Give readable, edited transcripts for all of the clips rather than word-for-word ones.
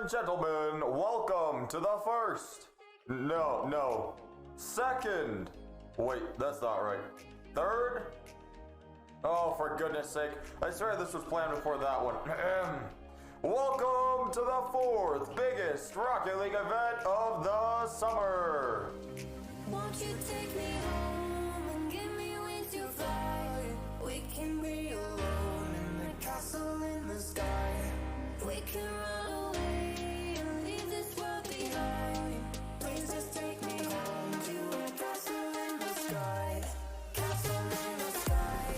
and gentlemen, welcome to the first. No. Second. Wait, that's not right. Third? Oh, for goodness sake. I swear this was planned before that one. Welcome to the fourth biggest Rocket League event of the summer. Won't you take me home and give me wings to fly? We can be alone in the castle in the sky. We can run away and leave this world behind. Please just take me home to a castle in the sky. Castle in the sky.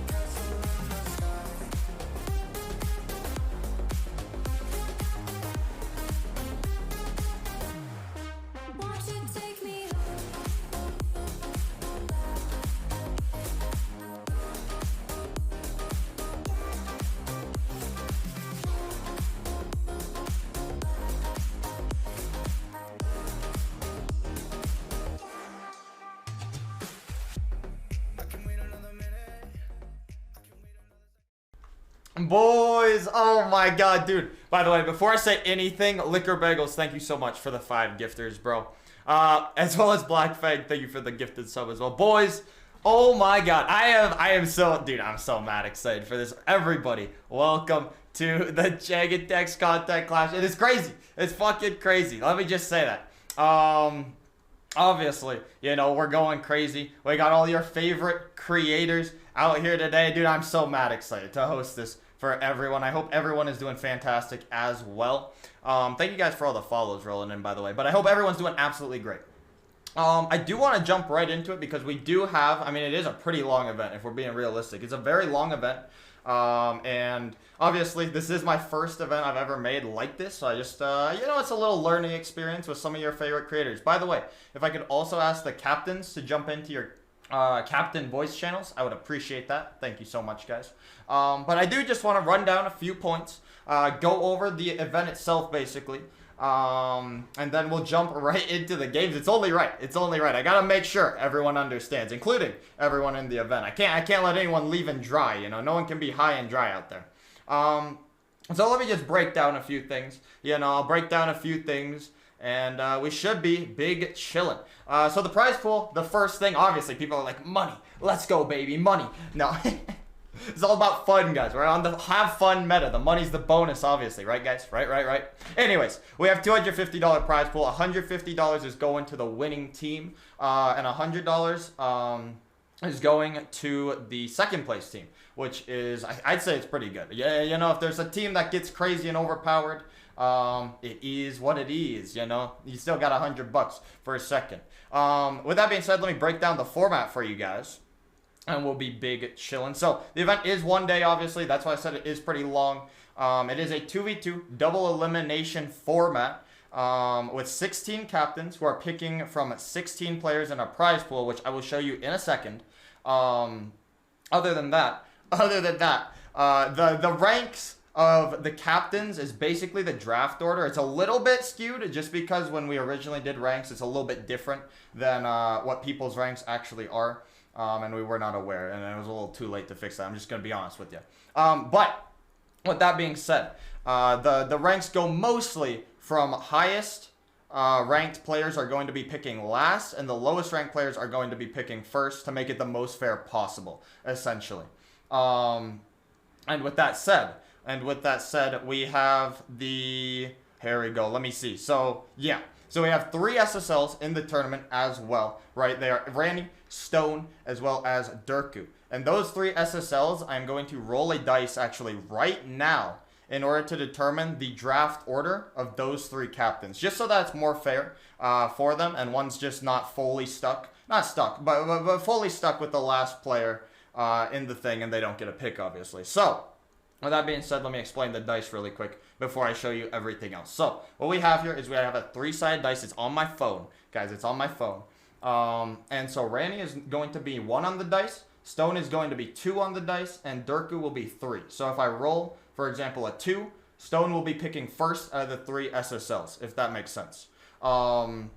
Castle in the sky. Won't you take me Boys, oh my god, dude. By the way, before I say anything, Liquor Bagels, thank you so much for the 5 gifters, bro. As well as Black Fang, thank you for the gifted sub as well. Boys, oh my god, I am so, dude, I'm so mad excited for this. Everybody, welcome to the Jagentek content Clash. It is crazy. It's fucking crazy. Let me just say that. Obviously, you know, we're going crazy. We got all your favorite creators out here today. Dude, I'm so mad excited to host this for everyone. I hope everyone is doing fantastic as well. Thank you guys for all the follows rolling in, by the way. But I hope everyone's doing absolutely great. I do want to jump right into it because we do have, I mean, it is a pretty long event if we're being realistic. It's a very long event. And obviously this is my first event I've ever made like this, so I just you know, it's a little learning experience with some of your favorite creators. By the way, if I could also ask the captains to jump into your captain voice channels, I would appreciate that. Thank you so much, guys. But I do just want to run down a few points, go over the event itself basically, and then we'll jump right into the games. It's only right. I gotta make sure everyone understands, including everyone in the event. I can't let anyone leave and dry, you know. No one can be high and dry out there. So let me just break down a few things. You know, I'll break down a few things, and we should be big chillin'. So the prize pool, the first thing, obviously, people are like, money. Let's go, baby, money. No. It's all about fun, guys. We're on the have fun meta. The money's the bonus, obviously. Right, guys? Right. Anyways, we have $250 prize pool. $150 is going to the winning team. And $100 is going to the second place team, which is, I'd say it's pretty good. Yeah, you know, if there's a team that gets crazy and overpowered, it is what it is, you know. You still got $100 for a second. With that being said, let me break down the format for you guys. And we'll be big chillin'. So the event is one day, obviously. That's why I said it is pretty long. It is a 2v2 double elimination format with 16 captains who are picking from 16 players in a prize pool, which I will show you in a second. Other than that, the ranks of the captains is basically the draft order. It's a little bit skewed just because when we originally did ranks, it's a little bit different than what people's ranks actually are. And we were not aware, and it was a little too late to fix that. I'm just going to be honest with you. But with that being said, the ranks go mostly from highest ranked players are going to be picking last, and the lowest ranked players are going to be picking first to make it the most fair possible, essentially. And with that said, we have the, here we go, let me see. So, yeah. So we have 3 SSLs in the tournament as well, right? They are Ranny, Stone, as well as drku. And those 3 SSLs, I'm going to roll a dice actually right now in order to determine the draft order of those 3 captains, just so that it's more fair for them, and one's just not fully stuck. Not stuck, but fully stuck with the last player in the thing, and they don't get a pick, obviously. So, with that being said, let me explain the dice really quick before I show you everything else. So, what we have here is we have a 3-sided dice. It's on my phone. Guys, it's on my phone. And so, Ranny is going to be 1 on the dice. Stone is going to be 2 on the dice. And drku will be 3. So, if I roll, for example, a 2, Stone will be picking first out of the 3 SSLs, if that makes sense. And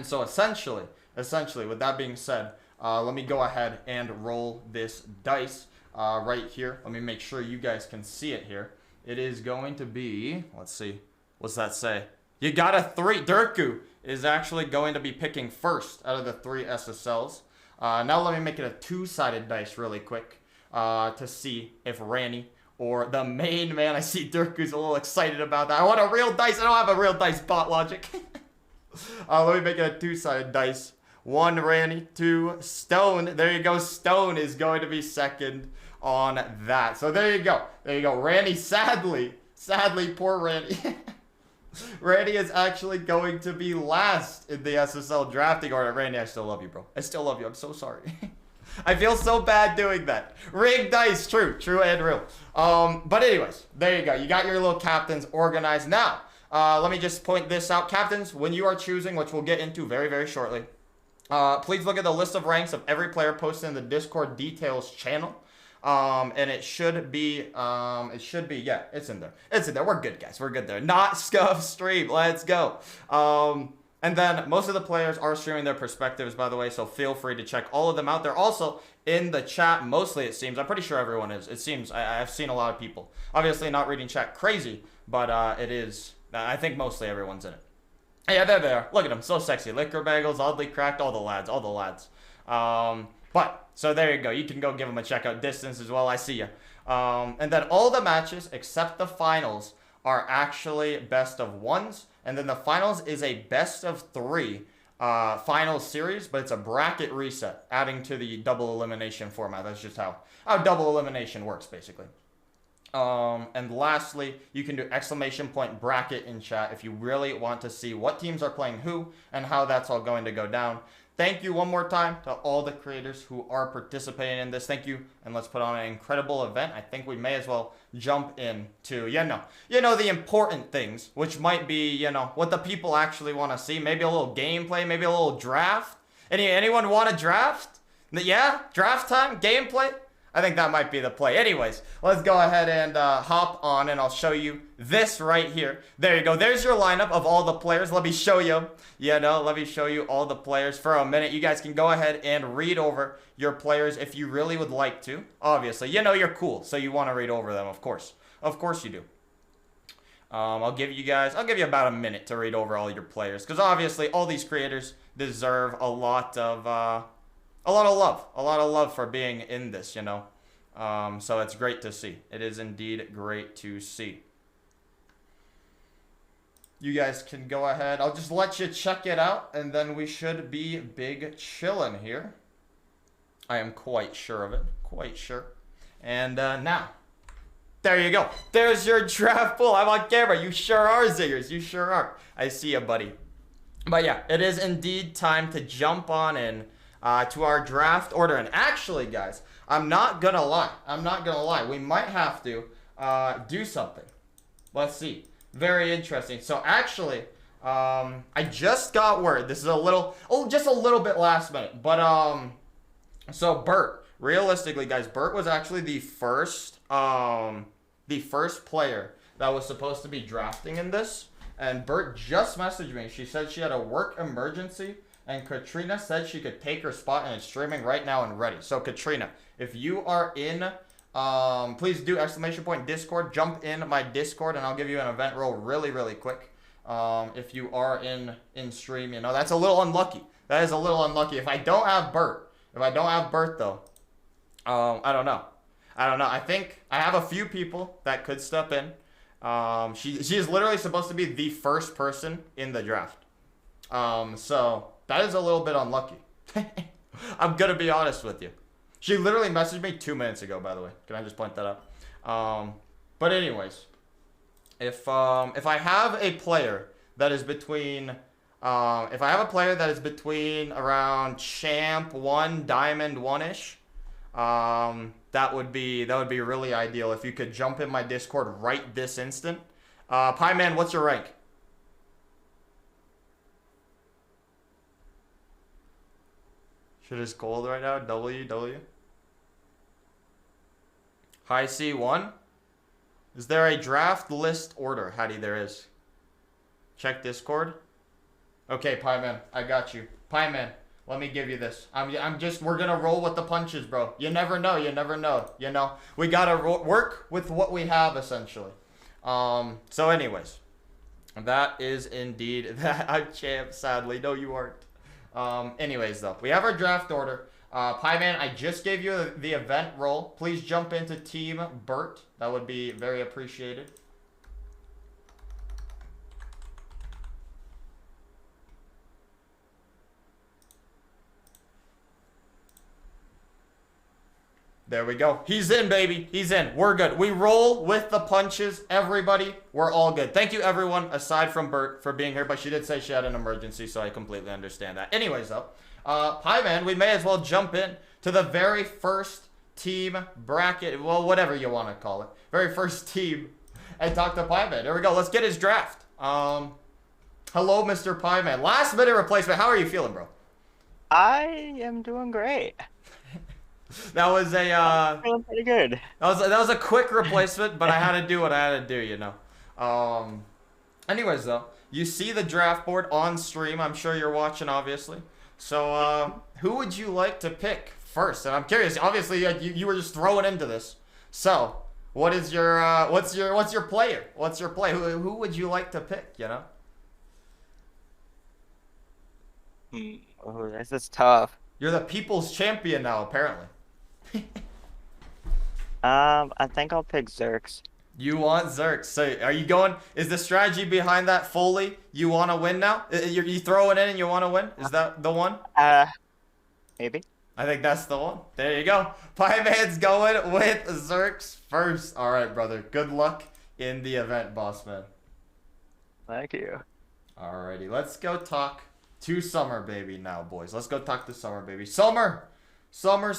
so, essentially, with that being said, let me go ahead and roll this dice right here. Let me make sure you guys can see it here. It is going to be, let's see, what's that say? You got a 3. Drku is actually going to be picking first out of the 3 SSLs. Now let me make it a 2-sided dice really quick to see if Ranny or the main man, I see Drku's a little excited about that. I want a real dice. I don't have a real dice, bot logic. Let me make it a 2-sided dice. 1 Ranny, 2 Stone. There you go. Stone is going to be second on that. So there you go. There you go. Ranny, sadly, poor Ranny. Ranny is actually going to be last in the SSL drafting order. Randy, I still love you, bro. I still love you. I'm so sorry. I feel so bad doing that. Rigged dice. True and real. But anyways, there you go. You got your little captains organized. Now, let me just point this out. Captains, when you are choosing, which we'll get into very, very shortly, please look at the list of ranks of every player posted in the Discord details channel. And it should be, yeah, it's in there. It's in there. We're good, guys. We're good there. Not scuff stream. Let's go. And then most of the players are streaming their perspectives, by the way, so feel free to check all of them out. They're also in the chat, mostly, it seems. I'm pretty sure everyone is. It seems. I've seen a lot of people. Obviously, not reading chat crazy, but it is. I think mostly everyone's in it. Yeah, there they are. Look at them. So sexy. Liquor bagels, oddly cracked. All the lads. But, so there you go. You can go give them a checkout. Distance as well. I see you. And then all the matches, except the finals, are actually best of 1s. And then the finals is a best of 3 finals series, but it's a bracket reset, adding to the double elimination format. That's just how double elimination works, basically. And lastly, you can do exclamation point bracket in chat if you really want to see what teams are playing who and how that's all going to go down. Thank you one more time to all the creators who are participating in this. Thank you, and let's put on an incredible event. I think we may as well jump into, the important things, which might be, what the people actually want to see. Maybe a little gameplay, maybe a little draft. Anyone want a draft? Yeah, draft time, gameplay. I think that might be the play. Anyways, let's go ahead and hop on, and I'll show you this right here. There you go. There's your lineup of all the players. Let me show you. Let me show you all the players for a minute. You guys can go ahead and read over your players if you really would like to. Obviously, you're cool, so you want to read over them, of course. Of course you do. I'll give you about a minute to read over all your players, because obviously all these creators deserve a lot of love for being in this, so it's great to see. It is indeed great to see. You guys can go ahead. I'll just let you check it out, and then we should be big chillin' here. I am quite sure of it. Quite sure. And now, there you go. There's your draft pool. I'm on camera. You sure are, Zingers. You sure are. I see you, buddy. But yeah, it is indeed time to jump on in to our draft order. And actually, guys, I'm not gonna lie. We might have to do something. Let's see. Very interesting. So actually, I just got word. This is just a little bit last minute. But so Bert, realistically, guys, Bert was actually the first player that was supposed to be drafting in this. And Bert just messaged me. She said she had a work emergency. And Katrina said she could take her spot and it's streaming right now and ready. So Katrina, if you are in, please do exclamation point Discord. Jump in my Discord and I'll give you an event roll really, really quick. If you are in stream, that's a little unlucky. That is a little unlucky. If I don't have Bert though, I don't know. I think I have a few people that could step in. She is literally supposed to be the first person in the draft. So that is a little bit unlucky. I'm gonna be honest with you. She literally messaged me 2 minutes ago, by the way. Can I just point that out? But anyways, if I have a player that is between around champ 1, diamond 1-ish, that would be really ideal if you could jump in my Discord right this instant. Pie Man, what's your rank? Shit is cold right now. W. High C1. Is there a draft list order? Hattie, there is. Check Discord. Okay, Pie Man. I got you. Pie Man. Let me give you this. We're gonna roll with the punches, bro. You never know. You never know. You know, we gotta work with what we have, essentially. So anyways, that is indeed that. I'm champ, sadly. No, you aren't. Anyways, though, we have our draft order. Pieman, I just gave you the event role. Please jump into Team Bert. That would be very appreciated. There we go. He's in, baby. He's in. We're good. We roll with the punches. Everybody, we're all good. Thank you, everyone, aside from Bert, for being here. But she did say she had an emergency, so I completely understand that. Anyways, though, Pieman, we may as well jump in to the very first team bracket. Well, whatever you want to call it. Very first team. And talk to Pieman. There we go. Let's get his draft. Hello, Mr. Pieman. Last minute replacement. How are you feeling, bro? I am doing great. That was a Feeling pretty good. that was a quick replacement, but I had to do what I had to do, you know. Anyways, though, you see the draft board on stream. I'm sure you're watching, obviously. So, who would you like to pick first? And I'm curious. Obviously, you were just throwing into this. So, what is your what's your player? What's your play? Who would you like to pick? You know. Oh, this is tough. You're the people's champion now, apparently. I think I'll pick Zerks. You want Zerks. So are you going? Is the strategy behind that fully? You want to win now? You throw it in and you want to win? Is that the one? Maybe. I think that's the one. There you go. Pieman's going with Zerks first. All right, brother. Good luck in the event, boss man. Thank you. Alrighty, let's go talk to Summer Baby now, boys. Let's go talk to Summer Baby. Summer! Summer.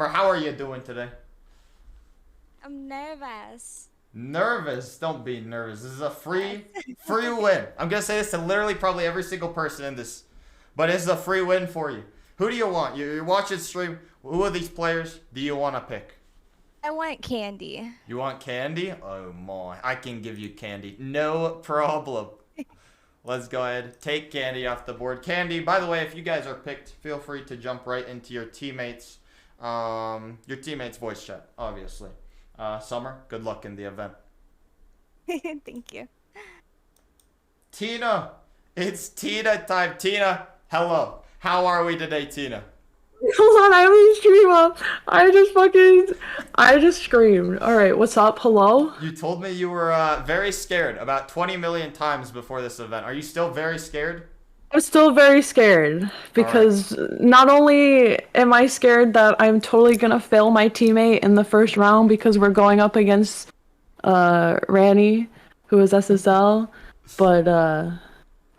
How are you doing today? I'm nervous. Nervous? Don't be nervous. This is a free win. I'm gonna say this to literally probably every single person in this, but it's a free win for you. Who do you want? You're watching stream. Who of these players do you want to pick? I want candy. You want candy? Oh my, I can give you candy. No problem. Let's go ahead. Take candy off the board. Candy, by the way, if you guys are picked, feel free to jump right into your teammates' voice chat, obviously. Summer, good luck in the event. Thank you. Tina, it's Tina time. Tina, hello. How are we today, Tina? Hold on, I have a stream up. I just screamed. Alright, what's up? Hello? You told me you were very scared about 20 million times before this event. Are you still very scared? I'm still very scared because not only am I scared that I'm totally gonna fail my teammate in the first round because we're going up against Ranny, who is SSL, but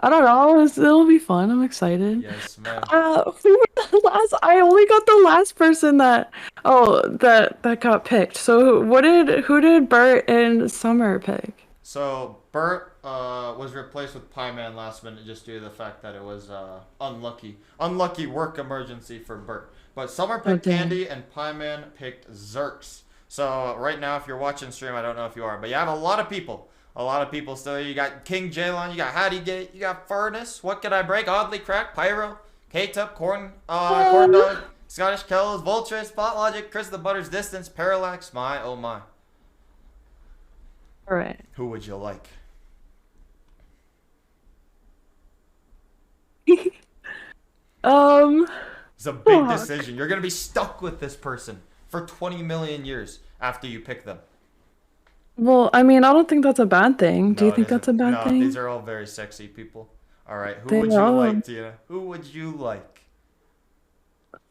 I don't know. It'll be fun. I'm excited. Yes, ma'am. Who were the last? I only got the last person that got picked. So who did Bert and Summer pick? So Bert was replaced with Pieman last minute just due to the fact that it was unlucky work emergency for Bert. But Summer picked Candy and Pieman picked Zerks. So right now, if you're watching stream, I don't know if you are, but you have a lot of people. A lot of people still. You got King Jalon, you got Hattie Gate, you got Furnace. What could I break? Oddly Crack, Pyro, K-Tup, Corn Dog, Scottish Kells, Vulture, Spot Logic, Chris the Butters, Distance, Parallax. My oh my. All right. Who would you like? It's a big decision. You're gonna be stuck with this person for 20 million years after you pick them. Well, I mean, I don't think that's a bad thing. Do you think that's a bad thing? No, these are all very sexy people. All right, who would you like, Tina? Who would you like?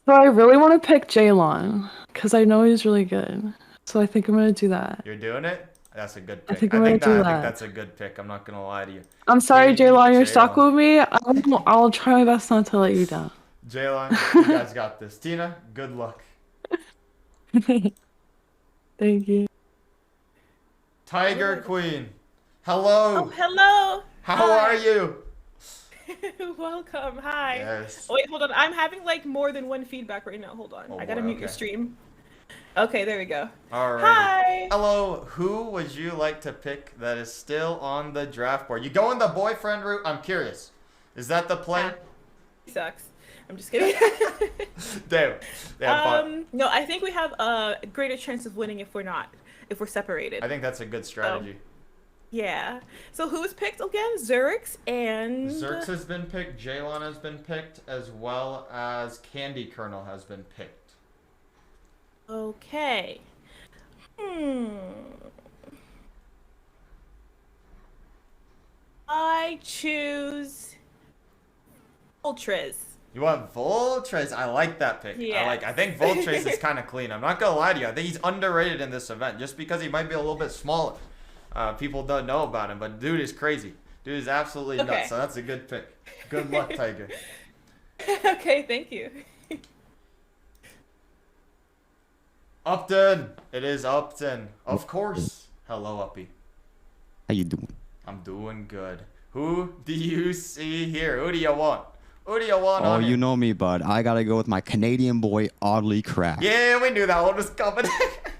So I really want to pick Jalon because I know he's really good. So I think I'm gonna do that. You're doing it? That's a good pick. I think I'm gonna do that. I think that's a good pick. I'm not gonna lie to you. I'm sorry, Jalon, you're stuck with me. I'll try my best not to let you down. Jalon, you guys got this. Tina, good luck. Thank you. Tiger Queen, hello. Oh, hello. How are you? Welcome. Hi. Yes. Oh, wait, hold on. I'm having like more than one feedback right now. Hold on. Oh, I gotta boy, mute your stream. Okay, there we go. All right. Hi. Hello. Who would you like to pick that is still on the draft board? You going the boyfriend route? I'm curious. Is that the play? He sucks. I'm just kidding. Damn. Yeah, No, I think we have a greater chance of winning if we're separated. I think that's a good strategy. Yeah. So who's picked again? Zerx and... Zerx has been picked, Jaylon has been picked, as well as Candy Kernel has been picked. Okay. I choose Ultras. You want Voltrace? I like that pick. Yeah. I think Voltrace is kind of clean. I'm not gonna lie to you. I think he's underrated in this event just because he might be a little bit smaller. People don't know about him, but dude is crazy. Dude is absolutely nuts. So that's a good pick. Good luck, Tiger. Okay, thank you. Upton. It is Upton. Of course. Hello, Uppy. How you doing? I'm doing good. Who do you see here? Who do you want? Who do you want Oh, on you here? know me, bud. I gotta go with my Canadian boy, Oddly Cracked. Yeah, we knew that one was coming.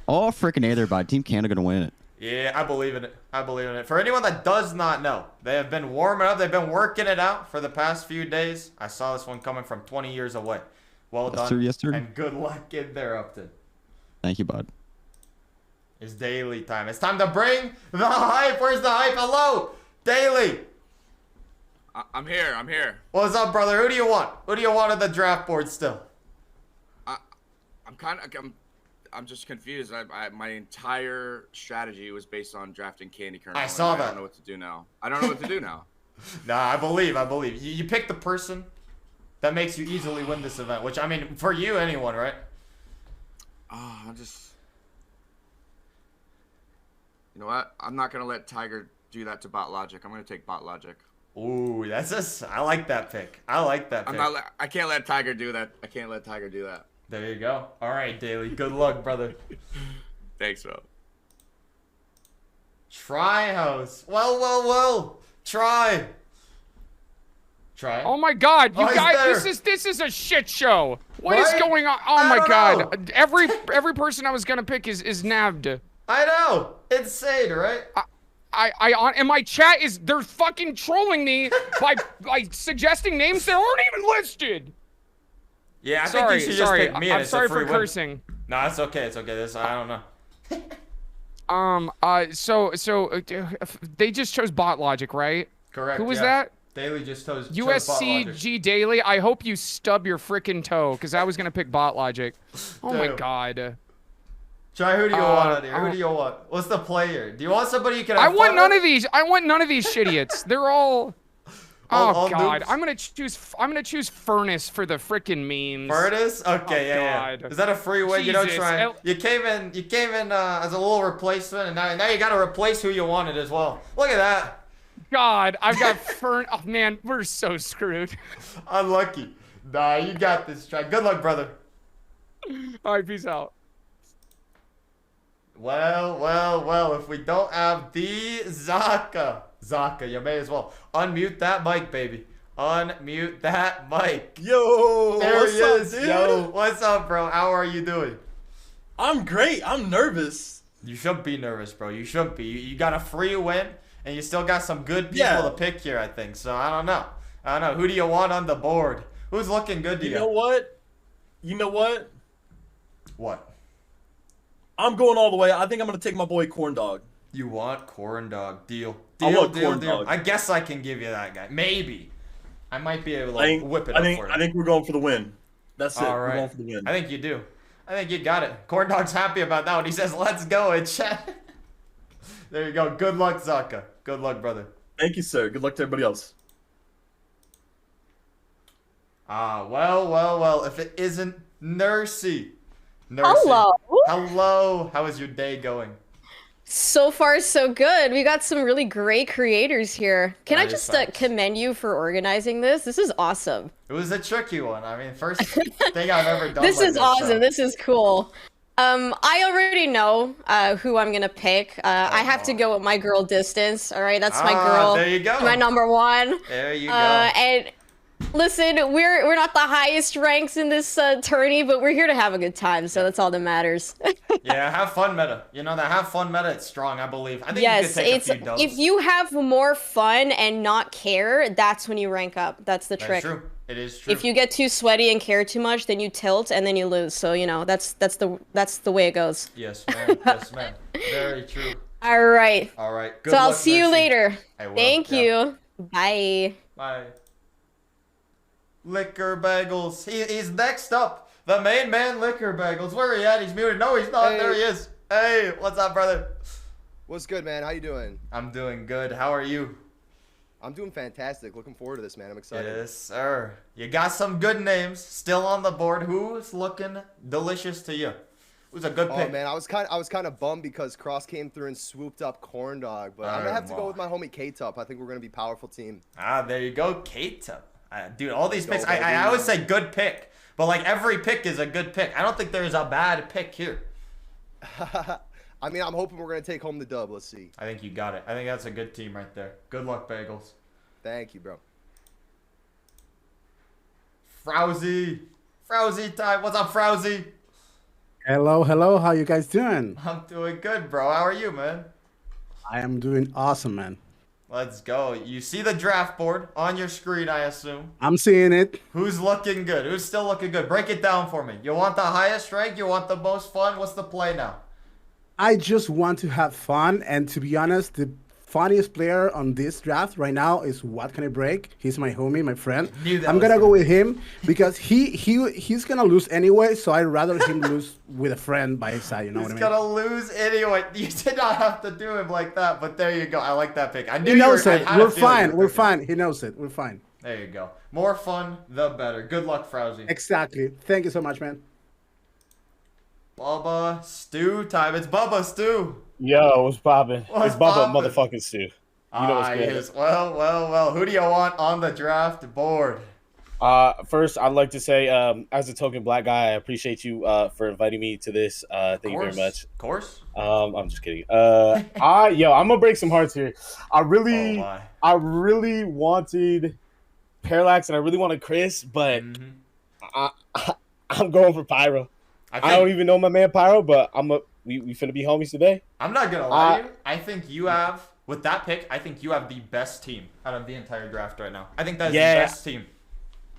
Oh, freaking A there, bud. Team Canada gonna win it. Yeah, I believe in it. I believe in it. For anyone that does not know, they have been warming up. They've been working it out for the past few days. I saw this one coming from 20 years away. Well Yes, done. sir, yes, sir. And good luck in there, Upton. Thank you, bud. It's daily time. It's time to bring the hype. Where's the hype? Hello, Daily. I'm here. I'm here. What's up, brother? Who do you want? Who do you want on the draft board still? I'm just confused. My entire strategy was based on drafting Candy Kernel. I saw and that. I don't know what to do now. I don't know what to do now. Nah, I believe. You pick the person that makes you easily win this event, which, I mean, for you, anyone, right? I'm just... You know what? I'm not going to let Tiger do that to Bot Logic. I'm going to take Bot Logic. Ooh, I like that pick. I like that pick. I can't let Tiger do that. I can't let Tiger do that. There you go. All right, Daily. Good luck, brother. Thanks, bro. Trihouse. Well. Try. Oh my God, you Oh, he's guys! there. This is a shit show. What is Right? going on? Oh I my don't God! know. Every person I was gonna pick is nabbed. I know. Insane, right? And my chat they're fucking trolling me by suggesting names that aren't even listed. Yeah, I think you should just pick me and I'm it's sorry a free for win. cursing. No, it's okay. It's okay. I don't know. So they just chose Bot Logic, right? Correct. Who was yeah. that? Daily just chose Bot Logic. USCG Daily. I hope you stub your freaking toe, because I was gonna pick Bot Logic. Oh my Damn. God. Try, who do you want on here? Who do you want? What's the player? Do you want somebody you can have I want fun none with? of these. I want none of these shitiots. They're all. All Oh God. noobs? I'm gonna choose Furnace for the freaking memes. Furnace? Okay, Oh, yeah. God. Is that a free win? You don't Jesus. try. You came in as a little replacement, and now you got to replace who you wanted as well. Look at that. God, I've got Fern. Oh man, we're so screwed. Unlucky. Nah, you got this. Try. Good luck, brother. All right, peace out. Well. If we don't have the Zaka, you may as well unmute that mic, baby. Unmute that mic. Yo, There what's he up, is. dude? Yo, what's up, bro? How are you doing? I'm great. I'm nervous. You should be nervous, bro. You should be. You got a free win, and you still got some good people to pick here, I think. So I don't know. Who do you want on the board? Who's looking good to you? You know what? What? I'm going all the way. I think I'm gonna take my boy Corn Dog. You want Corn Dog? Deal. I want Corn Deal. Dog. I guess I can give you that guy. Maybe. I might be able to whip it up for you. I think we're going for the win. That's it. All We're right. going for the win. I think you do. I think you got it. Corn Dog's happy about that one. He says, "Let's go," in chat. There you go. Good luck, Zaka. Good luck, brother. Thank you, sir. Good luck to everybody else. Well. If it isn't Nursey. Hello. How is your day going? So far, so good. We got some really great creators here. Can I just commend you for organizing this? This is awesome. It was a tricky one. I mean, first thing I've ever done. This like is awesome. So. This is cool. I already know who I'm gonna pick. I have to go with my girl Distance. All right, that's my girl. There you go. My number one. There you go. And listen, we're not the highest ranks in this tourney, but we're here to have a good time, so that's all that matters. Yeah, have fun meta. You know, that have fun meta, it's strong, I believe. I think yes, you could take a few dubs. if you have more fun and not care, that's when you rank up. That's the trick. That's true. It is true. If you get too sweaty and care too much, then you tilt and then you lose. So you know that's the way it goes. Yes, ma'am. Yes, ma'am. Very true. All right. All right. Good So I'll luck, see you Nancy. later. I will. Thank Yeah. you. Bye. Bye. Liquor Bagels. He's next up. The main man, Liquor Bagels. Where are he at? He's muted. No, he's not. Hey. There he is. Hey, what's up, brother? What's good, man? How you doing? I'm doing good. How are you? I'm doing fantastic. Looking forward to this, man. I'm excited. Yes, sir. You got some good names still on the board. Who's looking delicious to you? Who's a good pick? Oh man, I was kind of bummed because Cross came through and swooped up Corn Dog, but I'm gonna have to go with my homie K-Tup. I think we're gonna be a powerful team. Ah, there you go, K-Tup. Dude, all these Let's picks, go, I baby. always say good pick, but like every pick is a good pick. I don't think there's a bad pick here. I mean, I'm hoping we're gonna take home the dub. Let's see. I think you got it. I think that's a good team right there. Good luck, Bagels. Thank you, bro. Frowsy. Frowsy time. What's up, Frowsy? Hello, hello. How you guys doing? I'm doing good, bro. How are you, man? I am doing awesome, man. Let's go. You see the draft board on your screen, I assume. I'm seeing it. Who's looking good? Who's still looking good? Break it down for me. You want the highest rank? You want the most fun? What's the play now? I just want to have fun, and to be honest, the funniest player on this draft right now is What Can I Break? He's my homie, my friend. I'm gonna go with him because he's gonna lose anyway, so I'd rather him lose with a friend by his side, you know what I He's mean? gonna lose anyway. You did not have to do him like that, but there you go. I like that pick. I knew He knows you were, it. I had a We're feeling you fine. were We're picking. fine. He knows it. We're fine. There you go. More fun, the better. Good luck, Frowsy. Exactly. Thank you so much, man. Bubba Stew time. It's Bubba Stew. Yo, what's poppin'? What's It's Bubba poppin'? motherfucking Stew. You know what's good. Yes. Well. Who do you want on the draft board? First, I'd like to say, as a token black guy, I appreciate you for inviting me to this. Thank you very much. Of course. I'm just kidding. I'm gonna break some hearts here. I really wanted Parallax and I really wanted Chris, but I'm going for Pyro. I don't even know my man Pyro, but we finna be homies today. I'm not gonna lie to you. I think you have, with that pick, I think you have the best team out of the entire draft right now. I think that's the best team.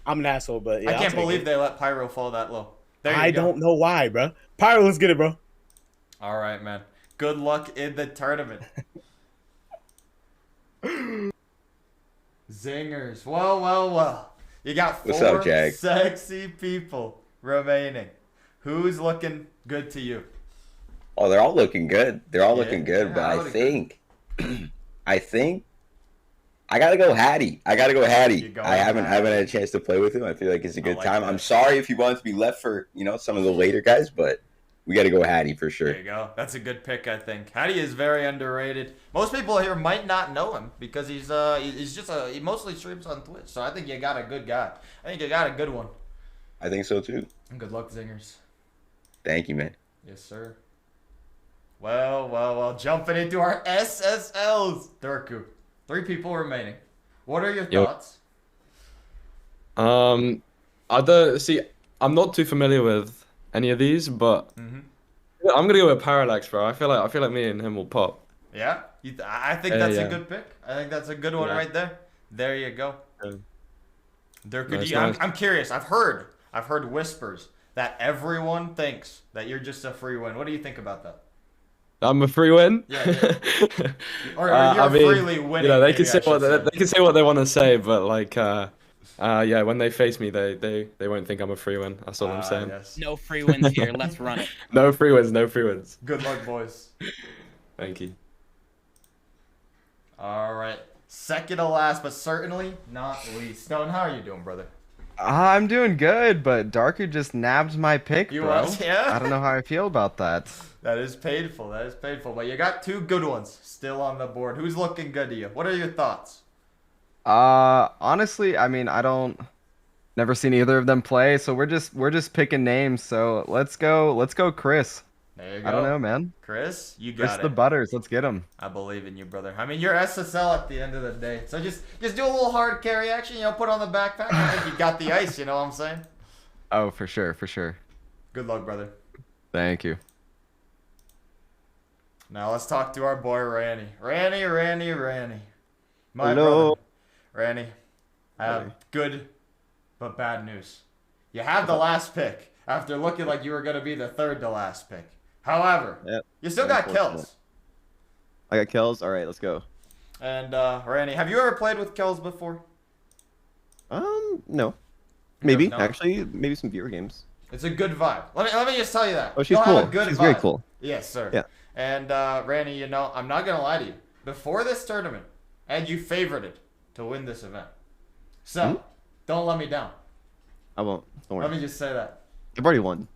I'm an asshole, but yeah, I can't believe they let Pyro fall that low. There you I go. don't know why, bro. Pyro, let's get it, bro. All right, man. Good luck in the tournament. Zingers. Well. You got What's four up, Jag? sexy people remaining. Who's looking good to you? Oh, they're all looking good. They're all Yeah, looking good, but I I would think, I gotta go Hattie. I haven't had a chance to play with him. I feel like it's a good time. I'm sorry if he wanted to be left for some of the later guys, but we gotta go Hattie for sure. There you go. That's a good pick, I think. Hattie is very underrated. Most people here might not know him because he mostly streams on Twitch. So I think you got a good guy. I think you got a good one. I think so too. And good luck, Zingers. Thank you, man. Yes, sir. Well. Jumping into our SSLs. Drku. 3 people remaining. What are your thoughts? I'm not too familiar with any of these, but I'm gonna go with Parallax, bro. I feel like me and him will pop. Yeah? I think that's yeah. a good pick. I think that's a good one right there. There you go. Drku, Nice. I'm curious. I've heard whispers that everyone thinks that you're just a free win. What do you think about that? I'm a free win. Yeah. Or you're freely winning. They can maybe say I should they can say what they want to say, but like, when they face me, they won't think I'm a free win. That's all I'm saying. Yes. No free wins here. Let's run it. No free wins. No free wins. Good luck, boys. Thank you. All right. Second to last, but certainly not least. Stone, how are you doing, brother? I'm doing good, but Drku just nabbed my pick, You bro. was? Yeah? I don't know how I feel about that. That is painful. But you got 2 good ones still on the board. Who's looking good to you? What are your thoughts? Honestly, I mean, never seen either of them play, so we're just picking names. So let's go, Chris. There you go. I don't know, man. Chris, you Chris got the it. Butters. Let's get him. I believe in you, brother. I mean, you're SSL at the end of the day. So just do a little hard carry action, put on the backpack. I think you got the ice, you know what I'm saying? Oh, for sure. Good luck, brother. Thank you. Now let's talk to our boy Ranny. Ranny. My Hello. brother. Ranny, I have good but bad news. You have the last pick after looking like you were going to be the third to last pick. However, you still got kills. I got kills. All right, let's go. And Randy, have you ever played with kills before? No. Maybe No? actually, maybe some viewer games. It's a good vibe. Let me just tell you that. Oh, she's You'll cool. have a good She's vibe. very cool. Yes, sir. Yeah. And Randy, you know, I'm not gonna lie to you. Before this tournament, and you favorited to win this event. So don't let me down. I won't. Don't worry. Let me just say that. I've already won.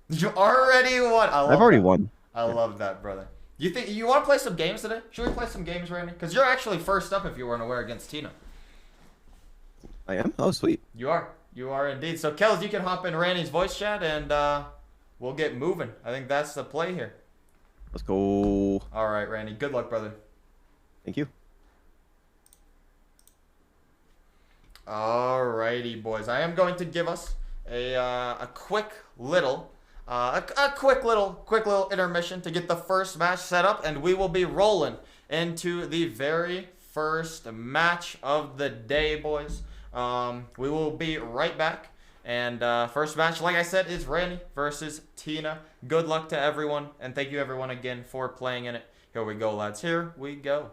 You already won. I've already won. I love that, brother. You think you want to play some games today? Should we play some games, Randy? Because you're actually first up if you weren't aware against Tina. I am? Oh, sweet. You are. You are indeed. So, Kels, you can hop in Randy's voice chat and we'll get moving. I think that's the play here. Let's go. All right, Randy. Good luck, brother. Thank you. Alrighty, boys. I am going to give us a quick little quick little intermission to get the first match set up, and we will be rolling into the very first match of the day, boys. We will be right back. And first match, like I said, is Ranny versus Tina. Good luck to everyone, and thank you everyone again for playing in it. Here we go, lads. Here we go.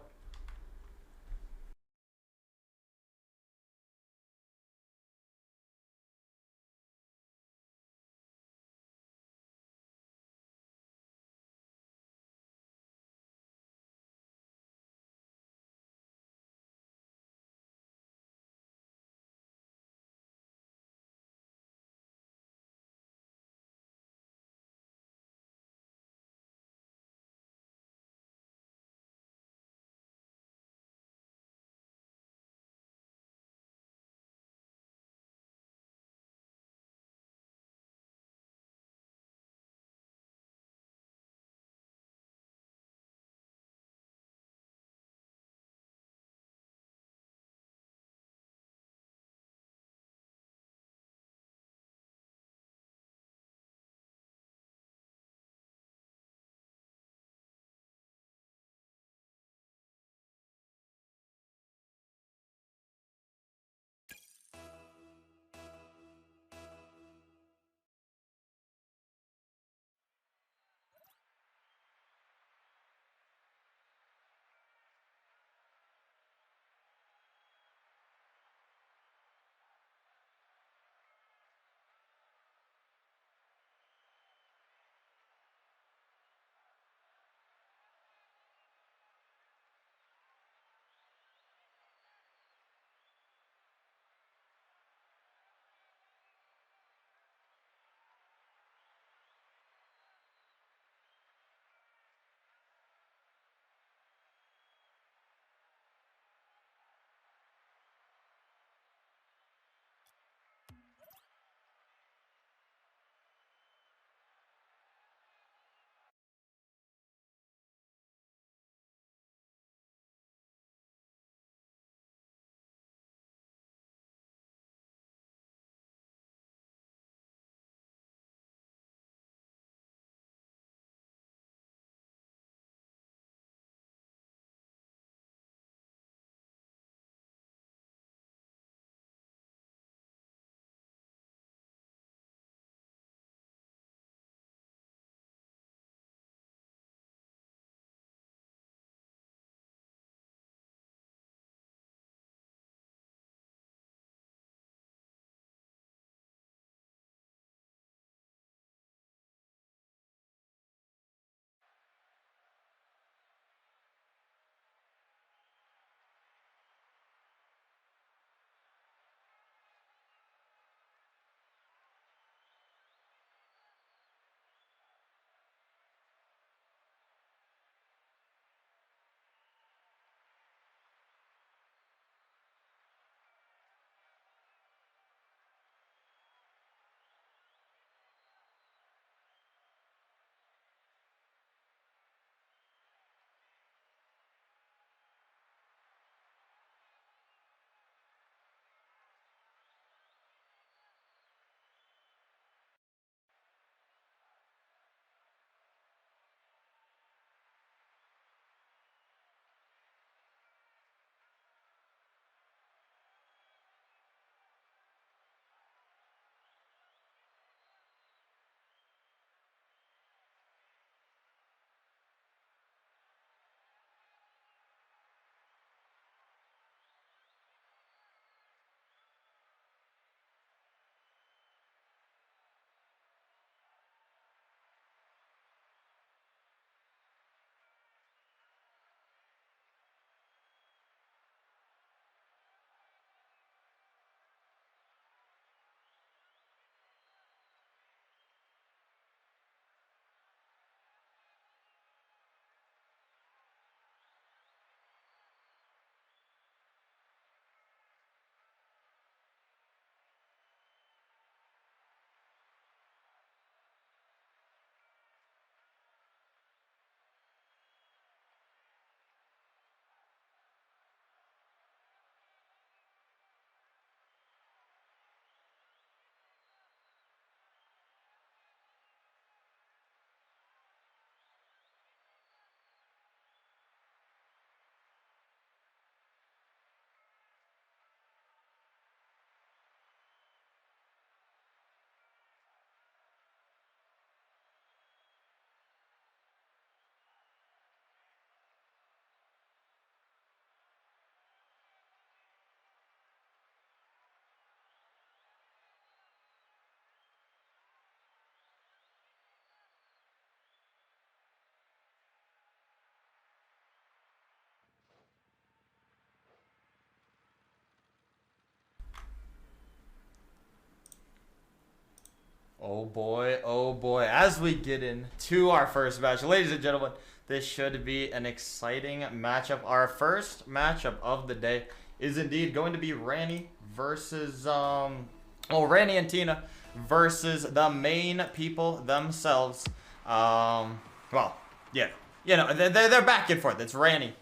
Oh boy. As we get into our first match, ladies and gentlemen, this should be an exciting matchup. Our first matchup of the day is indeed going to be Ranny versus, Ranny and Tina versus the main people themselves. Well, yeah. You know, they're back and forth. It's Ranny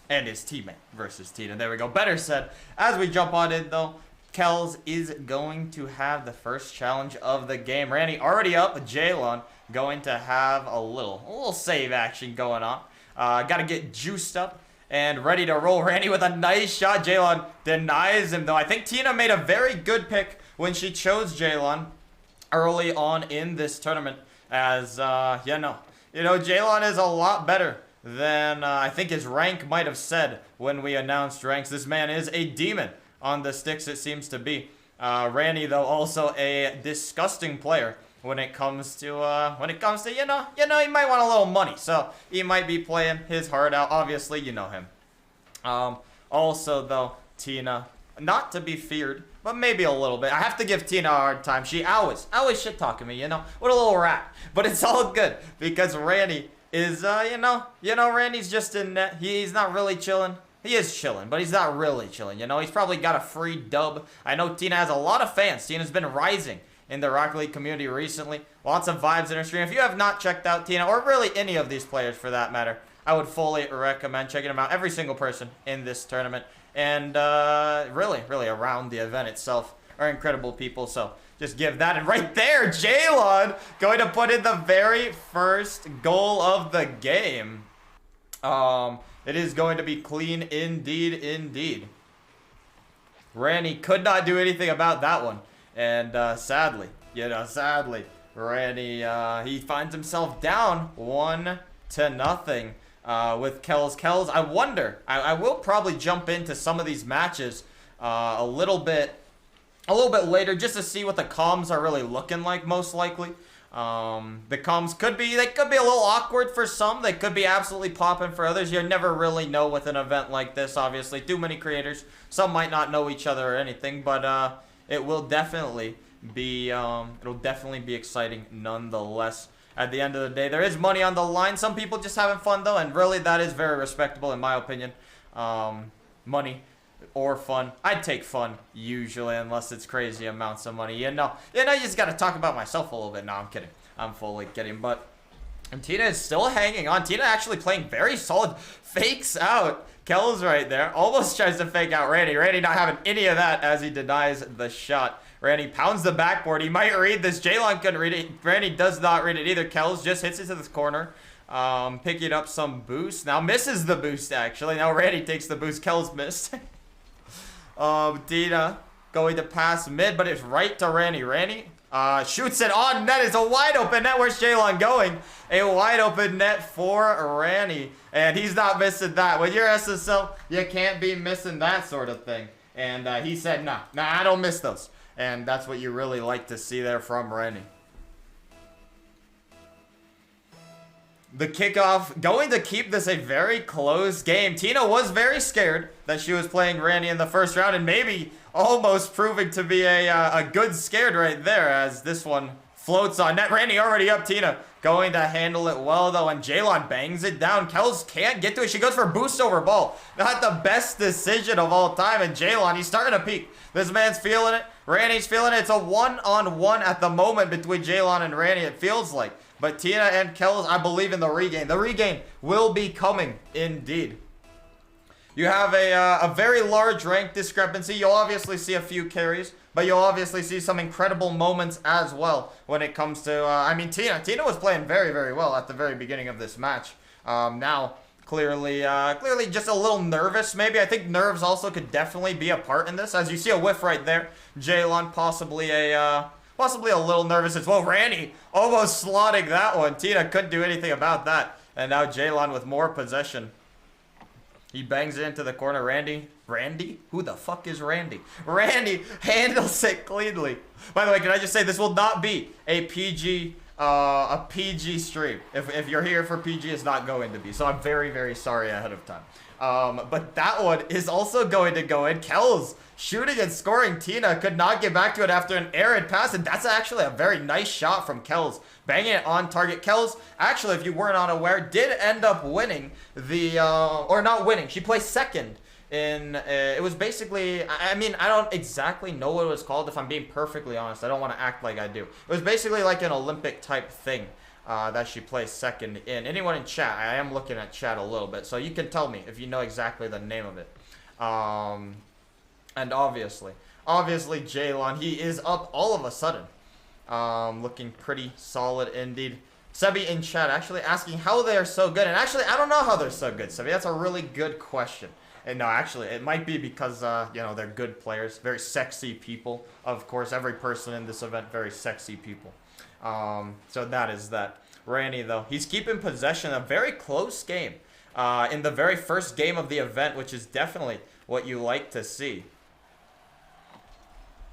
and his teammate versus Tina. There we go. Better said. As we jump on in, though, Kells is going to have the first challenge of the game. Ranny already up. Jaylon going to have a little save action going on. Got to get juiced up and ready to roll. Ranny with a nice shot. Jaylon denies him, though. I think Tina made a very good pick when she chose Jaylon early on in this tournament. As, Jaylon is a lot better than I think his rank might have said when we announced ranks. This man is a demon on the sticks, it seems to be. Ranny, though, also a disgusting player when it comes to he might want a little money, so he might be playing his heart out. Obviously, you know him. Also, though, Tina, not to be feared, but maybe a little bit. I have to give Tina a hard time. She always shit talking me, what a little rat. But it's all good because Ranny is, Randy's just in net. He's not really chilling. He is chilling, but he's not really chilling, He's probably got a free dub. I know Tina has a lot of fans. Tina's been rising in the Rocket League community recently. Lots of vibes in her stream. If you have not checked out Tina, or really any of these players for that matter, I would fully recommend checking them out. Every single person in this tournament. And really around the event itself are incredible people. So just give that. And right there, Jaylon going to put in the very first goal of the game. It is going to be clean indeed. Ranny could not do anything about that one. And sadly, Ranny, he finds himself down 1-0 with Kells. Kells, I wonder, I will probably jump into some of these matches a little bit later just to see what the comms are really looking like, most likely. The comms could be a little awkward for some. They could be absolutely popping for others. You never really know with an event like this, obviously. Too many creators. Some might not know each other or anything, but it will definitely be exciting nonetheless. At the end of the day, there is money on the line. Some people just having fun, though, and really that is very respectable in my opinion. Money or fun. I'd take fun usually, unless it's crazy amounts of money. You just got to talk about myself a little bit. No, I'm kidding. I'm fully kidding. But Tina is still hanging on. Tina actually playing very solid. Fakes out. Kells right there. Almost tries to fake out Ranny. Ranny not having any of that as he denies the shot. Ranny pounds the backboard. He might read this. Jaylon couldn't read it. Ranny does not read it either. Kells just hits it to this corner. Picking up some boost. Now misses the boost, actually. Now Ranny takes the boost. Kells missed. Tina going to pass mid, but it's right to Ranny. Ranny shoots it on net. It's a wide open net. Where's Jaylon going? A wide open net for Ranny. And he's not missing that. When you're SSL, you can't be missing that sort of thing. And he said, nah, I don't miss those. And that's what you really like to see there from Ranny. The kickoff going to keep this a very close game. Tina was very scared that she was playing Ranny in the first round, and maybe almost proving to be a good scared right there as this one floats on net. Ranny already up. Tina going to handle it well, though, and Jaylon bangs it down. Kells can't get to it. She goes for boost over ball. Not the best decision of all time, and Jaylon, he's starting to peak. This man's feeling it. Ranny's feeling it. It's a one-on-one at the moment between Jaylon and Ranny, it feels like. But Tina and Kells, I believe in the regain. The regain will be coming, indeed. You have a very large rank discrepancy. You'll obviously see a few carries, but you'll obviously see some incredible moments as well when it comes to, Tina was playing very, very well at the very beginning of this match. Now, clearly just a little nervous, maybe. I think nerves also could definitely be a part in this. As you see a whiff right there. Jaylon possibly a little nervous as well. Ranny almost slotting that one. Tina couldn't do anything about that. And now Jaylon with more possession. He bangs it into the corner. Randy? Who the fuck is Randy? Randy handles it cleanly. By the way, can I just say this will not be a PG a PG stream. If you're here for PG, it's not going to be. So I'm very, very sorry ahead of time. But that one is also going to go in. Kells shooting and scoring. Tina could not get back to it after an errant pass, and that's actually a very nice shot from Kells. Banging it on target. Kells, actually, if you were not aware, did end up winning the, or not winning. She placed second in, it was basically, I mean, I don't exactly know what it was called, if I'm being perfectly honest. I don't want to act like I do. It was basically like an Olympic type thing. That she placed second in. Anyone in chat, I am looking at chat a little bit, so you can tell me if you know exactly the name of it. And obviously Jaylon, he is up all of a sudden. Looking pretty solid indeed. Sebi in chat actually asking how they are so good, and actually I don't know how they're so good, Sebi. That's a really good question. And no, actually it might be because you know, they're good players, very sexy people. Of course, every person in this event, very sexy people. So that is that. Ranny, though, he's keeping possession. A very close game in the very first game of the event, which is definitely what you like to see.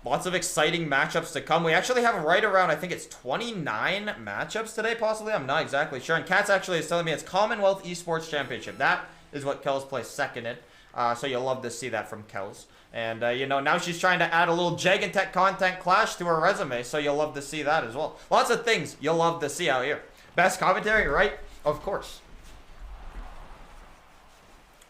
Lots of exciting matchups to come. We actually have right around, I think it's 29 matchups today, possibly. I'm not exactly sure. And Katz actually is telling me it's Commonwealth Esports Championship. That is what Kells placed second in. So you'll love to see that from Kells. And, you know, now she's trying to add a little Jagentek content Clash to her resume, so you'll love to see that as well. Lots of things you'll love to see out here. Best commentary, right? Of course.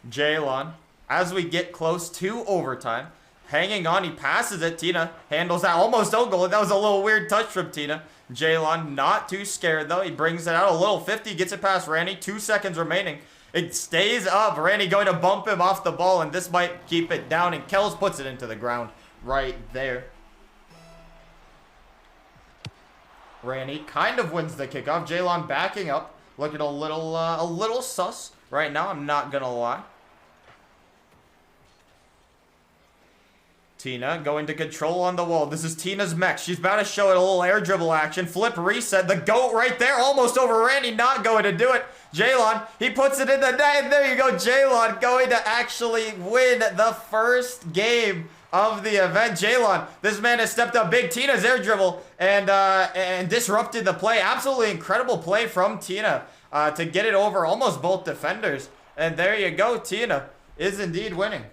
Jaylon, as we get close to overtime, hanging on, he passes it. Tina handles that almost own goal. That was a little weird touch from Tina. Jaylon not too scared, though. He brings it out a little 50, gets it past Ranny. 2 seconds remaining. It stays up. Ranny going to bump him off the ball, and this might keep it down. And Kells puts it into the ground right there. Ranny kind of wins the kickoff. Jaylon backing up, looking a little sus right now. I'm not gonna lie. Tina going to control on the wall. This is Tina's mech. She's about to show it a little air dribble action. Flip reset. The GOAT right there. Almost over Randy. Not going to do it. Jaylon, he puts it in the net. And there you go. Jaylon going to actually win the first game of the event. Jaylon, this man has stepped up big. Tina's air dribble and disrupted the play. Absolutely incredible play from Tina to get it over almost both defenders. And there you go. Tina is indeed winning.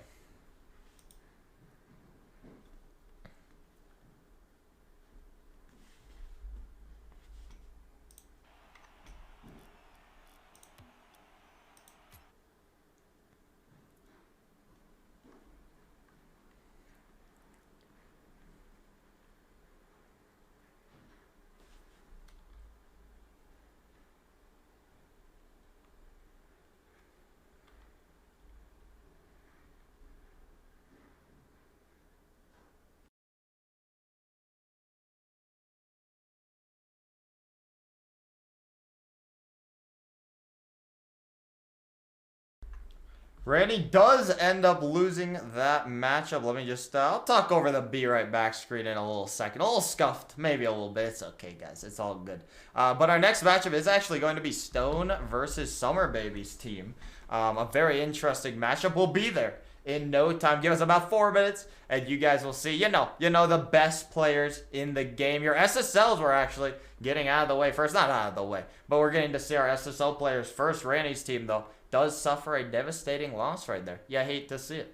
Randy does end up losing that matchup. Let me just, I'll talk over the Be Right Back screen in a little second. A little scuffed, maybe a little bit. It's okay, guys. It's all good. But our next matchup is actually going to be Stone versus Summer Baby's team. A very interesting matchup. We'll be there in no time. Give us about 4 minutes, and you guys will see, you know the best players in the game. Your SSLs were actually getting out of the way first. Not out of the way, but we're getting to see our SSL players first. Randy's team, though, does suffer a devastating loss right there. You hate to see it.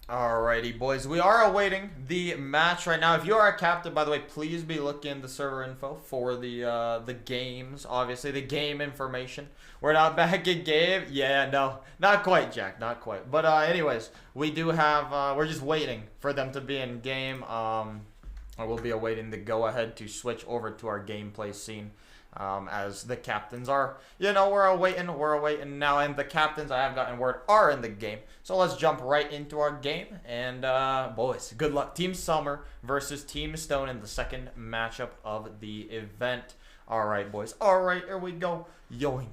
Alrighty, boys. We are awaiting the match right now. If you are a captain, by the way, please be looking the server info for the games. Obviously, the game information. We're not back in game. Yeah, no, not quite, Jack. Not quite. But anyways, we do have. We're just waiting for them to be in game. I will be awaiting the go ahead to switch over to our gameplay scene. As the captains are, we're awaiting now, and the captains, I have gotten word, are in the game. So let's jump right into our game, and boys, good luck. Team Summer versus Team Stone in the second matchup of the event. All right, boys. All right, here we go. Yoink.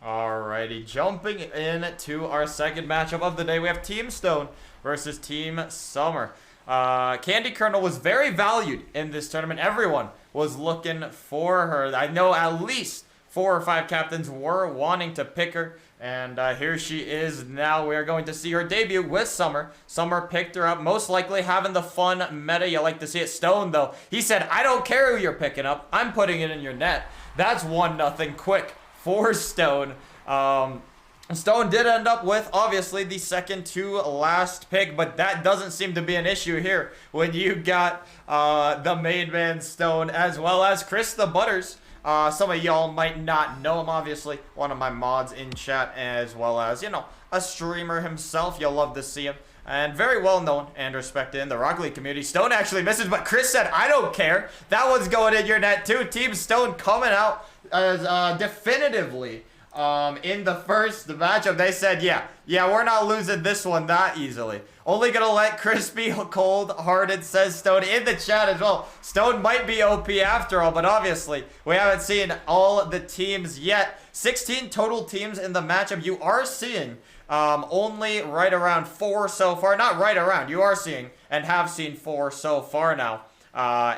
Alrighty, jumping into our second matchup of the day, we have Team Stone versus Team Summer. Candy Colonel was very valued in this tournament. Everyone was looking for her. I know at least 4 or 5 captains were wanting to pick her. And here she is now. We are going to see her debut with Summer. Summer picked her up, most likely having the fun meta you like to see at Stone, though. He said, I don't care who you're picking up. I'm putting it in your net. That's 1-0 quick for Stone. Stone did end up with, obviously, the second to last pick, but that doesn't seem to be an issue here when you got the main man Stone as well as Chris the Butters. Some of y'all might not know him, obviously. One of my mods in chat, as well as, a streamer himself. You'll love to see him. And very well known and respected in the Rocket League community. Stone actually misses, but Chris said, I don't care. That one's going in your net too. Team Stone coming out as definitively in the first matchup. They said, yeah, we're not losing this one that easily. Only gonna let Chris be cold-hearted, says Stone in the chat as well. Stone might be OP after all, but obviously we haven't seen all the teams yet. 16 total teams in the matchup. You are seeing only right around 4 so far. Not right around. You are seeing and have seen 4 so far now.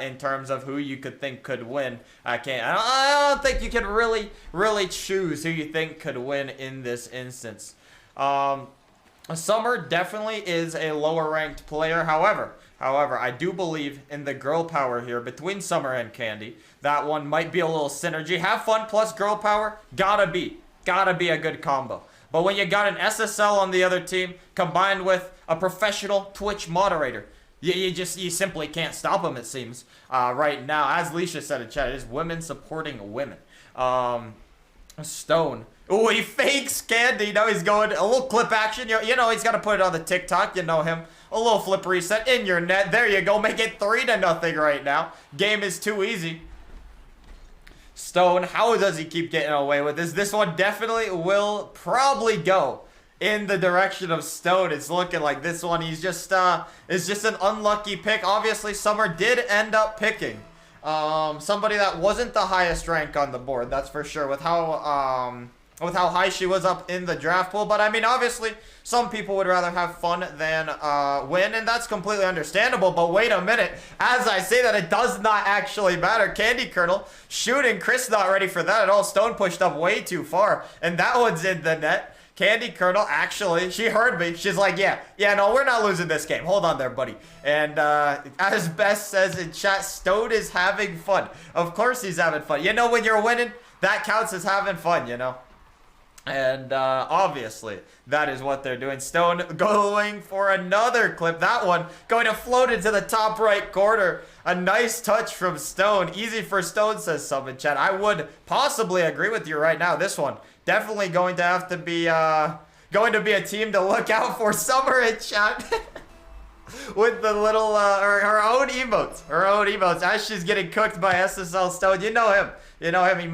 In terms of who you could think could win. I don't think you can really choose who you think could win in this instance. Summer definitely is a lower ranked player. However, I do believe in the girl power here between Summer and Candy. That one might be a little synergy. Have fun plus girl power, gotta be a good combo. But when you got an SSL on the other team combined with a professional Twitch moderator, you simply can't stop them, it seems. Right now, as Leisha said in chat, it is women supporting women. Stone. Oh, he fakes Candy. Now he's going a little clip action. You know he's got to put it on the TikTok. You know him. A little flip reset in your net. There you go. Make it 3-0 right now. Game is too easy. Stone, how does he keep getting away with this? This one definitely will probably go in the direction of Stone. It's looking like this one, he's just is just an unlucky pick. Obviously, Summer did end up picking somebody that wasn't the highest rank on the board. That's for sure. With how high she was up in the draft pool. But I mean, obviously, some people would rather have fun than win, and that's completely understandable. But wait a minute, as I say that, it does not actually matter. Candy Colonel shooting. Chris not ready for that at all. Stone pushed up way too far, and that one's in the net. Candy Colonel, actually, she heard me. She's like, yeah, no, we're not losing this game. Hold on there, buddy. And as Bess says in chat, Stone is having fun. Of course he's having fun. You know, when you're winning, that counts as having fun, you know. And obviously, that is what they're doing. Stone going for another clip. That one going to float into the top right corner. A nice touch from Stone. Easy for Stone, says some in chat. I would possibly agree with you right now. This one definitely going to have to be a team to look out for. Summer in chat with the little her own emotes as she's getting cooked by SSL Stone. You know him. He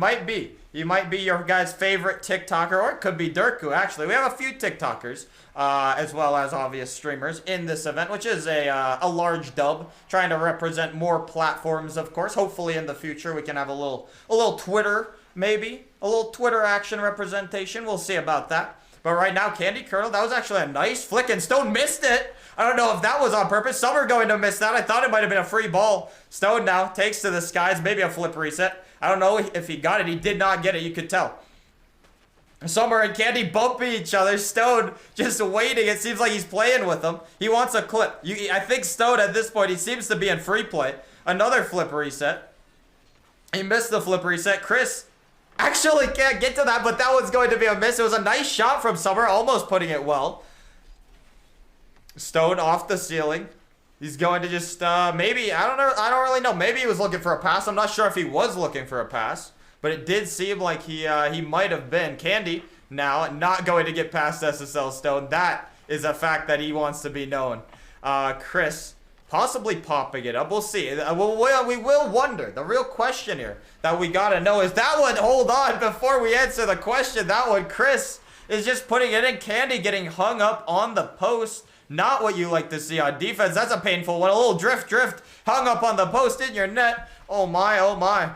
might be your guy's favorite TikToker, or it could be Drku, actually. We have a few TikTokers, as well as obvious streamers in this event, which is a large dub, trying to represent more platforms, of course. Hopefully in the future we can have a little Twitter, maybe. A little Twitter action representation. We'll see about that. But right now, Candy Colonel, that was actually a nice flick, and Stone missed it. I don't know if that was on purpose. Summer going to miss that. I thought it might have been a free ball. Stone now takes to the skies, maybe a flip reset. I don't know if he got it. He did not get it. You could tell. Summer and Candy bumping each other. Stone just waiting. It seems like he's playing with them. He wants a clip. I think Stone at this point, he seems to be in free play. Another flip reset. He missed the flip reset. Chris actually can't get to that, but that one's going to be a miss. It was a nice shot from Summer, almost putting it well. Stone off the ceiling. He's going to just, maybe, I don't know. I don't really know. Maybe he was looking for a pass. I'm not sure if he was looking for a pass. But it did seem like he might have been. Candy now not going to get past SSL Stone. That is a fact that he wants to be known. Chris possibly popping it up. We'll see. We will wonder. The real question here that we got to know is that one. Hold on before we answer the question. That one, Chris is just putting it in. Candy getting hung up on the post. Not what you like to see on defense. That's a painful one. A little drift. Hung up on the post in your net. Oh my, oh my.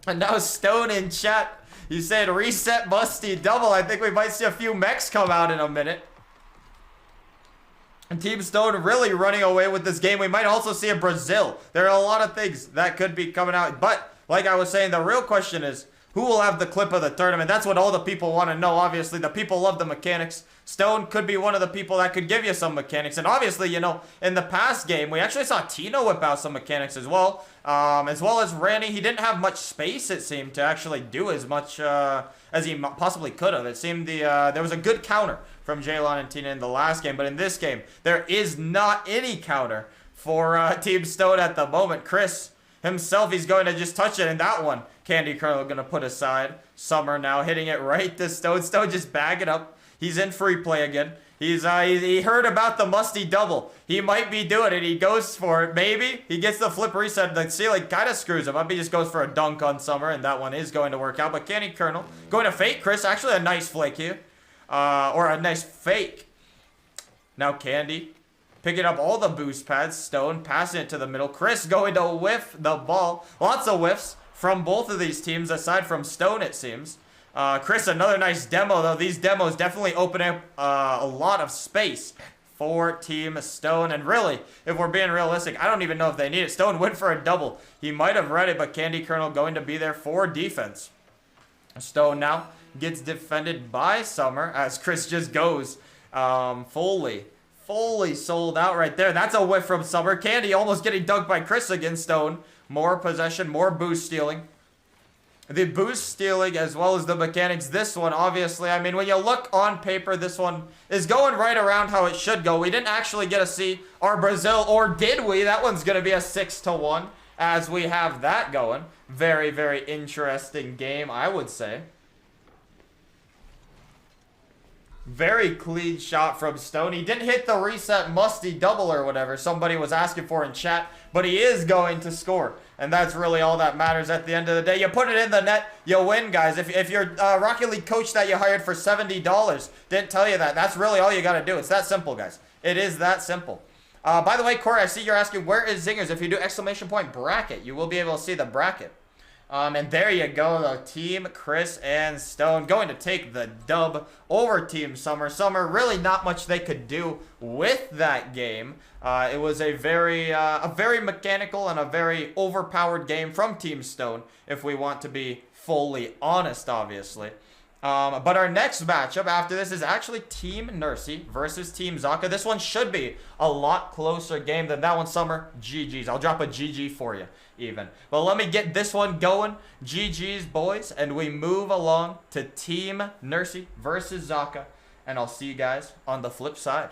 And now Stone in chat. You said reset musty double. I think we might see a few mechs come out in a minute. And Team Stone really running away with this game. We might also see a Brazil. There are a lot of things that could be coming out. But like I was saying, the real question is, who will have the clip of the tournament? That's what all the people want to know, obviously. The people love the mechanics. Stone could be one of the people that could give you some mechanics. And obviously, you know, in the past game, we actually saw Tino whip out some mechanics as well. As well as Ranny. He didn't have much space, it seemed, to actually do as much as he possibly could have. It seemed there was a good counter from Jaylon and Tina in the last game. But in this game, there is not any counter for Team Stone at the moment. Chris himself, he's going to just touch it in that one. Candy Colonel going to put aside. Summer now hitting it right to Stone. Stone just bag it up. He's in free play again. He heard about the musty double. He might be doing it. He goes for it. Maybe. He gets the flip reset. The ceiling kind of screws him up. He just goes for a dunk on Summer, and that one is going to work out. But Candy Colonel going to fake Chris. Actually, a nice flake here. Or a nice fake. Now Candy picking up all the boost pads. Stone passing it to the middle. Chris going to whiff the ball. Lots of whiffs from both of these teams, aside from Stone, it seems. Chris, another nice demo, though. These demos definitely open up a lot of space for Team Stone. And really, if we're being realistic, I don't even know if they need it. Stone went for a double. He might have read it, but Candy Colonel going to be there for defense. Stone now gets defended by Summer as Chris just goes fully sold out right there. That's a whiff from Summer. Candy almost getting dunked by Chris against Stone. More possession, more boost stealing. The boost stealing as well as the mechanics. This one, obviously, I mean, when you look on paper, this one is going right around how it should go. We didn't actually get to see our Brazil, or did we? That one's going to be a 6-1 as we have that going. Very, very interesting game, I would say. Very clean shot from Stone. He didn't hit the reset musty double or whatever somebody was asking for in chat, but he is going to score. And that's really all that matters at the end of the day. You put it in the net, you win, guys. If your Rocket League coach that you hired for $70 didn't tell you that, that's really all you got to do. It's that simple, guys. It is that simple. By the way, Corey, I see you're asking, where is Zingers? If you do exclamation point bracket, you will be able to see the bracket. And there you go, though. Team Chris and Stone going to take the dub over Team Summer. Summer, really not much they could do with that game. It was a very mechanical and a very overpowered game from Team Stone, if we want to be fully honest, obviously. But our next matchup after this is actually Team Nursey versus Team Zaka. This one should be a lot closer game than that one, Summer. GG's. I'll drop a GG for you, even. But let me get this one going. GG's, boys. And we move along to Team Nursey versus Zaka. And I'll see you guys on the flip side.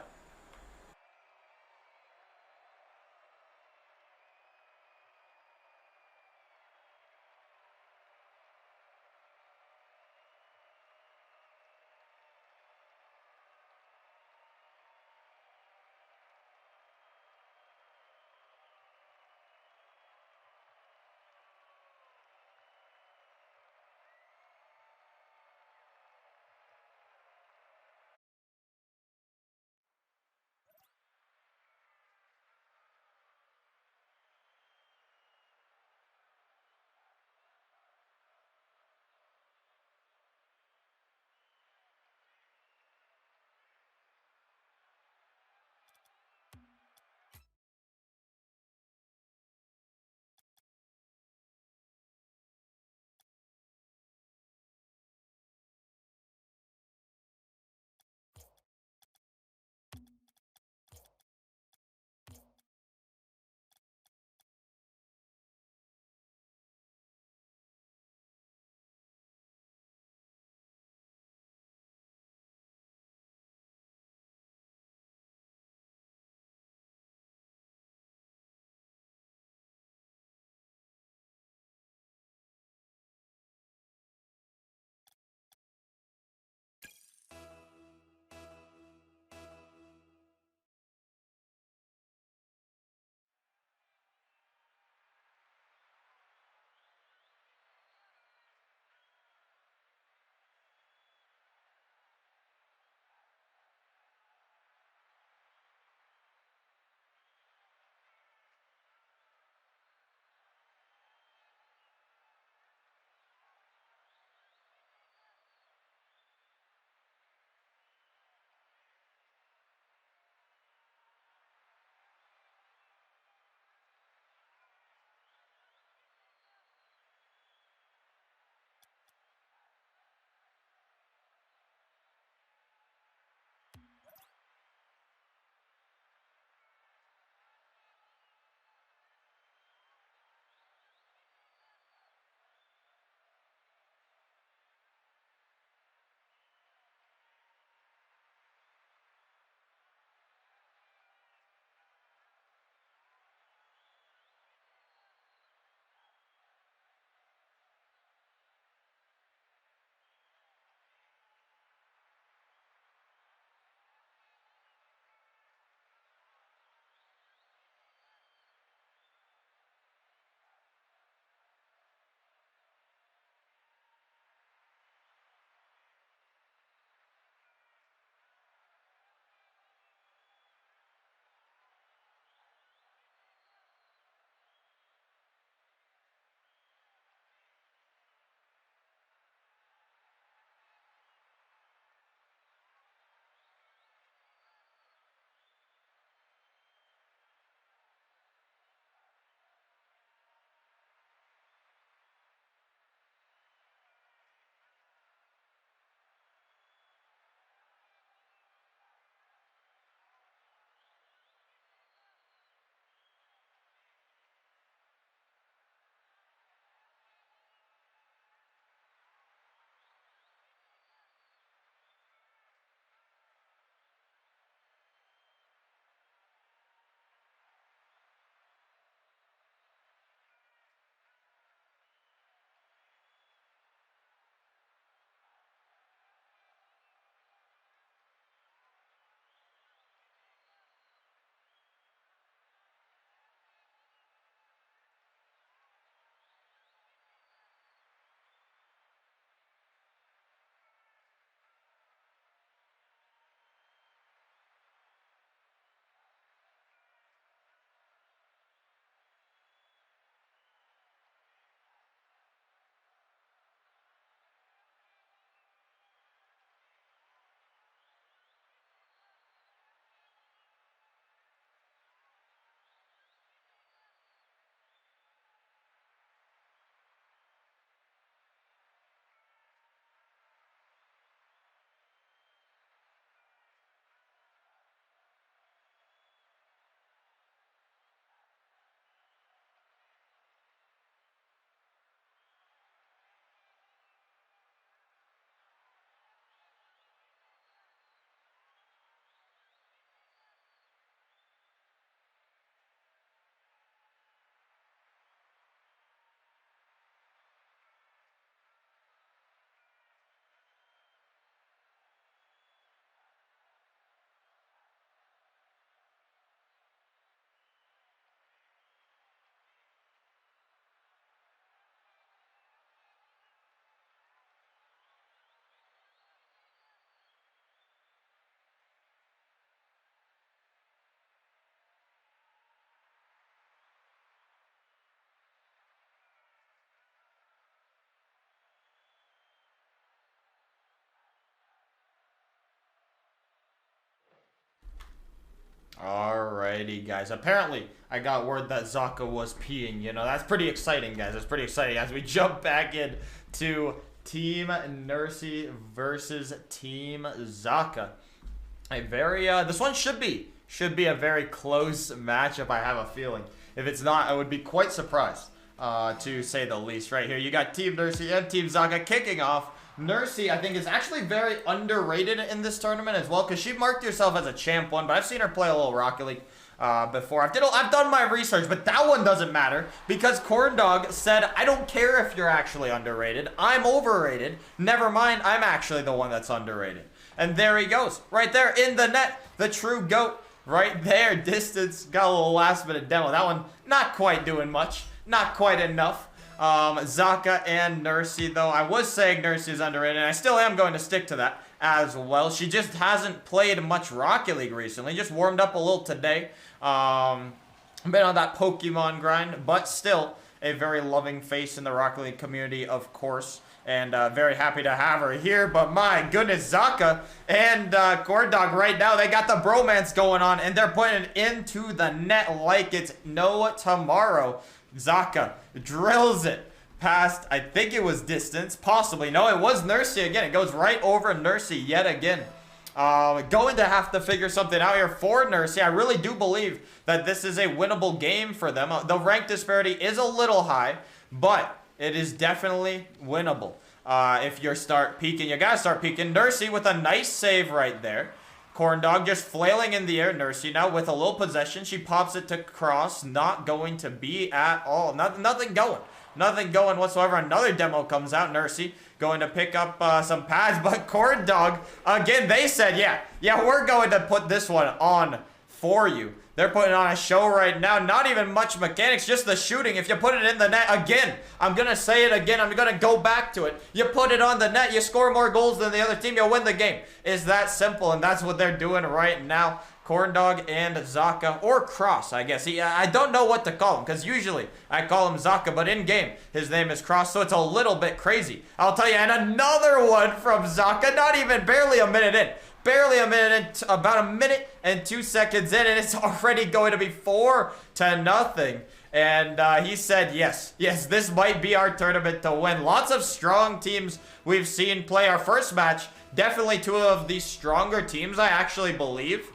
Alrighty, guys. Apparently, I got word that Zaka was peeing. You know, that's pretty exciting, guys. That's pretty exciting as we jump back in to Team Nursey versus Team Zaka. A very, this one should be a very close matchup, I have a feeling. If it's not, I would be quite surprised, to say the least. Right here, you got Team Nursey and Team Zaka kicking off. Nursey, I think, is actually very underrated in this tournament as well, because she marked herself as a champ one, but I've seen her play a little Rocket League before. I've done my research, but that one doesn't matter, because Corndog said, I don't care if you're actually underrated. I'm overrated. Never mind, I'm actually the one that's underrated. And there he goes, right there in the net, the true GOAT, right there. Distance, got a little last minute demo. That one, not quite doing much, not quite enough. Zaka and Nursey, though, I was saying Nursey is underrated, and I still am going to stick to that as well. She just hasn't played much Rocket League recently, just warmed up a little today. Been on that Pokemon grind, but still a very loving face in the Rocket League community, of course. And very happy to have her here. But my goodness, Zaka and Corndog right now, they got the bromance going on, and they're putting it into the net like it's no tomorrow. Zaka drills it past, I think it was Distance, possibly. No, it was Nursey again. It goes right over Nursey yet again. Going to have to figure something out here for Nursey. I really do believe that this is a winnable game for them. The rank disparity is a little high, but it is definitely winnable. If you start peeking, you gotta start peeking. Nursey with a nice save right there. Corndog just flailing in the air. Nursey now with a little possession. She pops it to Cross. Not going to be at all. Nothing going. Nothing going whatsoever. Another demo comes out. Nursey going to pick up some pads. But Corndog, again, they said, yeah, we're going to put this one on for you. They're putting on a show right now. Not even much mechanics, just the shooting. If you put it in the net, again, I'm going to say it again. I'm going to go back to it. You put it on the net, you score more goals than the other team, you'll win the game. It's that simple, and that's what they're doing right now. Corndog and Zaka, or Cross, I guess. I don't know what to call him, because usually I call him Zaka, but in-game, his name is Cross, so it's a little bit crazy. I'll tell you, and another one from Zaka, not even barely a minute in. Barely a minute, about a minute and 2 seconds in, and it's already going to be 4-0. And he said, yes, this might be our tournament to win. Lots of strong teams we've seen play. Our first match, definitely two of the stronger teams, I actually believe,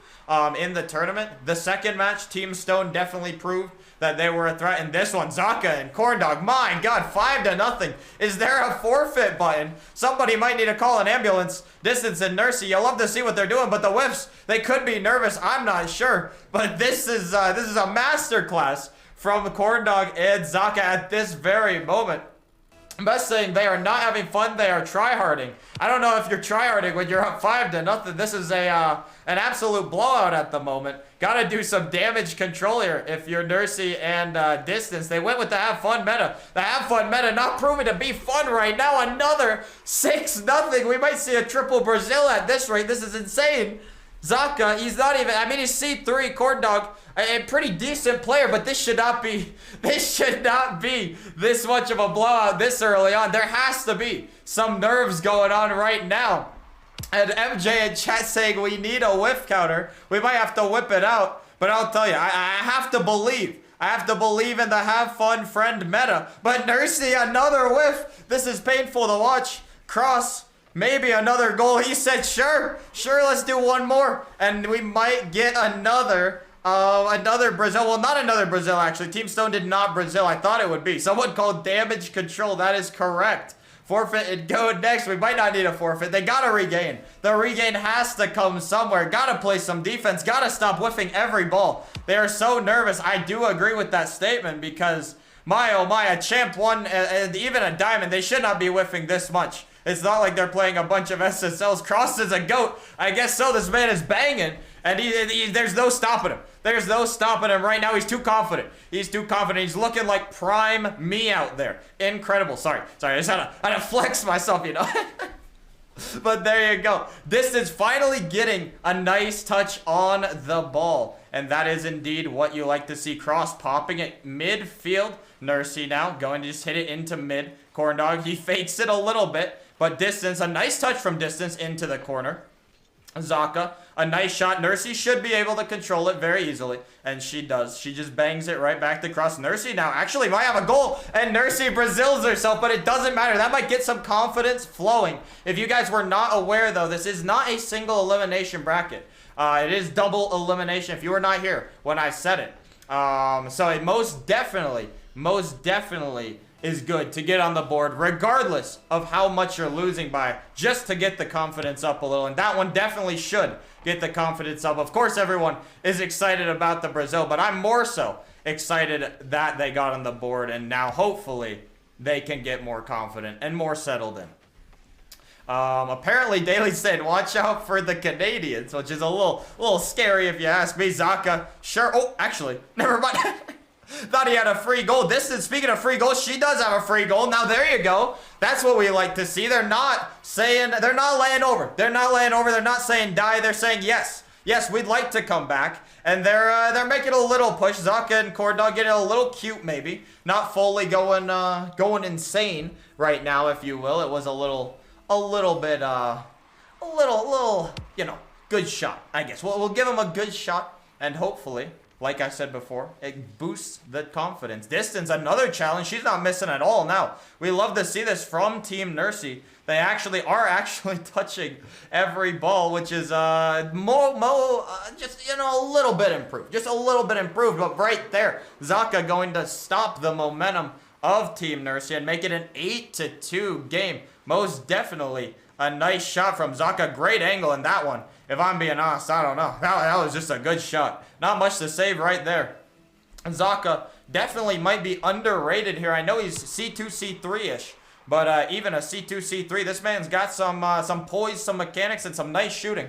in the tournament. The second match, Team Stone definitely proved that they were a threat. And this one, Zaka and Corndog, my God, 5-0. Is there a forfeit button? Somebody might need to call an ambulance. Distance and Nursey, you'll love to see what they're doing, but the whiffs, they could be nervous. I'm not sure, but this is a masterclass from Corndog and Zaka at this very moment. Best saying, they are not having fun, they are tryharding. I don't know if you're tryharding when you're up 5-0. This is an absolute blowout at the moment. Gotta do some damage control here if you're Nursey and Distance. They went with the have fun meta. The have fun meta not proving to be fun right now. Another 6-0. We might see a triple Brazil at this rate. This is insane. Zaka, he's not even, I mean, he's C3, Corndog, a pretty decent player, but this should not be this much of a blowout this early on. There has to be some nerves going on right now. And MJ in chat saying we need a whiff counter. We might have to whip it out, but I'll tell you, I have to believe. I have to believe in the have fun friend meta. But Nursey, another whiff. This is painful to watch. Cross. Maybe another goal. He said, sure, let's do one more. And we might get another Brazil. Well, not another Brazil, actually. Team Stone did not Brazil. I thought it would be. Someone called damage control. That is correct. Forfeit and go next. We might not need a forfeit. They got to regain. The regain has to come somewhere. Got to play some defense. Got to stop whiffing every ball. They are so nervous. I do agree with that statement because, my oh my, a champ one and even a diamond, they should not be whiffing this much. It's not like they're playing a bunch of SSLs. Cross is a GOAT. I guess so. This man is banging. And there's no stopping him. There's no stopping him right now. He's too confident. He's too confident. He's looking like prime me out there. Incredible. Sorry. I just had to flex myself, you know. But there you go. Distance finally getting a nice touch on the ball. And that is indeed what you like to see. Cross popping it midfield. Nursey now going to just hit it into mid. Corndog, he fakes it a little bit. But Distance, a nice touch from Distance into the corner. Zaka, a nice shot. Nursey should be able to control it very easily, and she does. She just bangs it right back to cross. Nursey now actually might have a goal, and Nursey Brazils herself, but it doesn't matter. That might get some confidence flowing. If you guys were not aware, though, this is not a single elimination bracket. It is double elimination if you were not here when I said it. So it most definitely is good to get on the board regardless of how much you're losing by, just to get the confidence up a little. And that one definitely should get the confidence up. Of course, everyone is excited about the Brazil, but I'm more so excited that they got on the board, and now hopefully they can get more confident and more settled in. Apparently Daly said watch out for the Canadians, which is a little scary if you ask me. Zaka, sure. Oh, actually, never mind. Thought he had a free goal. Speaking of free goals, she does have a free goal. Now there you go. That's what we like to see. They're not laying over. They're not saying die. They're saying yes. Yes, we'd like to come back. And they're making a little push. Zaka and Corndog getting a little cute maybe. Not fully going insane right now, if you will. It was a little bit, you know, good shot, I guess. We'll give him a good shot, and hopefully, like I said before, it boosts the confidence. Distance, another challenge. She's not missing at all now. We love to see this from Team Nursey. They actually are touching every ball, which is just, you know, a little bit improved. Just a little bit improved, but right there, Zaka going to stop the momentum of Team Nursey and make it an 8-2 game. Most definitely a nice shot from Zaka. Great angle in that one. If I'm being honest, I don't know. That was just a good shot. Not much to save right there. Zaka definitely might be underrated here. I know he's C2, C3-ish, but even a C2, C3, this man's got some poise, some mechanics, and some nice shooting.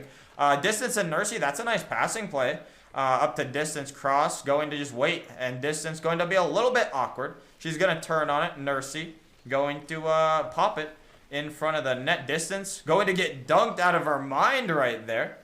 Distance and Nursey, that's a nice passing play. Up to Distance, cross, going to just wait, and Distance going to be a little bit awkward. She's going to turn on it. Nursey going to pop it in front of the net. Distance going to get dunked out of her mind right there.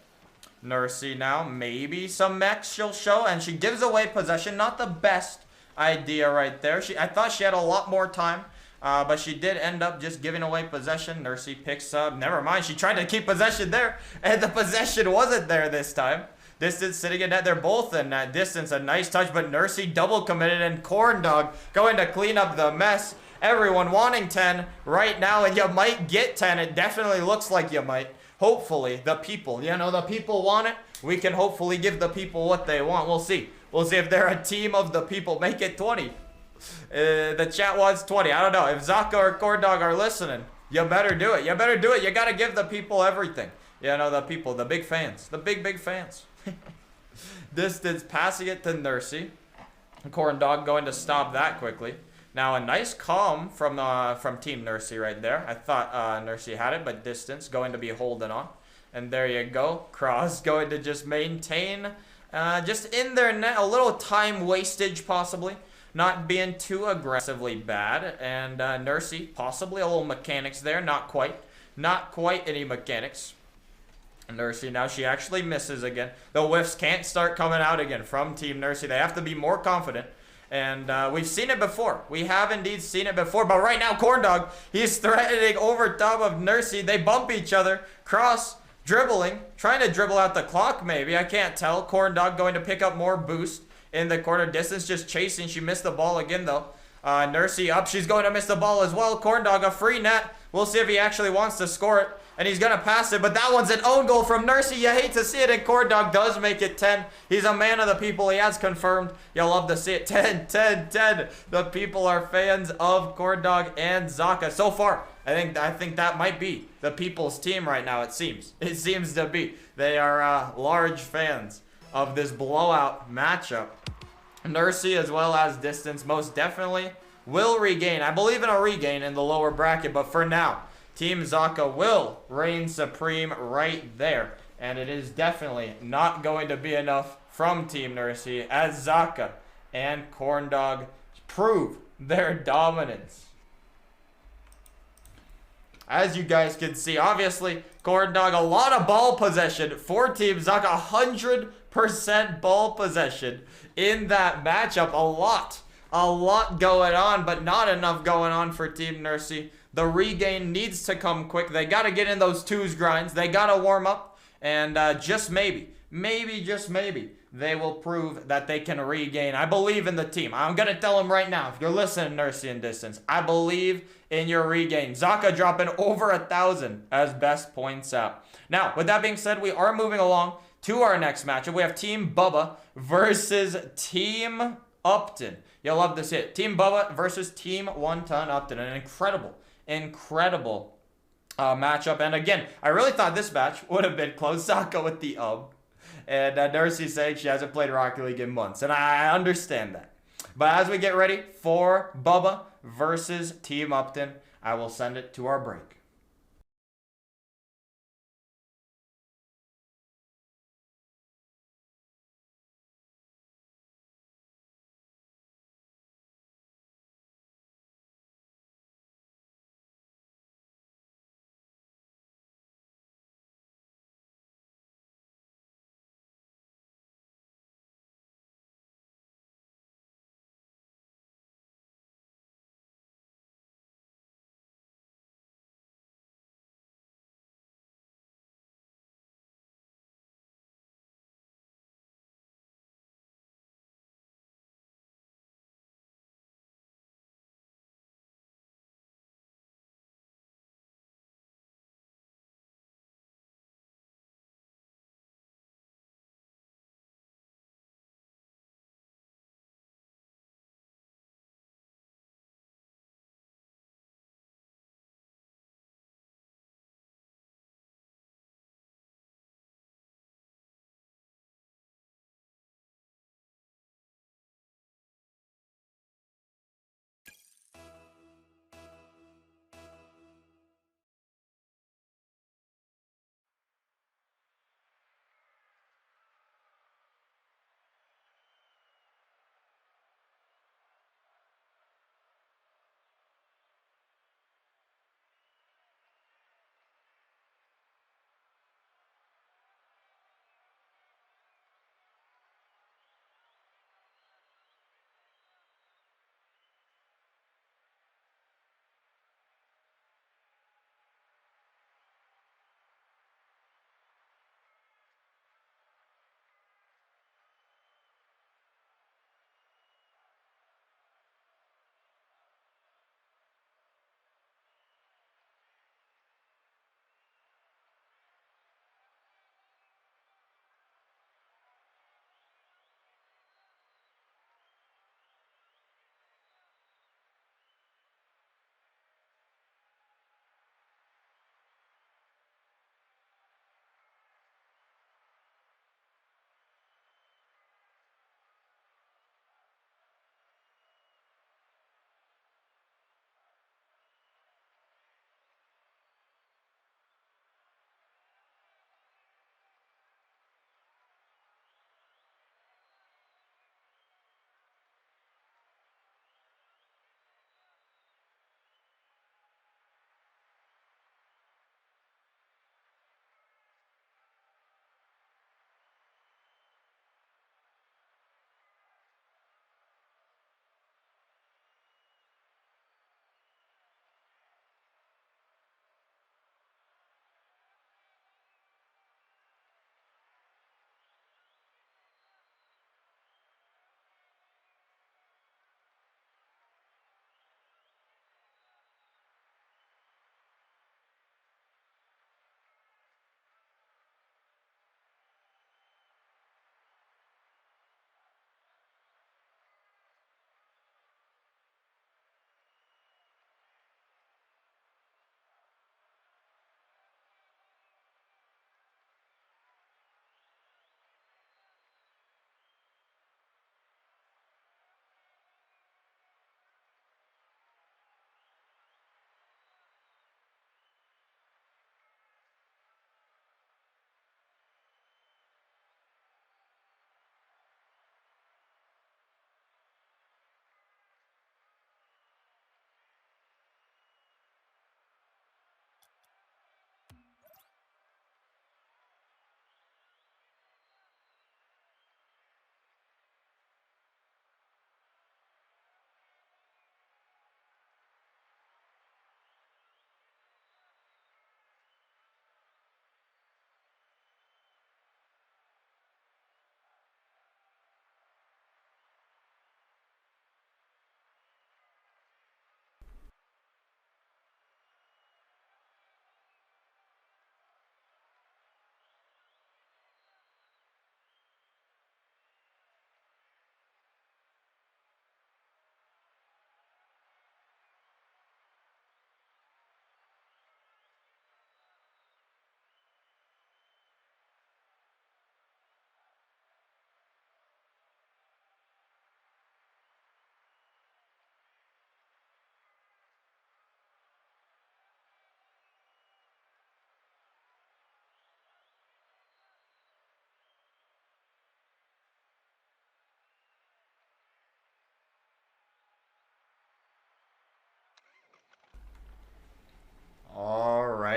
Nursey now, maybe some mechs she'll show, and she gives away possession. Not the best idea right there. I thought she had a lot more time, but she did end up just giving away possession. Nursey picks up. Never mind. She tried to keep possession there, and the possession wasn't there this time. Distance sitting in net. They're both in that. Distance, a nice touch, but Nursey double committed, and Corndog going to clean up the mess. Everyone wanting 10 right now, and you might get 10. It definitely looks like you might. Hopefully, the people, you know, the people want it. We can hopefully give the people what they want. We'll see. We'll see if they're a team of the people. Make it 20. The chat wants 20. I don't know. If Zaka or Corndog are listening, you better do it. You better do it. You got to give the people everything. You know, the people, the big fans. The big fans. Distance passing it to Nursey. Corndog going to stop that quickly. Now a nice calm from Team Nursey right there. I thought Nursey had it, but Distance going to be holding on. And there you go. Cross going to just maintain just in their net. A little time wastage possibly. Not being too aggressively bad. And Nursey possibly a little mechanics there. Not quite. Not quite any mechanics. Nursey now, she actually misses again. The whiffs can't start coming out again from Team Nursey. They have to be more confident. And we've seen it before. We have indeed seen it before. But right now, Corndog, he's threatening over top of Nursey. They bump each other. Cross, dribbling. Trying to dribble out the clock, maybe. I can't tell. Corndog going to pick up more boost in the corner. Distance just chasing. She missed the ball again, though. Nursey up. She's going to miss the ball as well. Corndog, a free net. We'll see if he actually wants to score it. And he's going to pass it, but that one's an own goal from Nursey. You hate to see it, and Corndog does make it 10. He's a man of the people. He has confirmed. You'll love to see it. 10, 10, 10. The people are fans of Corndog and Zaka. So far, I think that might be the people's team right now, it seems. It seems to be. They are large fans of this blowout matchup. Nursey as well as Distance most definitely will regain. I believe in a regain in the lower bracket, but for now, Team Zaka will reign supreme right there. And it is definitely not going to be enough from Team Nursey as Zaka and Corndog prove their dominance. As you guys can see, obviously, Corndog, a lot of ball possession for Team Zaka. 100% ball possession in that matchup. A lot going on, but not enough going on for Team Nursey. The regain needs to come quick. They got to get in those twos grinds. They got to warm up. And just maybe, just maybe, they will prove that they can regain. I believe in the team. I'm going to tell them right now, if you're listening, Nursey and Distance, I believe in your regain. Zaka dropping over 1,000 as best points out. Now, with that being said, we are moving along to our next matchup. We have Team Bubba versus Team Upton. You'll love this hit. Team Bubba versus Team One Ton Upton. An incredible matchup. And again, I really thought this match would have been close. Zaka with the And Nursey's saying she hasn't played Rocket League in months. And I understand that. But as we get ready for Bubba versus Team Upton, I will send it to our break.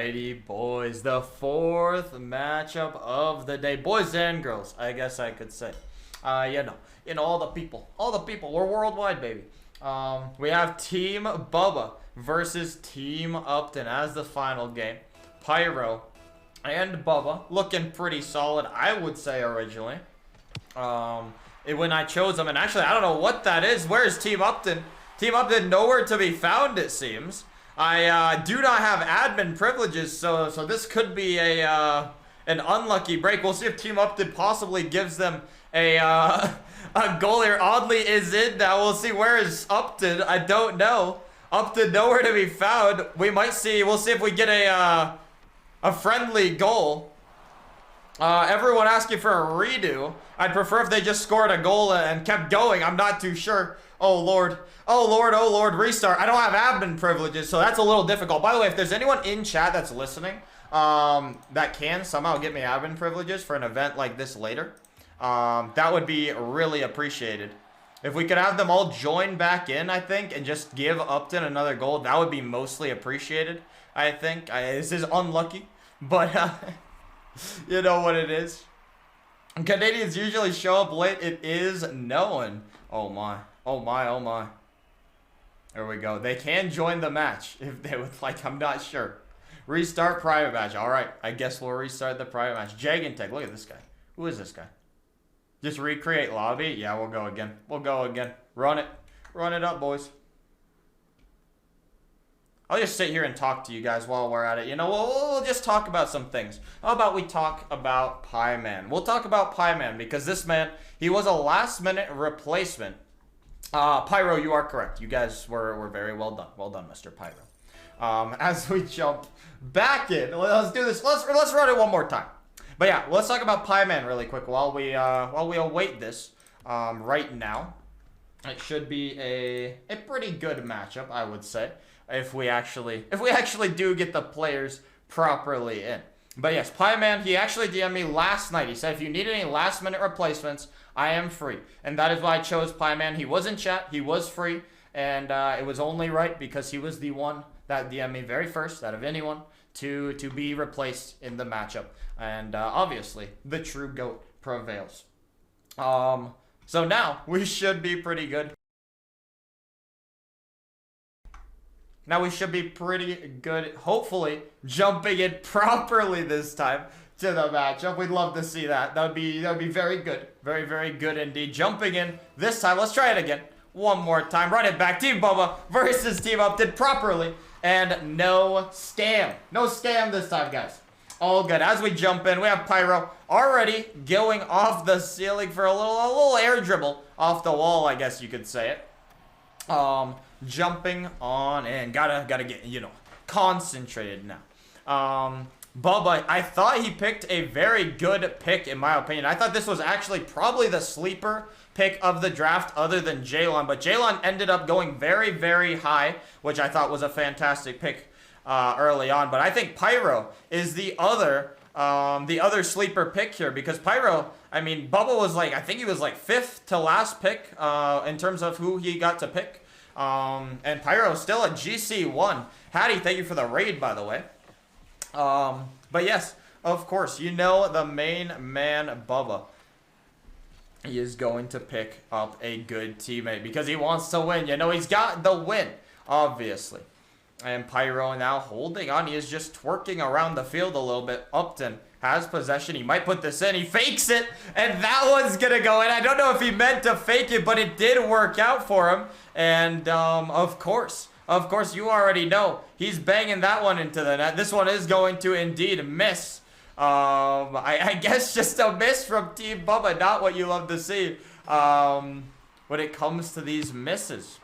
Alrighty, boys. The fourth matchup of the day. Boys and girls, I guess I could say. All the people. We're worldwide, baby. We have Team Bubba versus Team Upton as the final game. Pyro and Bubba looking pretty solid, I would say, originally. When I chose them, and actually, I don't know what that is. Where's Team Upton? Team Upton nowhere to be found, it seems. I do not have admin privileges, so this could be an unlucky break. We'll see if Team Upton possibly gives them a goal here. Oddly is in now. We'll see. Where is Upton? I don't know. Upton nowhere to be found. We'll see if we get a friendly goal. Everyone asking for a redo. I'd prefer if they just scored a goal and kept going. I'm not too sure. Oh Lord. Oh Lord, oh Lord, restart. I don't have admin privileges, so that's a little difficult. By the way, if there's anyone in chat that's listening, that can somehow get me admin privileges for an event like this later, that would be really appreciated. If we could have them all join back in, I think, and just give Upton another goal, that would be mostly appreciated, I think. This is unlucky, but you know what it is. Canadians usually show up late. It is known. Oh my. Oh my, oh my. There we go. They can join the match if they would like. I'm not sure. Restart private match. All right. I guess we'll restart the private match. Jagentek. Look at this guy. Who is this guy? Just recreate lobby? Yeah, we'll go again. We'll go again. Run it. Run it up, boys. I'll just sit here and talk to you guys while we're at it. You know, we'll just talk about some things. How about we talk about Pieman? We'll talk about Pieman because this man, he was a last-minute replacement. Pyro, you are correct. You guys were very well done. Well done, Mr. Pyro. As we jump back in, let's do this. Let's run it one more time. But yeah, let's talk about Pieman really quick while we await this. Right now, it should be a pretty good matchup, I would say, if we actually do get the players properly in. But yes, Pieman, he actually DM'd me last night. He said, if you need any last-minute replacements, I am free. And that is why I chose Pieman. He was in chat. He was free. And it was only right because he was the one that DM'd me very first out of anyone to be replaced in the matchup. And obviously, the true GOAT prevails. So now, we should be pretty good. Now we should be pretty good, hopefully, jumping in properly this time to the matchup. We'd love to see that. That would be very good. Very, very good indeed. Jumping in this time. Let's try it again. One more time. Run it back. Team Bubba versus Team Upton properly. And no scam. No scam this time, guys. All good. As we jump in, we have Pyro already going off the ceiling for a little air dribble off the wall, I guess you could say it. Jumping on in. Gotta get, you know, concentrated now. Bubba, I thought he picked a very good pick, in my opinion. I thought this was actually probably the sleeper pick of the draft other than Jalon. But Jalon ended up going very, very high, which I thought was a fantastic pick early on. But I think Pyro is the other sleeper pick here. Because Pyro, I mean, Bubba was like, I think he was like 5th to last pick in terms of who he got to pick. And Pyro still at GC1. Hattie, thank you for the raid, by the way. But yes, of course, you know the main man, Bubba. He is going to pick up a good teammate because he wants to win. You know, he's got the win, obviously. And Pyro now holding on. He is just twerking around the field a little bit. Upton has possession. He might put this in. He fakes it, and that one's going to go in. I don't know if he meant to fake it, but it did work out for him. And, of course, you already know. He's banging that one into the net. This one is going to indeed miss. I guess just a miss from Team Bubba. Not what you love to see when it comes to these misses.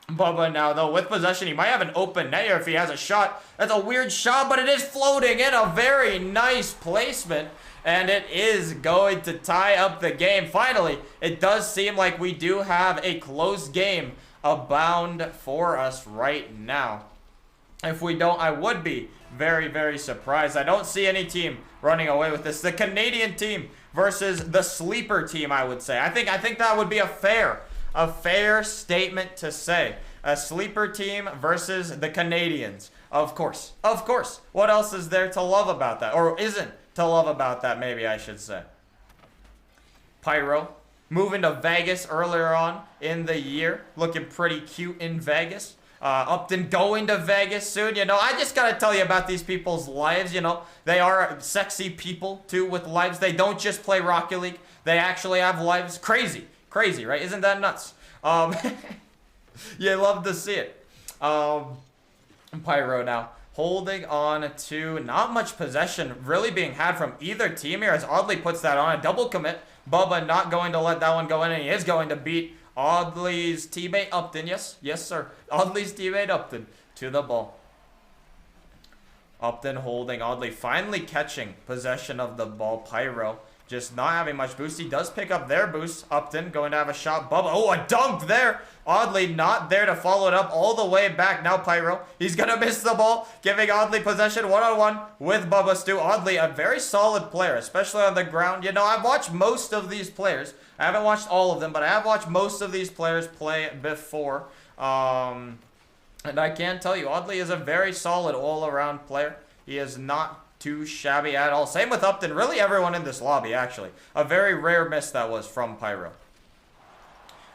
Bubba now, though, with possession. He might have an open net here if he has a shot. That's a weird shot, but it is floating in. A very nice placement. And it is going to tie up the game. Finally, it does seem like we do have a close game abound for us right now. If we don't, I would be very, very surprised. I don't see any team running away with this. The Canadian team versus the sleeper team, I would say. I think that would be a fair statement to say. A sleeper team versus the Canadians. Of course. Of course. What else is there to love about that? Or isn't to love about that, maybe I should say. Pyro moving to Vegas earlier on in the year. Looking pretty cute in Vegas. Upton going to Vegas soon. You know, I just gotta tell you about these people's lives. You know, they are sexy people too with lives. They don't just play Rocket League. They actually have lives. Crazy. Crazy, right? Isn't that nuts? You love to see it. Pyro now holding on to not much possession really being had from either team here as Audley puts that on a double commit. Bubba not going to let that one go in, and he is going to beat Audley's teammate Upton. Yes, sir. Audley's teammate Upton to the ball. Upton holding, Audley finally catching possession of the ball. Pyro just not having much boost. He does pick up their boost. Upton going to have a shot. Bubba, oh, a dunk there. Audley not there to follow it up all the way back. Now Pyro, he's going to miss the ball, giving Audley possession one-on-one with Bubba Stu. Audley, a very solid player, especially on the ground. You know, I've watched most of these players. I haven't watched all of them, but I have watched most of these players play before. And I can tell you, Audley is a very solid all-around player. He is not too shabby at all. Same with Upton. Really everyone in this lobby, actually. A very rare miss that was from Pyro.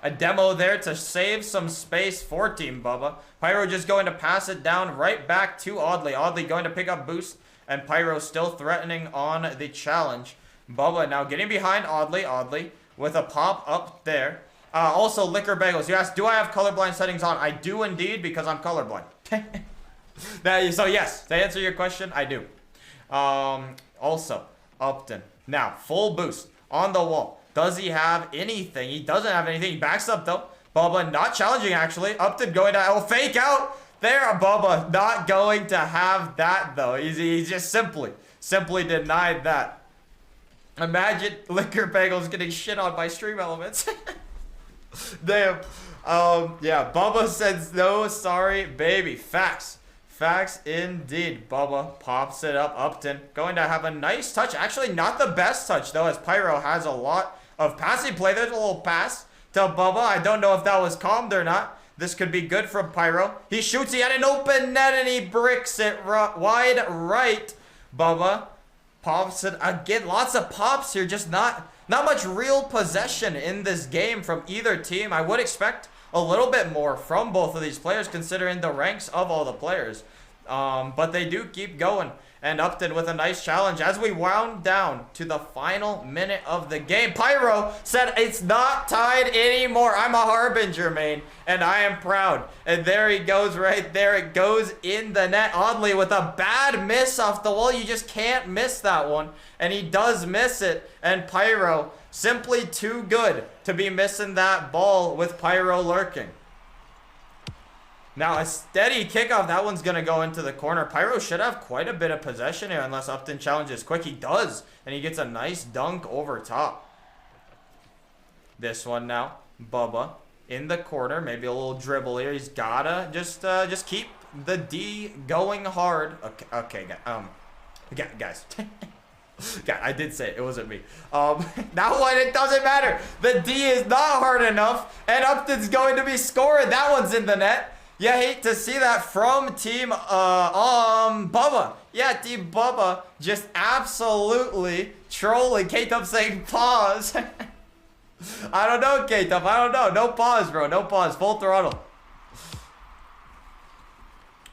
A demo there to save some space for Team Bubba. Pyro just going to pass it down right back to Audley. Audley going to pick up boost, and Pyro still threatening on the challenge. Bubba now getting behind Audley. Audley with a pop up there. Also, Liquor Bagels. You asked, do I have colorblind settings on? I do indeed, because I'm colorblind. So yes, to answer your question, I do. Also, Upton. Now, full boost on the wall. Does he have anything? He doesn't have anything. He backs up, though. Bubba not challenging, actually. Upton going to fake out. There, Bubba not going to have that, though. He's just simply denied that. Imagine Liquor Bagels getting shit on by Stream Elements. Damn. Yeah, Bubba says no, sorry, baby. Facts. Facts indeed. Bubba pops it up. Upton going to have a nice touch. Actually, not the best touch, though, as Pyro has a lot of passing play. There's a little pass to Bubba. I don't know if that was calmed or not. This could be good from Pyro. He shoots. He had an open net, and he bricks it wide right. Bubba pops it again. Lots of pops here. Just not much real possession in this game from either team. I would expect a little bit more from both of these players considering the ranks of all the players. But they do keep going. And Upton with a nice challenge as we wound down to the final minute of the game. Pyro said it's not tied anymore. I'm a harbinger, main, and I am proud. And there he goes right there. It goes in the net. Audley with a bad miss off the wall. You just can't miss that one. And he does miss it. And Pyro simply too good to be missing that ball with Pyro lurking. Now, a steady kickoff. That one's going to go into the corner. Pyro should have quite a bit of possession here unless Upton challenges quick. He does, and he gets a nice dunk over top. This one now. Bubba in the corner. Maybe a little dribble here. He's got to just keep the D going hard. Okay, guys. God, I did say it. It wasn't me. That one, it doesn't matter. The D is not hard enough, and Upton's going to be scoring. That one's in the net. You hate to see that from Team Bubba. Yeah, Team Bubba just absolutely trolling. K-Tup saying pause. I don't know, K-Tup. I don't know. No pause, bro. No pause. Full throttle.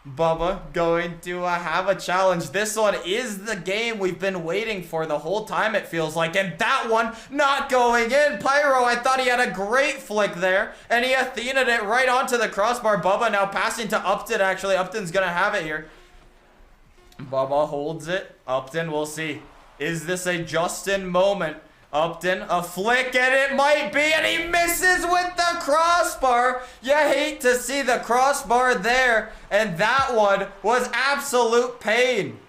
Bubba going to have a challenge. This one is the game we've been waiting for the whole time, it feels like. And that one not going in. Pyro, I thought he had a great flick there. And he Athena'd it right onto the crossbar. Bubba now passing to Upton, actually. Upton's going to have it here. Bubba holds it. Upton, we'll see. Is this a Justin moment? Upton, a flick, and it might be, and he misses with the crossbar. You hate to see the crossbar there, and that one was absolute pain.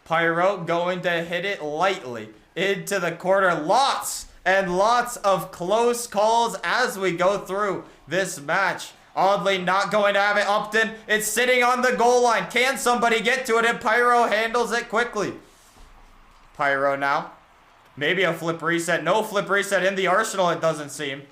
Pyro going to hit it lightly into the corner. Lots and lots of close calls as we go through this match. Audley not going to have it. Upton, it's sitting on the goal line. Can somebody get to it? And Pyro handles it quickly. Pyro now. Maybe a flip reset. No flip reset in the arsenal, it doesn't seem.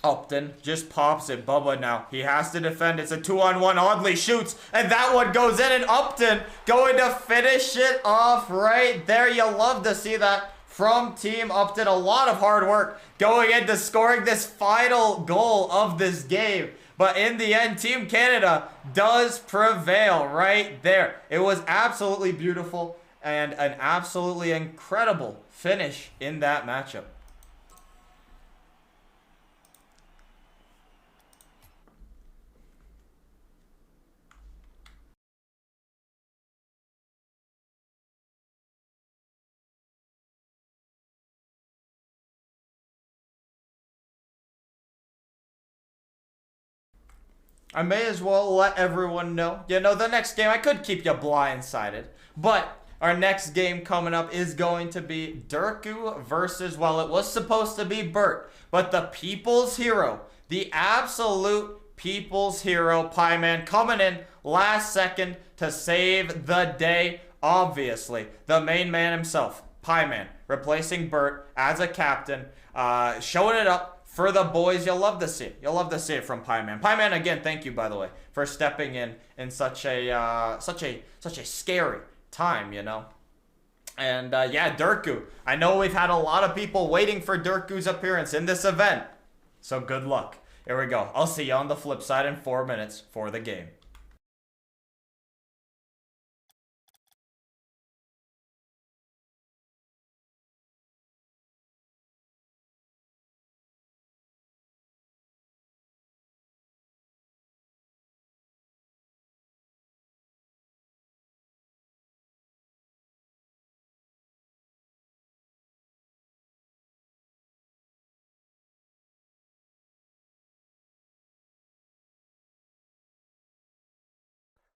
Upton just pops it. Bubba now. He has to defend. It's a 2-on-1. Audley shoots, and that one goes in, and Upton going to finish it off right there. You love to see that from Team Upton. A lot of hard work going into scoring this final goal of this game. But in the end, Team Canada does prevail right there. It was absolutely beautiful and an absolutely incredible finish in that matchup. I may as well let everyone know. You know, the next game, I could keep you blindsided, but our next game coming up is going to be Drku versus, well, it was supposed to be Bert, but the people's hero, the absolute people's hero, Pieman, coming in last second to save the day, obviously. The main man himself, Pieman, replacing Bert as a captain, showing it up for the boys. You'll love to see it. You'll love to see it from Pieman. Pieman, again, thank you, by the way, for stepping in such a scary time, you know. And yeah, Drku. I know we've had a lot of people waiting for Drku's appearance in this event. So good luck. Here we go. I'll see you on the flip side in 4 minutes for the game.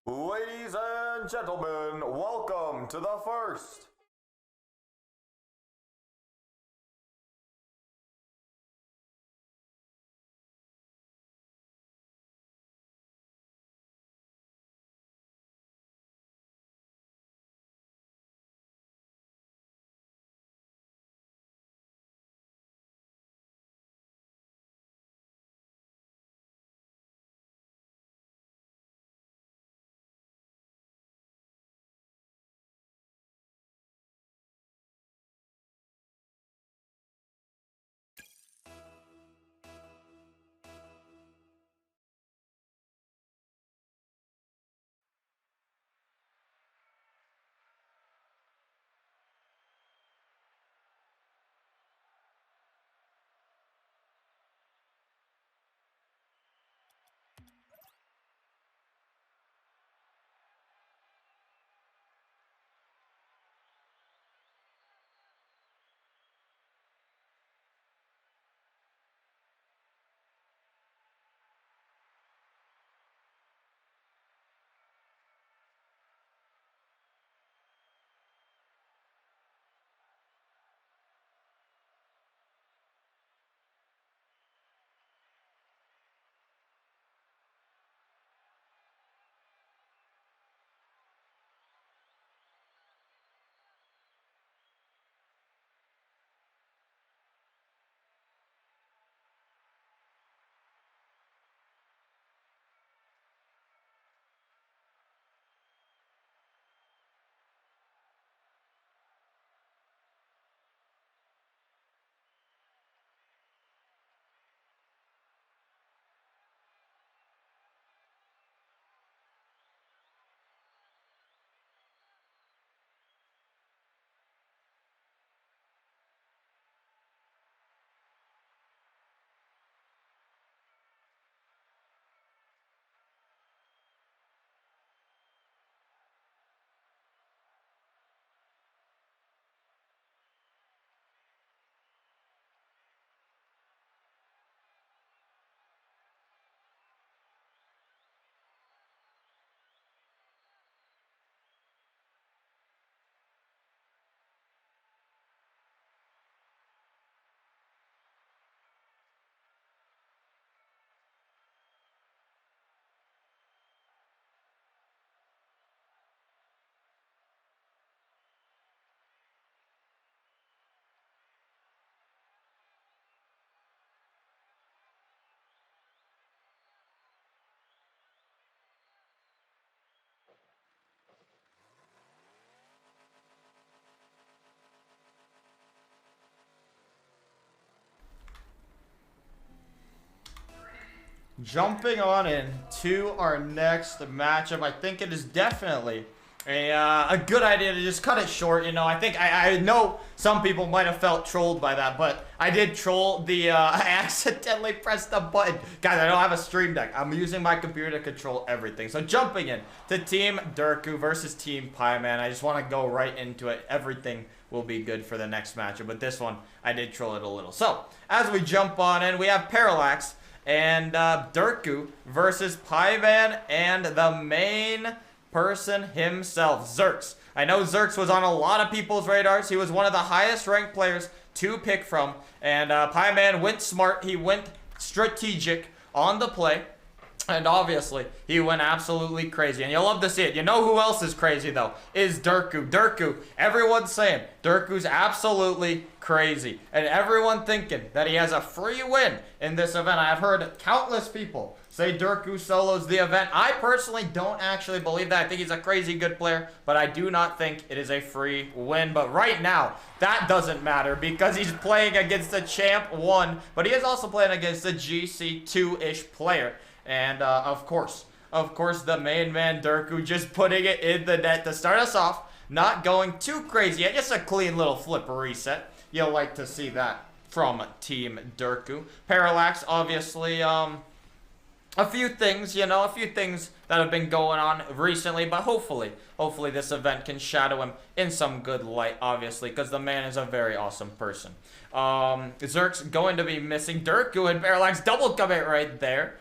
Ladies and gentlemen, welcome to the first jumping on in to our next matchup. I think it is definitely a good idea to just cut it short. You know, I think I know some people might have felt trolled by that, but I did troll the I accidentally pressed the button. Guys, I don't have a stream deck. I'm using my computer to control everything. So jumping in to Team drku versus Team Pieman. I just want to go right into it. Everything will be good for the next matchup, but this one I did troll it a little. So as we jump on in, we have Parallax and drku versus Pieman and the main person himself, Zerx. I know Zerx was on a lot of people's radars. He was one of the highest ranked players to pick from, and Pieman went smart. He went strategic on the play, and obviously he went absolutely crazy, and you'll love to see it. You know who else is crazy though? Is drku. Drku, everyone's saying drku's absolutely crazy, and everyone thinking that he has a free win in this event. I have heard countless people say drku solos the event. I personally don't actually believe that. I think he's a crazy good player, but I do not think it is a free win. But right now, that doesn't matter because he's playing against a champ 1, but he is also playing against a GC2-ish player. And of course, the main man drku just putting it in the net to start us off. Not going too crazy yet, just a clean little flip reset. You'll like to see that from Team drku. Parallax, obviously, a few things that have been going on recently, but hopefully this event can shadow him in some good light, obviously, because the man is a very awesome person. Zerx going to be missing. drku and Parallax double commit right there.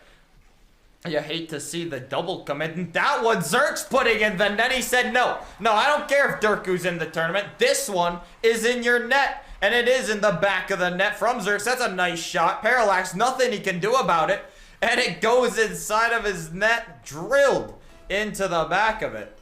You hate to see the double commit, and that one Zerx putting in the net. He said no, I don't care if drku's in the tournament. This one is in your net, and it is in the back of the net from Zerx. That's a nice shot. Parallax, nothing he can do about it. And it goes inside of his net, drilled into the back of it.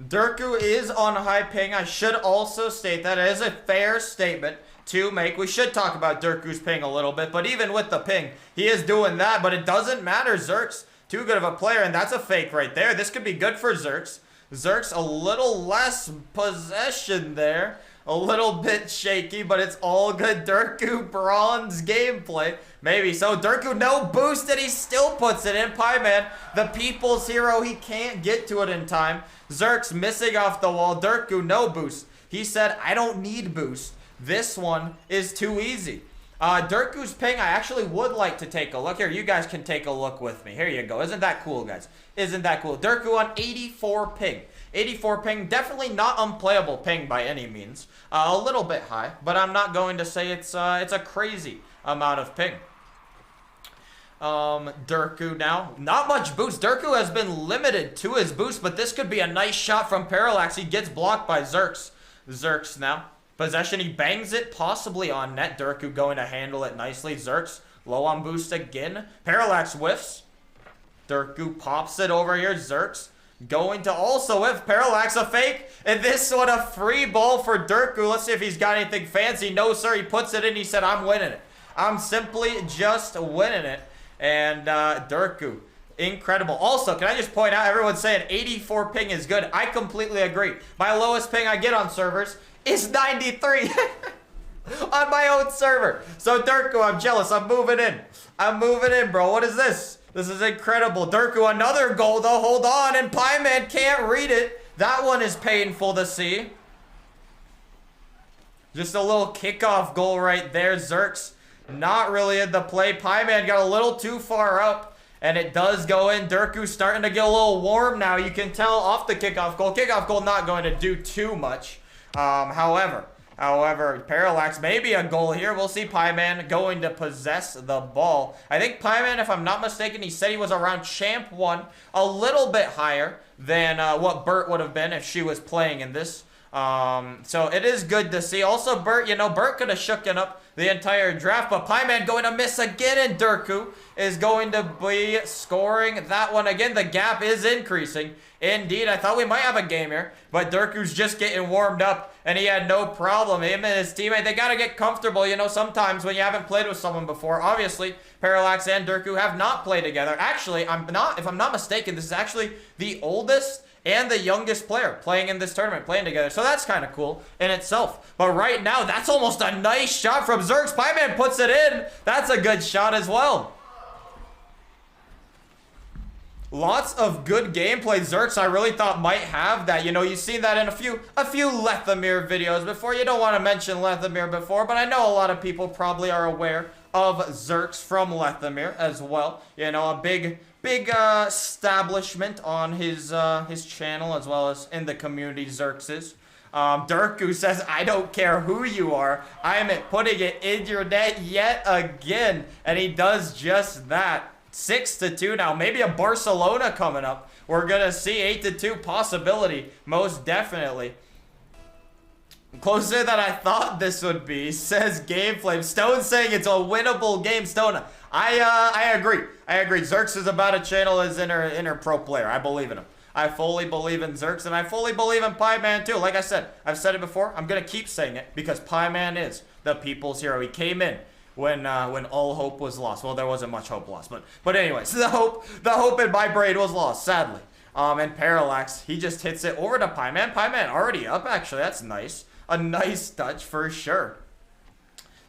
drku is on high ping. I should also state that it is a fair statement to make. We should talk about drku's ping a little bit, but even with the ping, he is doing that, but it doesn't matter. Zerx, too good of a player, and that's a fake right there. This could be good for Zerx. Zerx, a little less possession there. A little bit shaky, but it's all good. drku bronze gameplay. Maybe so. drku no boost, and he still puts it in. Pieman, the people's hero, he can't get to it in time. Zerx missing off the wall. drku no boost. He said, I don't need boost. This one is too easy. drku's ping, I actually would like to take a look. Here, you guys can take a look with me. Here you go. Isn't that cool, guys? Isn't that cool? drku on 84 ping. 84 ping, definitely not unplayable ping by any means. A little bit high, but I'm not going to say it's a crazy amount of ping. drku now, not much boost. drku has been limited to his boost, but this could be a nice shot from Parallax. He gets blocked by Zerx. Zerx now. Possession, he bangs it possibly on net. drku going to handle it nicely. Zerx low on boost again. Parallax whiffs. drku pops it over here. Zerx going to also whiff. Parallax a fake, and this one a free ball for drku. Let's see if he's got anything fancy. No sir, he puts it in. He said, I'm winning it. I'm simply just winning it. And drku, incredible. Also, can I just point out, everyone's saying 84 ping is good. I completely agree. My lowest ping I get on servers is 93 on my own server. So drku, I'm jealous. I'm moving in, bro. What is this? This is incredible. drku, another goal though. Hold on, and Pieman can't read it. That one is painful to see. Just a little kickoff goal right there. Zerx not really in the play. Pieman got a little too far up, and it does go in. drku starting to get a little warm now. You can tell off the kickoff goal. Kickoff goal not going to do too much. However, Parallax, maybe a goal here. We'll see. Pieman going to possess the ball. I think Pieman, if I'm not mistaken, he said he was around champ 1, a little bit higher than what Bert would have been if she was playing in this. So it is good to see. Also, Bert, Bert could have shooken up the entire draft, but Pieman going to miss again, and drku is going to be scoring that one again. The gap is increasing. Indeed, I thought we might have a game here, but drku's just getting warmed up, and he had no problem. Him and his teammate, they got to get comfortable. Sometimes when you haven't played with someone before, obviously, Parallax and drku have not played together. Actually, if I'm not mistaken, this is actually the oldest and the youngest player playing in this tournament, playing together. So that's kind of cool in itself. But right now, that's almost a nice shot from Zerx. Pieman puts it in. That's a good shot as well. Lots of good gameplay Zerx I really thought might have that. You know, you've seen that in a few Lethamyr videos before. You don't want to mention Lethamyr before, but I know a lot of people probably are aware of Zerx from Lethamyr as well. You know, a big establishment on his channel as well as in the community, Zerx is. drku says, I don't care who you are, I'm putting it in your net yet again. And he does just that. 6-2 now. Maybe a Barcelona coming up. We're going to see 8-2 possibility. Most definitely. Closer than I thought this would be, says Gameflame. Stone saying it's a winnable game. Stone, I agree. I agree. Zerx is about a channel as inner pro player. I believe in him. I fully believe in Zerx, and I fully believe in Pieman too. Like I said, I've said it before. I'm going to keep saying it because Pieman is the people's hero. He came in when all hope was lost. Well, there wasn't much hope lost, but anyways, the hope in my brain was lost, sadly. And Parallax, he just hits it over to Pieman. Pieman already up, actually. That's nice. A nice touch for sure.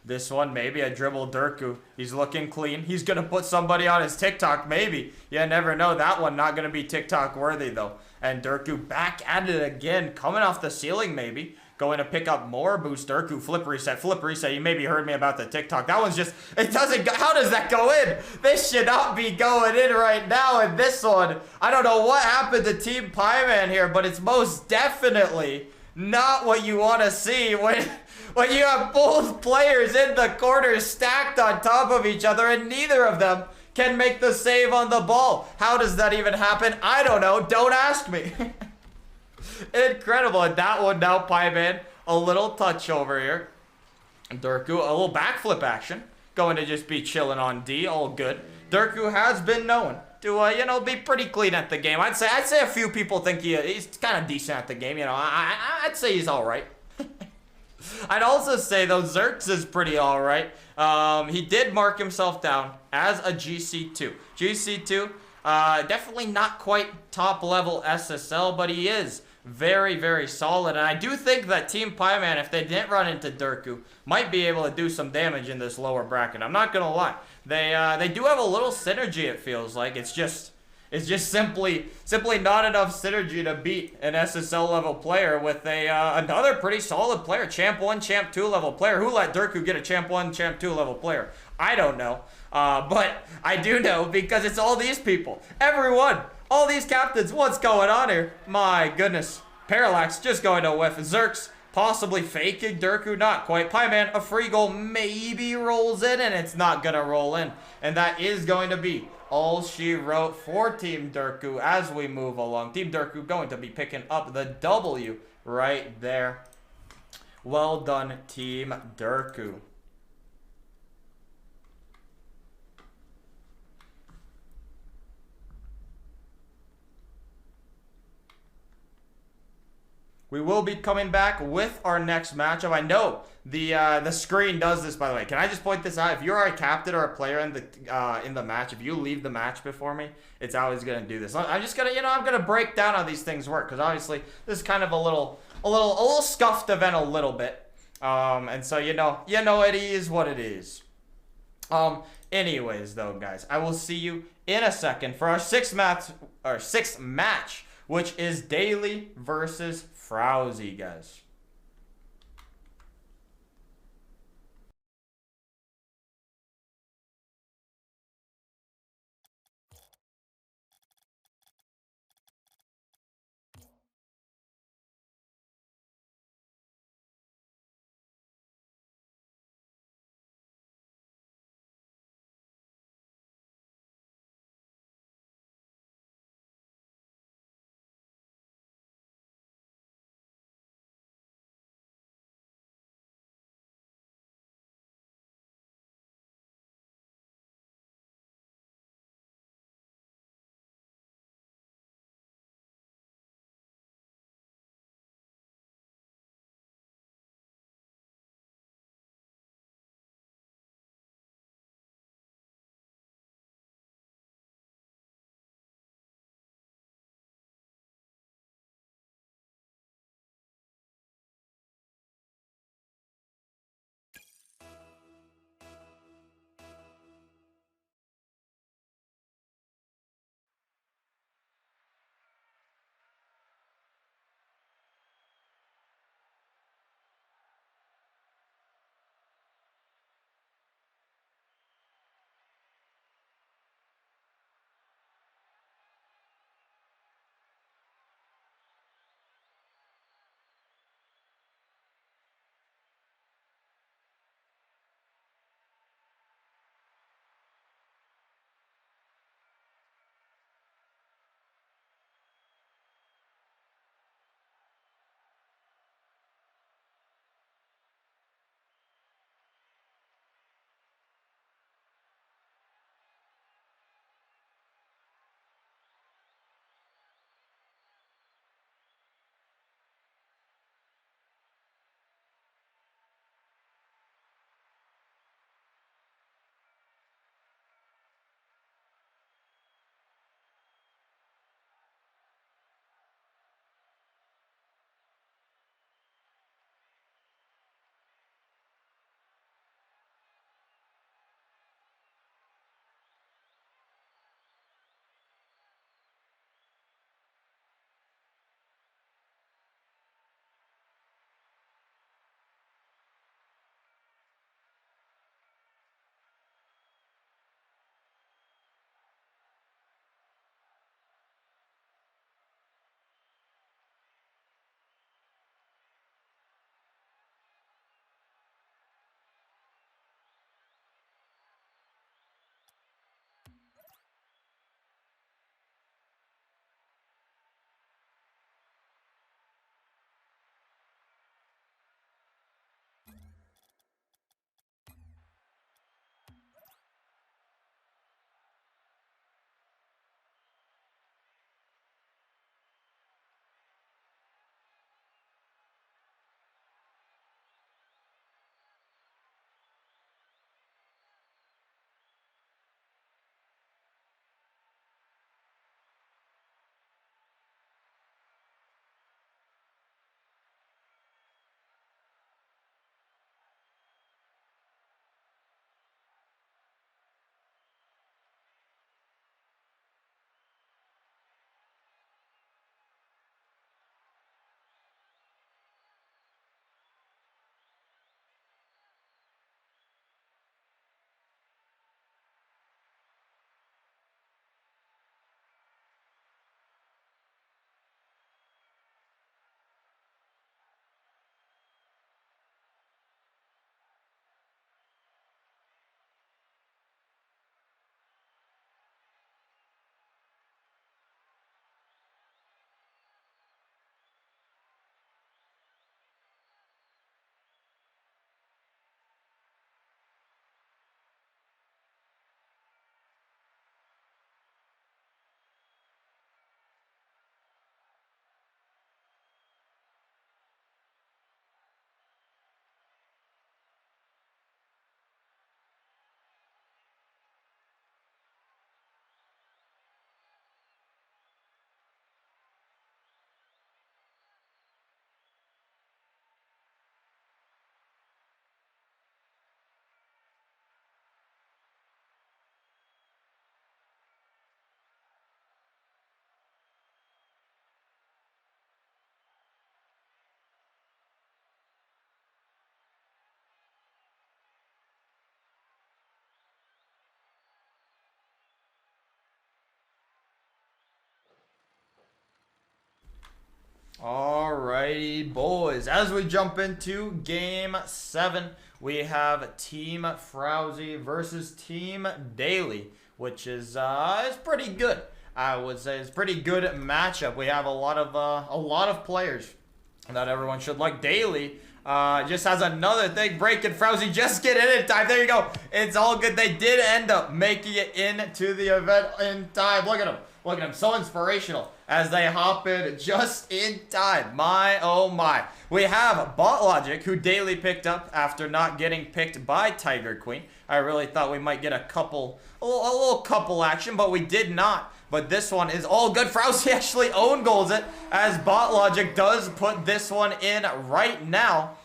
This one, maybe a dribble drku. He's looking clean. He's going to put somebody on his TikTok, maybe. You never know. That one not going to be TikTok worthy, though. And drku back at it again. Coming off the ceiling, maybe. Going to pick up more boost. drku, flip reset, flip reset. You maybe heard me about the TikTok. That one's just, it doesn't go, how does that go in? This should not be going in right now. And this one, I don't know what happened to Team Pieman here, but it's most definitely not what you want to see when you have both players in the corners stacked on top of each other and neither of them can make the save on the ball. How does that even happen? I don't know. Don't ask me. Incredible. And that one now, Pieman, a little touch over here. drku, a little backflip action. Going to just be chilling on D. All good. drku has been known to, you know, be pretty clean at the game. I'd say a few people think he's kind of decent at the game. You know, I'd say he's all right. I'd also say, though, Zerx is pretty all right. He did mark himself down as a GC2. GC2, definitely not quite top-level SSL, but he is very, very solid. And I do think that Team Pieman, if they didn't run into drku, might be able to do some damage in this lower bracket. I'm not going to lie. They do have a little synergy, it feels like. It's just simply not enough synergy to beat an SSL level player with another pretty solid player, Champ 1, Champ 2 level player. Who let drku get a Champ 1, Champ 2 level player? I don't know. But I do know because it's all these people. Everyone. All these captains. What's going on here? My goodness. Parallax just going to whiff. Zerx possibly faking drku. Not quite. Pieman, a free goal maybe rolls in and it's not going to roll in. And that is going to be all she wrote for Team drku as we move along. Team drku going to be picking up the W right there. Well done, Team drku. We will be coming back with our next matchup. I know the screen does this, by the way. Can I just point this out? If you're a captain or a player in the match, if you leave the match before me, it's always gonna do this. I'm just gonna, I'm gonna break down how these things work because obviously this is kind of a little scuffed event a little bit. And so you know it is what it is. Anyways, though, guys, I will see you in a second for our sixth match, which is Daily versus Frowsy, guys. Alrighty, boys. As we jump into Game 7, we have Team Frowsy versus Team Daily, which is pretty good. I would say it's a pretty good matchup. We have a lot of players that everyone should like. Daily just has another thing. Break and Frowsy just get in time. There you go. It's all good. They did end up making it into the event in time. Look at them. Look at them. So inspirational as they hop in just in time. My, oh my. We have Bot Logic, who Daily picked up after not getting picked by Tiger Queen. I really thought we might get a little couple action, but we did not. But this one is all good. Frowsy actually own goals it, as Bot Logic does put this one in right now.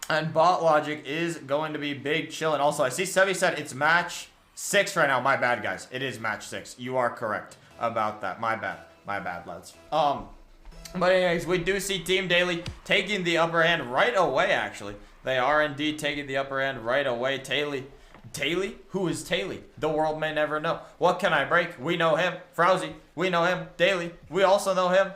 And Bot Logic is going to be big chillin'. Also, I see Sevi said it's match 6 right now. My bad, guys. It is match 6. You are correct about that. My bad. My bad, lads. But anyways, we do see Team Daily taking the upper hand right away, actually. They are indeed taking the upper hand right away. Taily? Who is Taily? The world may never know. What can I break? We know him. Frowsy, we know him. Daily, we also know him.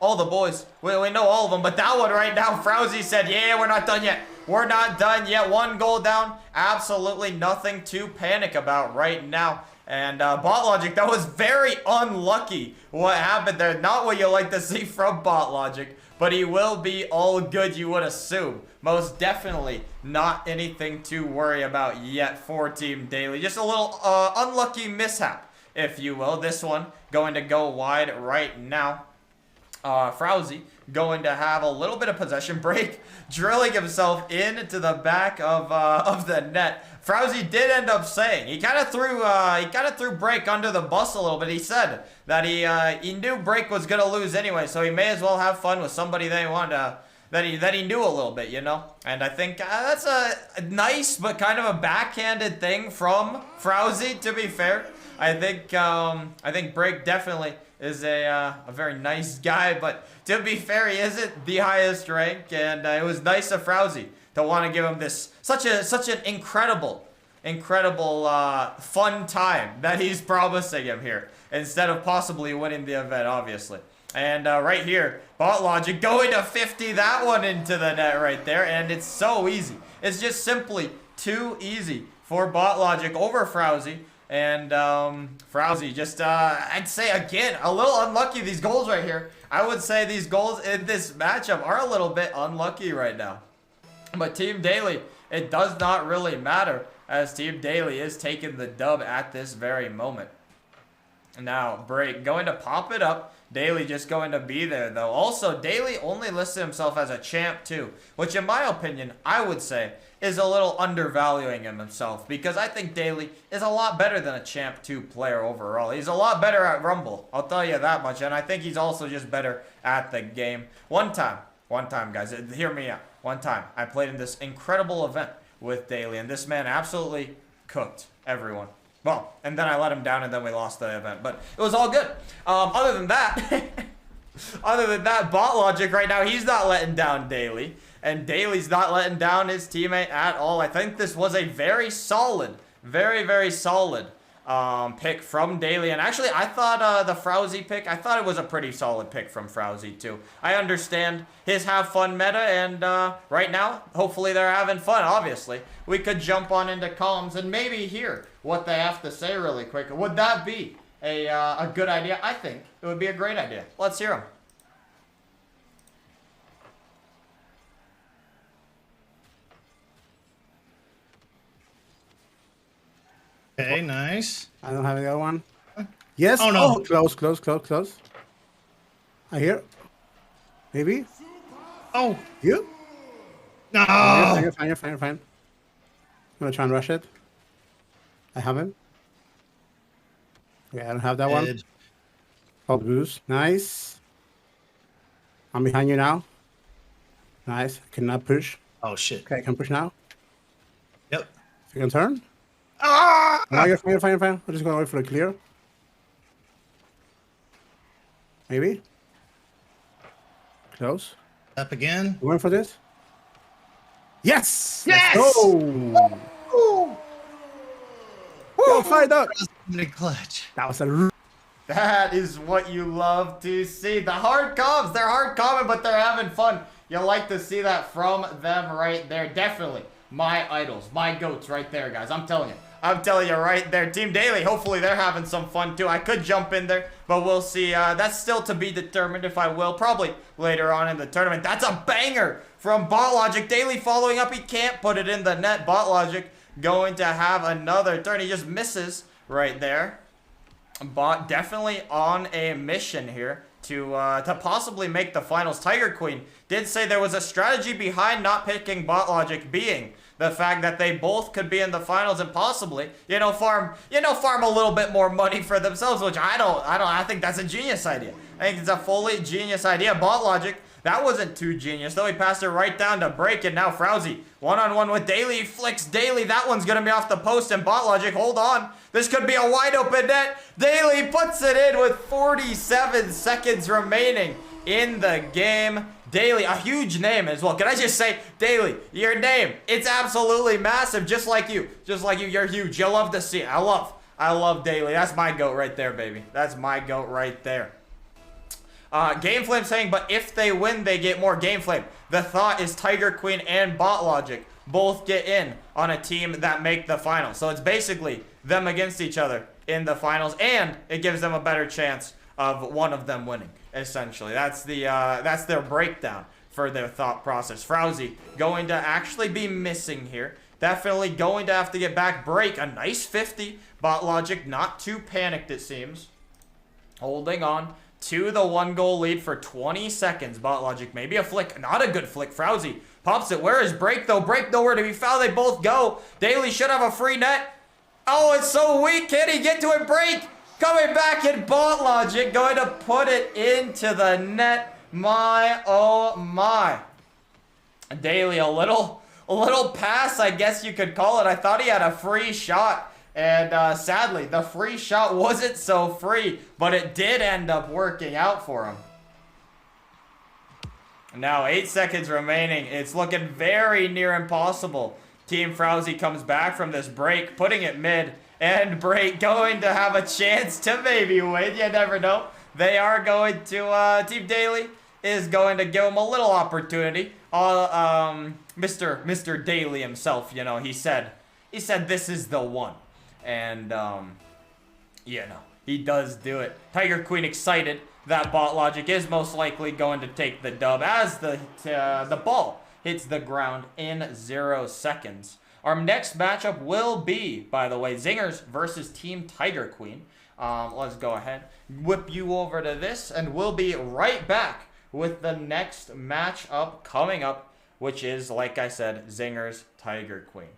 All the boys, we know all of them. But that one right now, Frowsy said, yeah, we're not done yet. We're not done yet. 1 goal down. Absolutely nothing to panic about right now. And Bot Logic, that was very unlucky what happened there. Not what you like to see from Bot Logic, but he will be all good, you would assume. Most definitely not anything to worry about yet for Team Daily. Just a little unlucky mishap, if you will. This one going to go wide right now. Frowsy going to have a little bit of possession. Break drilling himself into the back of the net. Frowsy did end up saying he kind of threw Break under the bus a little bit. He said that he knew Break was gonna lose anyway, so he may as well have fun with somebody they wanted that he knew a little bit, you know. And I think that's a nice but kind of a backhanded thing from Frowsy. To be fair, I think Break definitely is a very nice guy, but to be fair, he isn't the highest rank, and it was nice of Frowsy to want to give him this such an incredible fun time that he's promising him here, instead of possibly winning the event, obviously. And right here, Bot Logic going to 50 that one into the net right there, and it's so easy. It's just simply too easy for Bot Logic over Frowsy. And Frowsy just, I'd say again, a little unlucky. These goals right here, I would say these goals in this matchup are a little bit unlucky right now. But Team Daily, it does not really matter, as Team Daily is taking the dub at this very moment. Now, Break going to pop it up. Daily just going to be there, though. Also, Daily only listed himself as a champ, too, which in my opinion, I would say, is a little undervaluing himself, because I think Daily is a lot better than a champ 2 player overall. He's a lot better at Rumble, I'll tell you that much, and I think he's also just better at the game. One time, guys, hear me out. One time, I played in this incredible event with Daily, and this man absolutely cooked everyone. Well, and then I let him down, and then we lost the event, but it was all good. Other than that, Bot Logic right now, he's not letting down Daily, and Daily's not letting down his teammate at all. I think this was a very solid, very solid pick from Daily. And actually, I thought the Frowsy pick, I thought it was a pretty solid pick from Frowsy too. I understand his have fun meta, and right now, hopefully they're having fun, obviously. We could jump on into comms and maybe hear what they have to say really quick. Would that be a good idea? I think it would be a great idea. Let's hear them. Okay, nice. I don't have the other one. Yes. Oh, no. Oh, close. I hear. Maybe. Oh. You? No. Fine. I'm gonna try and rush it. I have him. Okay, I don't have that one. Oh, boost. Nice. I'm behind you now. Nice. I cannot push. Oh, shit. Okay, I can push now. Yep. You can turn. Ah! No, you're fine. We're just going to wait for the clear. Maybe. Close. Up again. You going for this? Yes! Yes! Let's go! Go, fired up! Clutch. That was a That is what you love to see. The hard comms, they're hard common, but they're having fun. You like to see that from them right there. Definitely my idols, my goats right there, guys. I'm telling you. I'm telling you right there. Team Daily, hopefully they're having some fun too. I could jump in there, but we'll see. That's still to be determined if I will. Probably later on in the tournament. That's a banger from BotLogic. Daily following up. He can't put it in the net. BotLogic going to have another turn. He just misses right there. Bot definitely on a mission here to possibly make the finals. Tiger Queen did say there was a strategy behind not picking BotLogic, being the fact that they both could be in the finals and possibly, farm a little bit more money for themselves, which I think that's a genius idea. I think it's a fully genius idea. BotLogic, that wasn't too genius, though. He passed it right down to break, and now Frowsy, one-on-one with Daily, flicks Daily. That one's going to be off the post, and BotLogic, hold on. This could be a wide open net. Daily puts it in with 47 seconds remaining in the game. Daily, a huge name as well. Can I just say, Daily, your name, it's absolutely massive, just like you. Just like you, you're huge. You'll love to see it. I love Daily. That's my goat right there, baby. That's my goat right there. GameFlame saying, but if they win, they get more. GameFlame, the thought is Tiger Queen and BotLogic both get in on a team that make the finals. So it's basically them against each other in the finals, and it gives them a better chance of one of them winning, essentially. That's their breakdown for their thought process. Frowsy going to actually be missing here. Definitely going to have to get back. Break, a nice 50. BotLogic not too panicked, it seems. Holding on to the 1-goal lead for 20 seconds. BotLogic, maybe a flick. Not a good flick. Frowsy pops it. Where is Break, though? Break nowhere to be found. They both go. Daily should have a free net. Oh, it's so weak. Can he get to it? Break coming back, in BotLogic going to put it into the net. My, oh my. Daily, a little pass, I guess you could call it. I thought he had a free shot. And sadly, the free shot wasn't so free, but it did end up working out for him. Now 8 seconds remaining. It's looking very near impossible. Team Frowsy comes back from this break, putting it mid, and Break going to have a chance to maybe win. You never know. They are going to, Team Daily is going to give him a little opportunity. Mr. Daily himself, he said this is the one. And, he does do it. Tiger Queen excited that BotLogic is most likely going to take the dub as the ball hits the ground in 0 seconds. Our next matchup will be, by the way, Zingers versus Team Tiger Queen. Let's go ahead, whip you over to this, and we'll be right back with the next matchup coming up, which is, like I said, Zingers Tiger Queen.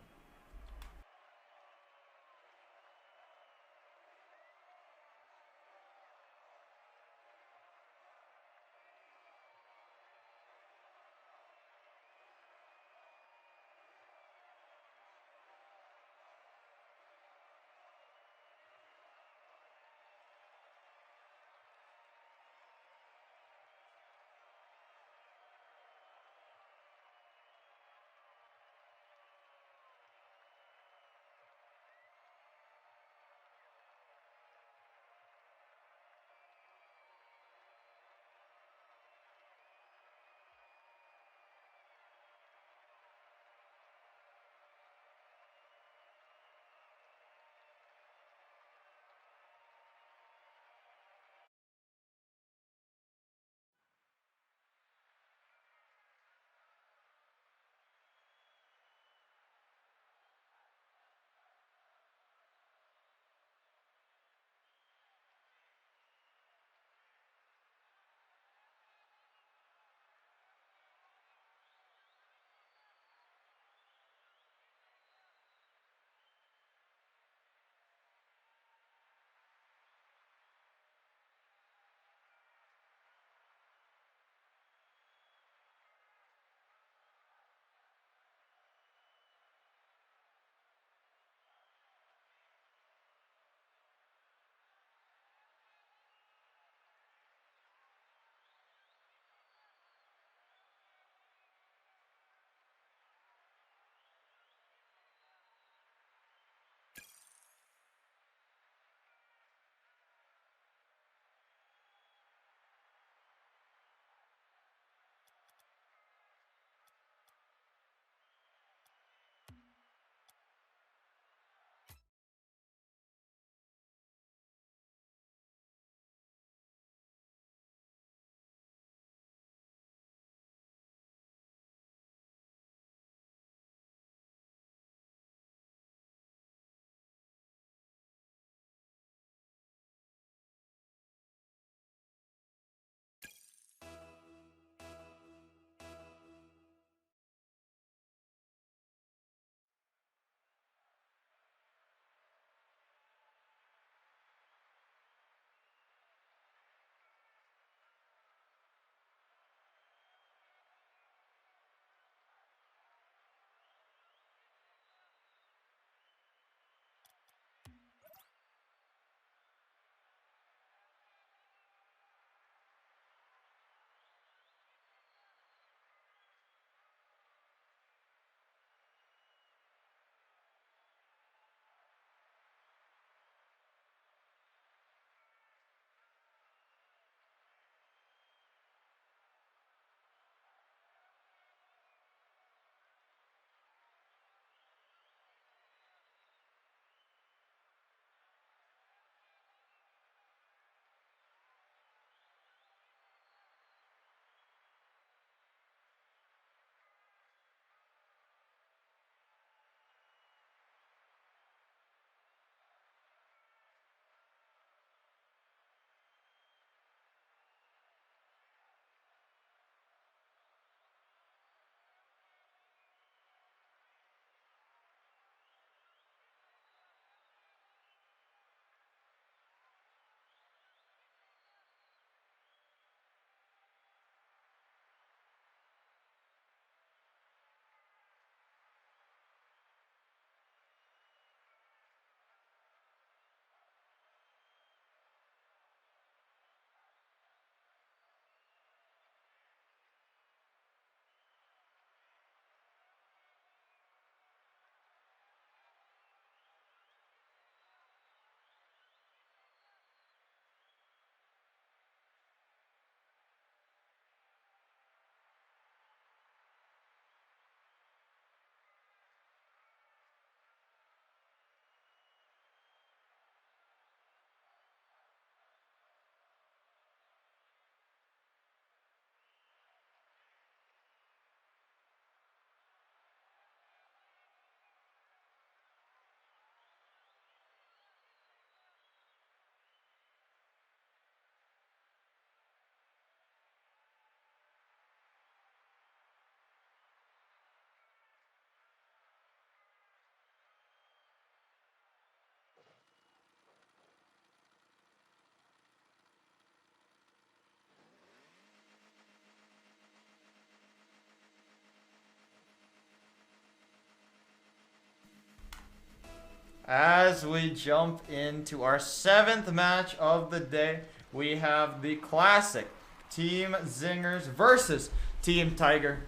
as we jump into our 7th match of the day, we have the classic Team Zingers versus Team Tiger.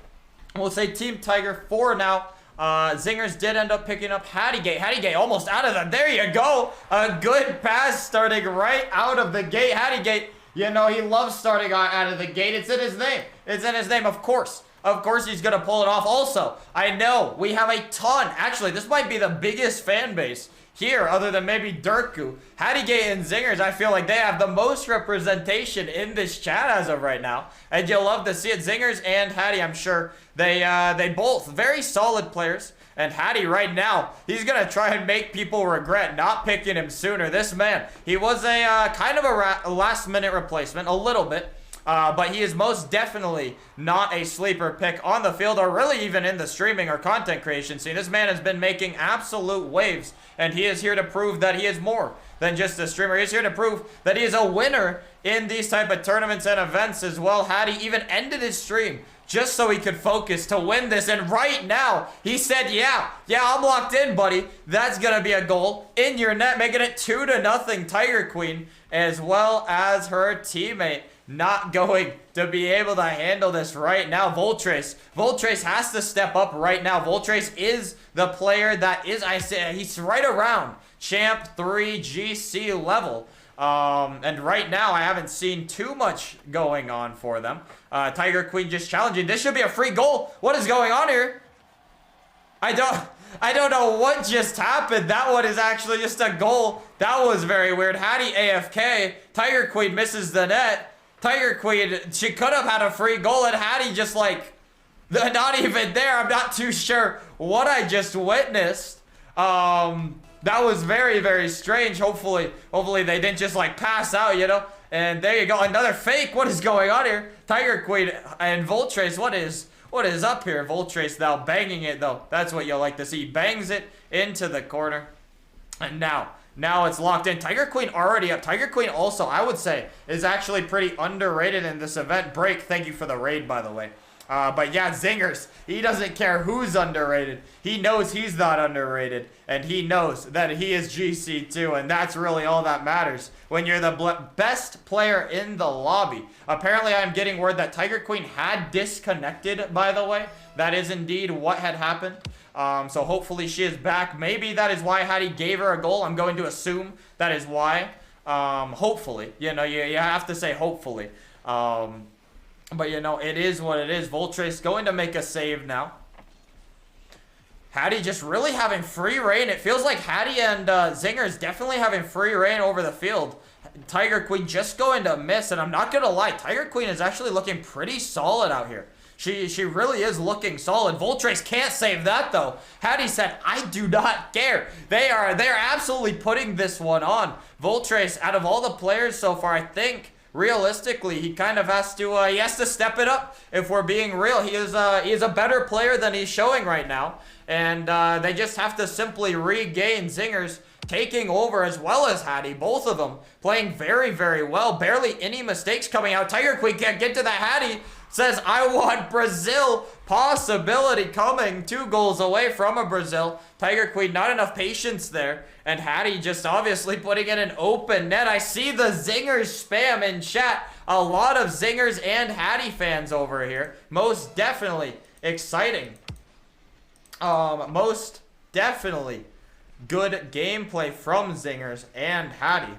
We'll say Team Tiger for now. Zingers did end up picking up Hattygate. Hattygate almost out of the. There you go. A good pass starting right out of the gate. Hattygate, you know, he loves starting out of the gate. It's in his name. It's in his name, of course. Of course he's going to pull it off. Also, I know we have a ton. Actually, this might be the biggest fan base here, other than maybe Drku. Hattygate and Zingers, I feel like they have the most representation in this chat as of right now. And you'll love to see it. Zingers and Hattie, I'm sure, they both very solid players. And Hattie right now, he's going to try and make people regret not picking him sooner. This man, he was a kind of a last-minute replacement, a little bit. But he is most definitely not a sleeper pick on the field or really even in the streaming or content creation scene. This man has been making absolute waves, and he is here to prove that he is more than just a streamer. He's here to prove that he is a winner in these type of tournaments and events as well. Hattie even ended his stream just so he could focus to win this. And right now, he said, yeah, I'm locked in, buddy. That's going to be a goal in your net, making it 2-0 Tiger Queen, as well as her teammate not going to be able to handle this right now. Voltrace has to step up right now. Voltrace is the player that is, I say, he's right around Champ 3 GC level. And right now, I haven't seen too much going on for them. Tiger Queen just challenging. This should be a free goal. What is going on here? I don't know what just happened. That one is actually just a goal. That was very weird. Hattie AFK. Tiger Queen misses the net. Tiger Queen, she could have had a free goal, and Hattie just like, not even there. I'm not too sure what I just witnessed. That was very, very strange. Hopefully they didn't just like pass out, you know? And there you go, another fake. What is going on here? Tiger Queen and Voltrace, what is up here? Voltrace now banging it though. That's what you'll like to see. Bangs it into the corner. And now it's locked in. Tiger Queen already up. Tiger Queen also, I would say, is actually pretty underrated in this event. Break, thank you for the raid, by the way. But yeah, Zingers, he doesn't care who's underrated. He knows he's not underrated, and he knows that he is GC too, and that's really all that matters when you're the best player in the lobby. Apparently, I'm getting word that Tiger Queen had disconnected, by the way. That is indeed what had happened. So hopefully she is back. Maybe that is why Hattie gave her a goal. I'm going to assume that is why. Hopefully. You know, you have to say hopefully. But, you know, it is what it is. Voltrace going to make a save now. Hattie just really having free reign. It feels like Hattie and Zingers definitely having free reign over the field. Tiger Queen just going to miss. And I'm not going to lie, Tiger Queen is actually looking pretty solid out here. She really is looking solid. Voltrace can't save that, though. Hattie said, I do not care. They're absolutely putting this one on. Voltrace, out of all the players so far, I think realistically, he kind of has to step it up. If we're being real, he is a better player than he's showing right now, and they just have to simply regain. Zingers taking over as well as Hattie, both of them playing very, very well. Barely any mistakes coming out. Tiger Queen can't get to that. Hattie says, I want Brazil. Possibility coming. 2 goals away from a Brazil. Tiger Queen, not enough patience there. And Hattie just obviously putting in an open net. I see the Zingers spam in chat. A lot of Zingers and Hattie fans over here. Most definitely exciting. Most definitely good gameplay from Zingers and Hattie.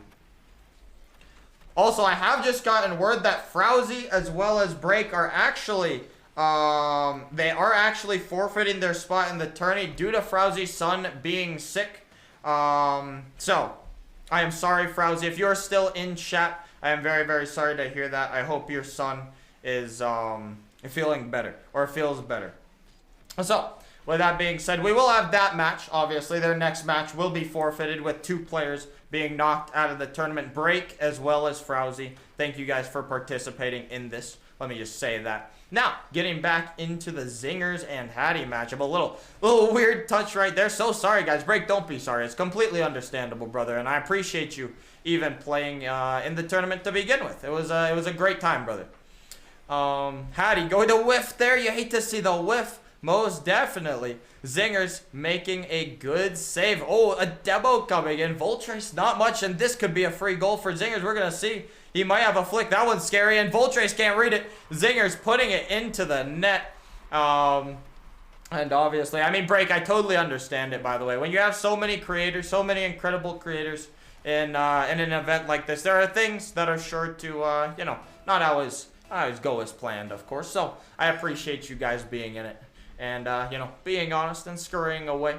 Also, I have just gotten word that Frowsy as well as Break are actually, they are actually forfeiting their spot in the tourney due to Frowsy's son being sick. So, I am sorry, Frowsy. If you're still in chat, I am very, very sorry to hear that. I hope your son is feeling better, or feels better. So, with that being said, we will have that match, obviously. Their next match will be forfeited with 2 players being knocked out of the tournament. Break as well as Frowsy. Thank you guys for participating in this. Let me just say that. Now, getting back into the Zingers and Hattie matchup. A little weird touch right there. So sorry, guys. Break, don't be sorry. It's completely understandable, brother. And I appreciate you even playing in the tournament to begin with. It was a great time, brother. Hattie going to whiff there. You hate to see the whiff. Most definitely. Zingers making a good save. Oh, a demo coming in. Voltrace, not much, and this could be a free goal for Zingers. We're going to see. He might have a flick. That one's scary, and Voltrace can't read it. Zingers putting it into the net. And obviously, I mean, Break, I totally understand it, by the way. When you have so many creators, so many incredible creators in an event like this, there are things that are sure to, you know, not always go as planned, of course. So I appreciate you guys being in it and, you know, being honest and scurrying away.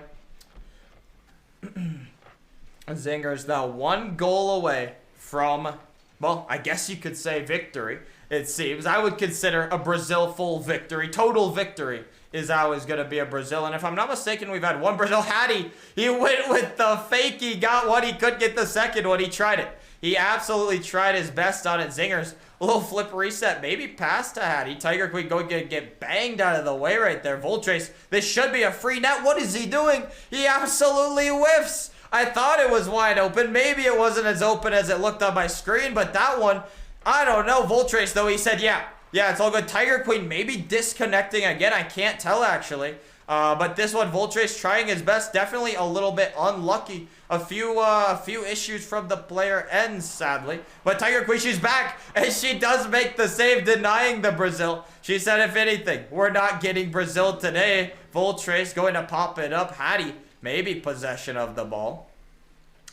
Zingers, though, 1 goal away from, well, I guess you could say victory, it seems. I would consider a Brazil full victory. Total victory is always going to be a Brazil. And if I'm not mistaken, we've had 1 Brazil. Hattie, he went with the fake. He got one. He couldn't get the second one. He tried it. He absolutely tried his best on it. Zingers, a little flip reset. Maybe pass to Hattie. Tiger Queen going to get banged out of the way right there. Voltrace, this should be a free net. What is he doing? He absolutely whiffs. I thought it was wide open. Maybe it wasn't as open as it looked on my screen, but that one, I don't know. Voltrace, though, he said, yeah, it's all good. Tiger Queen maybe disconnecting again. I can't tell, actually. But this one, Voltrace trying his best. Definitely a little bit unlucky. A few issues from the player ends, sadly. But Tiger Queen, she's back, and she does make the save, denying the Brazil. She said, if anything, we're not getting Brazil today. Voltrace going to pop it up. Hattie, maybe possession of the ball.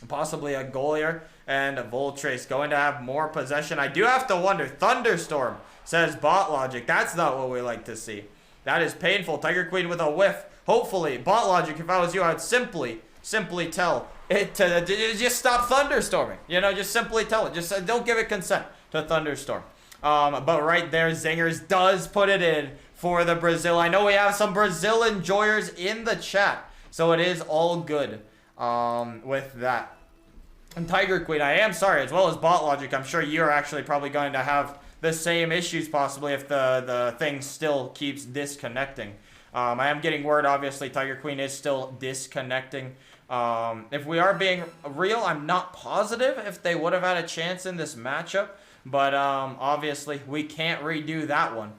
Possibly a goal here. And Voltrace going to have more possession. I do have to wonder. Thunderstorm, says Bot Logic. That's not what we like to see. That is painful. Tiger Queen with a whiff. Hopefully, Bot Logic, if I was you, I would simply tell it to just stop thunderstorming. You know, just simply tell it. Just don't give it consent to thunderstorm. But right there, Zingers does put it in for the Brazil. I know we have some Brazil enjoyers in the chat, so it is all good with that. And Tiger Queen, I am sorry, as well as Bot Logic, I'm sure you're actually probably going to have the same issues possibly if the thing still keeps disconnecting. I am getting word, obviously, Tiger Queen is still disconnecting. If we are being real, I'm not positive if they would have had a chance in this matchup. But obviously, we can't redo that one.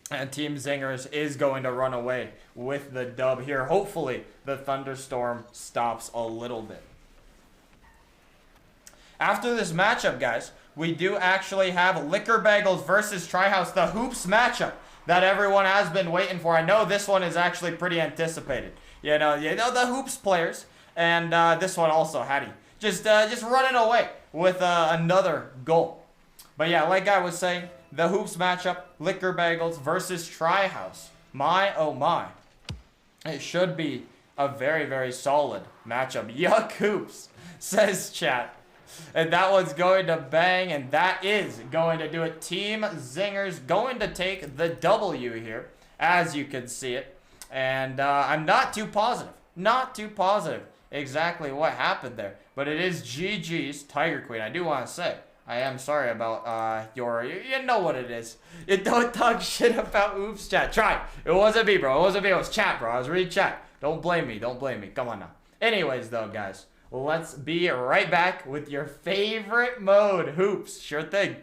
And Team Zingers is going to run away with the dub here. Hopefully, the thunderstorm stops a little bit. After this matchup, guys, we do actually have Liquor Bagels versus Trihouse, the hoops matchup that everyone has been waiting for. I know this one is actually pretty anticipated. You know the hoops players, and this one also, Hattie, just running away with another goal. But yeah, like I was saying, the hoops matchup, Liquor Bagels versus Trihouse. My oh my, it should be a very, very solid matchup. Yuck hoops, says chat. And that one's going to bang, and that is going to do it. Team Zingers going to take the W here, as you can see it. And I'm not too positive exactly what happened there. But it is GG's Tiger Queen. I do want to say, I am sorry about you know what it is. You don't talk shit about oops chat. Try. It wasn't me, bro. It wasn't me. It was chat, bro. I was reading chat. Don't blame me. Don't blame me. Come on now. Anyways, though, guys. Let's be right back with your favorite mode, hoops. Sure thing.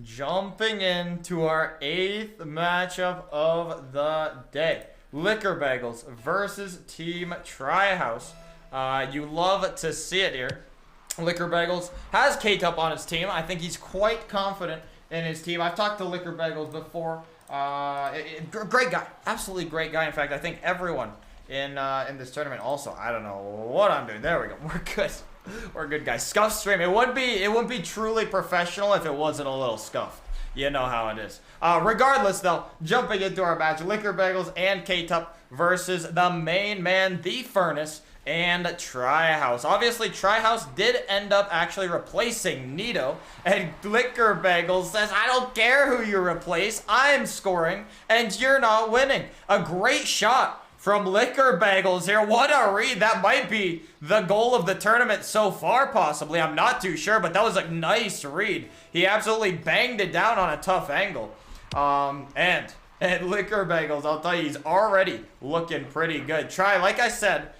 jumping into our 8th matchup of the day. Liquor Bagels versus Team Trihouse. You love to see it here. Liquor Bagels has K-Tup on his team. I think he's quite confident in his team. I've talked to Liquor Bagels before. Great guy. Absolutely great guy. In fact, I think everyone in this tournament also. I don't know what I'm doing. There we go. We're good. We're good guys. Scuff stream. It wouldn't be truly professional if it wasn't a little scuffed. You know how it is. Regardless, though, jumping into our match, Liquor Bagels and K-Tup versus the main man, the Furnace, and Trihouse. Obviously, Trihouse did end up actually replacing Nito, and Liquor Bagels says, I don't care who you replace, I'm scoring, and you're not winning. A great shot from Liquor Bagels here. What a read. That might be the goal of the tournament so far, possibly. I'm not too sure, but that was a nice read. He absolutely banged it down on a tough angle. And Liquor Bagels, I'll tell you, he's already looking pretty good. Like I said,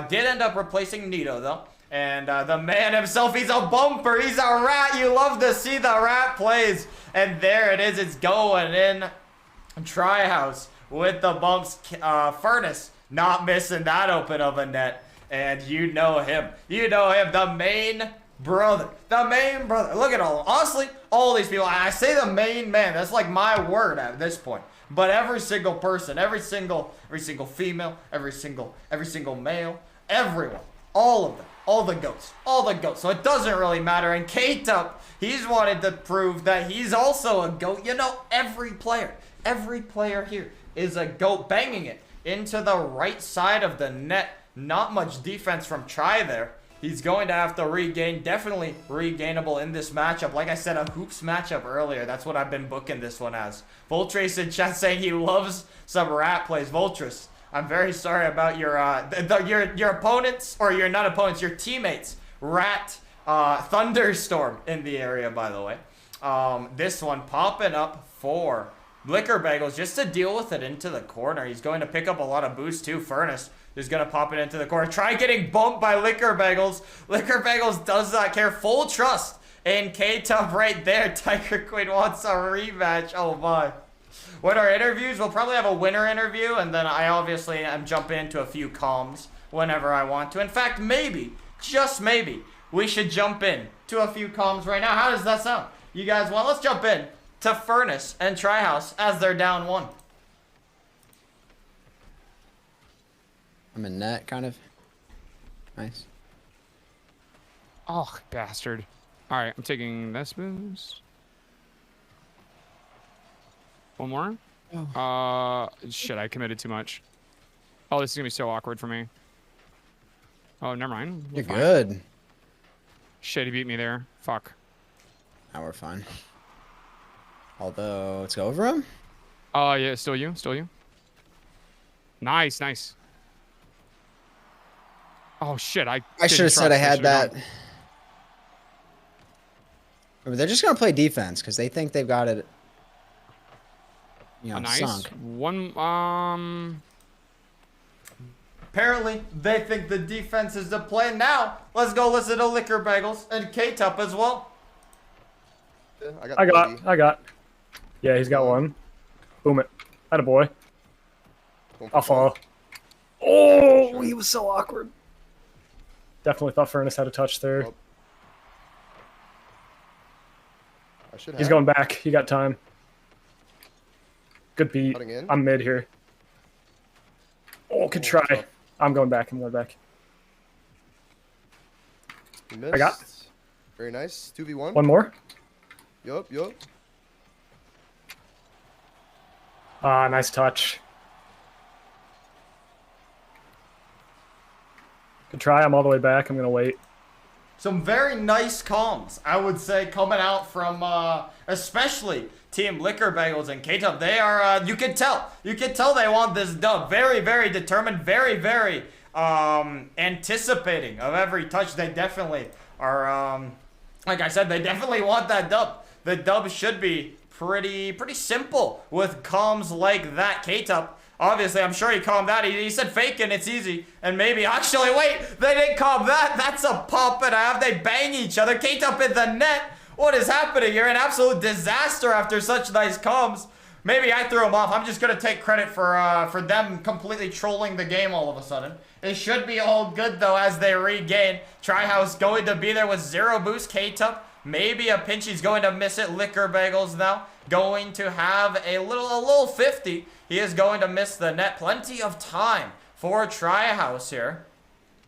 did end up replacing Nito, though. And the man himself, he's a bumper. He's a rat. You love to see the rat plays. And there it is. It's going in. Trihouse with the bumps. Furnace not missing that open of a net. And you know him. You know him. The main brother. The main brother. Look at all. Honestly, all these people. I say the main man. That's like my word at this point. But every single person, every single female, every single male, everyone, all of them, all the goats. So it doesn't really matter. And K-Tup, he's wanted to prove that he's also a goat. You know, every player here is a goat, banging it into the right side of the net. Not much defense from Tri there. He's going to have to regain, definitely regainable in this matchup. Like I said, a hoops matchup earlier. That's what I've been booking this one as. Voltrace in chat saying he loves some rat plays. Voltrace, I'm very sorry about your opponents, or your not opponents, your teammates. Rat thunderstorm in the area, by the way. This one popping up for Liquor Bagels just to deal with it into the corner. He's going to pick up a lot of boost too. Furnace is going to pop it into the corner. Try getting bumped by Liquor Bagels. Liquor Bagels does not care. Full trust in K-Tup right there. Tiger Queen wants a rematch. Oh my. With our interviews, we'll probably have a winner interview, and then I obviously am jumping into a few comms whenever I want to. In fact, maybe, just maybe, we should jump in to a few comms right now. How does that sound? You guys want? Let's jump in to Furnace and Trihouse as they're down 1. I'm in net, kind of. Nice. Oh, bastard. All right, I'm taking this boost. One more. Oh. Shit, I committed too much. Oh, this is gonna be so awkward for me. Oh, never mind. You're good. Shit, he beat me there. Fuck. Now we're fine. Although, let's go over him. Oh, yeah, still you. Nice. Oh shit! I should have said I had that. They're just gonna play defense because they think they've got it. You know, nice. Sunk. One. Apparently, they think the defense is the play. Now, let's go listen to Liquor Bagels and K-Tup as well. I got. Yeah, he's got one. Boom it. Attaboy. I'll follow. Oh, he was so awkward. Definitely thought Furnace had a touch there. He's going back. He got time. Good beat. I'm mid here. Oh, good try. I'm going back. I got. Very nice. 2v1. One more. Yup. Ah, nice touch. Good try. I'm all the way back. I'm going to wait. Some very nice comms, I would say, coming out from especially Team Liquor Bagels and K-Tup. They are, you can tell they want this dub. Very, very determined, very, very anticipating of every touch. They definitely are, like I said, they definitely want that dub. The dub should be pretty simple with comms like that. K-Tup, obviously, I'm sure he calmed that. He said fake and it's easy. And maybe, actually, wait, they didn't calm that. That's a pop and a half. They bang each other. K-Tup in the net. What is happening? You're an absolute disaster after such nice comms. Maybe I threw him off. I'm just gonna take credit for them completely trolling the game all of a sudden. It should be all good though as they regain. Trihouse going to be there with 0 boost. K-Tup, maybe a pinch. He's going to miss it. Liquor Bagels now going to have a little 50. He is going to miss the net. Plenty of time for Trihouse here.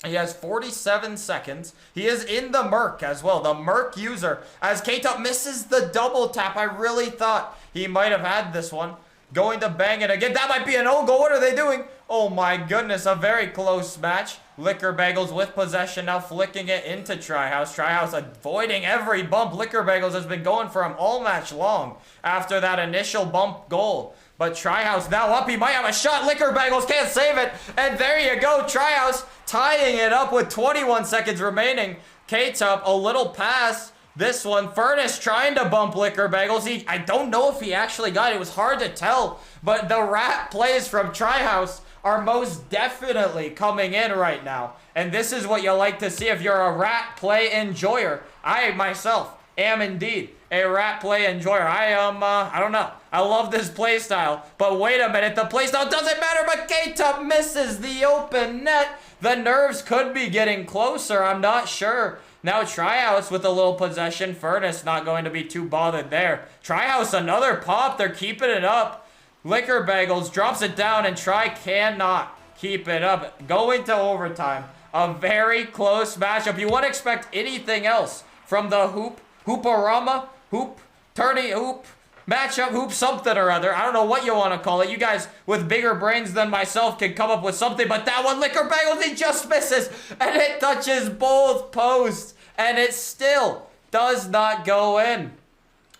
He has 47 seconds. He is in the Merc as well. The Merc user as K-Tup misses the double tap. I really thought he might have had this one. Going to bang it again. That might be an own goal. What are they doing? Oh my goodness. A very close match. Liquor Bagels with possession now flicking it into Trihouse. Trihouse avoiding every bump. Liquor Bagels has been going for him all match long after that initial bump goal. But Trihouse now up. He might have a shot. Liquor Bagels can't save it. And there you go. Trihouse tying it up with 21 seconds remaining. K-Tup, a little pass. This one, Furnace trying to bump Liquor Bagels. I don't know if he actually got it. It was hard to tell. But the rat plays from Trihouse are most definitely coming in right now. And this is what you like to see if you're a rat play enjoyer. I, myself, am indeed a rat play enjoyer. I don't know. I love this play style. But wait a minute. The play style doesn't matter. But K-Tup misses the open net. The nerves could be getting closer. I'm not sure. Now Trihouse with a little possession. Furnace not going to be too bothered there. Trihouse another pop. They're keeping it up. Liquor Bagels drops it down and Tri cannot keep it up. Going to overtime. A very close matchup. You wouldn't expect anything else from the hooparama, tourney, matchup, hoop something or other. I don't know what you want to call it. You guys with bigger brains than myself can come up with something, but that one, Liquor Bagels, he just misses, and it touches both posts, and it still does not go in.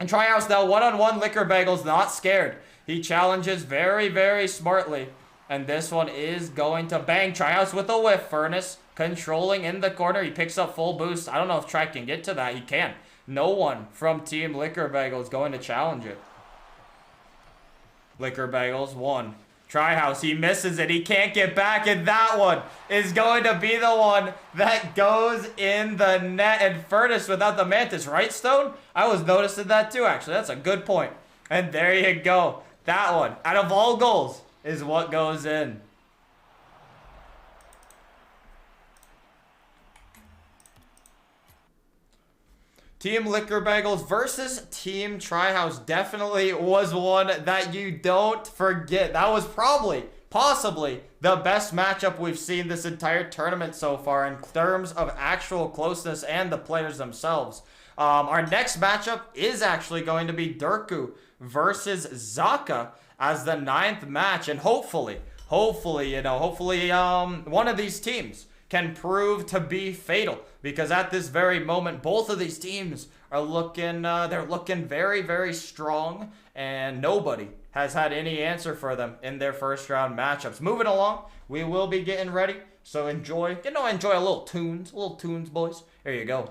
And Trihouse now one-on-one. Liquor Bagels not scared. He challenges very, very smartly, and this one is going to bang. Trihouse with a whiff. Furnace controlling in the corner. He picks up full boost. I don't know if Tri can get to that. He can. No one from Team Liquor Bagels going to challenge it. Liquor Bagels, 1. Trihouse, he misses it. He can't get back, and that one is going to be the one that goes in the net. And Furnace without the Mantis, right, Stone? I was noticing that too, actually. That's a good point. And there you go. That one, out of all goals, is what goes in. Team Liquor Bagels versus Team Trihouse definitely was one that you don't forget. That was possibly the best matchup we've seen this entire tournament so far in terms of actual closeness and the players themselves. Our next matchup is actually going to be drku versus Zaka as the 9th match, and hopefully, one of these teams can prove to be fatal, because at this very moment, both of these teams are looking, they're looking very, very strong, and nobody has had any answer for them in their first round matchups. Moving along, we will be getting ready, so enjoy a little tunes, boys. Here you go.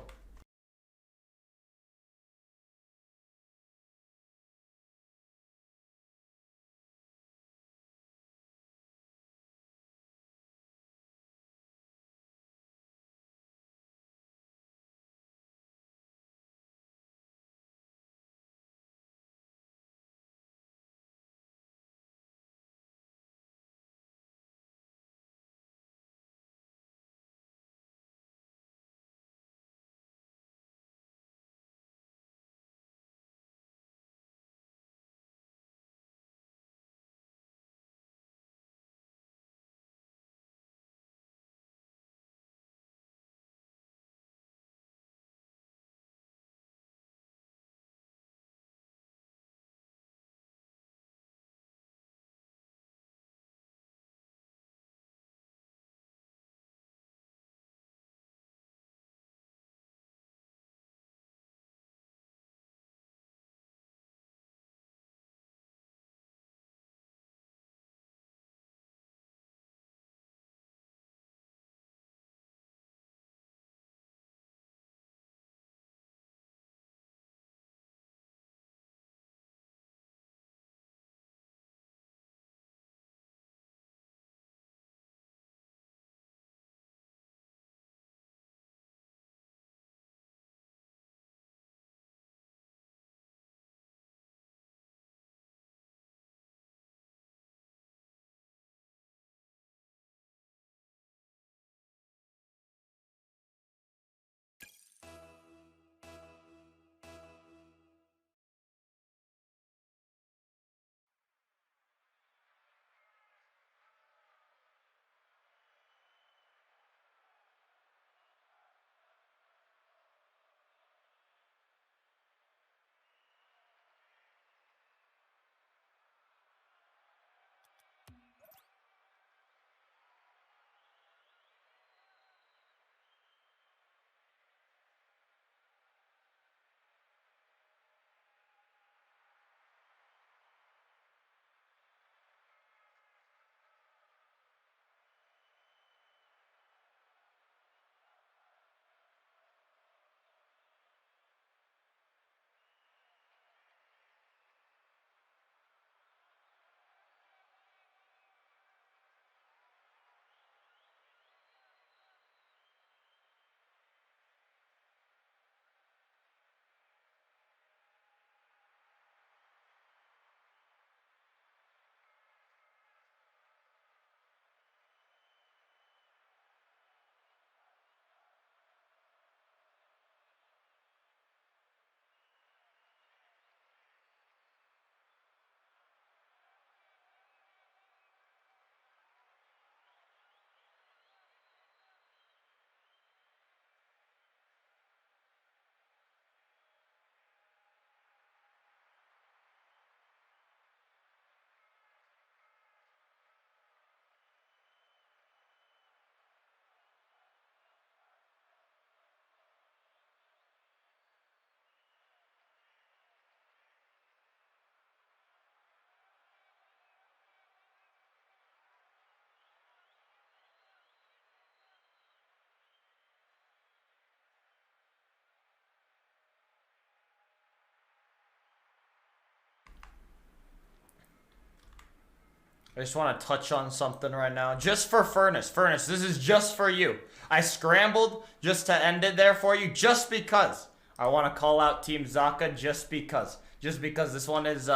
I just want to touch on something right now. Just for Furnace. Furnace, this is just for you. I scrambled just to end it there for you, just because. I want to call out Team Zaka just because. Just because this one is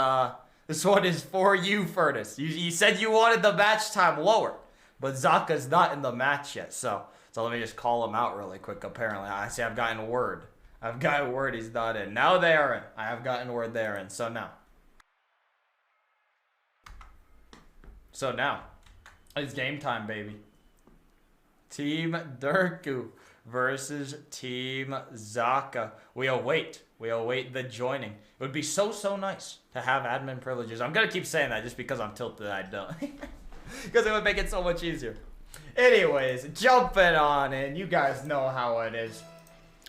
for you, Furnace. You said you wanted the match time lower, but Zaka's not in the match yet. So let me just call him out really quick. Apparently, I see I've gotten word. I've gotten word he's not in. Now they are in. I have gotten word they're in. So now it's game time, baby. Team drku versus Team Zaka. We await the joining. It would be so nice to have admin privileges. I'm gonna keep saying that just because I'm tilted I don't. Because it would make it so much easier. Anyways, jumping on in. You guys know how it is.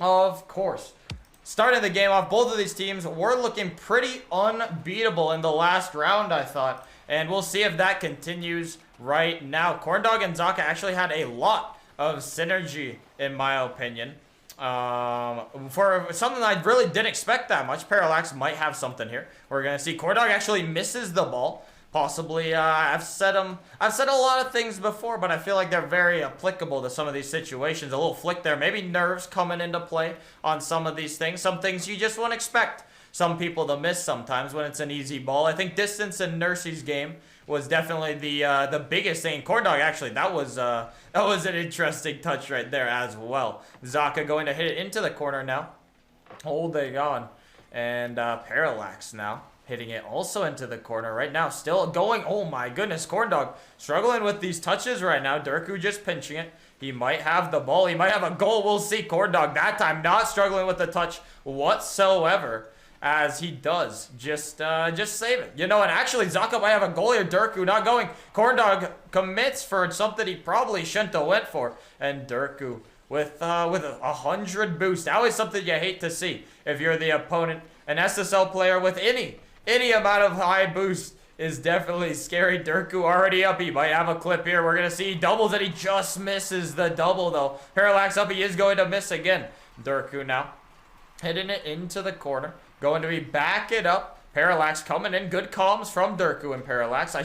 Of course. Starting the game off, both of these teams were looking pretty unbeatable in the last round, I thought. And we'll see if that continues right now. Corndog and Zaka actually had a lot of synergy, in my opinion. For something I really didn't expect that much. Parallax might have something here. We're going to see Corndog actually misses the ball. Possibly, I've said a lot of things before, but I feel like they're very applicable to some of these situations. A little flick there, maybe nerves coming into play on some of these things. Some things you just wouldn't expect some people to miss sometimes when it's an easy ball. I think distance in Nursey's game was definitely the biggest thing. Corndog, actually, that was an interesting touch right there as well. Zaka going to hit it into the corner now. Holding on. And Parallax now hitting it also into the corner right now. Still going. Oh my goodness, Corndog struggling with these touches right now. Drku just pinching it. He might have the ball. He might have a goal. We'll see. Corndog that time not struggling with the touch whatsoever, as he does just save it. You know, and actually Zaka might have a goal here. Drku not going. Corndog commits for something he probably shouldn't have went for, and Drku with 100 boost. Always something you hate to see if you're the opponent. An SSL player with any amount of high boost is definitely scary. Drku already up. He might have a clip here. We're going to see he doubles and he just misses the double though. Parallax up. He is going to miss again. Drku now hitting it into the corner. Going to be back it up. Parallax coming in. Good comms from Drku and Parallax. I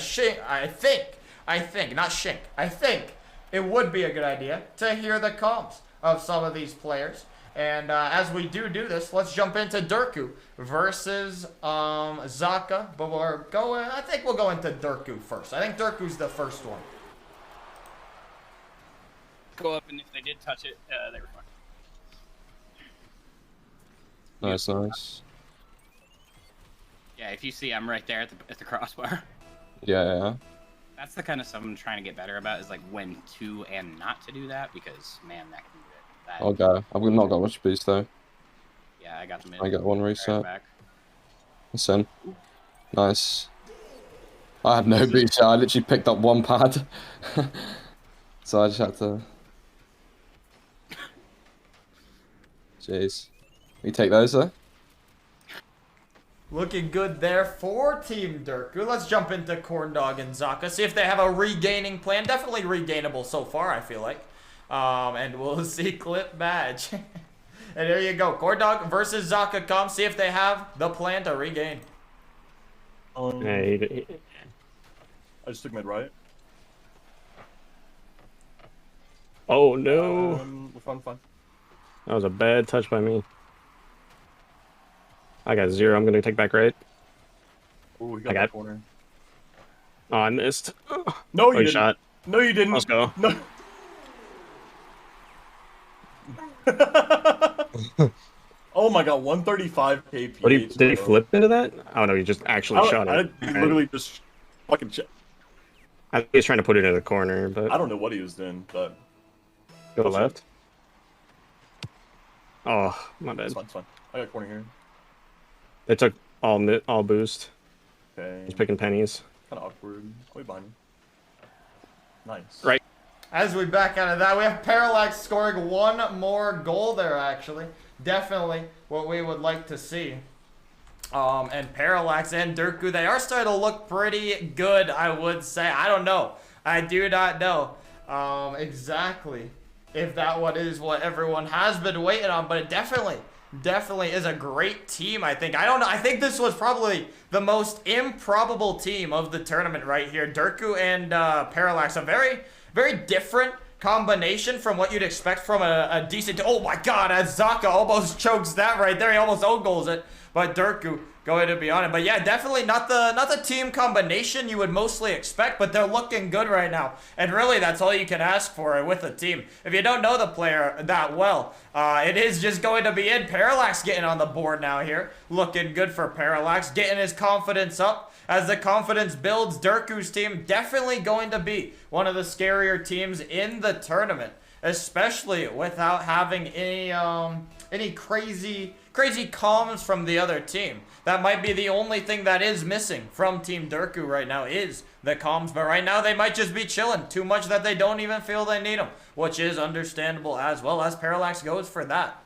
think it would be a good idea to hear the comms of some of these players. And as we do this, let's jump into Drku versus Zaka. But I think we'll go into Drku first. I think Drku's the first one. Go up, and if they did touch it, they were fine. Nice. Yeah, if you see, I'm right there at the crossbar. Yeah. That's the kind of stuff I'm trying to get better about, is like when to and not to do that, because man, that can do it. Okay, I've not got much boost though. Yeah, I got the mid. I got one reset. Back. Listen. Nice. I have no boost. I literally picked up one pad. So I just had to... Jeez. You take those though? Looking good there for Team Drku. Let's jump into Corndog and Zaka. See if they have a regaining plan. Definitely regainable so far, I feel like. And we'll see clip match. And there you go. Corndog versus Zaka come. See if they have the plan to regain. I just took mid right. Oh no. We're fine. That was a bad touch by me. I got 0. I'm gonna take back right. Ooh, we got that corner. Oh, I missed. No, you didn't. Shot. No, you didn't. Let's go. No. Oh my god, 135 KP. What did he flip into that? Oh no, he just actually shot it. I literally just fucking I think he was trying to put it in the corner, but I don't know what he was doing, but go left. Oh, my bad. It's fine. I got corner here. They took all boost. Okay. Just picking pennies. Kind of awkward. Way behind you. Nice. Right. As we back out of that, we have Parallax scoring one more goal there, actually. Definitely what we would like to see. And Parallax and Drku, they are starting to look pretty good, I would say. I don't know. I do not know exactly if that one is what everyone has been waiting on, but it definitely definitely is a great team, I think. I don't know. I think this was probably the most improbable team of the tournament right here. Drku and Parallax, a very, very different combination from what you'd expect from a decent... Oh my god, as Zaka almost chokes that right there. He almost own goals it, but Drku going to be on it. But yeah, definitely not the team combination you would mostly expect, but they're looking good right now. And really, that's all you can ask for with a team. If you don't know the player that well, it is just going to be in. Parallax getting on the board now here. Looking good for Parallax, getting his confidence up. As the confidence builds, Drku's team definitely going to be one of the scarier teams in the tournament, especially without having any crazy comms from the other team. That might be the only thing that is missing from Team Drku right now is the comms, but right now they might just be chilling too much that they don't even feel they need them, which is understandable as well, as Parallax goes for that.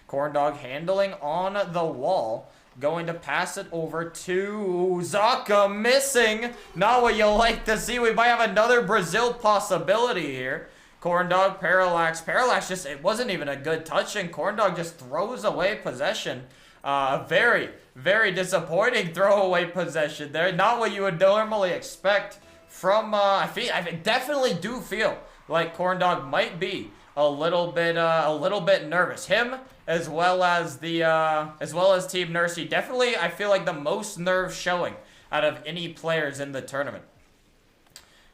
Corndog handling on the wall. Going to pass it over to Zaka, missing. Not what you like to see. We might have another Brazil possibility here. Corndog, Parallax. Parallax just, it wasn't even a good touch, and Corndog just throws away possession. Very, very disappointing throwaway possession there. Not what you would normally expect from, I definitely do feel like Corndog might be a little bit nervous. Him, as well as Team Nursey. Definitely, I feel like the most nerve showing out of any players in the tournament.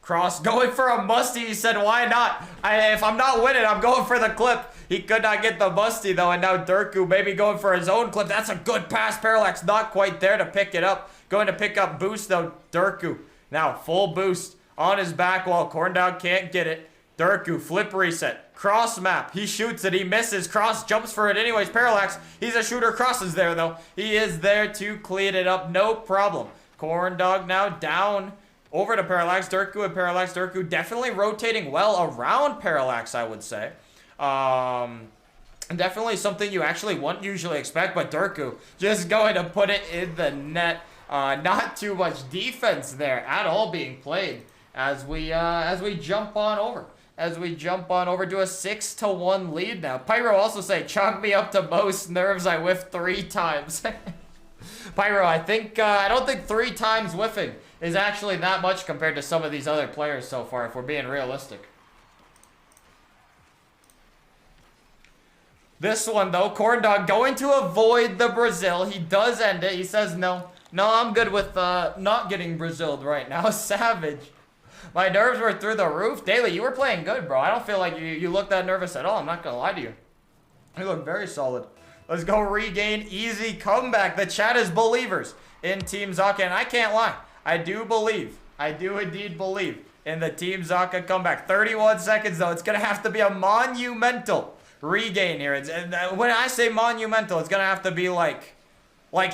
Cross going for a musty. He said, why not? If I'm not winning, I'm going for the clip. He could not get the musty, though, and now Drku maybe going for his own clip. That's a good pass. Parallax not quite there to pick it up. Going to pick up boost, though. Drku now full boost on his back wall. Corndog can't get it. Drku, flip reset. Cross map. He shoots it. He misses. Cross jumps for it anyways. Parallax, he's a shooter. Cross is there, though. He is there to clean it up. No problem. Corndog now down over to Parallax. Drku and Parallax. Drku definitely rotating well around Parallax, I would say. Definitely something you actually wouldn't usually expect, but Drku just going to put it in the net. Not too much defense there at all being played as we jump on over. As we jump on over to a 6-1 lead now. Pyro also say, chalk me up to most nerves. I whiffed 3 times. Pyro, I don't think 3 times whiffing is actually that much compared to some of these other players so far, if we're being realistic. This one, though, Corndog going to avoid the Brazil. He does end it. He says, no, I'm good with not getting Braziled right now. Savage. My nerves were through the roof. Daily, you were playing good, bro. I don't feel like you look that nervous at all. I'm not going to lie to you. You look very solid. Let's go regain. Easy comeback. The chat is believers in Team Zaka, and I can't lie. I do indeed believe in the Team Zaka comeback. 31 seconds, though. It's going to have to be a monumental regain here. And when I say monumental, it's going to have to be like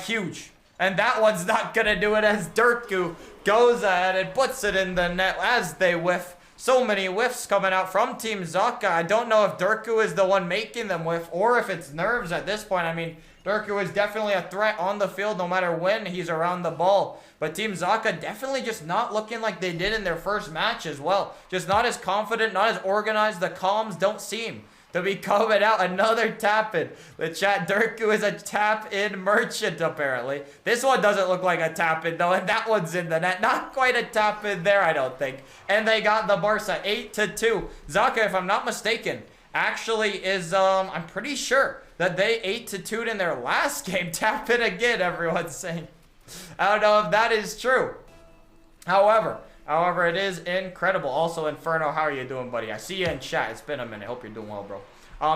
huge. And that one's not going to do it, as Drku goes ahead and puts it in the net as they whiff. So many whiffs coming out from Team Zaka. I don't know if Drku is the one making them whiff or if it's nerves at this point. I mean, Drku is definitely a threat on the field no matter when he's around the ball. But Team Zaka definitely just not looking like they did in their first match as well. Just not as confident, not as organized. The comms don't seem to be coming out. Another tap-in. The chat, Drku is a tap-in merchant, apparently. This one doesn't look like a tap-in, though, and that one's in the net. Not quite a tap-in there, I don't think. And they got the Barca 8-2. Zaka, if I'm not mistaken, actually is, I'm pretty sure that they 8-2'd in their last game. Tap-in again, everyone's saying. I don't know if that is true. However, it is incredible. Also, Inferno, how are you doing, buddy? I see you in chat. It's been a minute. Hope you're doing well, bro.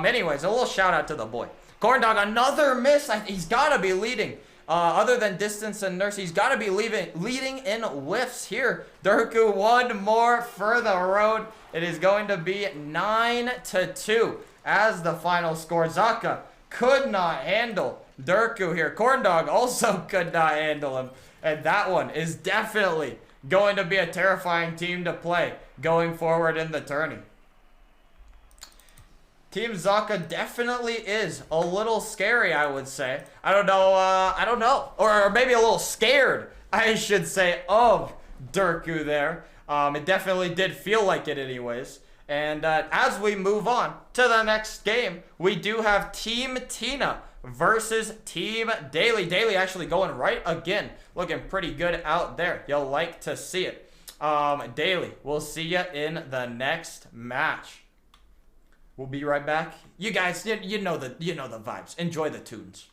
Anyways, a little shout out to the boy. Corndog, another miss. He's got to be leading. Other than distance and nurse, he's got to be leading in whiffs here. Drku, one more for the road. It is going to be 9-2 as the final score. Zaka could not handle Drku here. Corndog also could not handle him. And that one is definitely going to be a terrifying team to play going forward in the tourney. Team Zaka definitely is a little scary, I would say. I don't know. Or maybe a little scared, I should say, of Drku there. It definitely did feel like it anyways. And as we move on to the next game, we do have Team Tina versus Team Daily. Daily actually going right again. Looking pretty good out there. You'll like to see it. Daily, we'll see you in the next match. We'll be right back. You guys, you know the vibes. Enjoy the tunes.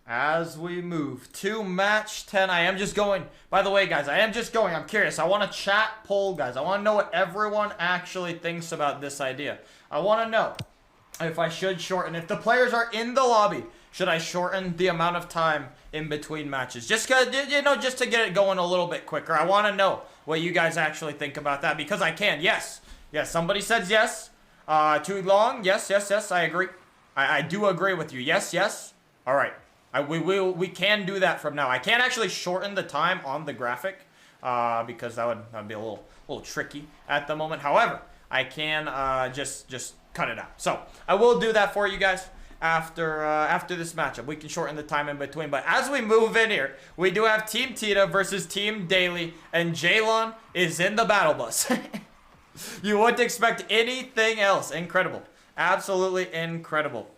as we move to match 10, I am just going, by the way, guys, I'm curious. I want to chat poll, guys. I want to know what everyone actually thinks about this idea. I want to know if I should shorten, if the players are in the lobby, should I shorten the amount of time in between matches? Just cause, you know, just to get it going a little bit quicker. I want to know what you guys actually think about that, because I can. Yes, somebody says yes. Too long? Yes, I agree. I do agree with you. Yes. All right. We can do that from now. I can't actually shorten the time on the graphic because that'd be a little tricky at the moment. However, I can just cut it out. So I will do that for you guys after this matchup. We can shorten the time in between. But as we move in here, we do have Team Tina versus Team Daily, and Jaylon is in the battle bus. You wouldn't expect anything else. Incredible. Absolutely incredible.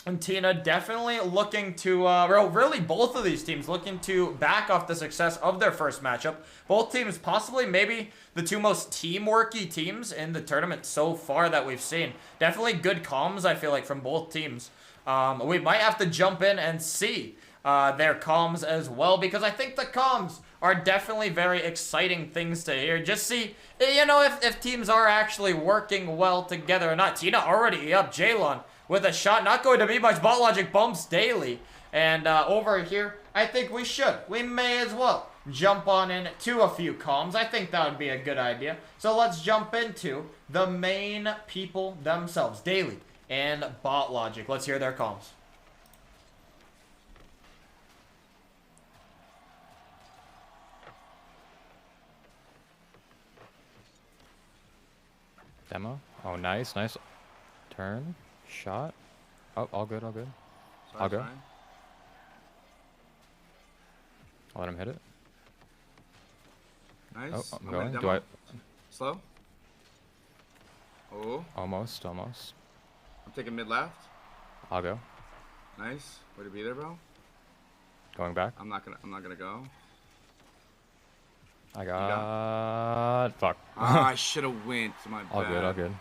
And Tina definitely looking to, really both of these teams looking to back off the success of their first matchup. Both teams possibly maybe the two most teamworky teams in the tournament so far that we've seen. Definitely good comms, I feel like, from both teams. We might have to jump in and see their comms as well, because I think the comms are definitely very exciting things to hear. Just see, you know, if teams are actually working well together or not. Tina already up Jaylon with a shot, not going to be much. Bot Logic bumps Daily. And over here, I think we may as well jump on in to a few comms. I think that would be a good idea. So let's jump into the main people themselves, Daily and Bot Logic. Let's hear their comms. Demo. Oh, nice. Turn. Shot. Oh, all good. I'll go. I'll let him hit it. Nice. Oh, I'm going. Do I? Slow. Oh. Almost. I'm taking mid left. I'll go. Nice. Way to be there, bro. Going back. I'm not gonna go. I got. Fuck. I should have went. My bad. All good.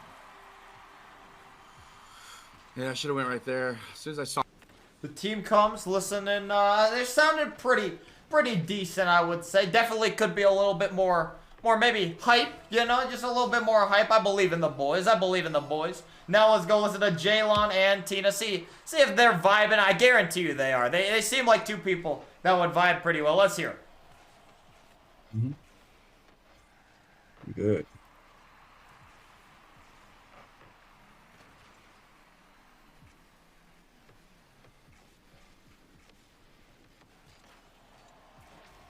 Yeah, I should have went right there. As soon as I saw the team comms, listening, they sounded pretty decent, I would say. Definitely could be a little bit more maybe hype, you know, just a little bit more hype. I believe in the boys. Now let's go listen to Jaylon and Tina. See if they're vibing. I guarantee you they are. They seem like two people that would vibe pretty well. Let's hear it. Good.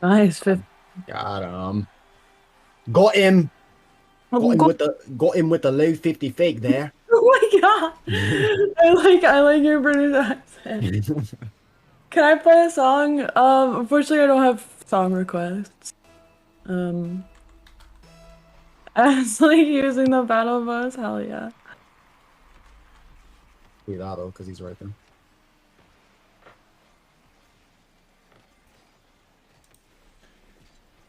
Nice. Got him. Got him with the low 50 fake there. Oh my god! I like your British accent. Can I play a song? Unfortunately, I don't have song requests. As like using the battle bus, hell yeah. Cuidado, because he's right there.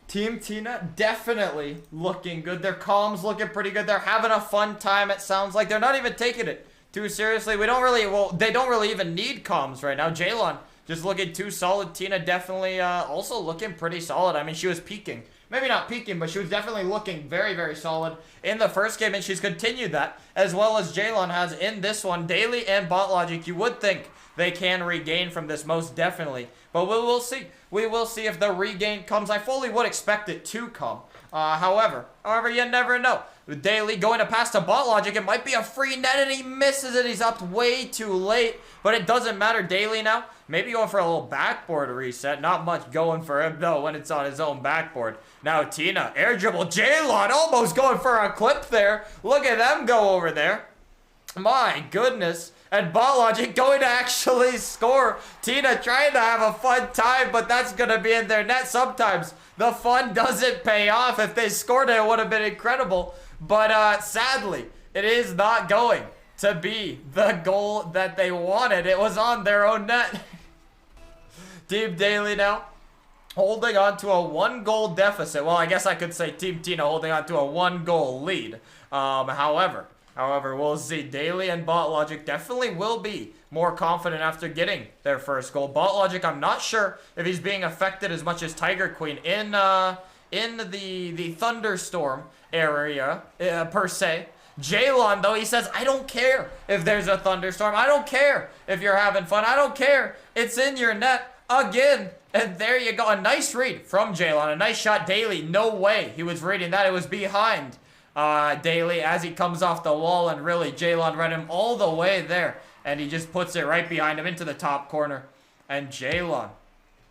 Team Tina definitely looking good. Their comms looking pretty good. They're having a fun time, it sounds like. They're not even taking it too seriously. They don't really even need comms right now. Jaylon just looking too solid. Tina definitely also looking pretty solid. I mean, she was peaking. Maybe not peaking, but she was definitely looking very, very solid in the first game, and she's continued that, as well as Jaylon has in this one. Daily and Bot Logic, you would think they can regain from this, most definitely. But we will see. We will see if the regain comes. I fully would expect it to come. However, you never know. Daily going to pass to Bot Logic. It might be a free net, and he misses it. He's up way too late, but it doesn't matter. Daily now, maybe going for a little backboard reset. Not much going for him, though, when it's on his own backboard. Now Tina, air dribble. Jaylon almost going for a clip there. Look at them go over there. My goodness. And Bot Logic going to actually score. Tina trying to have a fun time, but that's going to be in their net. Sometimes the fun doesn't pay off. If they scored it, it would have been incredible. But sadly, it is not going to be the goal that they wanted. It was on their own net. Team Daily now holding on to a 1-goal deficit. Well, I guess I could say Team Tina holding on to a 1-goal lead. However, However, we'll see. Daily and Bot Logic definitely will be more confident after getting their first goal. Bot Logic, I'm not sure if he's being affected as much as Tiger Queen in the thunderstorm area per se. Jaylon, though, he says, I don't care if there's a thunderstorm. I don't care if you're having fun. I don't care. It's in your net again. And there you go. A nice read from Jaylon. A nice shot. Daily, no way he was reading that. It was behind Daily as he comes off the wall. And really, Jaylon read him all the way there. And he just puts it right behind him into the top corner. And Jaylon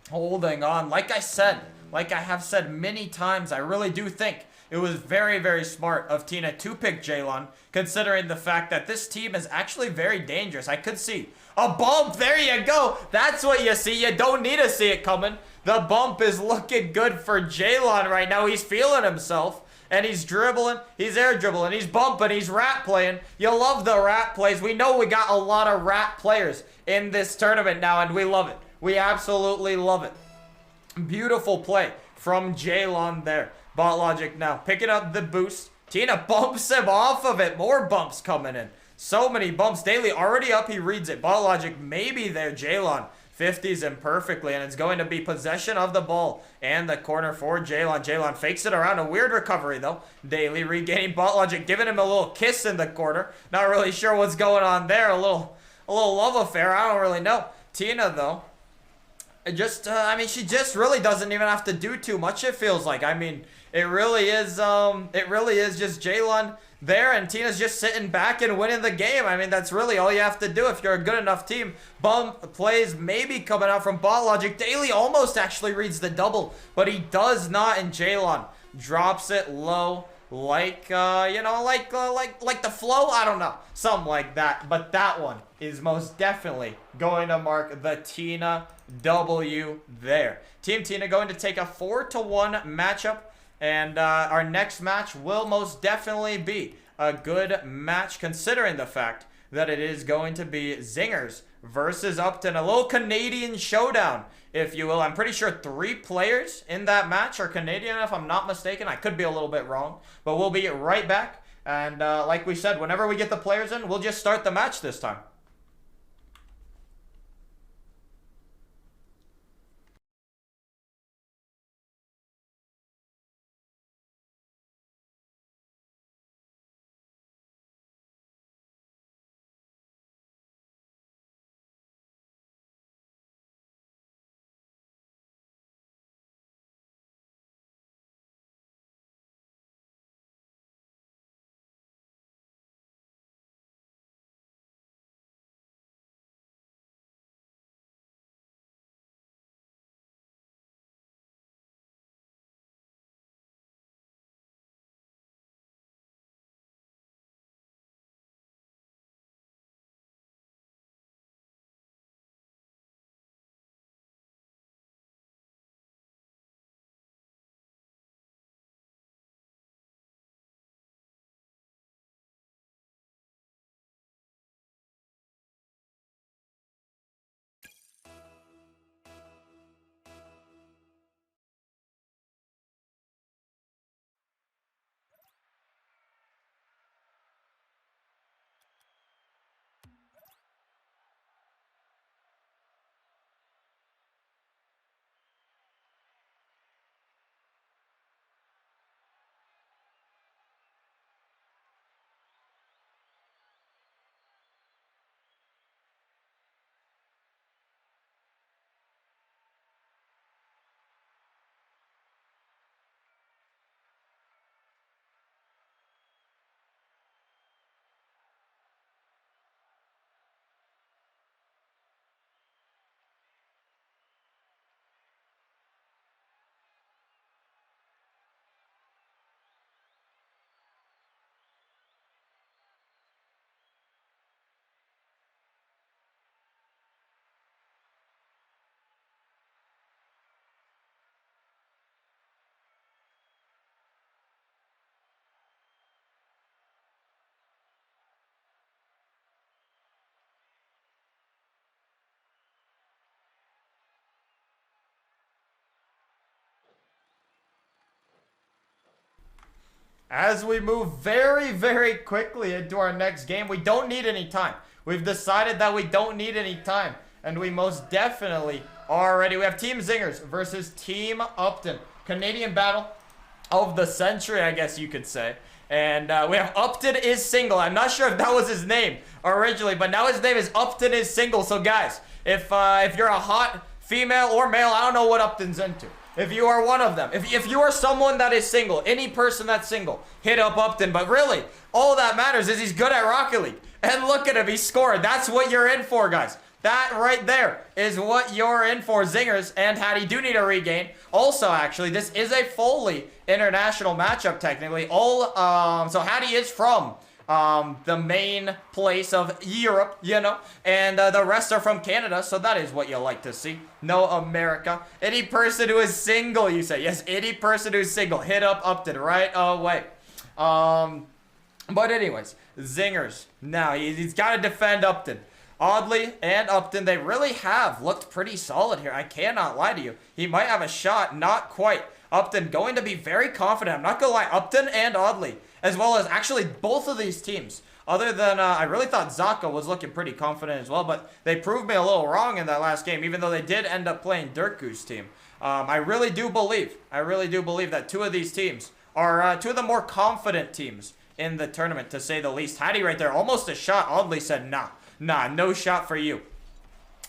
holding on. Like I said, like I have said many times, I really do think it was very, very smart of Tina to pick Jaylon, considering the fact that this team is actually very dangerous. I could see a bump. There you go. That's what you see. You don't need to see it coming. The bump is looking good for Jaylon right now. He's feeling himself, and he's dribbling. He's air dribbling. He's bumping. He's rat playing. You love the rat plays. We know we got a lot of rat players in this tournament now, and we love it. We absolutely love it. Beautiful play from Jaylon there. Bot Logic now picking up the boost. Tina bumps him off of it. More bumps coming in. So many bumps. Daily already up. He reads it. Bot Logic maybe there. Jaylon 50s him perfectly. And it's going to be possession of the ball and the corner for Jaylon. Jaylon fakes it around. A weird recovery though. Daily regaining. Bot Logic giving him a little kiss in the corner. Not really sure what's going on there. A little love affair. I don't really know. Tina though. I mean, she just really doesn't even have to do too much, it feels like. I mean, it really is just Jaylon there, and Tina's just sitting back and winning the game. I mean, that's really all you have to do if you're a good enough team. Bump plays maybe coming out from Bot Logic. Daily almost actually reads the double, but he does not, and Jaylon drops it low. Like, you know, like the flow, I don't know, something like that. But that one is most definitely going to mark the Tina W there. Team Tina going to take a 4-1 matchup, and our next match will most definitely be a good match, considering the fact that it is going to be Zingers versus Upton, a little Canadian showdown, if you will. I'm pretty sure 3 players in that match are Canadian, if I'm not mistaken. I could be a little bit wrong, but we'll be right back. And like we said, whenever we get the players in, we'll just start the match this time. as we move very, very quickly into our next game. We don't need any time. We've decided that we don't need any time, and we most definitely are ready. We have Team Zingers versus Team Upton. Canadian battle of the century, I guess you could say. And we have Upton is single. I'm not sure if that was his name originally, but now his name is Upton is single. So guys, if you're a hot female or male, I don't know what Upton's into. If you are one of them, if you are someone that is single, any person that's single, hit up Upton. But really, all that matters is he's good at Rocket League. And look at him, he scored. That's what you're in for, guys. That right there is what you're in for. Zingers and Hattie do need a regain. Also, actually, this is a fully international matchup, technically. So Hattie is from the main place of Europe, you know, and the rest are from Canada, so that is what you like to see. No America. Any person who is single, you say. Yes, any person who's single, hit up Upton right away. But anyways, Zingers. Now, he's got to defend Upton. Audley and Upton, they really have looked pretty solid here. I cannot lie to you. He might have a shot, not quite. Upton going to be very confident. I'm not going to lie. Upton and Audley, as well as actually both of these teams. Other than, I really thought Zaka was looking pretty confident as well, but they proved me a little wrong in that last game, even though they did end up playing drku's team. I really do believe that two of these teams are two of the more confident teams in the tournament, to say the least. Hattie right there, almost a shot. Audley said, nah, no shot for you.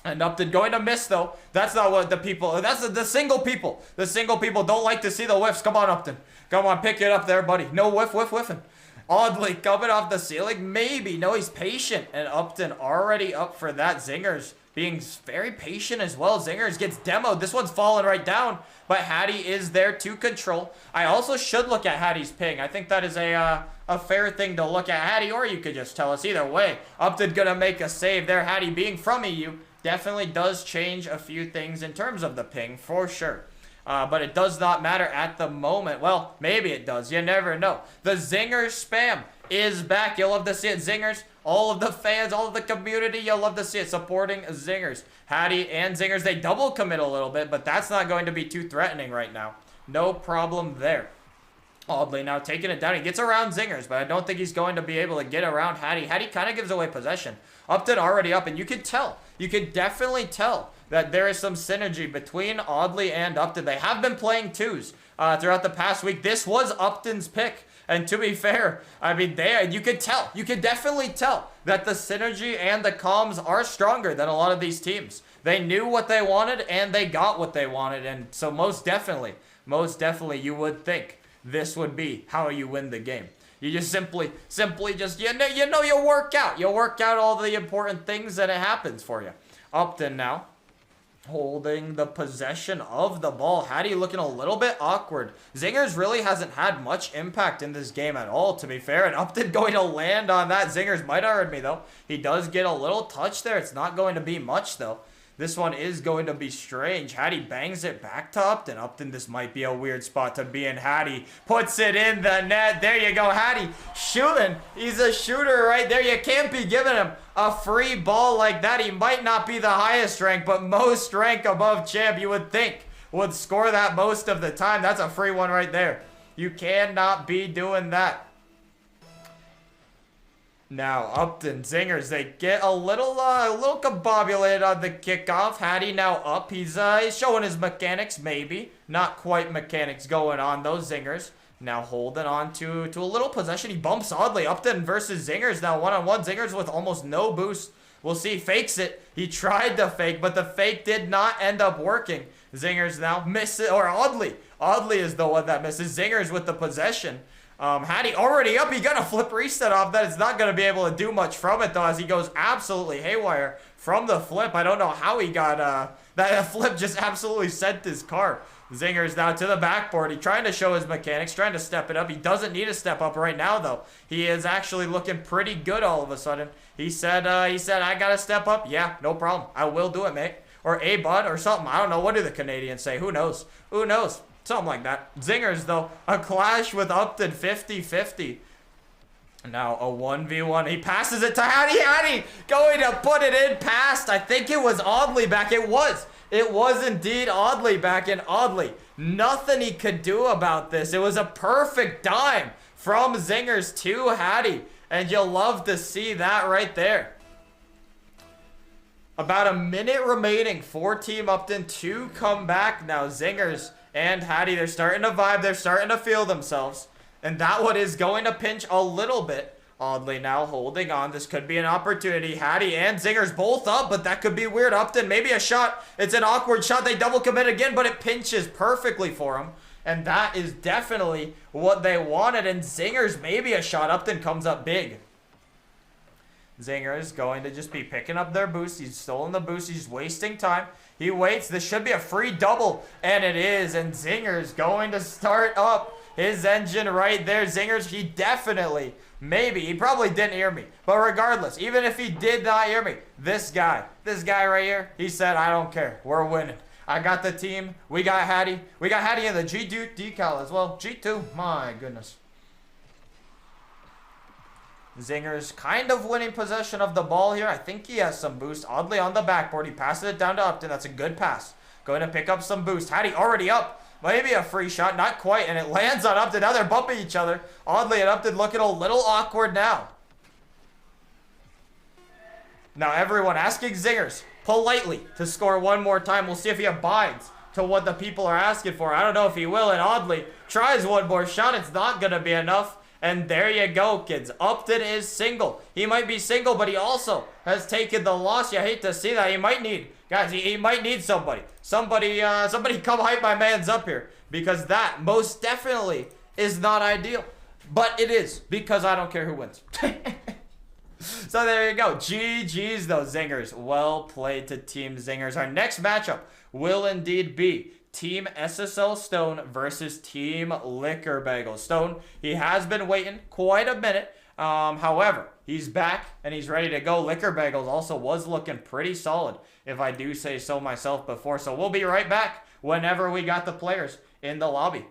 And Upton going to miss, though. That's not what the people, that's the single people. The single people don't like to see the whiffs. Come on, Upton. Come on, pick it up there, buddy. No whiffing. Audley coming off the ceiling. Maybe. No, he's patient. And Upton already up for that. Zingers being very patient as well. Zingers gets demoed. This one's falling right down. But Hattie is there to control. I also should look at Hattie's ping. I think that is a fair thing to look at Hattie, or you could just tell us either way. Upton gonna make a save there. Hattie being from EU definitely does change a few things in terms of the ping, for sure. But it does not matter at the moment. Well, maybe it does. You never know. The Zingers spam is back. You'll love to see it. Zingers, all of the fans, all of the community, you'll love to see it supporting Zingers. Hattie and Zingers, they double commit a little bit, but that's not going to be too threatening right now. No problem there. Audley now taking it down. He gets around Zingers, but I don't think he's going to be able to get around Hattie. Hattie kind of gives away possession. Upton already up, and you can tell. You can definitely tell that there is some synergy between Audley and Upton. They have been playing twos throughout the past week. This was Upton's pick. And to be fair, I mean, you could tell. You could definitely tell that the synergy and the comms are stronger than a lot of these teams. They knew what they wanted, and they got what they wanted. And so most definitely, you would think this would be how you win the game. You just simply just, you work out. You work out all the important things, and it happens for you. Upton now holding the possession of the ball. Hattie looking a little bit awkward. Zingers really hasn't had much impact in this game at all, to be fair. And Upton going to land on that. Zingers might have heard me, though. He does get a little touch there. It's not going to be much, though. This one is going to be strange. Hattie bangs it back to Upton. Upton, this might be a weird spot to be in. Hattie puts it in the net. There you go, Hattie shooting. He's a shooter right there. You can't be giving him a free ball like that. He might not be the highest rank, but most rank above champ, you would think, would score that most of the time. That's a free one right there. You cannot be doing that. Now, Upton, Zingers, they get a little combobulated on the kickoff. Hattie now up. He's showing his mechanics, maybe. Not quite mechanics going on, those Zingers. Now holding on to a little possession. He bumps Audley. Upton versus Zingers. Now one-on-one. Zingers with almost no boost. We'll see. Fakes it. He tried to fake, but the fake did not end up working. Zingers now miss it. Or Audley. Audley is the one that misses. Zingers with the possession. Hattie already up. He got a flip reset off that. It's not going to be able to do much from it, though, as he goes absolutely haywire from the flip. I don't know how he got that flip just absolutely sent his car. Zingers now to the backboard. He's trying to show his mechanics, trying to step it up. He doesn't need to step up right now, though. He is actually looking pretty good all of a sudden. He said, I got to step up. Yeah, no problem. I will do it, mate. Or a bud or something. I don't know. What do the Canadians say? Who knows? Who knows? Something like that. Zingers, though, a clash with Upton, 50-50. Now a 1v1. He passes it to Hattie. Hattie going to put it in past. I think it was Audley back. It was indeed Audley back in. Audley, nothing he could do about this. It was a perfect dime from Zingers to Hattie. And you'll love to see that right there. About a minute remaining for Team Upton to come back now. Zingers and Hattie, they're starting to vibe. They're starting to feel themselves. And that one is going to pinch a little bit. Oddly now holding on. This could be an opportunity. Hattie and Zingers both up, but that could be weird. Upton, maybe a shot. It's an awkward shot. They double commit again, but it pinches perfectly for him. And that is definitely what they wanted. And Zingers, maybe a shot. Upton comes up big. Zinger is going to just be picking up their boost. He's stolen the boost. He's wasting time. He waits. This should be a free double. And it is. And Zinger's going to start up his engine right there. Zingers, he definitely, maybe, he probably didn't hear me. But regardless, even if he did not hear me, this guy right here, he said, I don't care. We're winning. I got the team. We got Hattie. We got Hattie in the G2 decal as well. G2, my goodness. Zinger's kind of winning possession of the ball here. I think he has some boost. Oddly on the backboard. He passes it down to Upton. That's a good pass. Going to pick up some boost. Hattie already up. Maybe a free shot. Not quite. And it lands on Upton. Now they're bumping each other. Oddly, and Upton looking a little awkward now. Now everyone asking Zingers politely to score one more time. We'll see if he abides to what the people are asking for. I don't know if he will. And oddly, tries one more shot. It's not going to be enough. And there you go, kids. Upton is single. He might be single, but he also has taken the loss. You hate to see that. He might need, guys, he might need somebody. Somebody come hype my mans up here. Because that most definitely is not ideal. But it is, because I don't care who wins. So there you go. GG's though, Zingers. Well played to Team Zingers. Our next matchup will indeed be Team SSL Stone versus Team Liquor Bagels. Stone, he has been waiting quite a minute. However, he's back and he's ready to go. Liquor Bagels also was looking pretty solid, if I do say so myself before. So we'll be right back whenever we got the players in the lobby.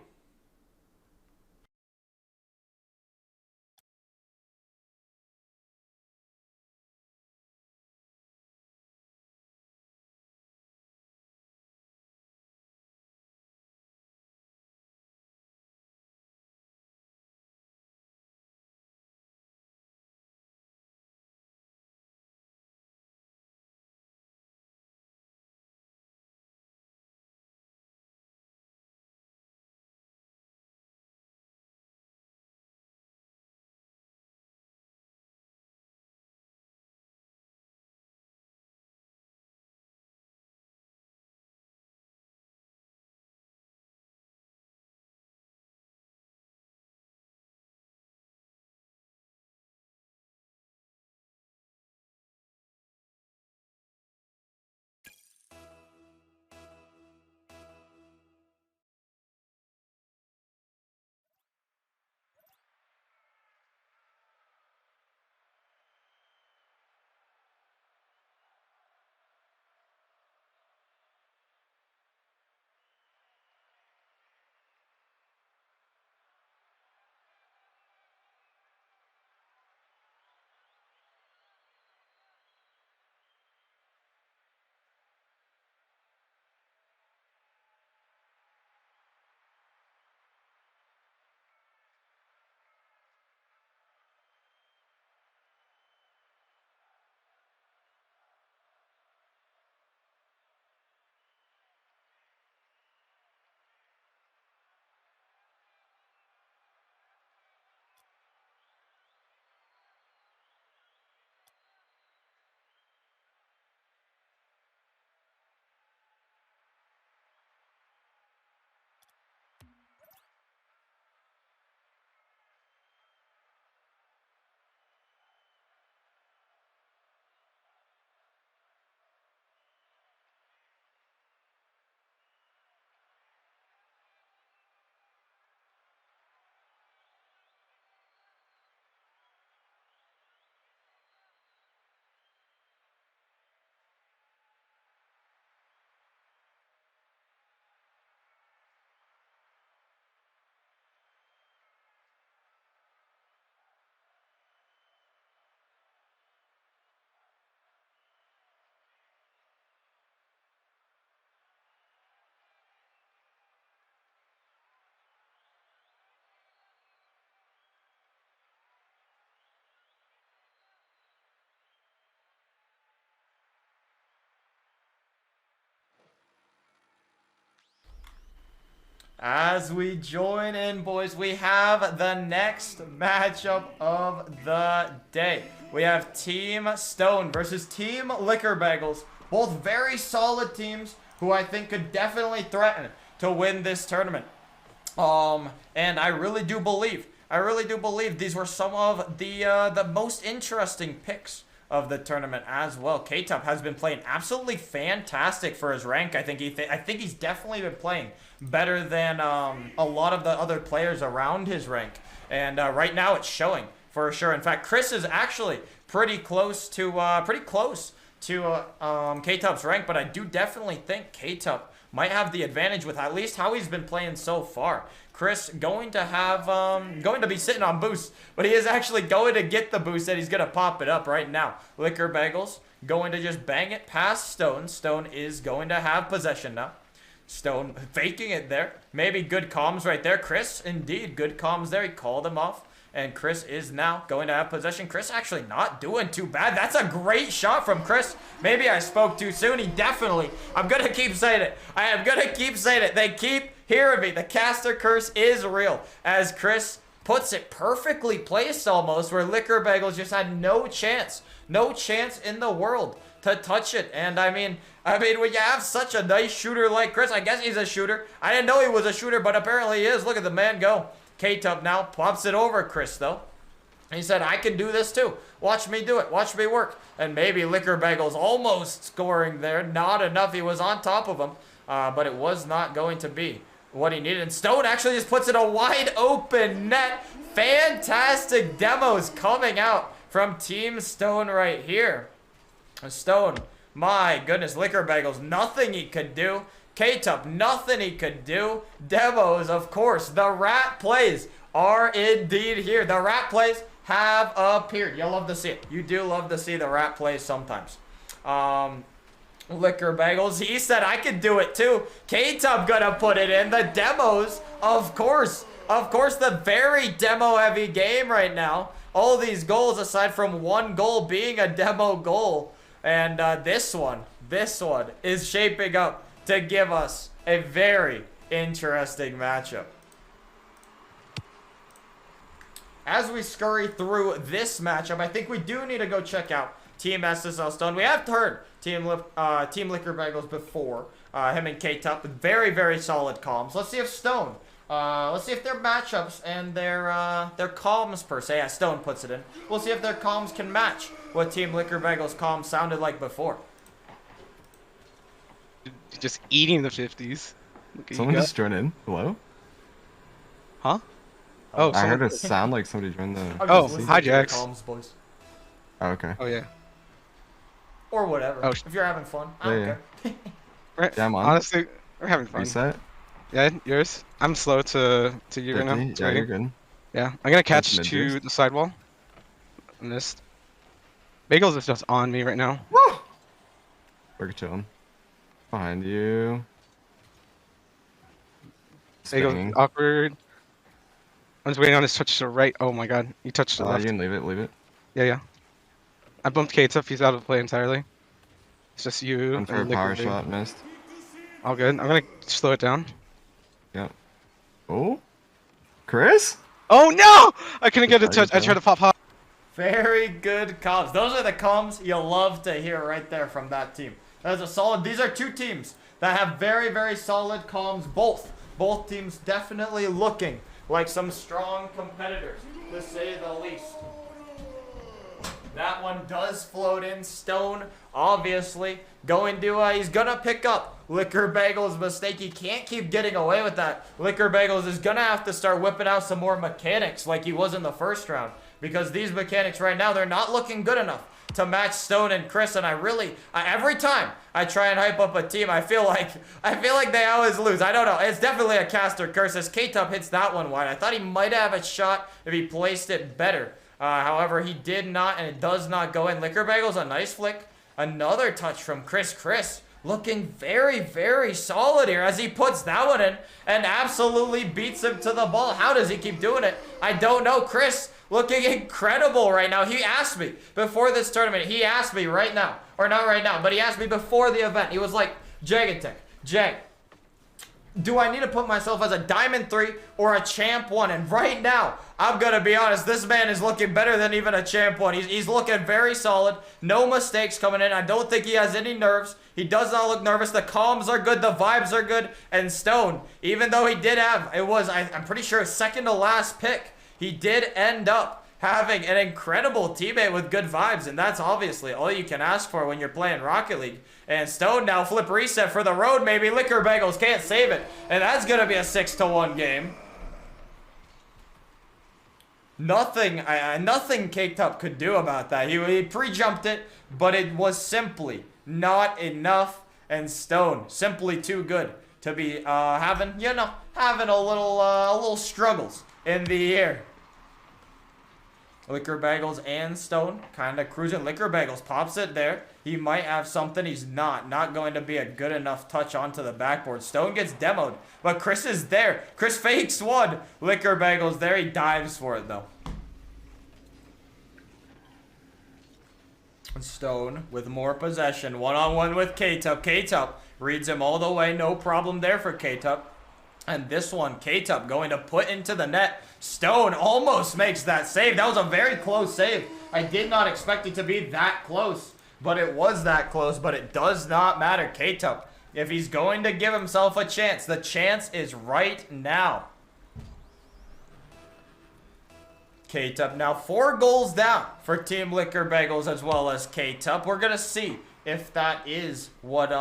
As we join in, boys, we have the next matchup of the day. We have Team Stone versus Team Liquor Bagels. Both very solid teams who I think could definitely threaten to win this tournament. And I really do believe these were some of the most interesting picks of the tournament as well. K-Tup has been playing absolutely fantastic for his rank. I think he's definitely been playing better than a lot of the other players around his rank. And right now it's showing for sure. In fact, Chris is actually pretty close to K-Tup's rank, but I do definitely think K-Tup might have the advantage with at least how he's been playing so far. Chris going to be sitting on boost, but he is actually going to get the boost and he's going to pop it up right now. Liquor Bagels going to just bang it past Stone. Stone is going to have possession now. Stone faking it there. Maybe good comms right there. Chris, indeed, good comms there. He called him off. And Chris is now going to have possession. Chris actually not doing too bad. That's a great shot from Chris. Maybe I spoke too soon. He definitely, I'm going to keep saying it. I am going to keep saying it. They keep hearing me. The caster curse is real. As Chris puts it perfectly placed almost, where Liquor Bagels just had no chance in the world to touch it. And I mean, when you have such a nice shooter like Chris, I guess he's a shooter. I didn't know he was a shooter, but apparently he is. Look at the man go. K-Tup now pops it over Chris, though. He said, I can do this too. Watch me do it. Watch me work. And maybe Liquor Bagels almost scoring there. Not enough. He was on top of him. But it was not going to be what he needed. And Stone actually just puts it a wide open net. Fantastic demos coming out from Team Stone right here. Stone, my goodness. Liquor Bagels, nothing he could do. K-Tup, nothing he could do. Demos, of course. The rat plays are indeed here. The rat plays have appeared. You love to see it. You do love to see the rat plays sometimes. Liquor Bagels, he said I could do it too. K-Tup gonna put it in. The demos, of course. Of course, the very demo-heavy game right now. All these goals, aside from one goal being a demo goal. And this one is shaping up to give us a very interesting matchup. As we scurry through this matchup, I think we do need to go check out Team SSL Stone. We have heard Team Liquor Bagels before. Him and K-Tup with very, very solid comms. Let's see if Stone, let's see if their matchups and their comms per se, yeah, Stone puts it in. We'll see if their comms can match what Team Liquor Bagels comms sounded like before. Just eating the 50s. Someone just joined in. Hello? Huh? Oh, I heard it sound like somebody joined the... Oh, hi, Jax. Comms, boys. Oh, okay. Oh, yeah. Or whatever. Oh, if you're having fun, I don't care. Right. Yeah, I'm on. Honestly, we're having fun. Reset? Yeah, yours? I'm slow to you right now. Yeah, you're good. Yeah, I'm gonna catch Nice to mid-boost. the sidewall. Missed. Bagels is just on me right now. Woo! We're chilling. Behind you. Bagels Spinning. awkward. I'm just waiting on his touch to the right. Oh my god, he touched the left. You can leave it. Yeah. I bumped Kate's up. He's out of play entirely. It's just you. One for a and power Liquor shot, Bagel. missed. All good. I'm gonna slow it down. Yep. Oh? Chris? Oh no! I couldn't get a touch. I tried to pop hop. Very good comms. Those are the comms you love to hear right there from that team. That's a solid. These are two teams that have very, very solid comms. Both teams definitely looking like some strong competitors, to say the least. That one does float in. Stone, obviously, going to, he's going to pick up Liquor Bagels' mistake. He can't keep getting away with that. Liquor Bagels is going to have to start whipping out some more mechanics like he was in the first round. Because these mechanics right now, they're not looking good enough to match Stone and Chris. And every time I try and hype up a team, I feel like they always lose. I don't know. It's definitely a caster curse as K-Tup hits that one wide. I thought he might have a shot if he placed it better. However, he did not, and it does not go in. Liquor Bagels, a nice flick. Another touch from Chris. Chris looking very, very solid here as he puts that one in and absolutely beats him to the ball. How does he keep doing it? I don't know. Chris looking incredible right now. He asked me before this tournament. He asked me right now. Or not right now, but he asked me before the event. He was like, Jagentek, Jag, do I need to put myself as a Diamond 3 or a Champ 1? And right now, I'm going to be honest, this man is looking better than even a Champ 1. He's looking very solid. No mistakes coming in. I don't think he has any nerves. He does not look nervous. The comms are good. The vibes are good. And Stone, even though he did have, I'm pretty sure, second to last pick, he did end up having an incredible teammate with good vibes, and that's obviously all you can ask for when you're playing Rocket League. And Stone now flip reset for the road, maybe. Liquor Bagels can't save it, and that's going to be a 6-1 game. Nothing Caked Up could do about that. He pre-jumped it, but it was simply not enough, and Stone simply too good to be having a little struggles in the air. Liquor Bagels and Stone kind of cruising. Liquor Bagels pops it there. He might have something. He's not going to be a good enough touch onto the backboard. Stone gets demoed, but Chris is there. Chris fakes one. Liquor Bagels there. He dives for it, though. Stone with more possession. One-on-one with K-Tup. K-Tup reads him all the way. No problem there for K-Tup. And this one, K-Tup going to put into the net. Stone almost makes that save. That was a very close save. I did not expect it to be that close, but it was that close. But it does not matter. K-Tup, if he's going to give himself a chance, the chance is right now. K-Tup now 4 goals down for Team Liquor Bagels as well as K-Tup. We're going to see if that is what,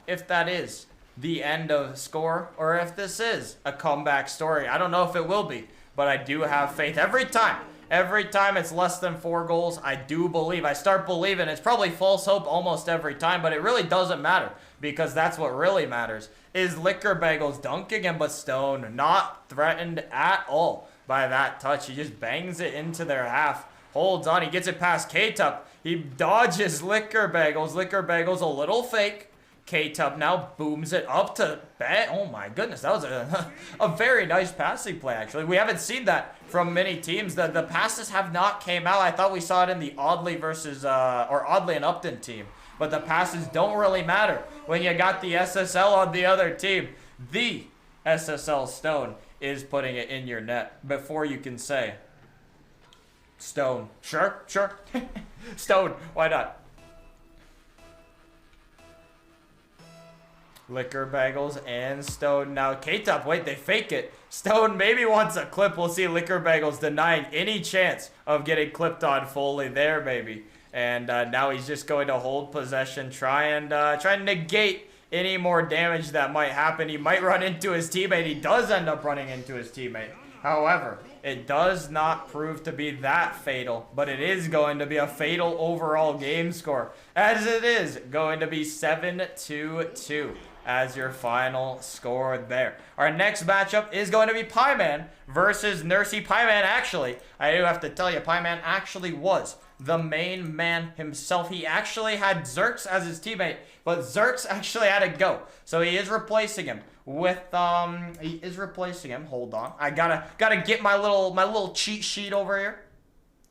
if that is the end of the score, or if this is a comeback story. I don't know if it will be, but I do have faith. Every time it's less than 4 goals, I do believe. I start believing. It's probably false hope almost every time, but it really doesn't matter, because that's what really matters is Liquor Bagels dunking him, but Stone not threatened at all by that touch. He just bangs it into their half, holds on, he gets it past K-Tup. He dodges Liquor Bagels. Liquor Bagels a little fake. K-Tup now booms it up to bet. Oh my goodness, that was a very nice passing play, actually. We haven't seen that from many teams. The passes have not came out. I thought we saw it in the Audley and Upton team. But the passes don't really matter when you got the SSL on the other team. The SSL Stone is putting it in your net before you can say, Stone, sure. Stone, why not? Liquor Bagels and Stone. Now, K-Tup, wait, they fake it. Stone maybe wants a clip. We'll see Liquor Bagels denying any chance of getting clipped on Foley there, maybe. And now he's just going to hold possession, try and negate any more damage that might happen. He might run into his teammate. He does end up running into his teammate. However, it does not prove to be that fatal, but it is going to be a fatal overall game score, as it is going to be 7-2 as your final score there. Our next matchup is going to be Pieman versus Nursey. Pieman, actually, I do have to tell you, Pieman actually was the main man himself. He actually had Zerx as his teammate, but Zerx actually had to go. So he is replacing him with, hold on. I gotta get my little cheat sheet over here.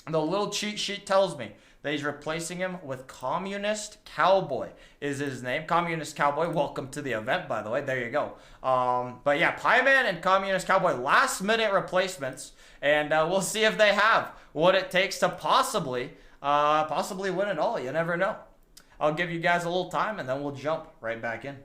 The little cheat sheet tells me that he's replacing him with Communist Cowboy is his name. Communist Cowboy, welcome to the event, by the way. There you go. But yeah, Pieman and Communist Cowboy, last minute replacements, and we'll see if they have what it takes to possibly win it all. You never know. I'll give you guys a little time, and then we'll jump right back in.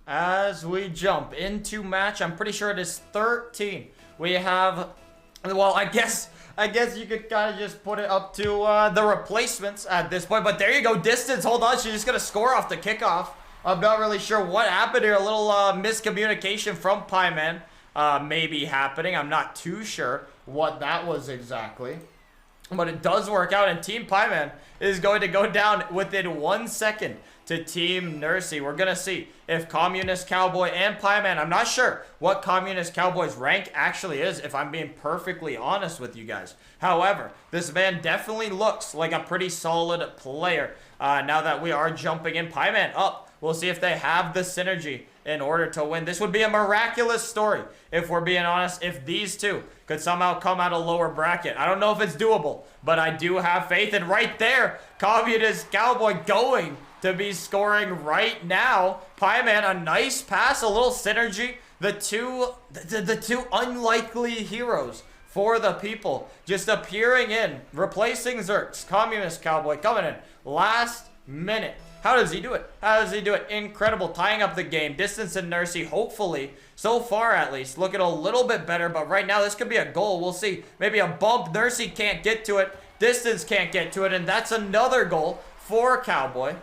as we jump into match, I'm pretty sure it is 13. We have, well, I guess you could kind of just put it up to the replacements at this point. But there you go, distance. Hold on, she's just gonna score off the kickoff. I'm not really sure what happened here. A little miscommunication from Pieman maybe happening. I'm not too sure what that was exactly. But it does work out, and Team Pieman is going to go down within 1 second to Team Nursey. We're going to see if Communist Cowboy and Pieman, I'm not sure what Communist Cowboy's rank actually is, if I'm being perfectly honest with you guys. However, this man definitely looks like a pretty solid player. Now that we are jumping in, Pieman up. We'll see if they have the synergy in order to win. This would be a miraculous story, if we're being honest, if these two could somehow come out a lower bracket. I don't know if it's doable, but I do have faith. And right there, Communist Cowboy going to be scoring right now. Pieman, a nice pass, a little synergy. The two unlikely heroes for the people just appearing in, replacing Zerks. Communist Cowboy coming in last minute. How does he do it? How does he do it? Incredible. Tying up the game. Distance and Nursey, hopefully, so far at least, looking a little bit better. But right now, this could be a goal. We'll see. Maybe a bump. Nursey can't get to it. Distance can't get to it. And that's another goal for Cowboy.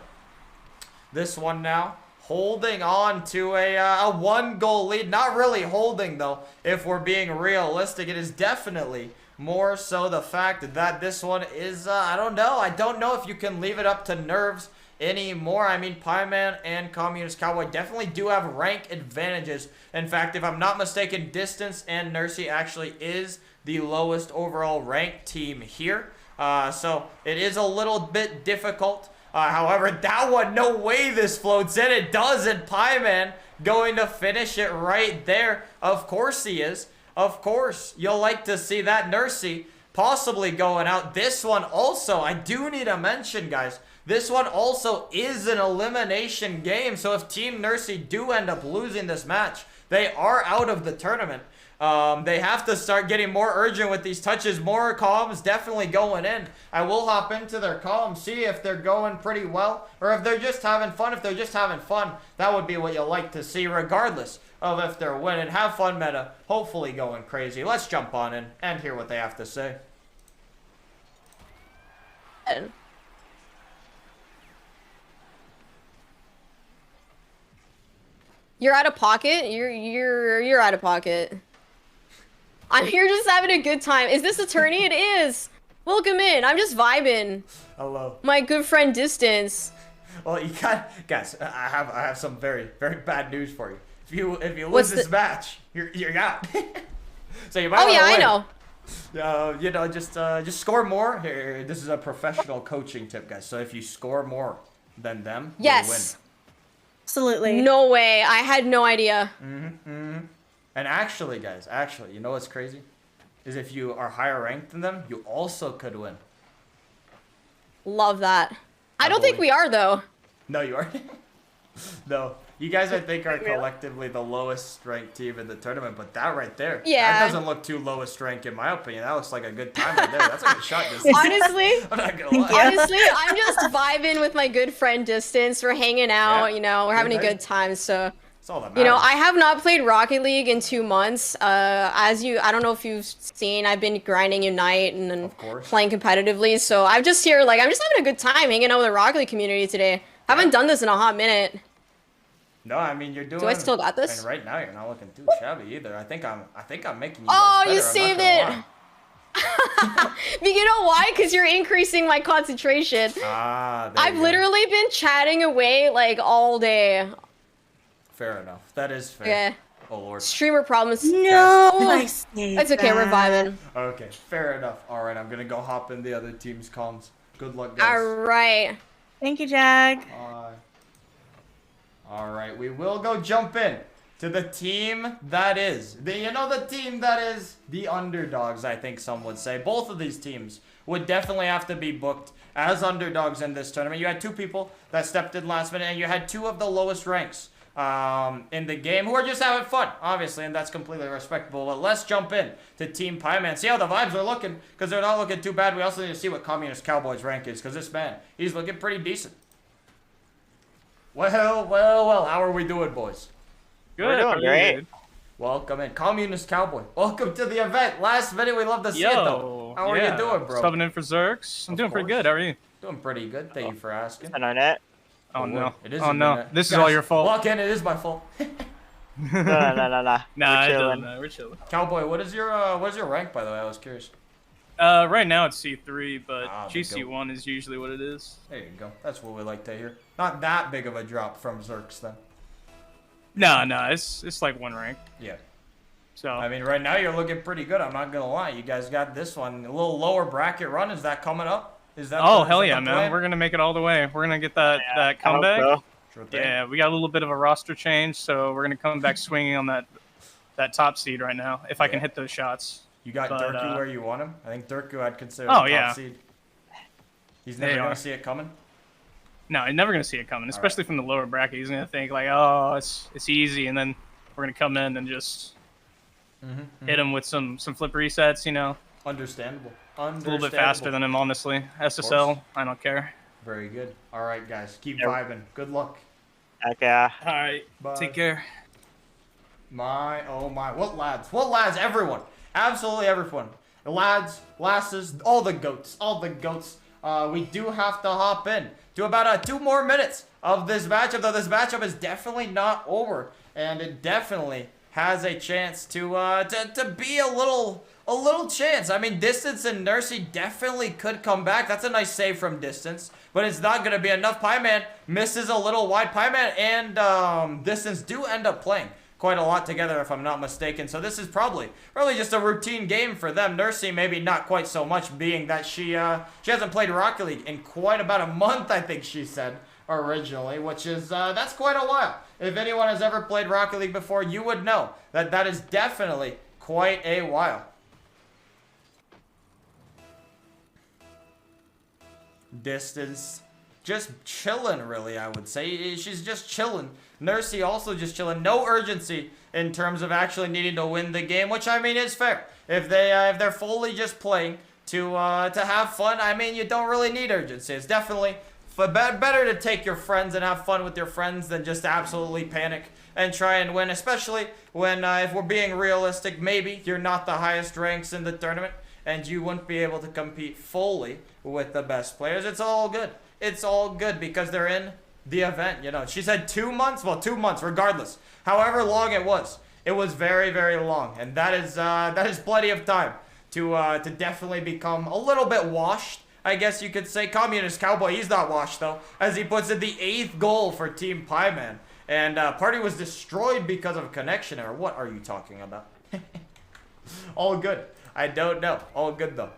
This one now, holding on to a 1-goal lead. Not really holding, though, if we're being realistic. It is definitely more so the fact that this one is, I don't know. I don't know if you can leave it up to nerves anymore. I mean, Pieman and Communist Cowboy definitely do have rank advantages. In fact, if I'm not mistaken, Distance and Nursey actually is the lowest overall ranked team here. So it is a little bit difficult. However, that one, no way this floats in. It does, and Pieman going to finish it right there. Of course he is. Of course. You'll like to see that. Nursey possibly going out. This one also, I do need to mention, guys, this one also is an elimination game. So if Team Nursey do end up losing this match, they are out of the tournament. They have to start getting more urgent with these touches. More comms definitely going in. I will hop into their comms, see if they're going pretty well, or if they're just having fun. If they're just having fun, that would be what you like to see, regardless of if they're winning. Have fun meta, hopefully going crazy. Let's jump on in and hear what they have to say. You're out of pocket? You're out of pocket. I'm here just having a good time. Is this a tourney? It is. Welcome in. I'm just vibing. Hello. My good friend Distance. Well, you got, guys. I have some very bad news for you. If you lose this match, you're out. So you might. Oh yeah, win. I know. You know, just score more. Here, this is a professional coaching tip, guys. So if you score more than them, yes, you win. Absolutely. No way. I had no idea. And actually, guys, you know what's crazy? Is if you are higher ranked than them, you also could win. Love that. I don't think we are, though. No, you aren't. No. You guys, I think, are collectively the lowest ranked team in the tournament, but that right there, that doesn't look too lowest rank in my opinion. That looks like a good time right there. That's a good shot. Honestly, I'm not gonna lie. Honestly, I'm just vibing with my good friend Distance. We're hanging out, you know, we're having a good time. So, that's all that matters. You know, I have not played Rocket League in 2 months. I don't know if you've seen, I've been grinding Unite and then playing competitively. So I'm just here, like, I'm just having a good time hanging out with the Rocket League community today. Haven't done this in a hot minute. No, I mean you're doing. Do I still got this? I mean, right now you're not looking too shabby either. I think I'm making you. Oh, guys you better, saved it. But you know why? Because you're increasing my concentration. I've literally been chatting away like all day. Fair enough. That is fair. Yeah. Oh Lord. Streamer problems. No, I It's okay. We're vibing. Okay, fair enough. All right, I'm gonna go hop in the other team's comms. Good luck, guys. All right. Thank you, Jag. Bye. All right, we will go jump in to the team that is the team that is the underdogs. I think some would say both of these teams would definitely have to be booked as underdogs in this tournament. You had 2 people that stepped in last minute, and you had 2 of the lowest ranks in the game who are just having fun, obviously, and that's completely respectable. But let's jump in to Team Pieman, see how the vibes are looking, because they're not looking too bad. We also need to see what Communist Cowboy's rank is, because this man, he's looking pretty decent. Well. How are we doing, boys? Good. We're doing great. Good. Welcome in, Communist Cowboy. Welcome to the event. Last minute, we love to see it though. How are you doing, bro? Subbing in for Zerks. I'm doing pretty good. How are you? Doing pretty good. Thank you for asking. And Arnett. Oh no. It is. Oh no. This is all your fault. Walk in. It is my fault. No. Nah, we're chilling. Cowboy, what is your rank, by the way? I was curious. Right now it's C3, but GC1 is usually what it is. There you go. That's what we like to hear. Not that big of a drop from Zerks then. No, it's like 1 rank. Yeah. So I mean, right now you're looking pretty good. I'm not gonna lie. You guys got this one a little lower bracket run. Is that coming up? Is that? Oh hell yeah, man! We're gonna make it all the way. We're gonna get that comeback. So. Sure thing. Yeah, we got a little bit of a roster change, so we're gonna come back swinging on that top seed right now. If I can hit those shots. You got drku where you want him. I think drku I'd consider oh, the top yeah. seed. He's never gonna see it coming. No, he's never gonna see it coming, especially from the lower bracket. He's gonna think like, oh, it's easy, and then we're gonna come in and just hit him with some flip resets, you know. Understandable. A little bit faster than him, honestly. SSL, I don't care. Very good. All right, guys, keep vibing. Good luck. Okay. All right. Bye. Take care. Oh my! What lads? Everyone, absolutely everyone. The lads, lasses, all the goats. We do have to hop in to about 2 more minutes of this matchup, though this matchup is definitely not over, and it definitely has a chance to be a little chance. I mean, Distance and Nursey definitely could come back. That's a nice save from Distance, but it's not going to be enough. Pieman misses a little wide. Pieman and Distance do end up playing quite a lot together, if I'm not mistaken. So this is probably just a routine game for them. Nursey maybe not quite so much, being that she hasn't played Rocket League in quite about a month, I think she said originally, which is that's quite a while. If anyone has ever played Rocket League before, you would know that that is definitely quite a while. Distance just chilling, really, I would say. She's just chilling. Nursey also just chilling. No urgency in terms of actually needing to win the game, which I mean is fair. If they're fully just playing to have fun, I mean, you don't really need urgency. It's definitely better to take your friends and have fun with your friends than just absolutely panic and try and win, especially when, if we're being realistic, maybe you're not the highest ranks in the tournament and you wouldn't be able to compete fully with the best players. It's all good. It's all good because they're in the event, you know. She said 2 months. Well, 2 months, regardless. However long it was very, very long, and that is plenty of time to definitely become a little bit washed, I guess you could say. Communist Cowboy, he's not washed though, as he puts in the 8th goal for Team Pieman, and party was destroyed because of connection error. What are you talking about? All good. I don't know. All good though.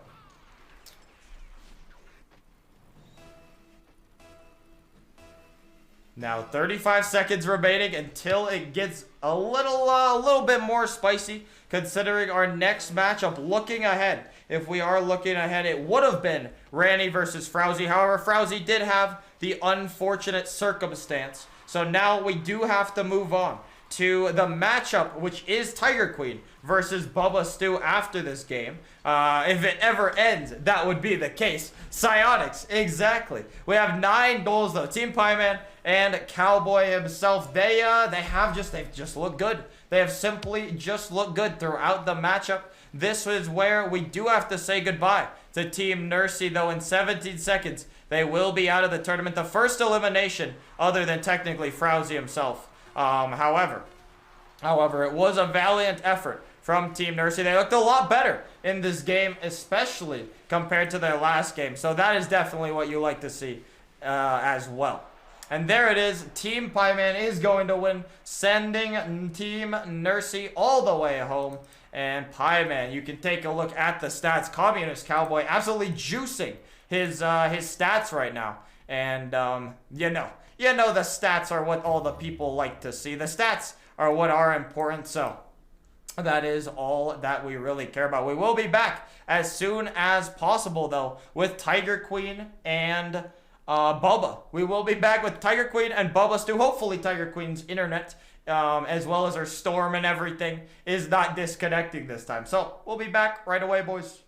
Now 35 seconds remaining until it gets a little bit more spicy, considering our next matchup. Looking ahead, if we are looking ahead, it would have been Ranny versus Frowsy. However, Frowsy did have the unfortunate circumstance, so now we do have to move on to the matchup, which is Tiger Queen versus Bubba Stu after this game. If it ever ends, that would be the case. Psionics, exactly. We have 9 goals though. Team Pieman and Cowboy himself, they've just looked good. They have simply just looked good throughout the matchup. This is where we do have to say goodbye to Team Nursey, though. In 17 seconds, they will be out of the tournament. The first elimination, other than technically Frowsy himself. However, it was a valiant effort from Team Nursey. They looked a lot better in this game, especially compared to their last game. So that is definitely what you like to see as well. And there it is. Team Pieman is going to win, sending Team Nursey all the way home. And Pieman, you can take a look at the stats. Communist Cowboy absolutely juicing his stats right now. And you know the stats are what all the people like to see. The stats are what are important. So that is all that we really care about. We will be back as soon as possible, though, with Tiger Queen and Bubba. We will be back with Tiger Queen and Bubba Stu. Hopefully Tiger Queen's internet, as well as her storm and everything, is not disconnecting this time. So we'll be back right away, boys.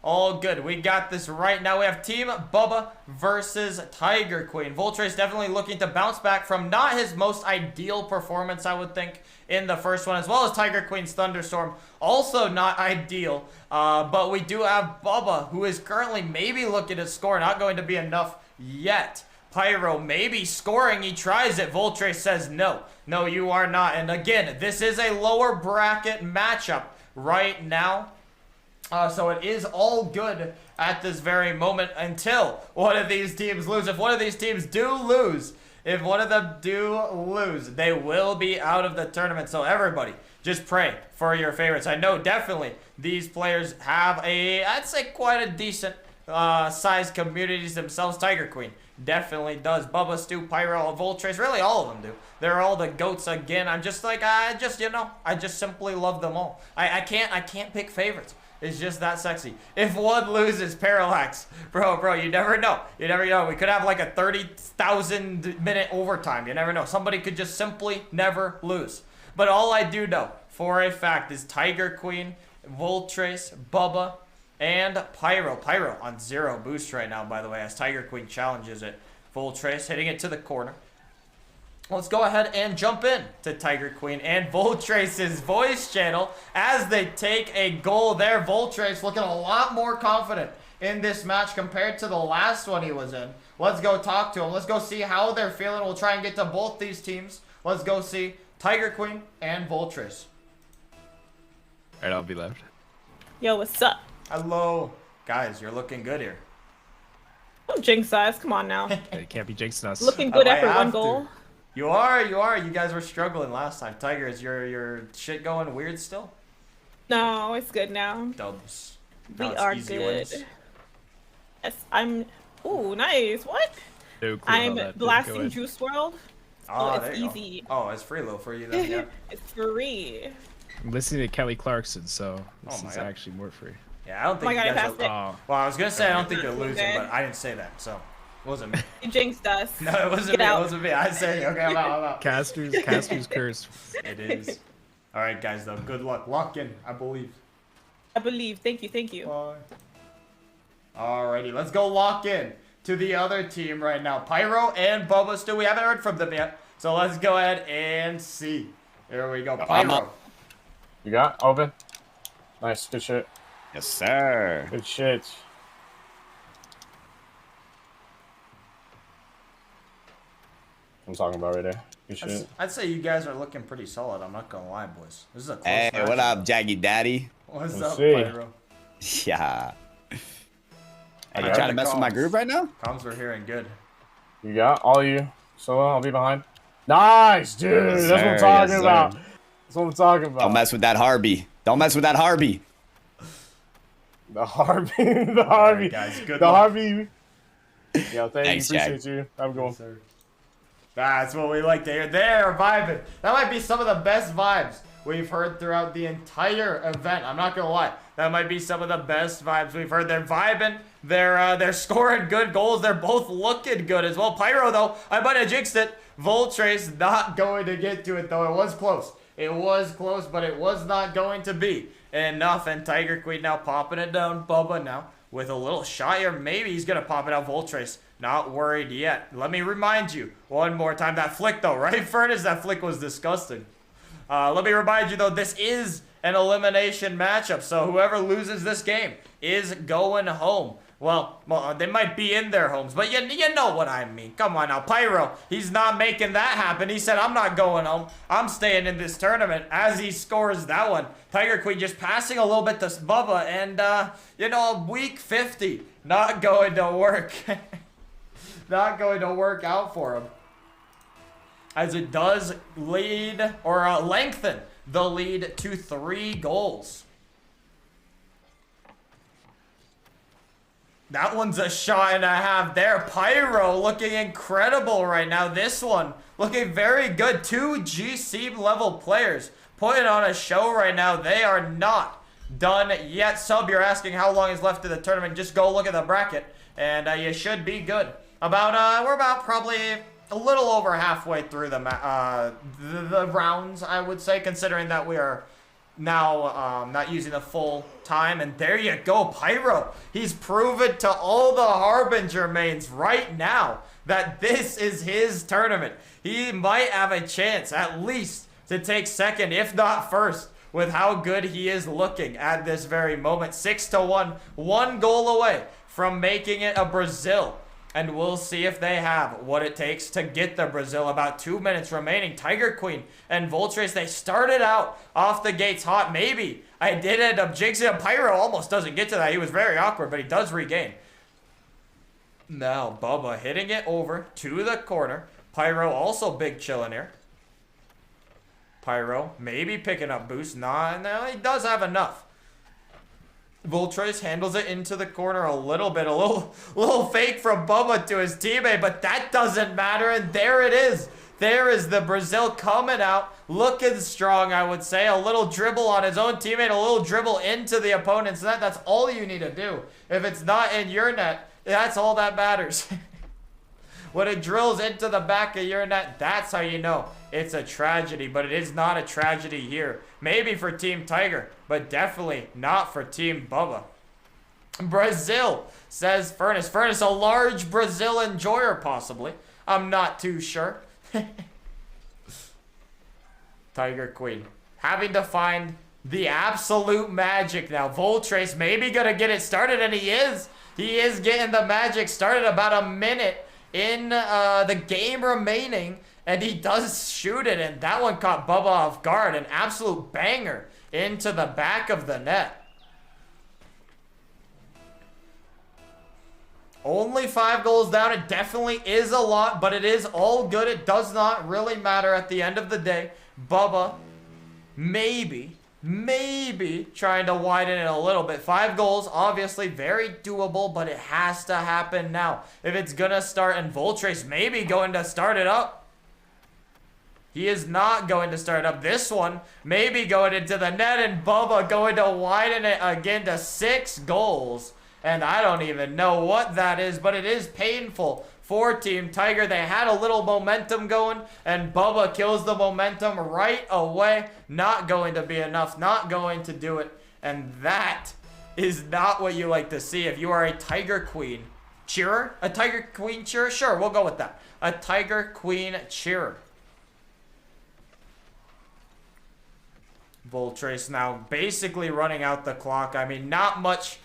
All good. We got this right now. We have Team Bubba versus Tiger Queen. Voltrace definitely looking to bounce back from not his most ideal performance, I would think, in the first one, as well as Tiger Queen's Thunderstorm. Also not ideal, but we do have Bubba, who is currently maybe looking to score. Not going to be enough yet. Pyro maybe scoring. He tries it. Voltrace says no. No, you are not. And again, this is a lower bracket matchup right now. So it is all good at this very moment until one of these teams lose. If one of these teams do lose, if one of them do lose, they will be out of the tournament. So everybody, just pray for your favorites. I know definitely these players have I'd say quite a decent sized communities themselves. Tiger Queen definitely does. Bubba, Stu, Pyro, Voltrace, really all of them do. They're all the GOATs again. I'm just like, I just simply love them all. I can't pick favorites. It's just that sexy. If one loses, Parallax, bro, you never know. You never know. We could have like a 30,000 minute overtime. You never know. Somebody could just simply never lose. But all I do know for a fact is Tiger Queen, Voltrace, Bubba, and Pyro. Pyro on 0 boost right now, by the way, as Tiger Queen challenges it. Voltrace hitting it to the corner. Let's go ahead and jump in to Tiger Queen and Voltrace's voice channel as they take a goal there. Voltrace looking a lot more confident in this match compared to the last one he was in. Let's go talk to him. Let's go see how they're feeling. We'll try and get to both these teams. Let's go see Tiger Queen and Voltrace. All right, I'll be left. Yo, what's up? Hello. Guys, you're looking good here. Don't jinx us. Come on now. It can't be jinxing us. Looking good I after one have goal. to. You are. You guys were struggling last time. Tiger, is your shit going weird still? No, it's good now. Dubs. We Now it's are easy good. wins. Yes, I'm. Ooh, nice. What? No clue how I'm that did blasting go in. Juice World. Oh, So there it's you go. easy. Oh, it's free low for you then. Yeah. It's free. I'm listening to Kelly Clarkson, so Oh this my is God. actually more free. Yeah, I don't think Oh my you God, I guys passed are. it. Well, I was gonna say I don't think you're losing, Okay. but I didn't say that, so it wasn't me. You jinxed us. No, it wasn't Get me. out. It wasn't me. I say okay. I'm out. Caster's curse. It is. All right, guys. Though, good luck. Lock in. I believe. I believe. Thank you. Thank you. Bye. Alrighty, let's go lock in to the other team right now. Pyro and Bubba still. We haven't heard from them yet, so let's go ahead and see. Here we go. Pyro. You got open. Nice. Good shit. Yes, sir. Good shit. I'm talking about right there. Good shit. I'd say you guys are looking pretty solid. I'm not gonna lie, boys. This is a close Hey, match. what up, Jaggy Daddy? What's Let's up, see. Pyro? Yeah. Are you Alright, trying to mess with my comms. group right now? Comms we're hearing good. You got all of you. So I'll be behind. Nice, dude. Yes, That's what I'm sir. talking Yes, about. sir. That's what I'm talking about. Don't mess with that Harby. Don't mess with that Harby. The Harvey. The Harvey. guys, good the luck. Harvey. Yeah, thank Thanks, you. Jack. Appreciate you. Have a good one. Sir. That's what we like to hear. They're vibing. That might be some of the best vibes we've heard throughout the entire event. I'm not gonna lie. That might be some of the best vibes we've heard. They're vibing. They're scoring good goals. They're both looking good as well. Pyro though, I might have jinxed it. Voltrace not going to get to it though. It was close. It was close, but it was not going to be enough. And Tiger Queen now popping it down. Bubba now with a little shot here. Maybe he's gonna pop it out. Voltrace not worried yet. Let me remind you one more time. That flick though, right, Furnace? That flick was disgusting. Let me remind you though, this is an elimination matchup. So whoever loses this game is going home. Well, they might be in their homes, but you know what I mean. Come on now, Pyro, he's not making that happen. He said, I'm not going home. I'm staying in this tournament as he scores that one. Tiger Queen just passing a little bit to Bubba, and, week 50, not going to work. Not going to work out for him. As it does lead, or lengthen the lead to 3 goals. That one's a shot and a half there. Pyro looking incredible right now. This one looking very good. 2 GC level players putting on a show right now. They are not done yet. Sub, you're asking how long is left of the tournament. Just go look at the bracket and you should be good. We're about probably a little over halfway through the rounds, I would say, considering that we are now not using the full time. And there you go, Pyro. He's proven to all the Harbinger mains right now that this is his tournament. He might have a chance at least to take second, if not first, with how good he is looking at this very moment. 6-1, 1 goal away from making it a Brazil. And we'll see if they have what it takes to get the Brazil. About 2 minutes remaining. Tiger Queen and Voltrace, they started out off the gates hot. Maybe I did end up jinxing. Pyro almost doesn't get to that. He was very awkward, but he does regain. Now Bubba hitting it over to the corner. Pyro also big chillin' here. Pyro maybe picking up boost. Nah, no, he does have enough. Voltrace handles it into the corner a little bit. A little fake from Bubba to his teammate, but that doesn't matter. And there it is. There is the Brazil coming out, looking strong, I would say. A little dribble on his own teammate, a little dribble into the opponent's net. That's all you need to do. If it's not in your net, that's all that matters. When it drills into the back of your net, that's how you know it's a tragedy. But it is not a tragedy here. Maybe for Team Tiger, but definitely not for Team Bubba. Brazil, says Furnace. Furnace, a large Brazil enjoyer, possibly. I'm not too sure. Tiger Queen having to find the absolute magic now. Voltrace maybe gonna get it started, and he is. He is getting the magic started. About a minute in the game remaining, and he does shoot it, and that one caught Bubba off guard. An absolute banger into the back of the net. Only 5 goals down. It definitely is a lot, but it is all good. It does not really matter at the end of the day. Bubba maybe trying to widen it a little bit. 5 goals, obviously very doable, but it has to happen now if it's gonna start. And Voltrace maybe going to start it up. He is not going to start up. This one maybe going into the net, and Bubba going to widen it again to 6 goals. And I don't even know what that is, but it is painful for Team Tiger. They had a little momentum going, and Bubba kills the momentum right away. Not going to be enough, not going to do it. And that is not what you like to see if you are a Tiger Queen cheerer. A Tiger Queen cheerer? Sure, we'll go with that. A Tiger Queen cheerer. Voltrace now basically running out the clock. I mean, not much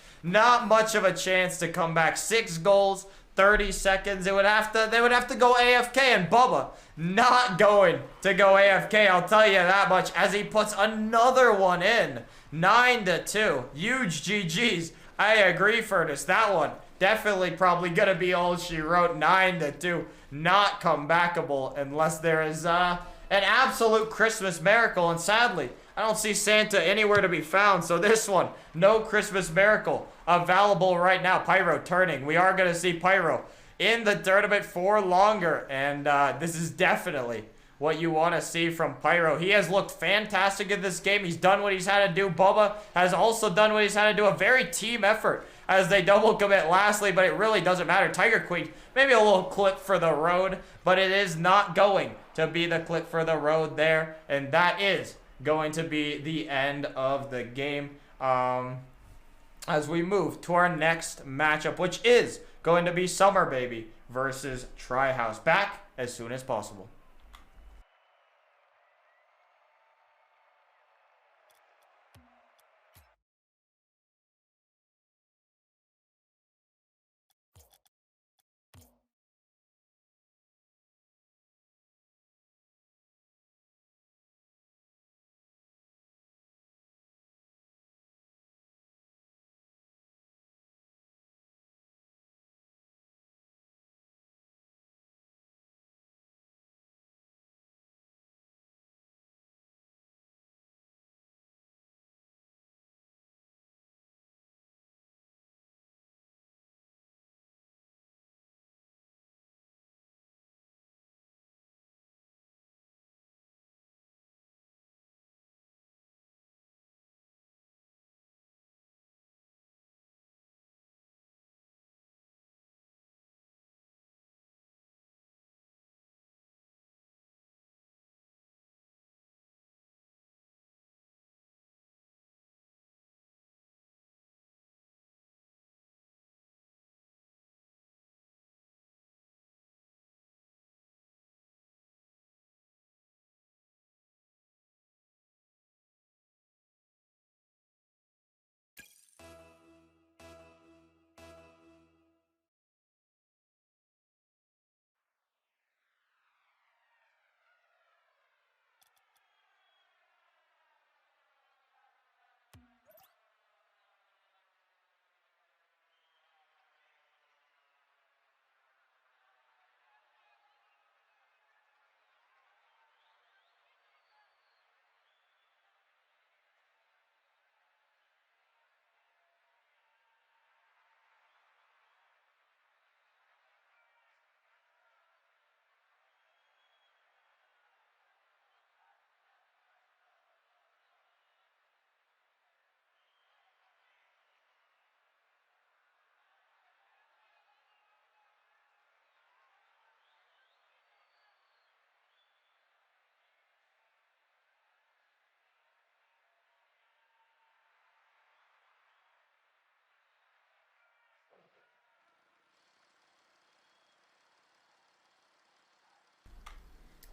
of a chance to come back. 6 goals, 30 seconds. They would have to go AFK, and Bubba not going to go AFK. I'll tell you that much, as he puts another one in. 9-2. Huge GGs. I agree, Furnace. That one definitely probably gonna be all she wrote. 9-2. Not comebackable unless there is an absolute Christmas miracle, and sadly, I don't see Santa anywhere to be found. So this one, no Christmas miracle available right now. Pyro turning. We are going to see Pyro in the tournament for longer. And this is definitely what you want to see from Pyro. He has looked fantastic in this game. He's done what he's had to do. Bubba has also done what he's had to do. A very team effort as they double commit lastly, but it really doesn't matter. Tiger Queen, maybe a little clip for the road, but it is not going to be the clip for the road there. And that is going to be the end of the game as we move to our next matchup, which is going to be Summer Baby versus Trihouse. Back as soon as possible.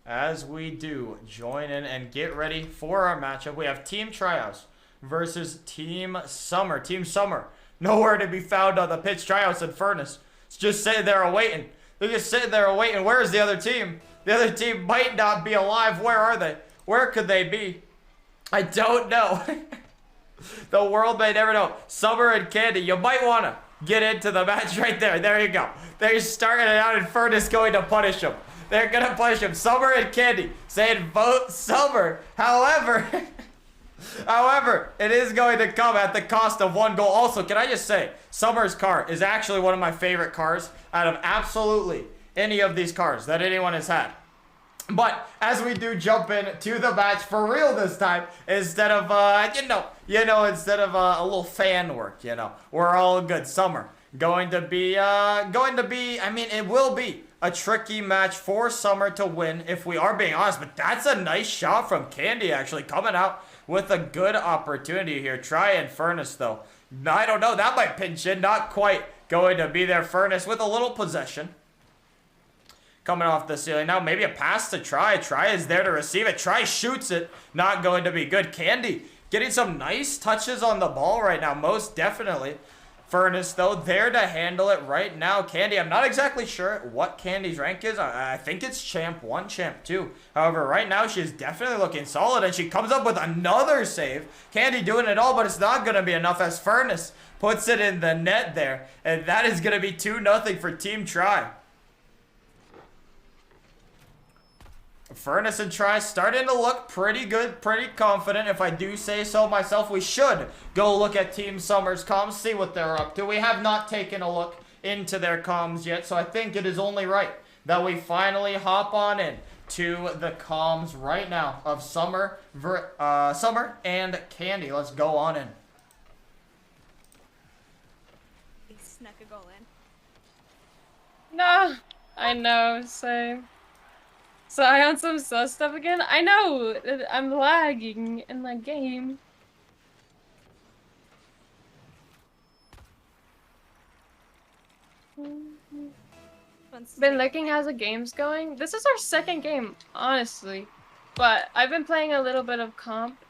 As we do join in and get ready for our matchup, we have Team Trihouse versus Team Summer. Team Summer, nowhere to be found on the pitch. Trihouse and Furnace just sitting there awaiting. They're just sitting there awaiting. Where is the other team? The other team might not be alive. Where are they? Where could they be? I don't know. The world may never know. Summer and Candy, you might want to get into the match right there. There you go. They're starting it out and Furnace going to punish them. They're going to punish him. Summer and Candy saying vote Summer. However, it is going to come at the cost of 1 goal. Also, can I just say, Summer's car is actually one of my favorite cars out of absolutely any of these cars that anyone has had. But as we do jump in to the match for real this time, instead of, instead of a little fan work, we're all good. Summer going to be, I mean, it will be a tricky match for Summer to win, if we are being honest. But that's a nice shot from Candy, actually, coming out with a good opportunity here. Try and Furnace, though. I don't know. That might pinch in. Not quite going to be there. Furnace with a little possession. Coming off the ceiling. Now maybe a pass to Try. Try is there to receive it. Try shoots it. Not going to be good. Candy getting some nice touches on the ball right now. Most definitely. Furnace, though, there to handle it right now. Candy, I'm not exactly sure what Candy's rank is. I think it's Champ 1, Champ 2. However, right now, she's definitely looking solid, and she comes up with another save. Candy doing it all, but it's not going to be enough as Furnace puts it in the net there. And that is going to be 2-0 for Team Try. Furnace and Try starting to look pretty good, pretty confident. If I do say so myself, we should go look at Team Summer's comms, see what they're up to. We have not taken a look into their comms yet, so I think it is only right that we finally hop on in to the comms right now of Summer and Candy. Let's go on in. He snuck a goal in. No, I know, same. So I on some sus stuff again? I know! I'm lagging in the game. Been looking how's the game's going. This is our second game, honestly. But I've been playing a little bit of comp.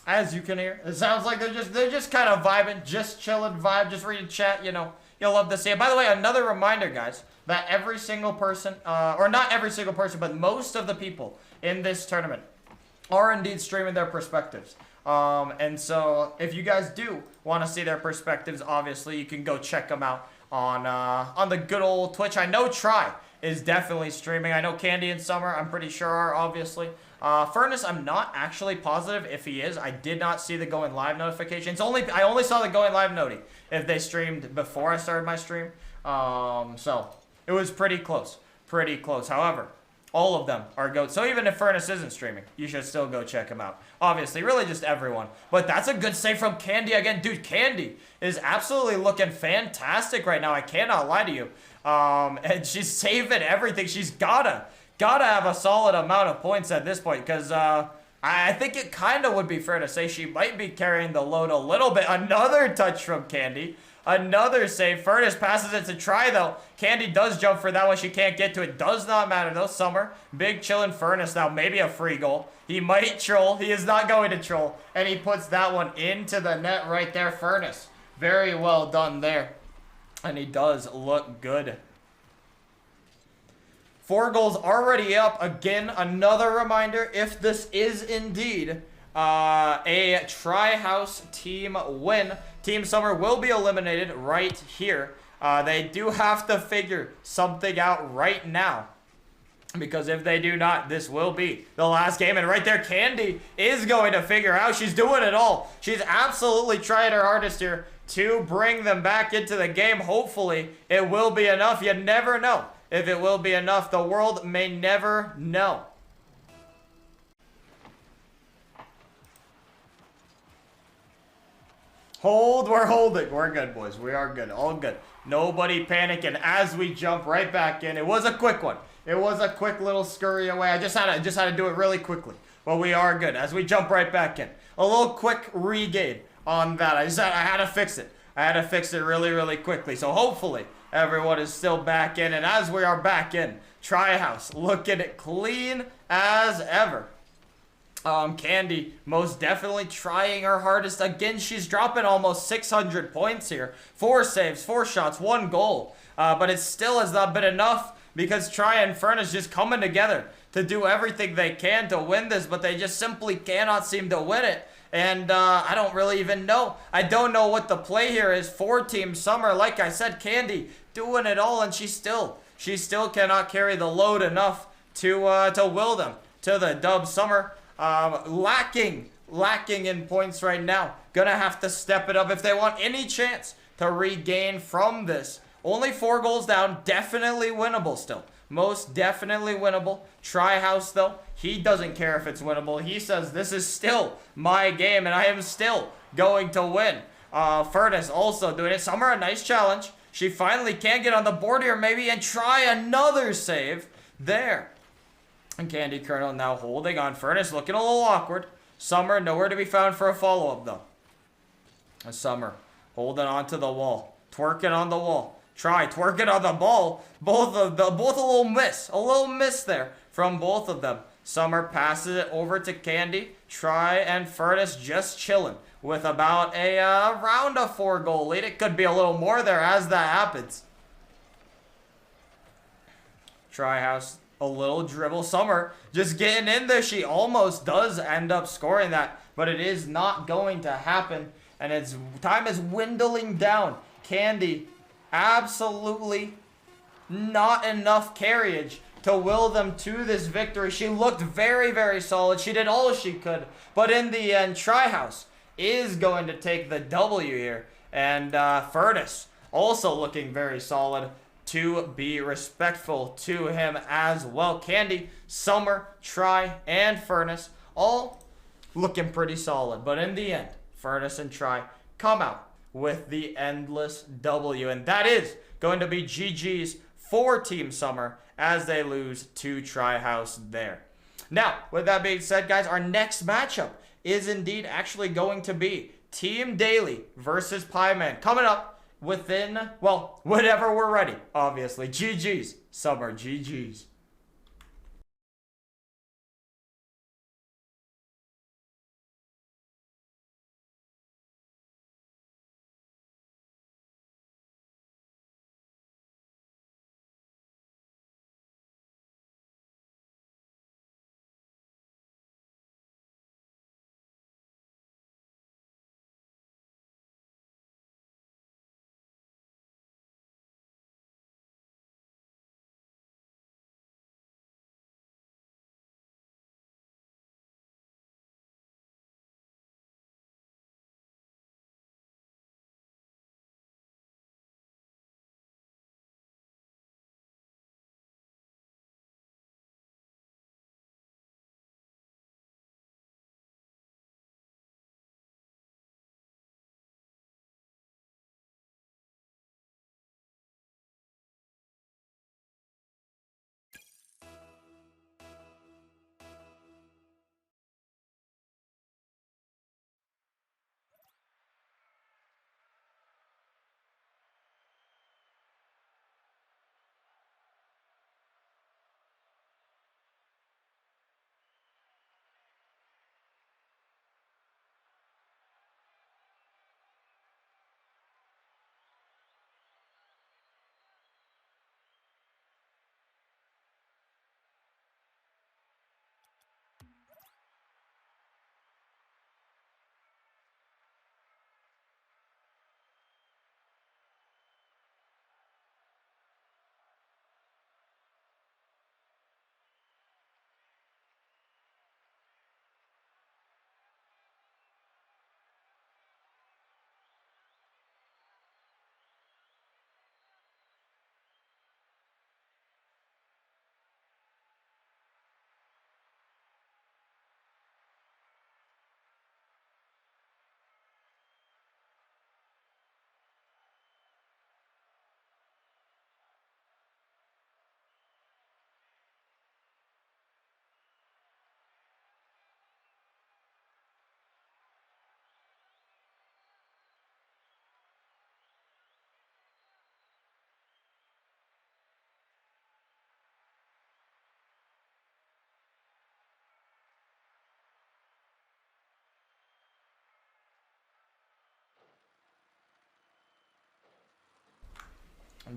As you can hear, it sounds like they're just kind of vibing, just chilling vibe, just reading chat, You'll love to see it. By the way, another reminder, guys, that every single person, or not every single person, but most of the people in this tournament are indeed streaming their perspectives. And so if you guys do want to see their perspectives, obviously you can go check them out on the good old Twitch. I know Try is definitely streaming. I know Candy and Summer, I'm pretty sure are, obviously. Furnace, I'm not actually positive if he is. I did not see the going live notifications. I only saw the going live noti if they streamed before I started my stream. So it was pretty close. Pretty close. However, all of them are GOAT. So even if Furnace isn't streaming, you should still go check him out. Obviously, really just everyone. But that's a good save from Candy again. Dude, Candy is absolutely looking fantastic right now. I cannot lie to you. And she's saving everything. She's gotta have a solid amount of points at this point, because I think it kind of would be fair to say she might be carrying the load a little bit. Another touch from Candy. Another save. Furnace passes it to Try, though. Candy does jump for that one. She can't get to it. Does not matter, though. Summer, big chillin' Furnace now. Maybe a free goal. He might troll. He is not going to troll. And he puts that one into the net right there. Furnace, very well done there. And he does look good. 4 goals already up. Again, another reminder, if this is indeed a Trihouse team win, Team Summer will be eliminated right here. They do have to figure something out right now, because if they do not, this will be the last game. And right there, Candy is going to figure out. She's doing it all. She's absolutely trying her hardest here to bring them back into the game. Hopefully, it will be enough. You never know if it will be enough. The world may never know. Hold, we're holding. We're good, boys. We are good. All good. Nobody panicking as we jump right back in. It was a quick one. It was a quick little scurry away. I just had to do it really quickly. But we are good as we jump right back in. A little quick regain on that. I had to fix it. I had to fix it really, really quickly. So hopefully everyone is still back in. And as we are back in, Trihouse looking clean as ever. Candy most definitely trying her hardest. Again, she's dropping almost 600 points here. 4 saves, 4 shots, 1 goal. But it still has not been enough because Tri and Furnace just coming together to do everything they can to win this, but they just simply cannot seem to win it. And I don't really even know. I don't know what the play here is for Team Summer. Like I said, Candy doing it all, and she still cannot carry the load enough to will them to the dub. Summer lacking in points right now. Gonna have to step it up if they want any chance to regain from this. Only 4 goals down, definitely winnable still. Most definitely winnable. Trihouse, though, he doesn't care if it's winnable. He says, this is still my game, and I am still going to win. Furnace also doing it. Summer, a nice challenge. She finally can get on the board here, maybe, and try another save there. And Candy Colonel now holding on. Furnace looking a little awkward. Summer, nowhere to be found for a follow-up, though. Summer holding on to the wall. Twerking on the wall. Try twerking on the ball. Both a little miss. A little miss there from both of them. Summer passes it over to Candy. Try and Furnace just chilling with about a around a 4-goal lead. It could be a little more there as that happens. Trihouse, a little dribble. Summer just getting in there. She almost does end up scoring that, but it is not going to happen. And its time is dwindling down. Candy, absolutely not enough carriage to will them to this victory. She looked very, very solid. She did all she could. But in the end, Trihouse is going to take the W here. And Furnace also looking very solid, to be respectful to him as well. Candy, Summer, Tri, and Furnace all looking pretty solid. But in the end, Furnace and Tri come out with the endless W. And that is going to be GG's for Team Summer as they lose to Trihouse there. Now, with that being said, guys, our next matchup is indeed actually going to be Team Daily versus Pieman. Coming up within, well, whenever we're ready, obviously. GG's, Summer, GG's.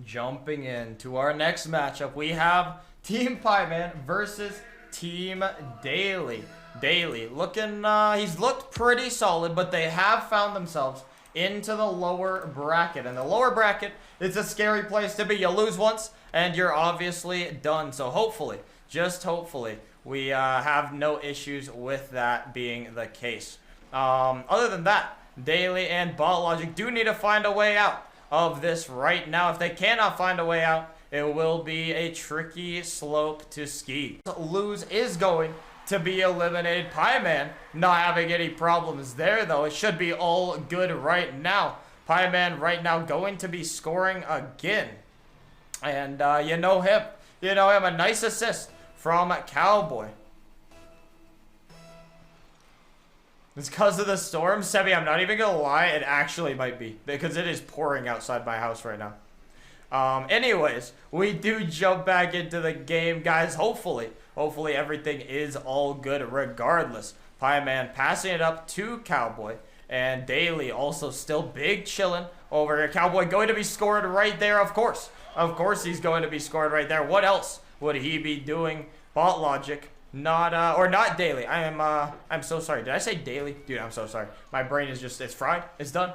Jumping into our next matchup, we have Team Pieman versus Team Daily. Daily looking, he's looked pretty solid, but they have found themselves into the lower bracket. And the lower bracket is a scary place to be. You lose once, and you're obviously done. So hopefully, just hopefully, we have no issues with that being the case. Other than that, Daily and Bot Logic do need to find a way out of this right now. If they cannot find a way out, it will be a tricky slope to ski. Lose is going to be eliminated. Pieman not having any problems there, though. It should be all good right now. Pieman right now going to be scoring again. And you know him. You know him. A nice assist from Cowboy. It's because of the storm, Sebi. I'm not even gonna lie, it actually might be, because it is pouring outside my house right now. Anyways, we do jump back into the game, guys. Hopefully everything is all good regardless. Pieman passing it up to Cowboy, and Daily also still big chilling over here. Cowboy going to be scored right there, of course. Of course he's going to be scored right there. What else would he be doing? Bot Logic. Not Daily. I'm so sorry. Did I say Daily? Dude, I'm so sorry. My brain is just, it's fried. It's done.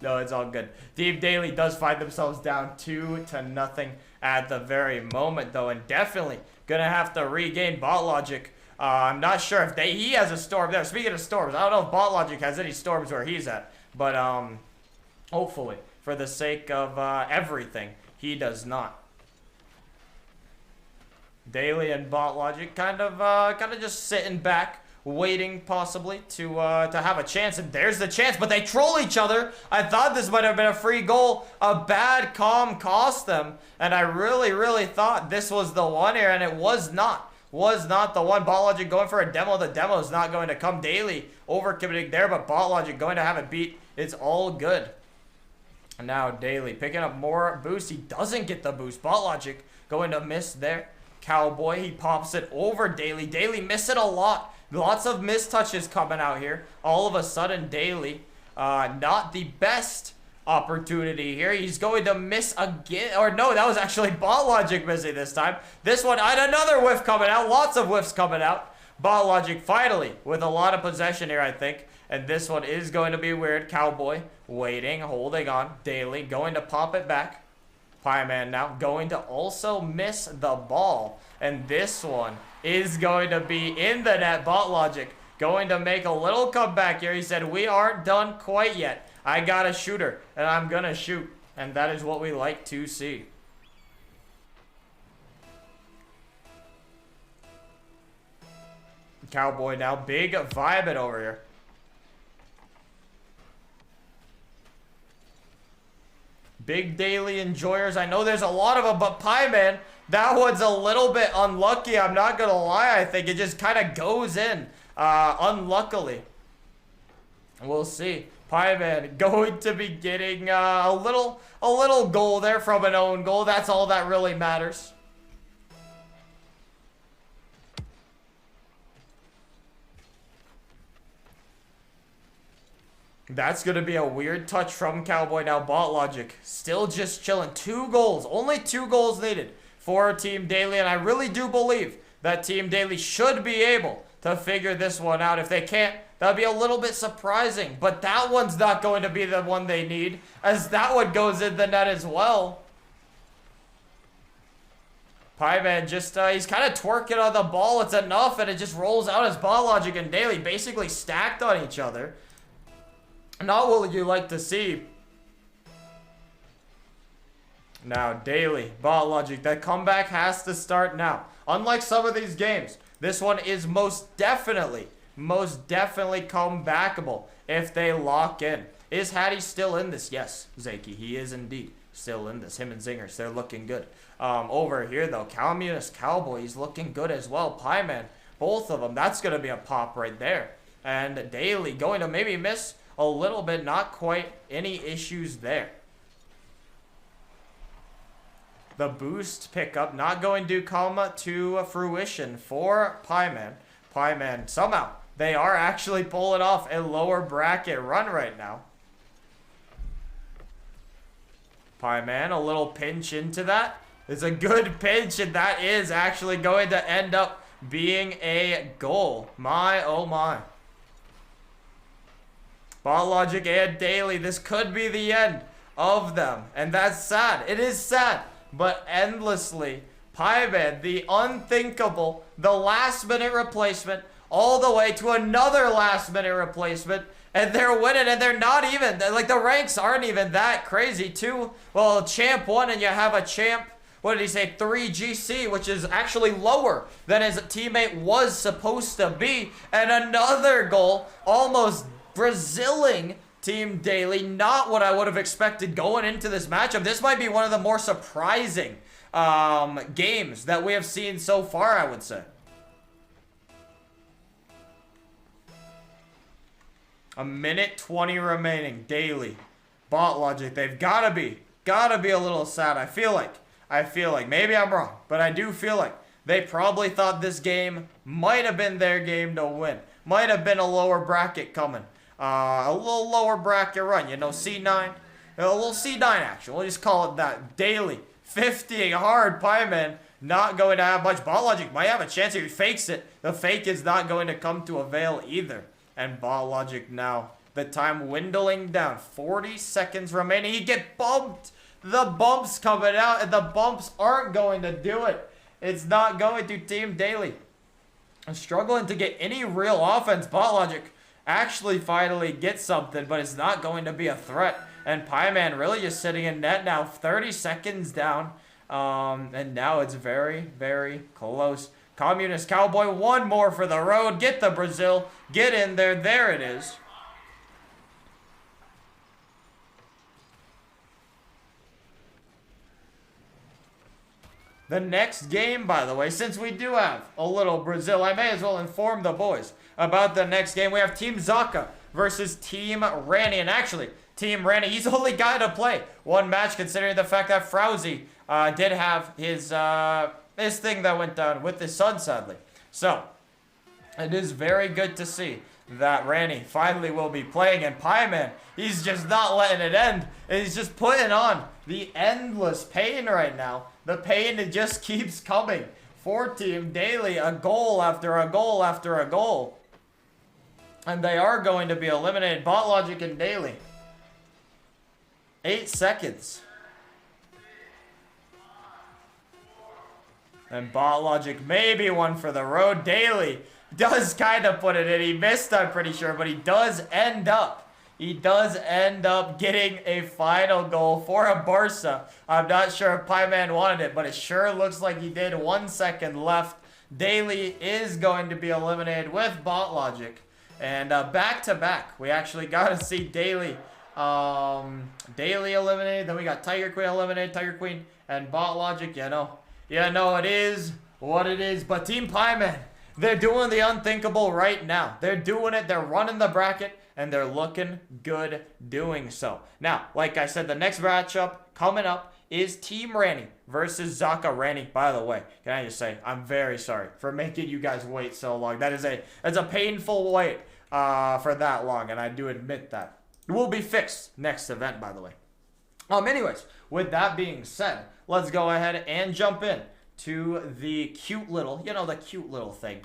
No, it's all good. Team Daily does find themselves down 2-0 at the very moment, though, and definitely gonna have to regain Bot Logic. I'm not sure if he has a storm there. Speaking of storms, I don't know if Bot Logic has any storms where he's at, but hopefully, for the sake of everything, he does not. Daily and Bot Logic kind of just sitting back, waiting possibly to have a chance, and there's the chance, but they troll each other. I thought this might have been a free goal. A bad calm cost them, and I really thought this was the one here, and it was not. Was not the one. Bot Logic going for a demo. The demo is not going to come. Daily overcommitting there, but Bot Logic going to have it beat. It's all good. And now Daily picking up more boost. He doesn't get the boost. Bot Logic going to miss there. Cowboy, he pops it over Daily. Daily missing a lot. Lots of mistouches coming out here. All of a sudden, Daily, not the best opportunity here. He's going to miss again. Or no, that was actually Bot Logic missing this time. This one, and another whiff coming out. Lots of whiffs coming out. Bot Logic finally with a lot of possession here, I think. And this one is going to be weird. Cowboy waiting, holding on. Daily going to pop it back. Pieman now going to also miss the ball. And this one is going to be in the net. Bot Logic going to make a little comeback here. He said, we aren't done quite yet. I got a shooter, and I'm going to shoot. And that is what we like to see. Cowboy now big vibing over here. Big Daily enjoyers. I know there's a lot of them, but Pieman, that one's a little bit unlucky. I'm not going to lie. I think it just kind of goes in unluckily. We'll see. Pieman going to be getting a little goal there from an own goal. That's all that really matters. That's going to be a weird touch from Cowboy. Now Bot Logic still just chilling. 2 goals. Only 2 goals needed for Team Daily. And I really do believe that Team Daily should be able to figure this one out. If they can't, that would be a little bit surprising. But that one's not going to be the one they need, as that one goes in the net as well. Pieman just, he's kind of twerking on the ball. It's enough, and it just rolls out as Bot Logic and Daily basically stacked on each other. Not what you like to see. Now, Daily, Bot Logic, that comeback has to start now. Unlike some of these games, this one is most definitely comebackable if they lock in. Is Hattie still in this? Yes, Zaki, he is indeed still in this. Him and Zingers, they're looking good. Over here, though, Communist Cowboy, he's looking good as well. Pieman, both of them, that's going to be a pop right there. And Daily going to maybe miss a little bit, not quite any issues there. The boost pickup not going to come to fruition for Pieman. Pieman, somehow, they are actually pulling off a lower bracket run right now. Pie Man, a little pinch into that. It's a good pinch, and that is actually going to end up being a goal. My, oh my. Bot Logic and Daily, this could be the end of them. And that's sad. It is sad, but endlessly. Pie Man, the unthinkable, the last-minute replacement, all the way to another last-minute replacement, and they're winning, and they're not even, like, the ranks aren't even that crazy, too. Well, champ 1, and you have a champ, what did he say, 3 GC, which is actually lower than his teammate was supposed to be, and another goal, almost Braziling Team Daily, not what I would have expected going into this matchup. This might be one of the more surprising games that we have seen so far, I would say. A minute 20 remaining. Daily. Bot Logic, they've gotta be a little sad. I feel like, maybe I'm wrong, but I do feel like they probably thought this game might have been their game to win. Might have been a lower bracket coming. A little lower bracket run, you know, C9. A little C9 action, we'll just call it that. Daily. 50 hard. Pie Man not going to have much. Bot Logic might have a chance if he fakes it. The fake is not going to come to avail either. And Bot Logic now, the time dwindling down. 40 seconds remaining. He get bumped. The bumps coming out, and the bumps aren't going to do it. It's not going to Team Daily. I'm struggling to get any real offense. Bot Logic actually finally gets something, but it's not going to be a threat. And Pie Man really just sitting in net now, 30 seconds down. And now it's very, very close. Communist Cowboy, one more for the road. Get the Brazil. Get in there. There it is. The next game, by the way, since we do have a little Brazil, I may as well inform the boys about the next game. We have Team Zaka versus Team Ranny. And actually, Team Ranny, he's only got to play one match considering the fact that Frowsy did have his thing that went down with his son, sadly. So, it is very good to see that Ranny finally will be playing. And Pie Man, he's just not letting it end. He's just putting on the endless pain right now. The pain, it just keeps coming. For Team Daily, a goal after a goal after a goal. And they are going to be eliminated. Bot Logic and Daily. 8 seconds. And Bot Logic, maybe one for the road. Daily does kind of put it in. He missed, I'm pretty sure, but he does end up getting a final goal for a Barca. I'm not sure if Pie Man wanted it, but it sure looks like he did. 1 second left. Daily is going to be eliminated with Bot Logic. And back to back, we actually got to see Daily eliminated. Then we got Tiger Queen eliminated. Tiger Queen and Bot Logic, you know, it is what it is. But Team Pie Man, they're doing the unthinkable right now. They're doing it. They're running the bracket, and they're looking good doing so. Now, like I said, the next matchup coming up is Team Ranny versus Zaka. Ranny, by the way, can I just say, I'm very sorry for making you guys wait so long. That's a painful wait for that long, and I do admit that. It will be fixed next event, by the way. Anyways, with that being said, let's go ahead and jump in to the cute little, the cute little thing.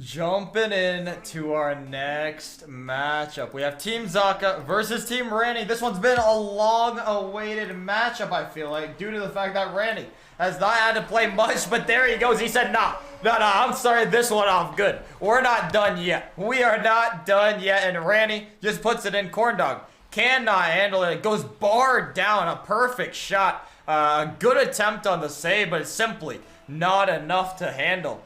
Jumping in to our next matchup. We have Team Zaka versus Team Ranny. This one's been a long-awaited matchup, I feel like, due to the fact that Ranny has not had to play much, but there he goes. He said, nah, I'm sorry, this one I'm good. We're not done yet. We are not done yet, and Ranny just puts it in. Corndog cannot handle it. It goes barred down, a perfect shot. A good attempt on the save, but it's simply not enough to handle.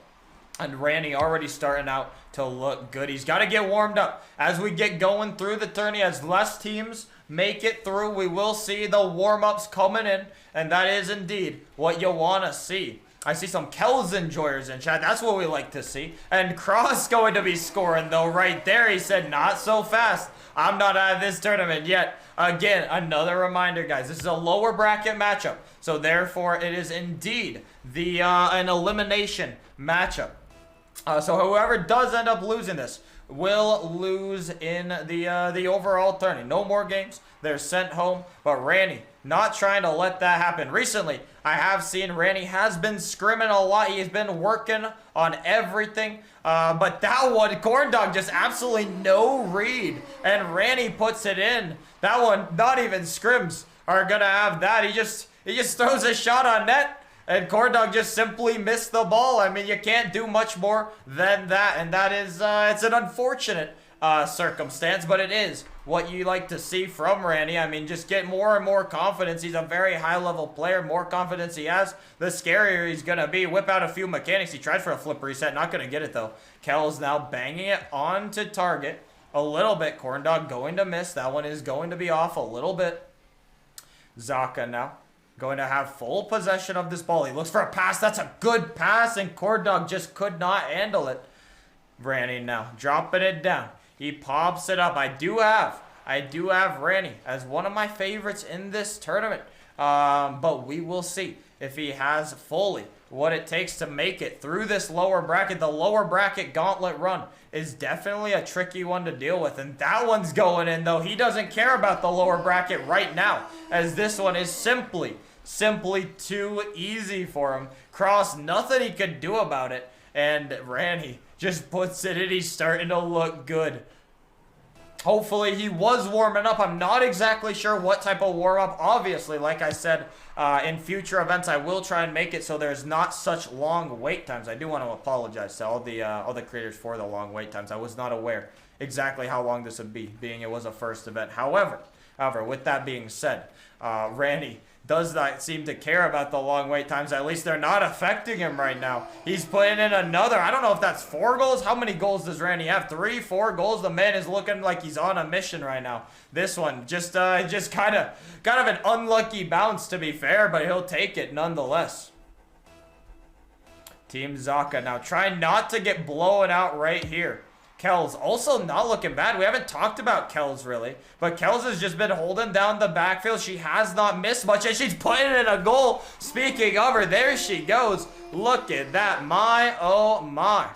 And Ranny already starting out to look good. He's got to get warmed up. As we get going through the tourney, as less teams make it through, we will see the warm-ups coming in. And that is indeed what you want to see. I see some Kells enjoyers in chat. That's what we like to see. And Cross going to be scoring, though, right there. He said, not so fast. I'm not out of this tournament yet. Again, another reminder, guys. This is a lower bracket matchup. So, therefore, it is indeed the an elimination matchup. So whoever does end up losing this will lose in the overall tourney. No more games. They're sent home. But Ranny not trying to let that happen. Recently, I have seen Ranny has been scrimming a lot. He has been working on everything. But that one, Corndog just absolutely no read. And Ranny puts it in. That one, not even scrims are going to have that. He just throws a shot on net. And Corndog just simply missed the ball. I mean, you can't do much more than that. And that is, it's an unfortunate circumstance, but it is what you like to see from Ranny. I mean, just get more and more confidence. He's a very high-level player. More confidence he has, the scarier he's going to be. Whip out a few mechanics. He tried for a flip reset. Not going to get it, though. Kell's now banging it onto target a little bit. Corndog going to miss. That one is going to be off a little bit. Zaka now going to have full possession of this ball. He looks for a pass. That's a good pass, and Corndog just could not handle it. Ranny now dropping it down. He pops it up. I do have Ranny as one of my favorites in this tournament. But we will see if he has fully what it takes to make it through this lower bracket. The lower bracket gauntlet run is definitely a tricky one to deal with. And that one's going in, though. He doesn't care about the lower bracket right now, as this one is simply too easy for him. Cross, nothing he could do about it. And Ranny just puts it in. He's starting to look good. Hopefully he was warming up. I'm not exactly sure what type of warm-up. Obviously, like I said, in future events, I will try and make it so there's not such long wait times. I do want to apologize to all the creators for the long wait times. I was not aware exactly how long this would be, being it was a first event. However, with that being said, Ranny does not seem to care about the long wait times. At least they're not affecting him right now. He's putting in another. I don't know if that's 4 goals. How many goals does Ranny have? 3, 4 goals? The man is looking like he's on a mission right now. This one, just kind of an unlucky bounce, to be fair, but he'll take it nonetheless. Team Zaka now trying not to get blown out right here. Kells also not looking bad. We haven't talked about Kells really, but Kells has just been holding down the backfield. She has not missed much, and she's putting in a goal. Speaking of her, there she goes. Look at that. My, oh my.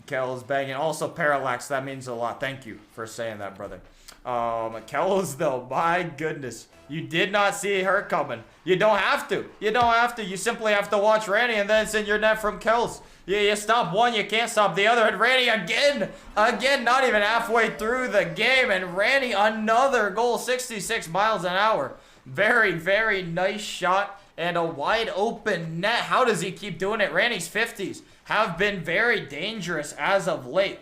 Kells banging. Also Parallax, that means a lot. Thank you for saying that, brother. Kells though, my goodness. You did not see her coming. You don't have to. You don't have to. You simply have to watch Ranny, and then it's in your net from Kells. You stop one, you can't stop the other. And Ranny again, not even halfway through the game. And Ranny, another goal, 66 miles an hour. Very, very nice shot and a wide open net. How does he keep doing it? Ranny's 50s have been very dangerous as of late.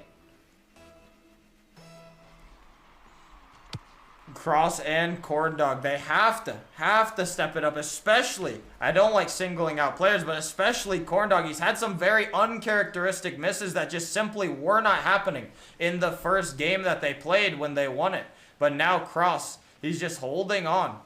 Cross and Corndog, they have to step it up, especially, I don't like singling out players, but especially Corndog. He's had some very uncharacteristic misses that just simply were not happening in the first game that they played when they won it. But now Cross, he's just holding on.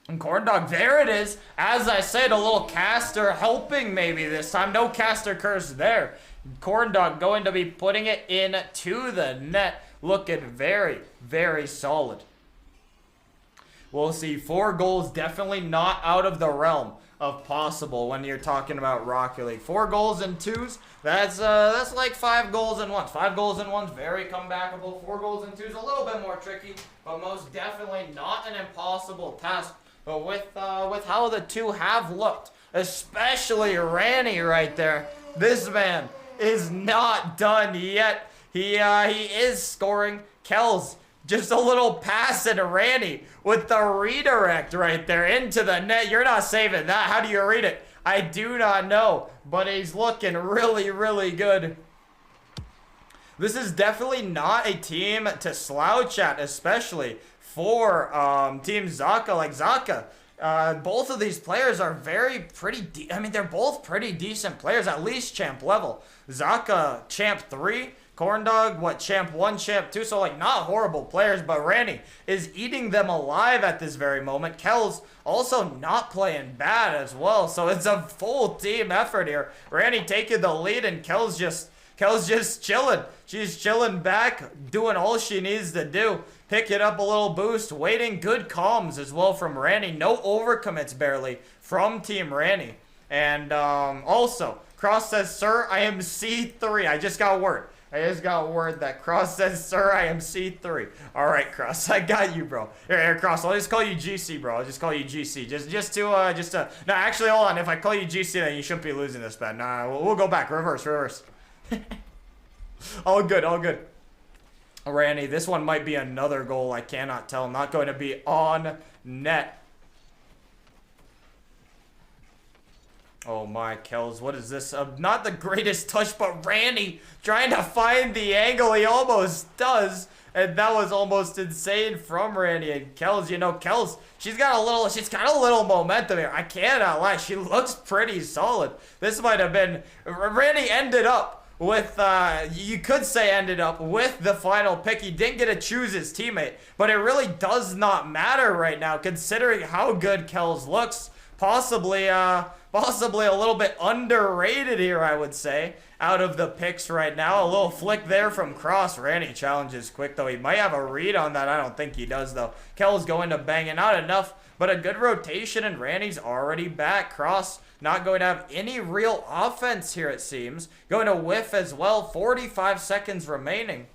And Corndog, there it is. As I said, a little caster helping maybe this time. No caster curse there. Corndog going to be putting it into the net. Looking very, very solid. We'll see. 4 goals, definitely not out of the realm of possible when you're talking about Rocket League. 4 goals and 2s, that's like 5 goals and 1s. 5 goals and 1s, very comebackable. 4 goals and 2s, a little bit more tricky, but most definitely not an impossible task. But with how the two have looked, especially Ranny right there. This man is not done yet. He is scoring. Kells, just a little pass and Ranny with the redirect right there into the net. You're not saving that. How do you read it? I do not know, but he's looking really, really good. This is definitely not a team to slouch at, especially for Team Zaka. Like Zaka, both of these players are I mean, they're both pretty decent players, at least champ level. Zaka, champ 3. Corndog, what, champ 1, champ 2, so like not horrible players, but Ranny is eating them alive at this very moment. Kells also not playing bad as well, so it's a full team effort here. Ranny taking the lead and Kells just chilling. She's chilling back, doing all she needs to do. Picking up a little boost, waiting, good calms as well from Ranny. No overcommits barely from Team Ranny. And also, Cross says, sir, I am C3. I just got word that Cross says, sir, I am C3. All right, Cross, I got you, bro. Here, Cross, I'll just call you GC, bro. I'll just call you GC. Just to, no, actually, hold on. If I call you GC, then you shouldn't be losing this bet. Nah, we'll go back. Reverse. All good. Ranny, this one might be another goal. I cannot tell. Not going to be on net. Oh my, Kells, what is this? Not the greatest touch, but Ranny trying to find the angle. He almost does. And that was almost insane from Ranny. And Kells, you know, Kells, she's got a little momentum here. I cannot lie. She looks pretty solid. This might have been, Ranny ended up with, you could say ended up with the final pick. He didn't get to choose his teammate, but it really does not matter right now, considering how good Kells looks. Possibly a little bit underrated here, I would say, out of the picks right now. A little flick there from Cross. Ranny challenges quick, though. He might have a read on that. I don't think he does, though. Kells going to bang it. Not enough, but a good rotation, and Randy's already back. Cross not going to have any real offense here, it seems. Going to whiff as well. 45 seconds remaining.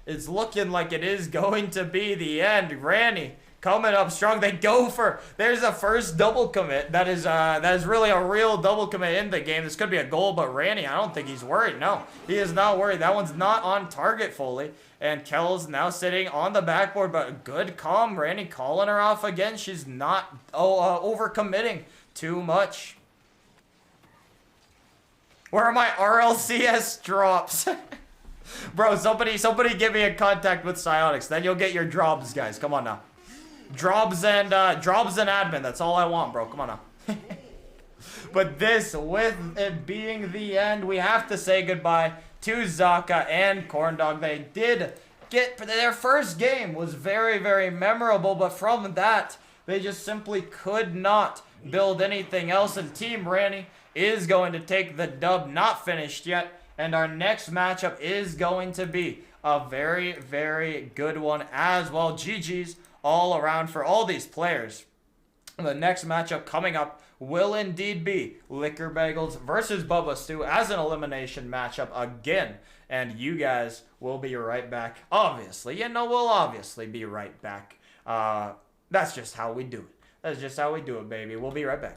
It's looking like it is going to be the end. Randy coming up strong. They go for, there's a first double commit. That is really a real double commit in the game. This could be a goal, but Ranny, I don't think he's worried. No, he is not worried. That one's not on target fully. And Kells now sitting on the backboard, but good calm. Ranny calling her off again. She's not overcommitting too much. Where are my RLCS drops? Bro, somebody give me a contact with Psionics. Then you'll get your drops, guys. Come on now. Drobs and admin. That's all I want, bro. Come on now. But this, with it being the end, we have to say goodbye to Zaka and Corndog. They did get their first game was very, very memorable, but from that, they just simply could not build anything else. And Team Ranny is going to take the dub. Not finished yet. And our next matchup is going to be a very, very good one as well. GG's all around for all these players. The next matchup coming up will indeed be Liquor Bagels versus Bubba Stew as an elimination matchup again. And you guys will be right back. Obviously, you know, we'll obviously be right back. That's just how we do it. That's just how we do it, baby. We'll be right back.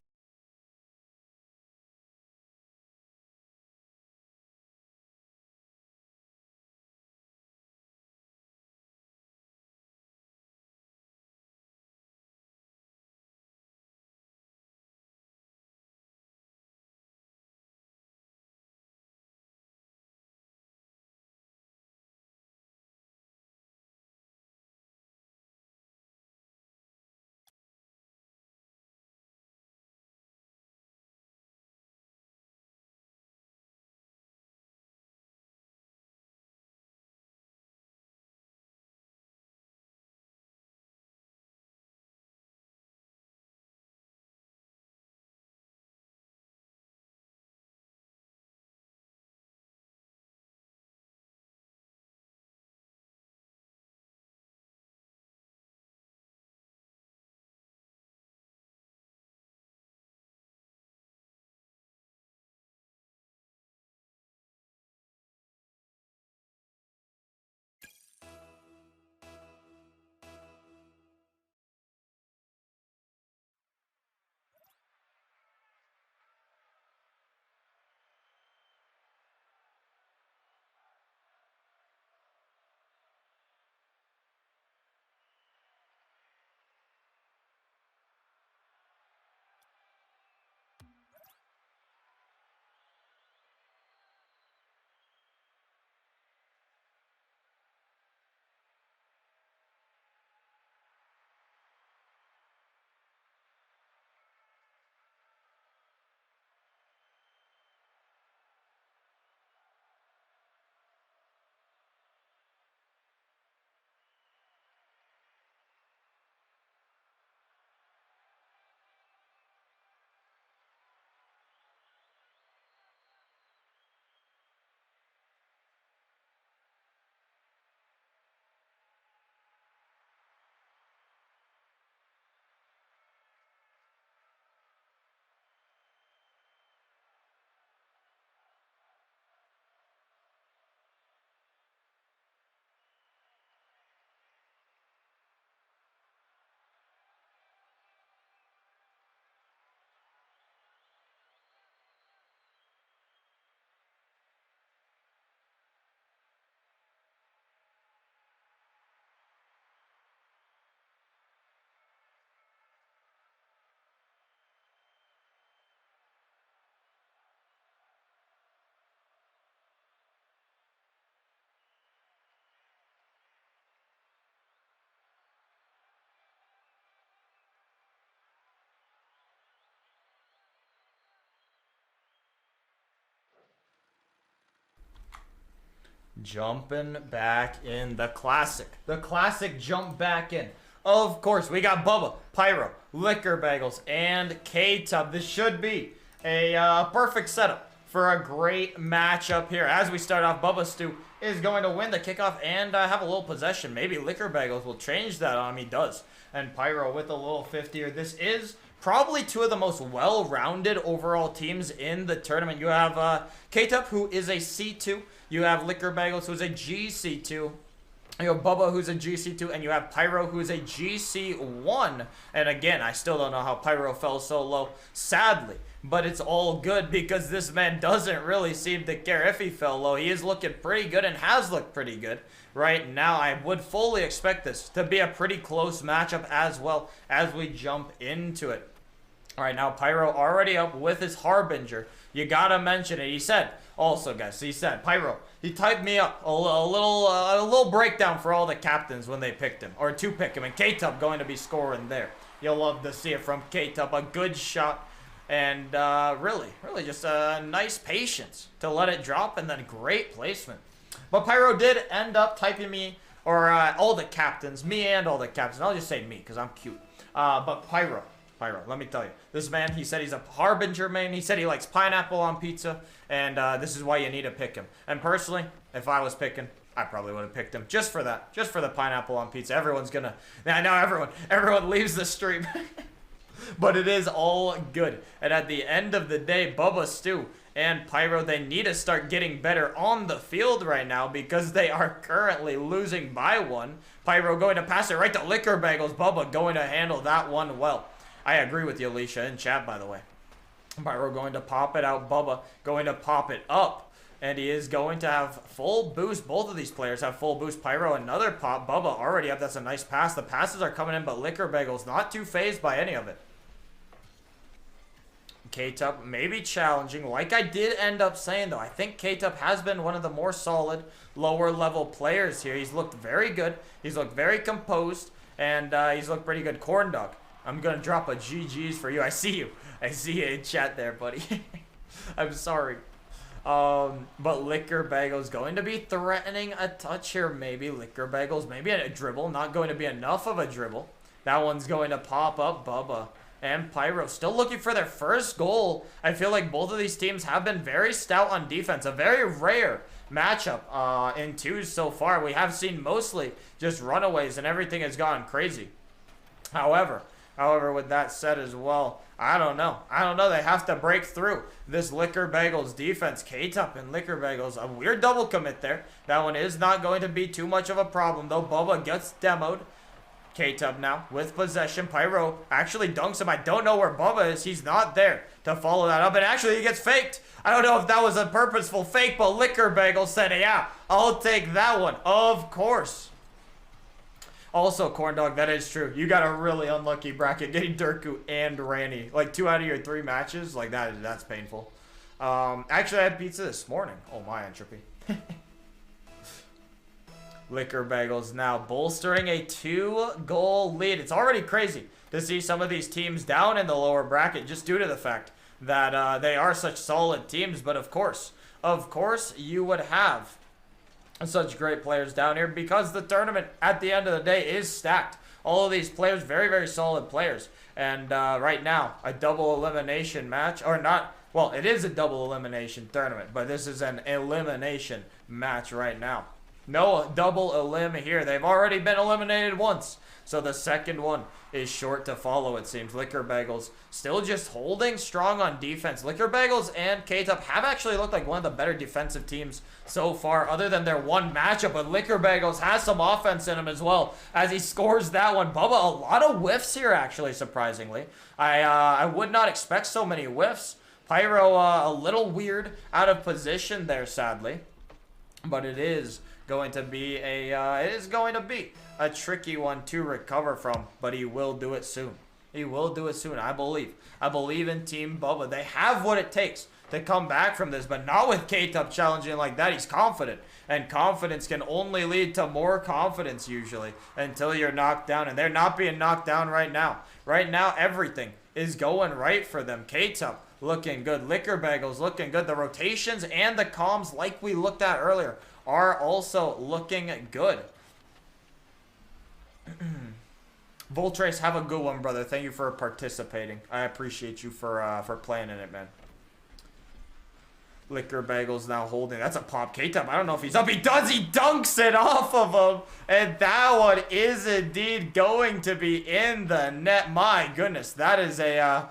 jumping back in. The classic jump back in. Of course, we got Bubba, Pyro, Liquor Bagels, and K-Tub. This should be a perfect setup for a great matchup here. As we start off, Bubba Stu is going to win the kickoff and have a little possession. Maybe Liquor Bagels will change that on him. He does. And Pyro with a little 50 here. This is probably two of the most well-rounded overall teams in the tournament. You have K-Tub, who is a C2. You have Liquor Bagels, who is a GC2. You have Bubba, who's a GC2, and you have Pyro, who's a GC1. And again, I still don't know how Pyro fell so low, sadly. But it's all good because this man doesn't really seem to care if he fell low. He is looking pretty good and has looked pretty good right now. I would fully expect this to be a pretty close matchup as well as we jump into it. All right, now Pyro already up with his Harbinger. You gotta mention it. He said, also guys, he said, Pyro, he typed me up a little breakdown for all the captains when they picked him, or to pick him, and K-Tub going to be scoring there. You'll love to see it from K-Tub. A good shot, and really just a nice patience to let it drop, and then great placement. But Pyro did end up typing me, or all the captains, me and all the captains. I'll just say me, because I'm cute. But Pyro, let me tell you. This man, he said he's a Harbinger main. He said he likes pineapple on pizza. And this is why you need to pick him. And personally, if I was picking, I probably would have picked him. Just for that. Just for the pineapple on pizza. Everyone's gonna... I know everyone leaves the stream. But it is all good. And at the end of the day, Bubba Stu and Pyro, they need to start getting better on the field right now because they are currently losing by one. Pyro going to pass it right to Liquor Bagels. Bubba going to handle that one well. I agree with you, Alicia, in chat, by the way. Pyro going to pop it out. Bubba going to pop it up. And he is going to have full boost. Both of these players have full boost. Pyro, another pop. Bubba already up. That's a nice pass. The passes are coming in, but Liquor Bagels not too phased by any of it. K-Tub maybe challenging. Like I did end up saying, though, I think K-Tub has been one of the more solid, lower-level players here. He's looked very good. He's looked very composed. And he's looked pretty good. Corn Dog, I'm going to drop a GG's for you. I see you. I see you in chat there, buddy. I'm sorry. But Liquor Bagels going to be threatening a touch here, maybe. Liquor Bagels, maybe a dribble. Not going to be enough of a dribble. That one's going to pop up. Bubba and Pyro still looking for their first goal. I feel like both of these teams have been very stout on defense. A very rare matchup in twos so far. We have seen mostly just runaways and everything has gone crazy. However, with that said as well, I don't know. They have to break through this Liquor Bagels defense. K-Tup and Liquor Bagels. A weird double commit there. That one is not going to be too much of a problem, though. Bubba gets demoed. K-Tub now with possession. Pyro actually dunks him. I don't know where Bubba is. He's not there to follow that up. And actually, he gets faked. I don't know if that was a purposeful fake, but Liquor Bagels said, yeah, I'll take that one. Of course. Also, Corn Dog, that is true. You got a really unlucky bracket getting drku and Ranny. Like 2 out of your 3 matches. Like that's painful. Actually, I had pizza this morning. Oh, my entropy. Liquor Bagels now bolstering a 2-goal lead. It's already crazy to see some of these teams down in the lower bracket just due to the fact that they are such solid teams. But of course, you would have such great players down here because the tournament at the end of the day is stacked. All of these players, very, very solid players. And right now, a double elimination match, or not, well, it is a double elimination tournament, but this is an elimination match right now. No double elim here. They've already been eliminated once. So the second one is short to follow, it seems. Liquor Bagels still just holding strong on defense. Liquor Bagels and K-Tup have actually looked like one of the better defensive teams so far, other than their one matchup. But Liquor Bagels has some offense in him as well as he scores that one. Bubba, a lot of whiffs here, actually, surprisingly. I would not expect so many whiffs. Pyro, a little weird out of position there, sadly. But it is going to be a tricky one to recover from, but he will do it soon. He will do it soon, I believe. I believe in Team Bubba. They have what it takes to come back from this, but not with K-Tup challenging like that. He's confident, and confidence can only lead to more confidence usually until you're knocked down, and they're not being knocked down right now. Right now, everything is going right for them. K-Tup looking good. Liquor Bagels looking good. The rotations and the comms, like we looked at earlier, are also looking good. Voltrace, have a good one, brother. Thank you for participating. I appreciate you for playing in it, man. Liquor Bagels now holding. That's a pop K-Top. I don't know if he's up. He does. He dunks it off of him. And that one is indeed going to be in the net. My goodness. That is a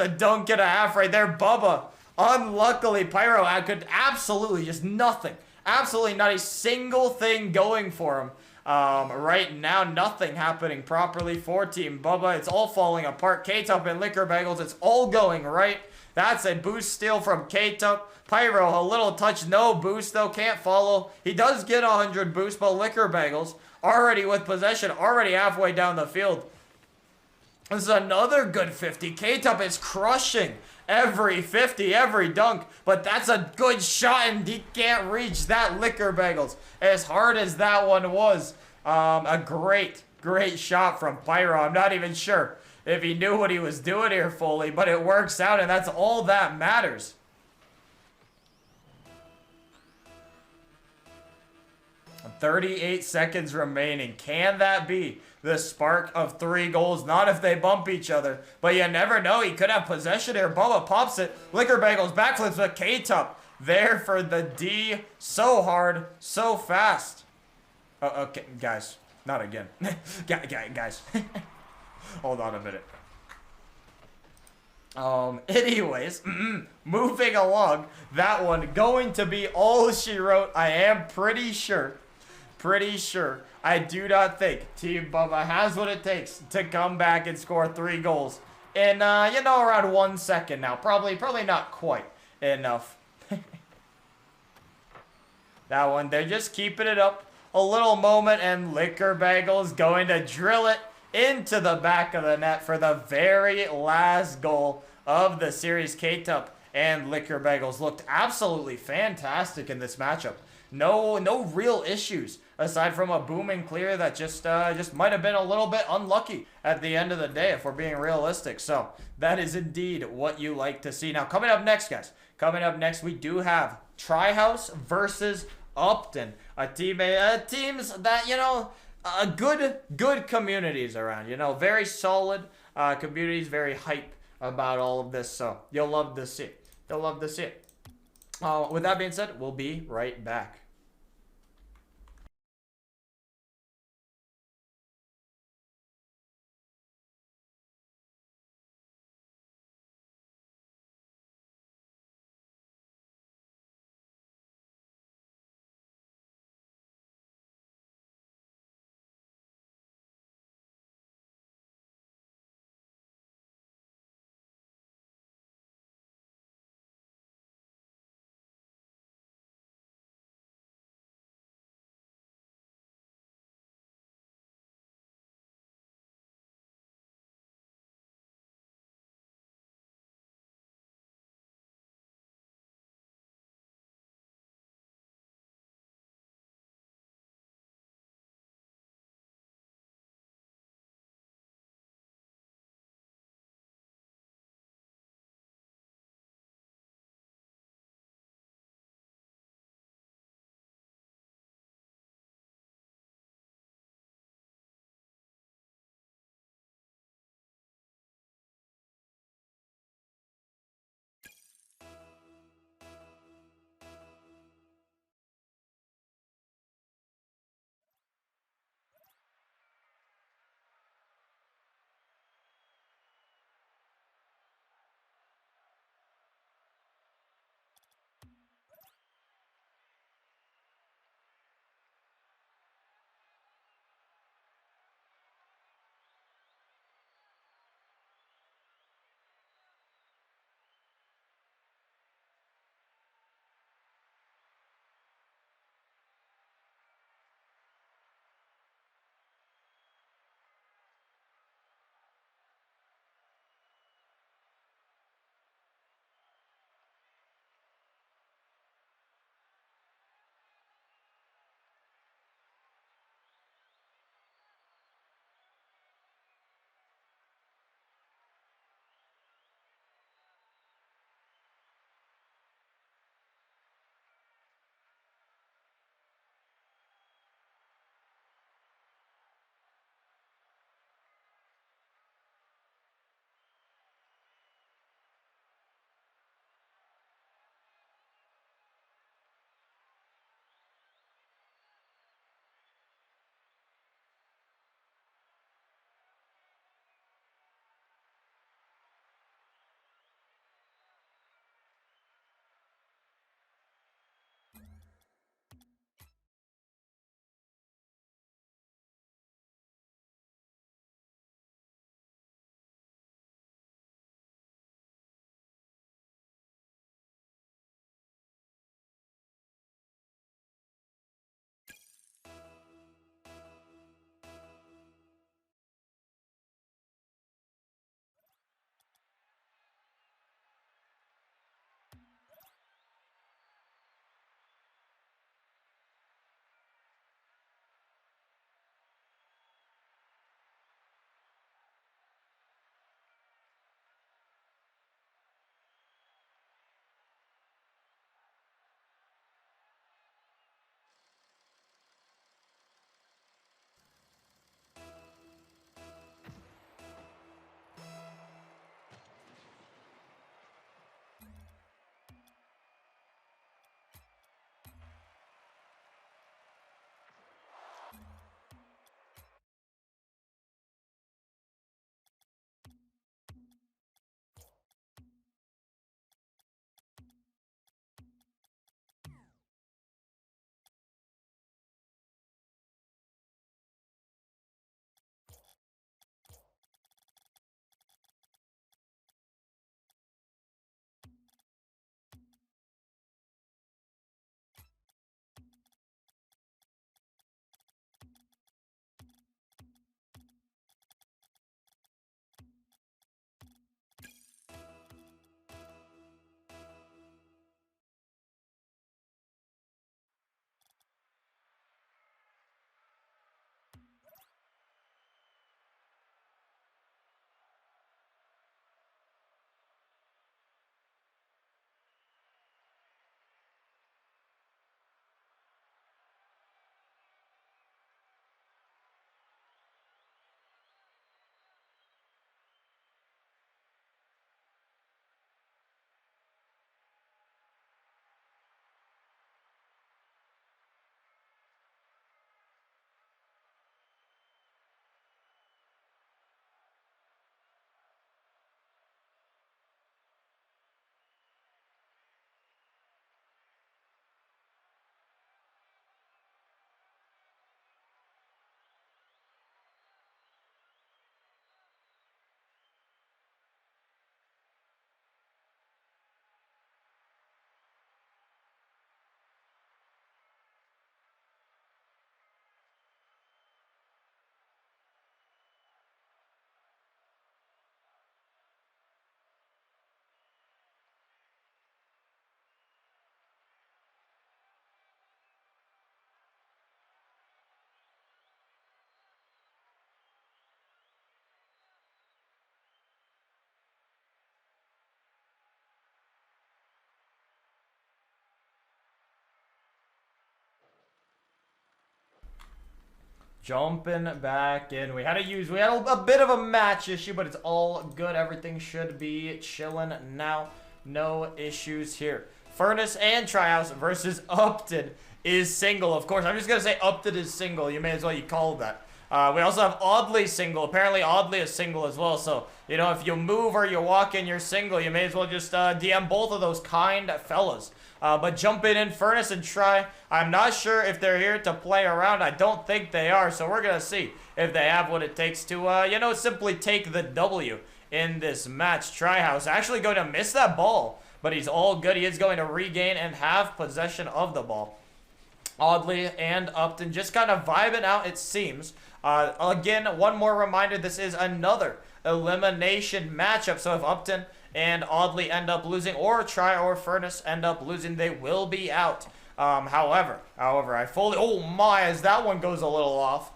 dunk and a half right there. Bubba. Unluckily, Pyro could absolutely just nothing. Absolutely not a single thing going for him. Right now, nothing happening properly for Team Bubba. It's all falling apart. K-Top and Liquor Bagels, it's all going right. That's a boost steal from K-Top. Pyro, a little touch, no boost though, can't follow. He does get 100 boost, but Liquor Bagels already with possession, already halfway down the field. This is another good 50. K-Top is crushing every 50, every dunk, but that's a good shot and he can't reach that Liquor Bagels. As hard as that one was, a great shot from Pyro. I'm not even sure if he knew what he was doing here fully, but it works out and that's all that matters. And 38 seconds remaining. Can that be the spark of 3 goals? Not if they bump each other, but you never know. He could have possession here. Bubba pops it. Liquor Bagels backflips, but K-Top there for the D. So hard, so fast. Okay, guys. Not again. Guys. Hold on a minute. Anyways, moving along. That one going to be all she wrote. I am pretty sure. I do not think Team Bubba has what it takes to come back and score 3 goals in, you know, around 1 second now. Probably not quite enough. That one, they're just keeping it up. A little moment, and Liquor Bagels going to drill it into the back of the net for the very last goal of the series. K-Top and Liquor Bagels looked absolutely fantastic in this matchup. No real issues aside from a booming clear that just might have been a little bit unlucky at the end of the day if we're being realistic. So that is indeed what you like to see. Now coming up next, guys. Coming up next, we do have Trihouse versus Upton, teams that, you know, good communities around, you know, very solid communities, very hype about all of this. So you'll love to see it. You'll love to see it. With that being said, we'll be right back. Jumping back in. We had a bit of a match issue, but it's all good. Everything should be chilling now. No issues here. Furnace and Trihouse versus Upton is single. Of course, I'm just going to say Upton is single. You may as well you call it that. We also have Oddly single. Apparently, Oddly is single as well. So, you know, if you move or you walk in, you're single. You may as well just DM both of those kind fellas. But jumping in Furnace and Try. I'm not sure if they're here to play around. I don't think they are. So we're going to see if they have what it takes to, you know, simply take the W in this match. Trihouse actually going to miss that ball. But he's all good. He is going to regain and have possession of the ball. Oddly and Upton just kind of vibing out, it seems. Again, one more reminder, this is another elimination matchup. So if Upton and Oddly end up losing, or Try or Furnace end up losing, they will be out. However, I fully... Oh my, as that one goes a little off,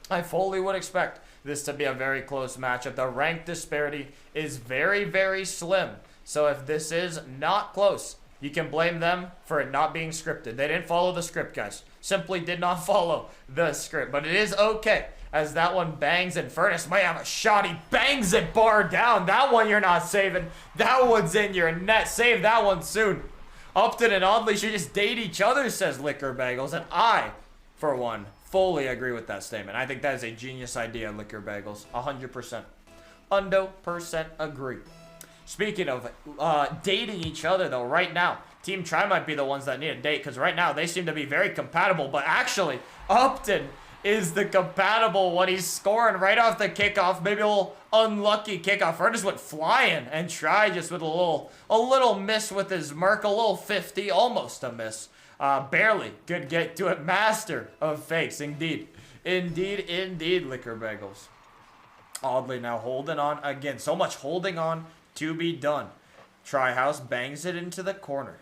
I fully would expect this to be a very close matchup. The rank disparity is very, very slim. So if this is not close, you can blame them for it not being scripted. They didn't follow the script, guys. Simply did not follow the script. But it is okay, as that one bangs, and Furnace might have a shot. He bangs it bar down. That one you're not saving. That one's in your net. Save that one soon. Upton and Oddly should just date each other, says Liquor Bagels. And I, for one, fully agree with that statement. I think that is a genius idea, Liquor Bagels. 100%. Undo% agree. Speaking of dating each other, though, right now, Team Try might be the ones that need a date, because right now they seem to be very compatible. But actually, Upton is the compatible one. He's scoring right off the kickoff. Maybe a little unlucky kickoff. Furnace went flying, and Try just with a little miss with his Merc, a little 50, almost a miss. Barely could get to it. Master of fakes, indeed. Indeed, Liquor Bagels. Oddly now holding on again. So much holding on to be done. Trihouse bangs it into the corner.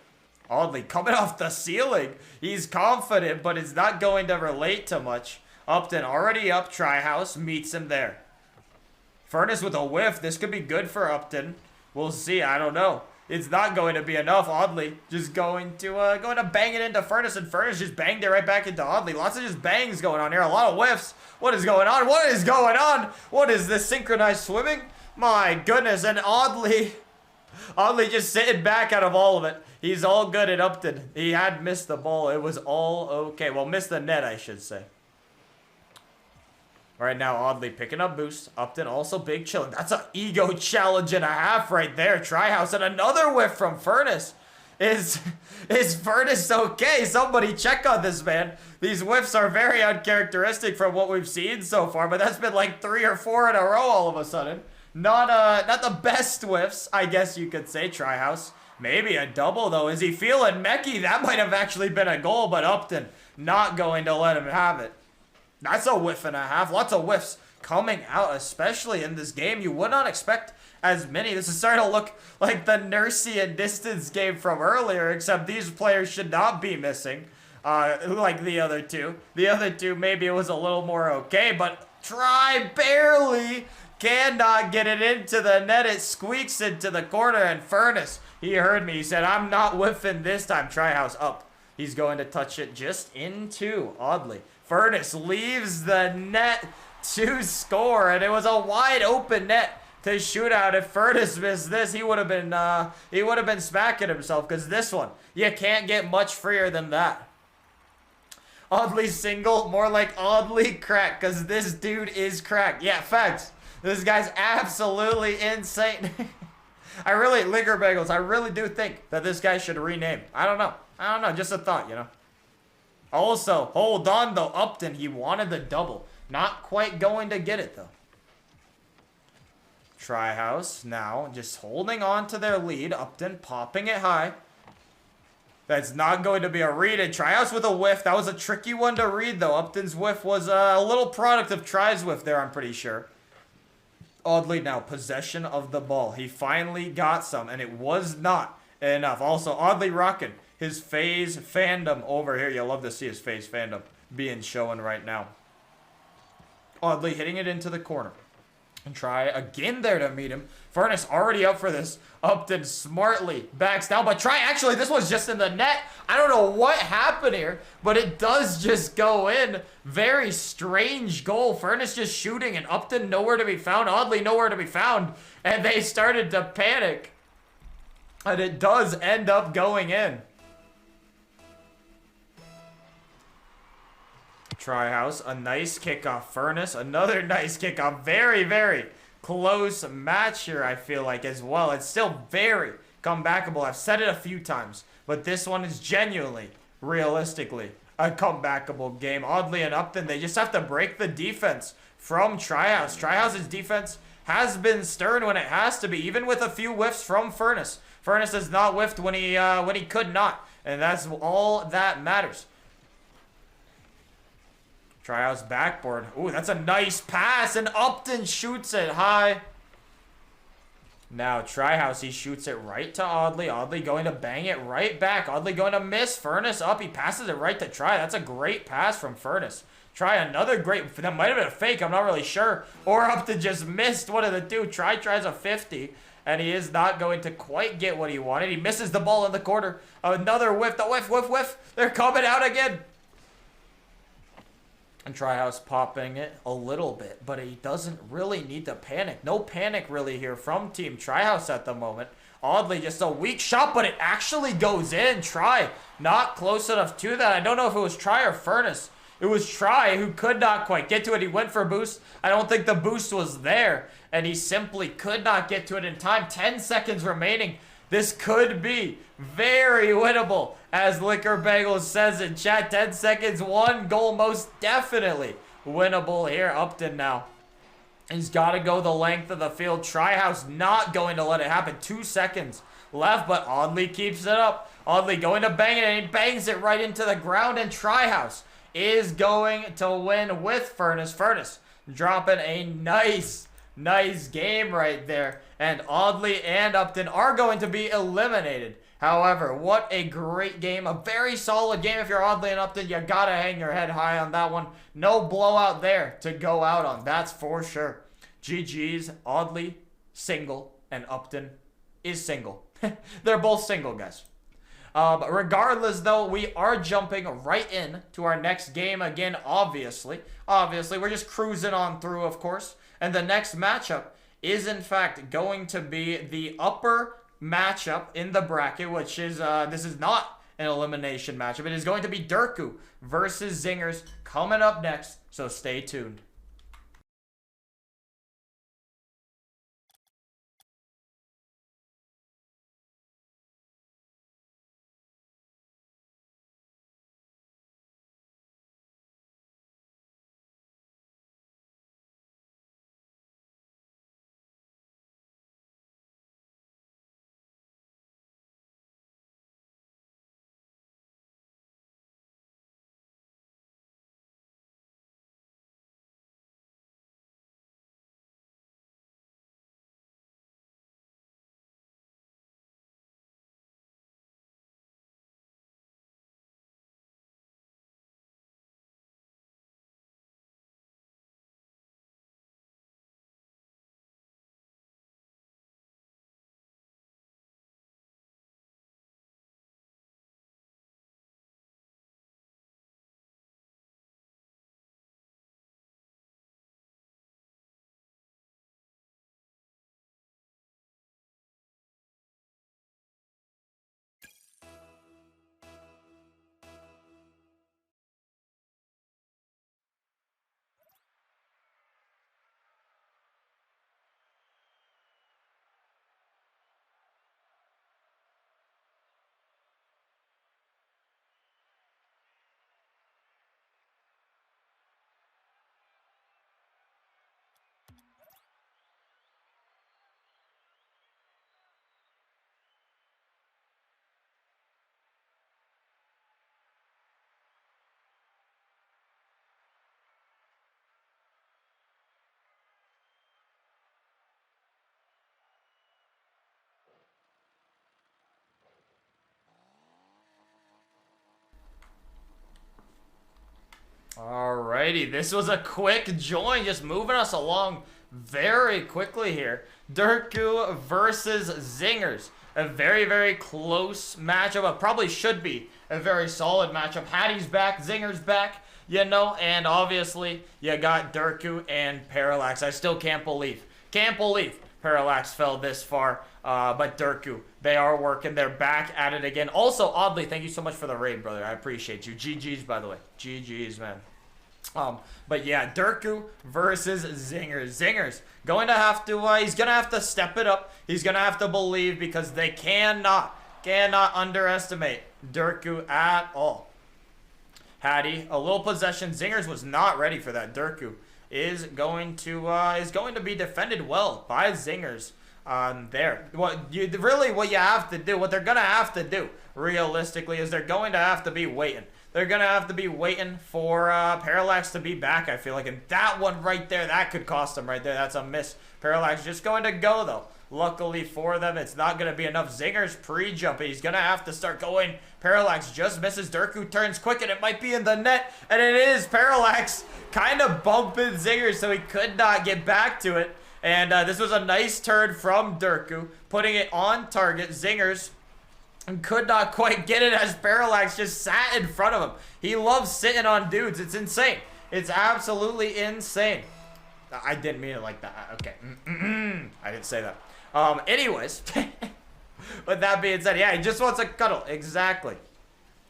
Oddly coming off the ceiling. He's confident, but it's not going to relate to much. Upton already up. Trihouse meets him there. Furnace with a whiff. This could be good for Upton. We'll see. I don't know. It's not going to be enough. Oddly just going to bang it into Furnace, and Furnace just banged it right back into Oddly. Lots of just bangs going on here. A lot of whiffs. What is going on? What is going on? What is this synchronized swimming? My goodness, and Oddly just sitting back out of all of it. He's all good at Upton. He had missed the ball. It was all okay. Well, missed the net, I should say. Right now, Oddly picking up boost. Upton also big chilling. That's an ego challenge and a half right there. Trihouse, and another whiff from Furnace. Is Furnace okay? Somebody check on this man. These whiffs are very uncharacteristic from what we've seen so far, but that's been like 3 or 4 in a row all of a sudden. Not the best whiffs, I guess you could say. Trihouse. Maybe a double, though. Is he feeling Mecky? That might have actually been a goal, but Upton not going to let him have it. That's a whiff and a half. Lots of whiffs coming out, especially in this game. You would not expect as many. This is starting to look like the Nursey and Distance game from earlier, except these players should not be missing like the other two. The other two, maybe it was a little more okay, but Try barely cannot get it into the net. It squeaks into the corner, and Furnace, he heard me. He said, I'm not whiffing this time. Trihouse up. He's going to touch it just into Oddly. Furnace leaves the net to score, and it was a wide open net to shoot out. If Furnace missed this, he would have been smacking himself, because this one, you can't get much freer than that. Oddly single, more like Oddly cracked, because this dude is cracked. Yeah, facts. This guy's absolutely insane. Liquor Bagels, I really do think that this guy should rename. I don't know, just a thought, you know. Also, hold on though, Upton, he wanted the double. Not quite going to get it though. Trihouse now just holding on to their lead. Upton popping it high. That's not going to be a read. And Trihouse with a whiff. That was a tricky one to read though. Upton's whiff was a little product of Try's whiff there, I'm pretty sure. Oddly now, possession of the ball. He finally got some, and it was not enough. Also, Oddly rocking his FaZe fandom over here. You'll love to see his FaZe fandom being shown right now. Oddly hitting it into the corner. And try again there to meet him. Furnace already up for this. Upton smartly backs down, but try actually, this was just in the net. I don't know what happened here, but it does just go in. Very strange goal. Furnace just shooting and Upton nowhere to be found. Oddly nowhere to be found. And they started to panic. And it does end up going in. Trihouse, a nice kickoff. Furnace, another nice kickoff. Very, very close match here, I feel like, as well. It's still very comebackable. I've said it a few times, but this one is genuinely, realistically, a comebackable game. Oddly enough, then they just have to break the defense from Trihouse. Trihouse's defense has been stern when it has to be, even with a few whiffs from Furnace. Furnace has not whiffed when he could not, and that's all that matters. Trihouse backboard. Ooh, that's a nice pass, and Upton shoots it high. Now Trihouse, he shoots it right to Oddly. Oddly going to bang it right back. Oddly going to miss. Furnace up. He passes it right to Tri. That's a great pass from Furnace. Try another great. That might have been a fake. I'm not really sure. Or Upton just missed one of the two. Tries a 50. And he is not going to quite get what he wanted. He misses the ball in the corner. Another whiff. The whiff, whiff, whiff. They're coming out again. And Trihouse popping it a little bit, but he doesn't really need to panic. No panic really here from Team Trihouse at the moment. Oddly, just a weak shot, but it actually goes in. Tri, not close enough to that. I don't know if it was Tri or Furnace. It was Tri who could not quite get to it. He went for a boost. I don't think the boost was there, and he simply could not get to it in time. 10 seconds remaining. This could be very winnable. As Liquor Bagels says in chat, 10 seconds, 1 goal, most definitely winnable here. Upton now. He's got to go the length of the field. Trihouse not going to let it happen. 2 seconds left, but Oddly keeps it up. Oddly going to bang it, and he bangs it right into the ground, and Trihouse is going to win with Furnace. Furnace dropping a nice game right there. And Oddly and Upton are going to be eliminated. However, what a great game. A very solid game. If you're Oddly and Upton, you gotta hang your head high on that one. No blowout there to go out on. That's for sure. GG's, Oddly, single, and Upton is single. They're both single, guys. But regardless, though, we are jumping right in to our next game again, obviously. We're just cruising on through, of course. And the next matchup is, in fact, going to be the upper matchup in the bracket, which is, this is not an elimination matchup. It is going to be Drku versus Zingers coming up next, so stay tuned. Alrighty, this was a quick join, just moving us along very quickly here. Drku versus Zingers. A very, very close matchup. It probably should be a very solid matchup. Hattie's back, Zingers back, you know, and obviously you got Drku and Parallax. I still can't believe Parallax fell this far, but Drku, they are working. They're back at it again. Also, oddly, thank you so much for the raid, brother. I appreciate you. GG's, by the way. GG's, man. But yeah, Drku versus Zingers. Zingers going to have to, he's going to have to step it up. He's going to have to believe because they cannot underestimate Drku at all. Hattie, a little possession. Zingers was not ready for that. Drku is going to be defended well by Zingers there. What you have to do, what they're going to have to do realistically is they're going to have to be waiting. They're going to have to be waiting for Parallax to be back, I feel like. And that one right there, that could cost them right there. That's a miss. Parallax just going to go, though. Luckily for them, it's not going to be enough. Zingers pre-jump. He's going to have to start going. Parallax just misses. Drku turns quick, and it might be in the net. And it is. Parallax kind of bumping Zingers, so he could not get back to it. And this was a nice turn from Drku, putting it on target. Zingers could not quite get it as Parallax just sat in front of him. He loves sitting on dudes. It's insane. It's absolutely insane. I didn't mean it like that. Okay. I didn't say that. Anyways. With that being said, yeah, he just wants a cuddle. Exactly.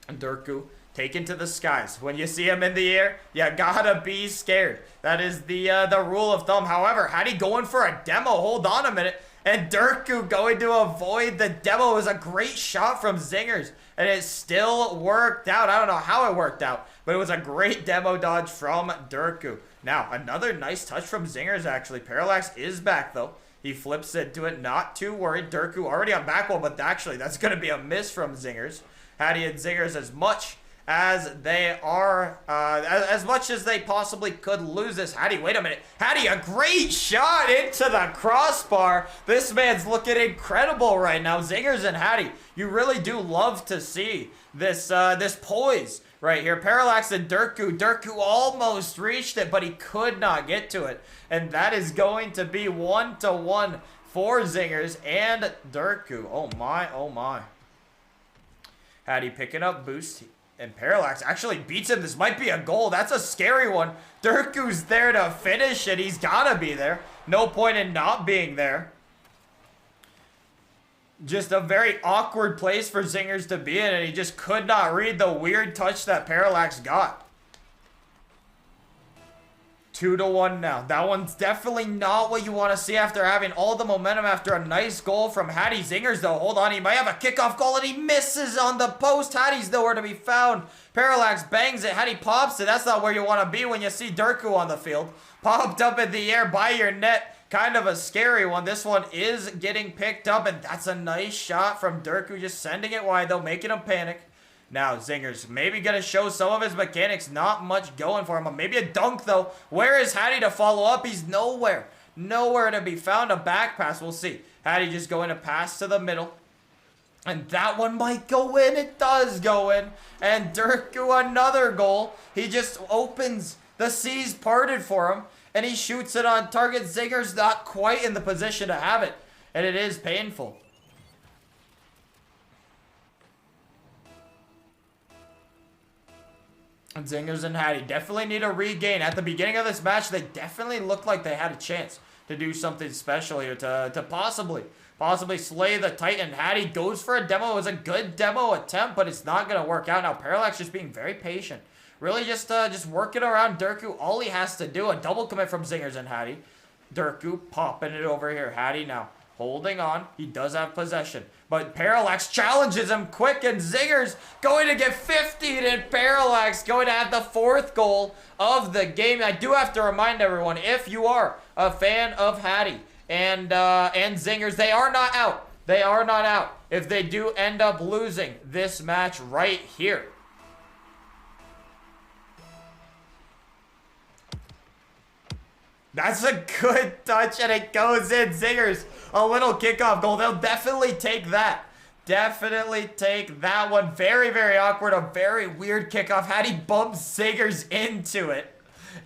Drku taken to the skies. When you see him in the air, you gotta be scared. That is the rule of thumb. However, Hattie going for a demo. Hold on a minute. And Drku going to avoid the demo. It was a great shot from Zingers. And it still worked out. I don't know how it worked out. But it was a great demo dodge from Drku. Now, another nice touch from Zingers, actually. Parallax is back, though. He flips into it. Not too worried. Drku already on back wall. But actually, that's going to be a miss from Zingers. Hattie and Zingers, as much as they are, as much as they possibly could lose this. Hattie, wait a minute. Hattie, a great shot into the crossbar. This man's looking incredible right now. Zingers and Hattie, you really do love to see this this poise right here. Parallax and Drku. Drku almost reached it, but he could not get to it. And that is going to be 1-1 for Zingers and Drku. Oh my, oh my. Hattie picking up boost. And Parallax actually beats him. This might be a goal. That's a scary one. Drku's there to finish it. He's got to be there. No point in not being there. Just a very awkward place for Zingers to be in. And he just could not read the weird touch that Parallax got. 2-1 now. That one's definitely not what you want to see after having all the momentum after a nice goal from Hattie. Zingers, though, hold on. He might have a kickoff goal, and he misses on the post. Hattie's nowhere to be found. Parallax bangs it. Hattie pops it. That's not where you want to be when you see Drku on the field. Popped up in the air by your net. Kind of a scary one. This one is getting picked up, and that's a nice shot from Drku. Just sending it wide, though, making him panic. Now, Zingers maybe going to show some of his mechanics. Not much going for him. Maybe a dunk, though. Where is Hattie to follow up? He's nowhere. Nowhere to be found. A back pass. We'll see. Hattie just going to pass to the middle. And that one might go in. It does go in. And Drku, another goal. He just opens. The seas parted for him. And he shoots it on target. Zingers not quite in the position to have it. And it is painful. And Zingers and Hattie definitely need a regain. At the beginning of this match, they definitely looked like they had a chance to do something special here, to possibly slay the Titan. Hattie goes for a demo. It was a good demo attempt, but it's not going to work out. Now, Parallax just being very patient. Really just working around Drku. All he has to do, a double commit from Zingers and Hattie. Drku popping it over here. Hattie now holding on. He does have possession. But Parallax challenges him quick, and Zingers going to get 50'd, and Parallax going to have the 4th goal of the game. I do have to remind everyone, if you are a fan of Hattie and Zingers, they are not out. They are not out if they do end up losing this match right here. That's a good touch, and it goes in. Zingers, a little kickoff goal. They'll definitely take that. Definitely take that one. Very, very awkward. A very weird kickoff. Hattie bumps Zingers into it.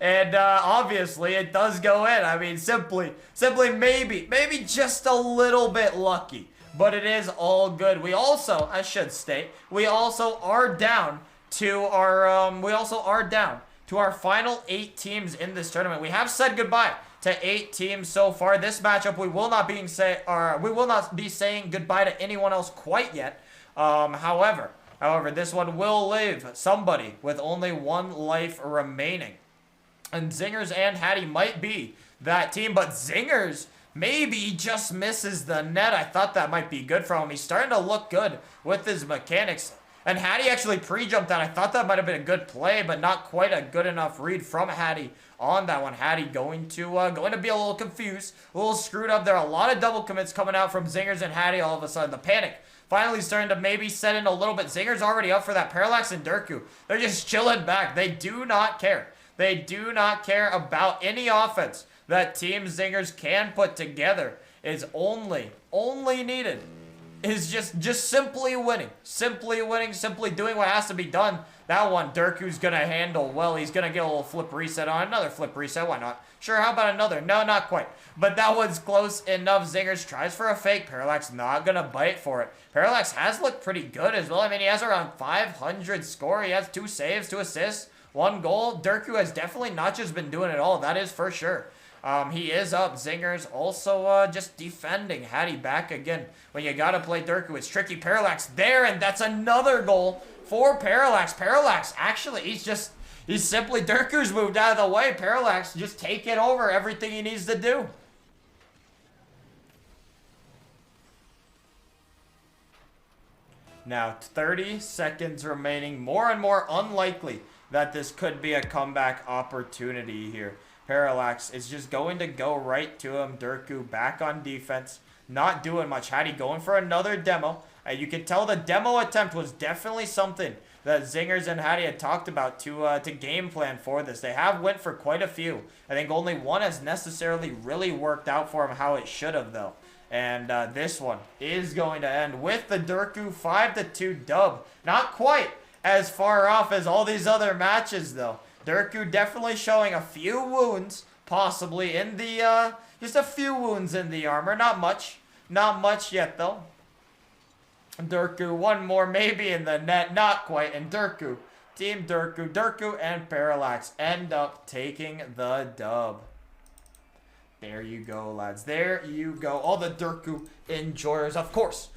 And obviously it does go in. I mean, simply maybe just a little bit lucky. But it is all good. We also, I should state, we also are down to our final 8 teams in this tournament. We have said goodbye to 8 teams so far. This matchup we will not be saying goodbye to anyone else quite yet. However, this one will leave somebody with only 1 life remaining. And Zingers and Hattie might be that team, but Zingers maybe just misses the net. I thought that might be good for him. He's starting to look good with his mechanics. And Hattie actually pre-jumped that. I thought that might have been a good play, but not quite a good enough read from Hattie on that one. Hattie going to be a little confused, a little screwed up there. A lot of double commits coming out from Zingers and Hattie all of a sudden. The panic finally starting to maybe set in a little bit. Zingers already up for that. Parallax and drku, they're just chilling back. They do not care. They do not care about any offense that Team Zingers can put together. Is only needed is just simply winning, simply doing what has to be done. That one drku's gonna handle well. He's gonna get a little flip reset on another flip reset. Why not? Sure, how about another? No, not quite. But that one's close enough. Zingers tries for a fake. Parallax not gonna bite for it. Parallax has looked pretty good as well. I mean, he has around 500 score. He has 2 saves, 2 assists, 1 goal. drku has definitely not just been doing it all. That is for sure. He is up. Zingers also just defending. Hattie back again. When you gotta play drku, it's tricky. Parallax there, and that's another goal for Parallax. Parallax, actually, he's simply, drku's moved out of the way. Parallax just taking over everything he needs to do. Now, 30 seconds remaining. More and more unlikely that this could be a comeback opportunity here. Parallax is just going to go right to him. drku back on defense. Not doing much. Hattie going for another demo. You can tell the demo attempt was definitely something that Zingers and Hattie had talked about to game plan for this. They have went for quite a few. I think only one has necessarily really worked out for him how it should have, though. And this one is going to end with the drku 5-2 dub. Not quite as far off as all these other matches, though. drku definitely showing a few wounds, possibly in the, just a few wounds in the armor. Not much. Not much yet, though. drku, one more maybe in the net. Not quite. And drku, Team drku and Parallax end up taking the dub. There you go, lads. There you go. All the drku enjoyers, of course,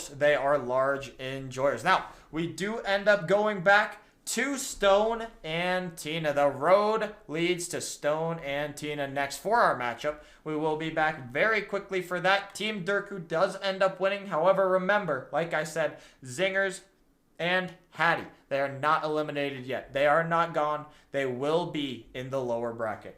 they are large enjoyers. Now, we do end up going back to Stone and Tina. The road leads to Stone and Tina next for our matchup. We will be back very quickly for that. Team drku does end up winning. However, remember, like I said, Zingers and Hattie, they are not eliminated yet. They are not gone. They will be in the lower bracket.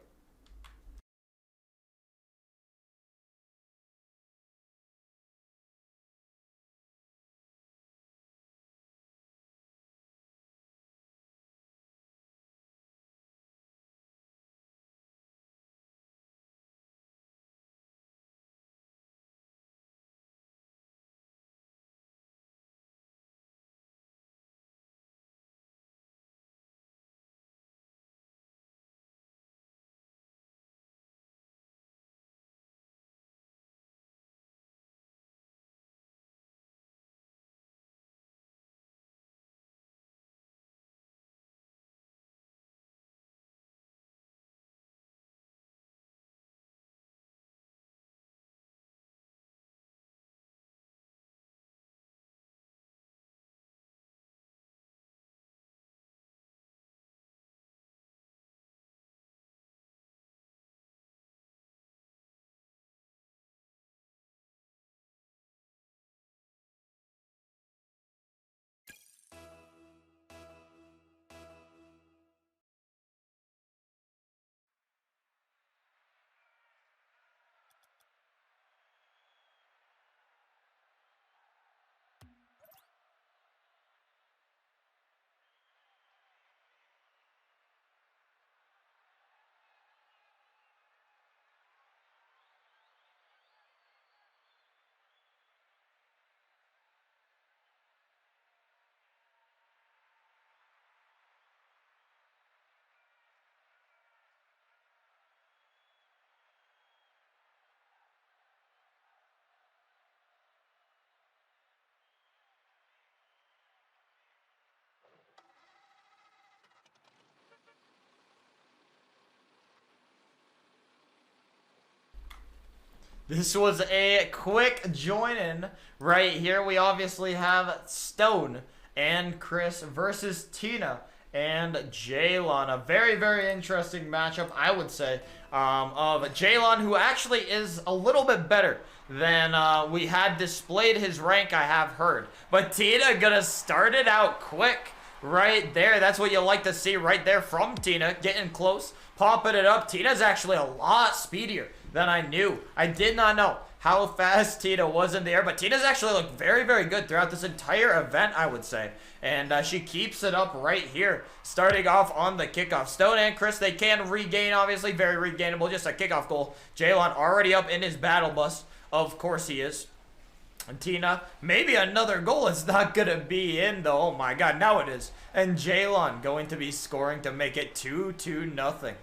This was a quick join-in right here. We obviously have Stone and Chris versus Tina and Jaylon. A very, very interesting matchup, I would say, of Jaylon, who actually is a little bit better than we had displayed his rank, I have heard. But Tina gonna start it out quick right there. That's what you like to see right there from Tina, getting close, popping it up. Tina's actually a lot speedier than I knew. I did not know how fast Tina was in the air, but Tina's actually looked very, very good throughout this entire event, I would say. And she keeps it up right here, starting off on the kickoff. Stone and Chris, they can regain, obviously, very regainable, just a kickoff goal. Jaylon already up in his battle bus. Of course he is. And Tina, maybe another goal. It's not going to be in, though. Oh, my God, now it is. And Jaylon going to be scoring to make it 2-2-0.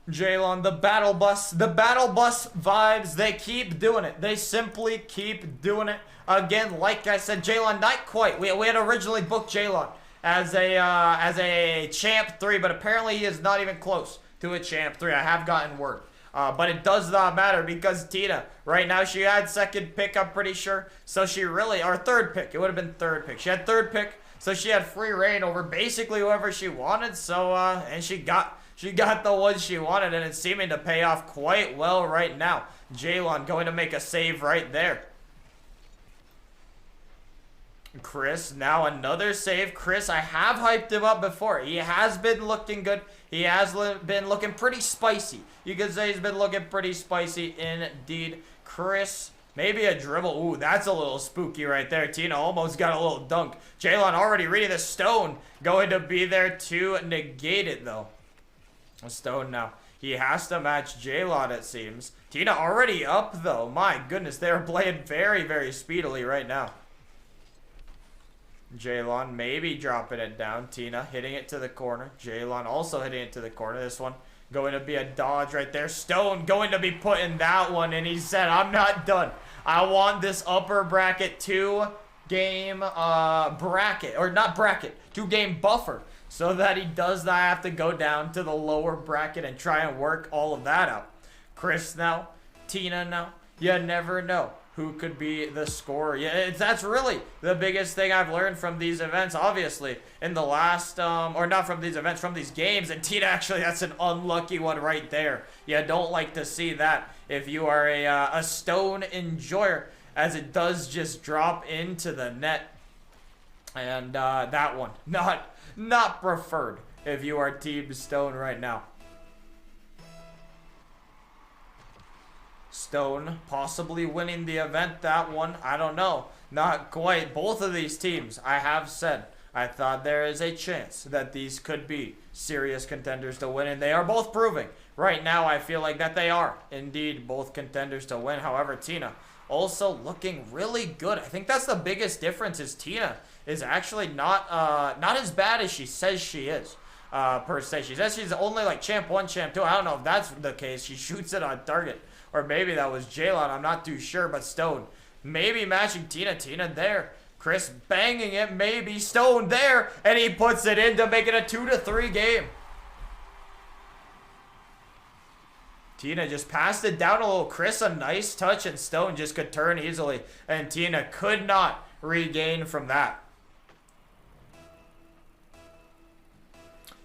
Jaylon, the battle bus vibes, they keep doing it. They simply keep doing it. Again, like I said, Jaylon, not quite. We had originally booked Jaylon as a champ 3, but apparently he is not even close to a champ 3. I have gotten word. But it does not matter because Tina, right now, she had second pick, I'm pretty sure. So she really, or third pick, it would have been third pick. She had third pick, so she had free reign over basically whoever she wanted. So, and she got the one she wanted, and it's seeming to pay off quite well right now. Jaylon going to make a save right there. Chris, now another save. Chris, I have hyped him up before. He has been looking good. He has been looking pretty spicy. You could say he's been looking pretty spicy indeed. Chris, maybe a dribble. Ooh, that's a little spooky right there. Tina almost got a little dunk. Jaylon already reading the Stone. Going to be there to negate it, though. Stone now. He has to match Jaylon, it seems. Tina already up, though. My goodness, they're playing very, very speedily right now. Jaylon maybe dropping it down. Tina hitting it to the corner. Jaylon also hitting it to the corner. This one going to be a dodge right there. Stone going to be putting that one in. He said, I'm not done. I want this upper bracket 2-game bracket. Or not bracket. 2-game buffer. So that he does not have to go down to the lower bracket and try and work all of that out. Chris now. Tina now. You never know who could be the scorer. Yeah, that's really the biggest thing I've learned from these events, obviously, in the last, or not from these events, from these games. And Tina, actually, that's an unlucky one right there. You don't like to see that if you are a Stone enjoyer, as it does just drop into the net. And that one, not preferred if you are Team Stone right now. Stone possibly winning the event, that one, I don't know. Not quite. Both of these teams, I have said, I thought there is a chance that these could be serious contenders to win, and they are both proving. Right now, I feel like that they are indeed both contenders to win. However, Tina also looking really good. I think that's the biggest difference, is Tina is actually not as bad as she says she is. Per se. She says she's only like champ 1, champ 2. I don't know if that's the case. She shoots it on target. Or maybe that was Jaylon. I'm not too sure. But Stone maybe matching Tina. Tina there. Chris banging it. Maybe Stone there. And he puts it in to make it a 2-3 game. Tina just passed it down a little. Chris, a nice touch. And Stone just could turn easily. And Tina could not regain from that.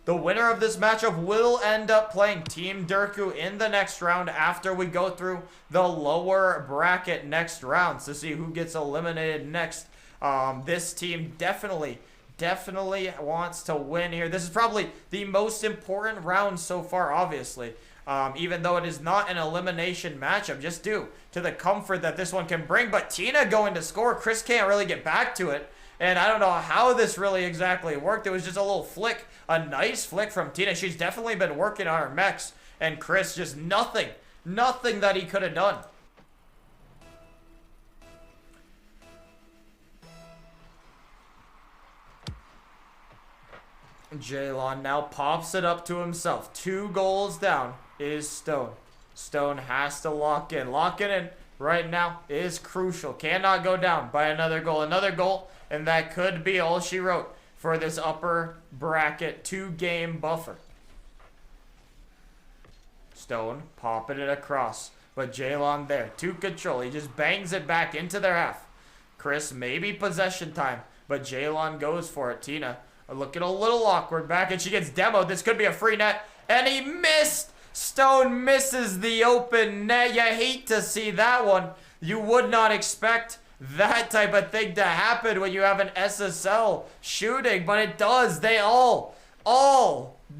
The winner of this matchup will end up playing Team drku in the next round after we go through the lower bracket next rounds to see who gets eliminated next. This team definitely wants to win here. This is probably the most important round so far, obviously. Even though it is not an elimination matchup, just due to the comfort that this one can bring. But Tina going to score. Chris can't really get back to it. And I don't know how this really exactly worked. It was just a little flick. A nice flick from Tina. She's definitely been working on her mechs. And Chris just nothing that he could have done. Jaylon now pops it up to himself. 2 goals down is Stone. Stone has to lock in. Locking in right now is crucial. Cannot go down by another goal. Another goal, and that could be all she wrote for this upper bracket 2-game buffer. Stone popping it across. But Jaylon there to control. He just bangs it back into their half. Chris, maybe possession time. But Jaylon goes for it. Tina looking a little awkward back, and she gets demoed. This could be a free net. And he missed. Stone misses the open net. You hate to see that one. You would not expect that type of thing to happen when you have an SSL shooting, but it does. They all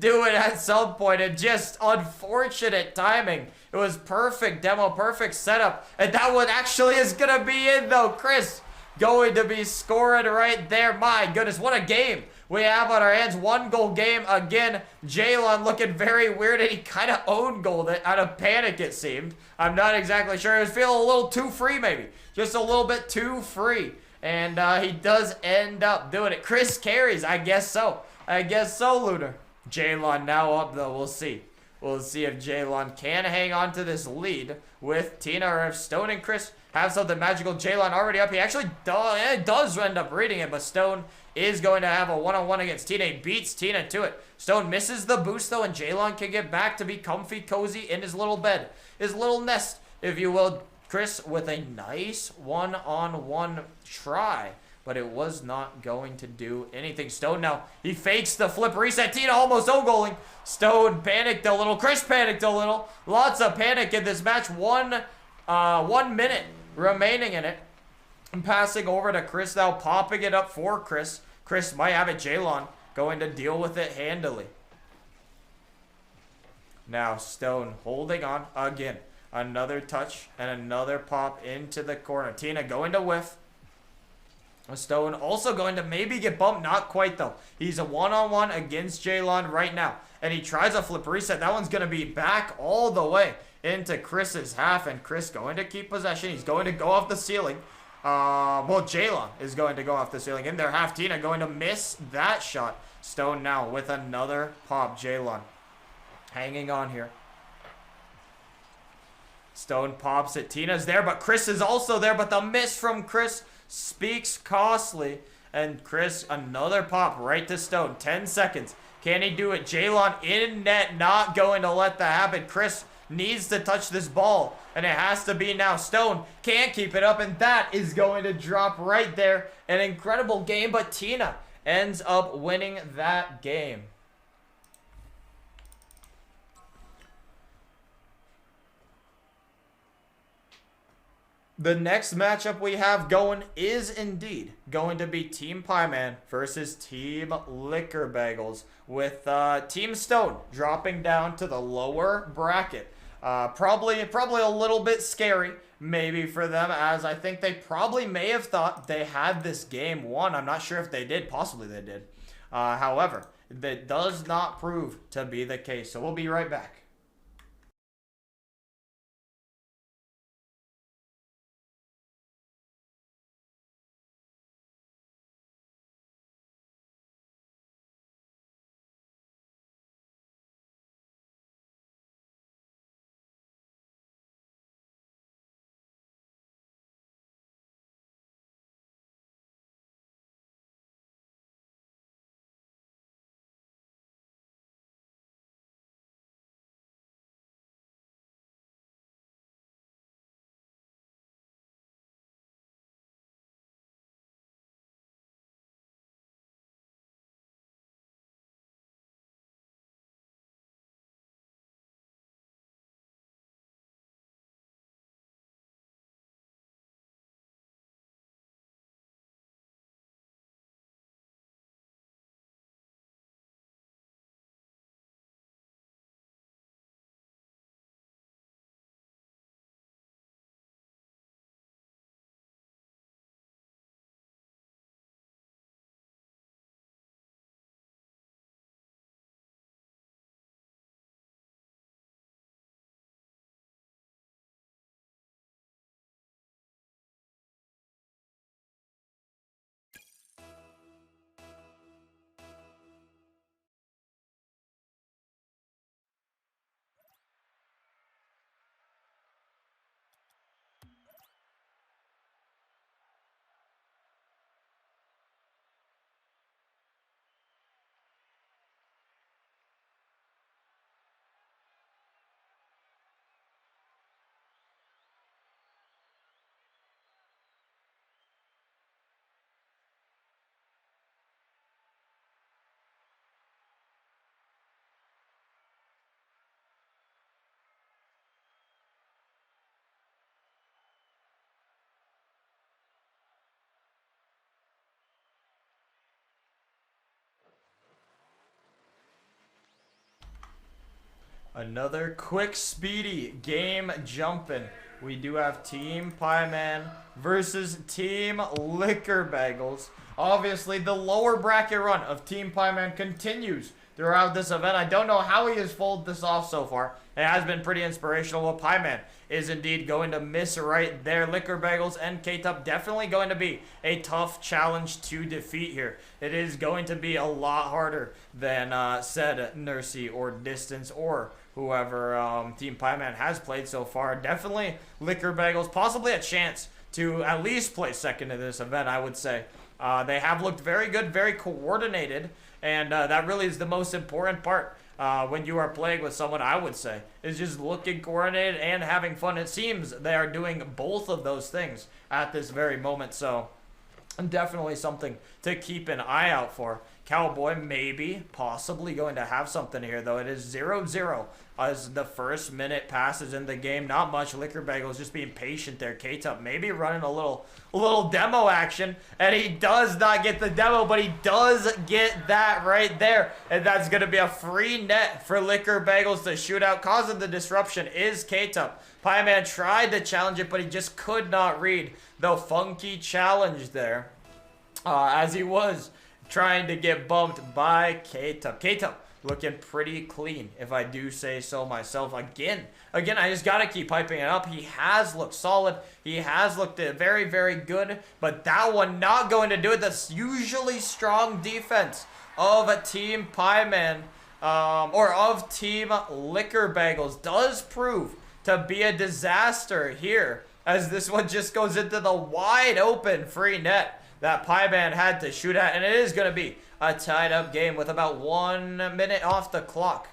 do it at some point, and just unfortunate timing. It was perfect demo, perfect setup, and that one actually is gonna be in though. Chris going to be scoring right there. My goodness, what a game we have on our hands. 1-goal game again. Jaylon looking very weird, and he kind of owned goaled it out of panic, it seemed. I'm not exactly sure. He was feeling a little too free, maybe. Just a little bit too free. And he does end up doing it. Chris carries, I guess so. I guess so, Lunar. Jaylon now up, though. We'll see. We'll see if Jaylon can hang on to this lead with Tina, or if Stone and Chris have something magical. Jaylon already up. He actually does end up reading it, but Stone is going to have a one-on-one against Tina. He beats Tina to it. Stone misses the boost, though, and Jaylon can get back to be comfy, cozy in his little bed. His little nest, if you will. Chris with a nice one-on-one try, but it was not going to do anything. Stone now, he fakes the flip reset. Tina almost own-goaling. Stone panicked a little. Chris panicked a little. Lots of panic in this match. 1 minute remaining in it. I'm passing over to Chris now, popping it up for Chris. Chris might have it. Jaylon going to deal with it handily. Now Stone holding on again. Another touch and another pop into the corner. Tina going to whiff. Stone also going to maybe get bumped. Not quite, though. He's a one-on-one against Jaylon right now. And he tries a flip reset. That one's going to be back all the way into Chris's half. And Chris going to keep possession. He's going to go off the ceiling. Well, Jaylon is going to go off the ceiling in their half. Tina going to miss that shot. Stone now with another pop. Jaylon hanging on here. Stone pops it. Tina's there, but Chris is also there. But the miss from Chris speaks costly. And Chris, another pop right to Stone. 10 seconds. Can he do it? Jaylon in net, not going to let that happen. Chris needs to touch this ball, and it has to be now. Stone can't keep it up, and that is going to drop right there. An incredible game, but Tina ends up winning that game. The next matchup we have going is indeed going to be Team Pieman versus Team Liquor Bagels, with Team Stone dropping down to the lower bracket. Probably a little bit scary maybe for them, as I think they probably may have thought they had this game won. I'm not sure if they did. Possibly they did. However, that does not prove to be the case. So we'll be right back. Another quick, speedy game jumping. We do have Team Pieman versus Team Liquor Bagels. Obviously, the lower bracket run of Team Pieman continues throughout this event. I don't know how he has pulled this off so far. It has been pretty inspirational. Well, Pieman is indeed going to miss right there. Liquor Bagels and K-Tup definitely going to be a tough challenge to defeat here. It is going to be a lot harder than said Nursey or Distance or whoever Team Pieman has played so far. Definitely Liquor Bagels, possibly a chance to at least place second in this event, I would say. They have looked very good, very coordinated, and that really is the most important part when you are playing with someone, I would say, is just looking coordinated and having fun. It seems they are doing both of those things at this very moment, so definitely something to keep an eye out for. Cowboy maybe, possibly going to have something here, though. It is 0-0 as the first minute passes in the game. Not much. Liquor Bagels just being patient there. K-Tup maybe running a little demo action, and he does not get the demo, but he does get that right there, and that's going to be a free net for Liquor Bagels to shoot out. Causing the disruption is K-Tup. Pieman tried to challenge it, but he just could not read the funky challenge there as he was trying to get bumped by K-Tup. K-Tup looking pretty clean, if I do say so myself. Again, I just got to keep hyping it up. He has looked solid. He has looked very, very good. But that one not going to do it. That's usually strong defense of a Team Pieman, or of Team Liquor Bagels, does prove to be a disaster here, as this one just goes into the wide open free net that Pieman had to shoot at, and it is going to be a tied up game with about 1 minute off the clock.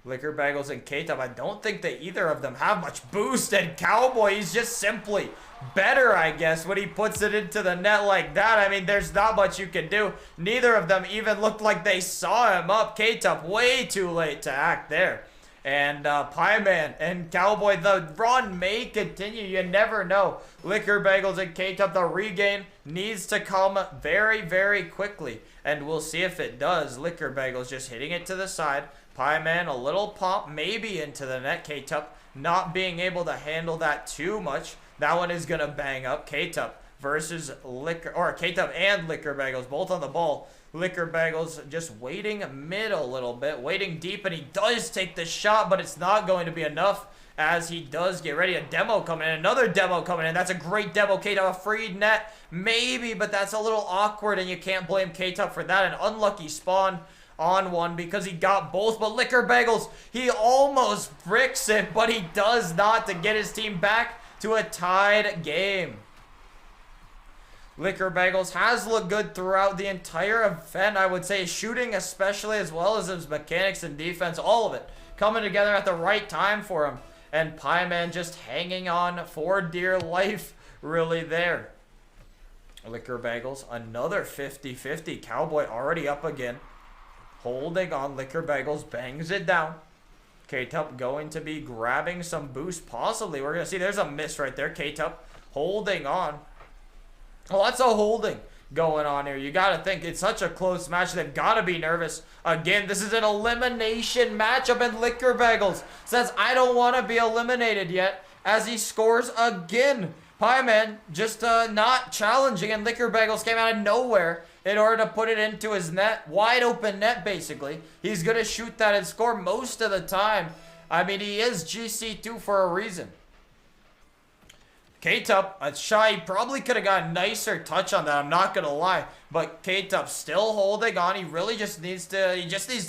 Liquor Bagels and K-Tup, I don't think that either of them have much boost, and Cowboy, he's just simply better, I guess, when he puts it into the net like that. I mean, there's not much you can do. Neither of them even looked like they saw him up. K-Tup way too late to act there. And Pieman and Cowboy, the run may continue. You never know. Liquor Bagels and K-Tup, the regain needs to come very, very quickly. And we'll see if it does. Liquor Bagels just hitting it to the side. Pieman, a little pop, maybe into the net. K-Tup not being able to handle that too much. That one is going to bang up. K-Tup versus Liquor, or K-Tup and Liquor Bagels, both on the ball. Liquor Bagels just waiting mid a little bit, waiting deep, and he does take the shot, but it's not going to be enough as he does get ready. A demo coming in, another demo coming in. That's a great demo. K-Tup, a free net, maybe, but that's a little awkward, and you can't blame K-Tup for that. An unlucky spawn on one because he got both, but Liquor Bagels, he almost bricks it, but he does not to get his team back to a tied game. Liquor Bagels has looked good throughout the entire event, I would say, shooting especially, as well as his mechanics and defense, all of it coming together at the right time for him. And Pieman just hanging on for dear life, really there. Liquor Bagels, another 50-50. Cowboy already up again. Holding on, Liquor Bagels bangs it down. K-Tup going to be grabbing some boost, possibly. We're going to see there's a miss right there. K-Tup holding on. Lots of holding going on here. You got to think it's such a close match. They've got to be nervous. Again, this is an elimination matchup, and Liquor Bagels says, I don't want to be eliminated yet, as he scores again. Pieman just not challenging, and Liquor Bagels came out of nowhere in order to put it into his net. Wide open net, basically. He's going to shoot that and score most of the time. I mean, he is GC2 for a reason. K-Tup, a shy, probably could have got a nicer touch on that, I'm not going to lie. But K-Tup still holding on. He really just needs to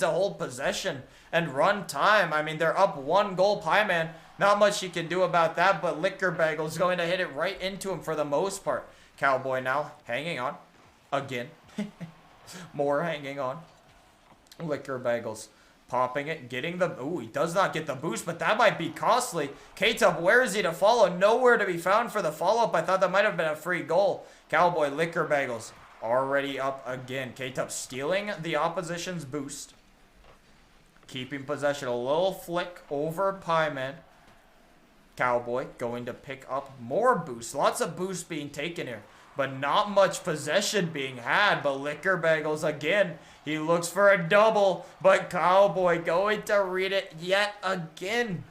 hold possession and run time. I mean, they're up 1 goal. Pieman, not much he can do about that, but Liquor Bagels going to hit it right into him for the most part. Cowboy now hanging on. Again. More hanging on. Liquor Bagels popping it, getting the... Ooh, he does not get the boost, but that might be costly. K-Tup, where is he to follow? Nowhere to be found for the follow-up. I thought that might have been a free goal. Cowboy, Liquor Bagels already up again. K-Tup stealing the opposition's boost. Keeping possession. A little flick over Pieman. Cowboy going to pick up more boost. Lots of boost being taken here. but not much possession being had. But Liquor Bagels again, he looks for a double, but Cowboy going to read it yet again.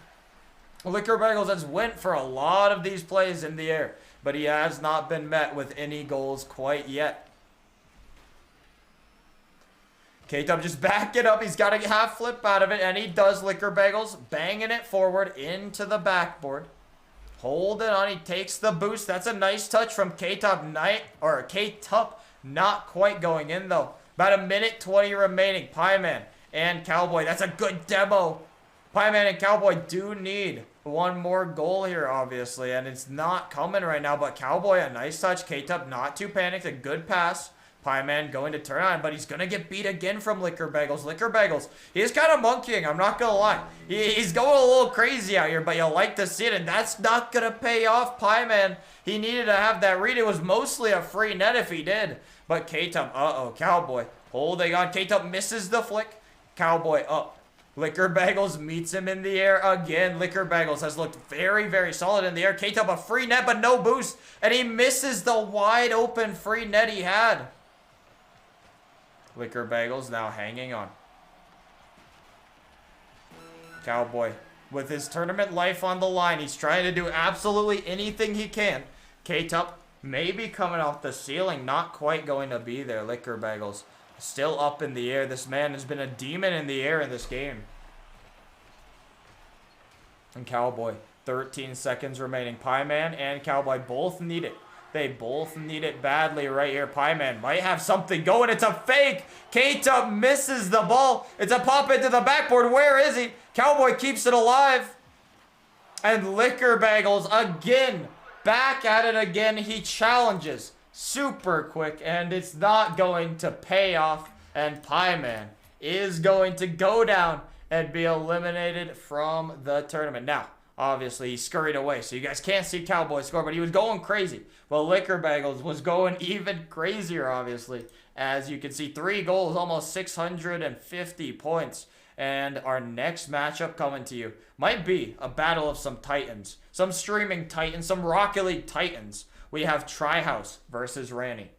Liquor Bagels has went for a lot of these plays in the air, but he has not been met with any goals quite yet. K-Tub just back it up. He's got to half flip out of it, and he does. Liquor Bagels banging it forward into the backboard. Hold it on. He takes the boost. That's a nice touch from K-Tub. K-Tub not quite going in, though. About a minute 20 remaining. Pieman and Cowboy. That's a good demo. Pieman and Cowboy do need one more goal here, obviously, and it's not coming right now. But Cowboy, a nice touch. K-Tub not too panicked. A good pass. Pieman going to turn on, but he's going to get beat again from Liquor Bagels. Liquor Bagels, he's kind of monkeying, I'm not going to lie. He's going a little crazy out here, but you'll like to see it, and that's not going to pay off. Pieman, he needed to have that read. It was mostly a free net if he did. But K-Tub, Cowboy holding on. K-Tub misses the flick. Cowboy up. Liquor Bagels meets him in the air again. Liquor Bagels has looked very, very solid in the air. K-Tub a free net, but no boost, and he misses the wide open free net he had. Liquor Bagels now hanging on. Cowboy with his tournament life on the line. He's trying to do absolutely anything he can. K-Tup maybe coming off the ceiling. Not quite going to be there. Liquor Bagels still up in the air. This man has been a demon in the air in this game. And Cowboy, 13 seconds remaining. Pieman and Cowboy both need it. They both need it badly right here. Pieman might have something going. It's a fake. K-Tub misses the ball. It's a pop into the backboard. Where is he? Cowboy keeps it alive. And Liquor Bagels again. Back at it again. He challenges super quick. And it's not going to pay off. And Pieman is going to go down and be eliminated from the tournament. Now, obviously, he scurried away, so you guys can't see Cowboy score, but he was going crazy. Well, Liquor Bagels was going even crazier, obviously. As you can see, 3 goals, almost 650 points. And our next matchup coming to you might be a battle of some Titans. Some streaming Titans, some Rocket League Titans. We have Trihouse versus Ranny.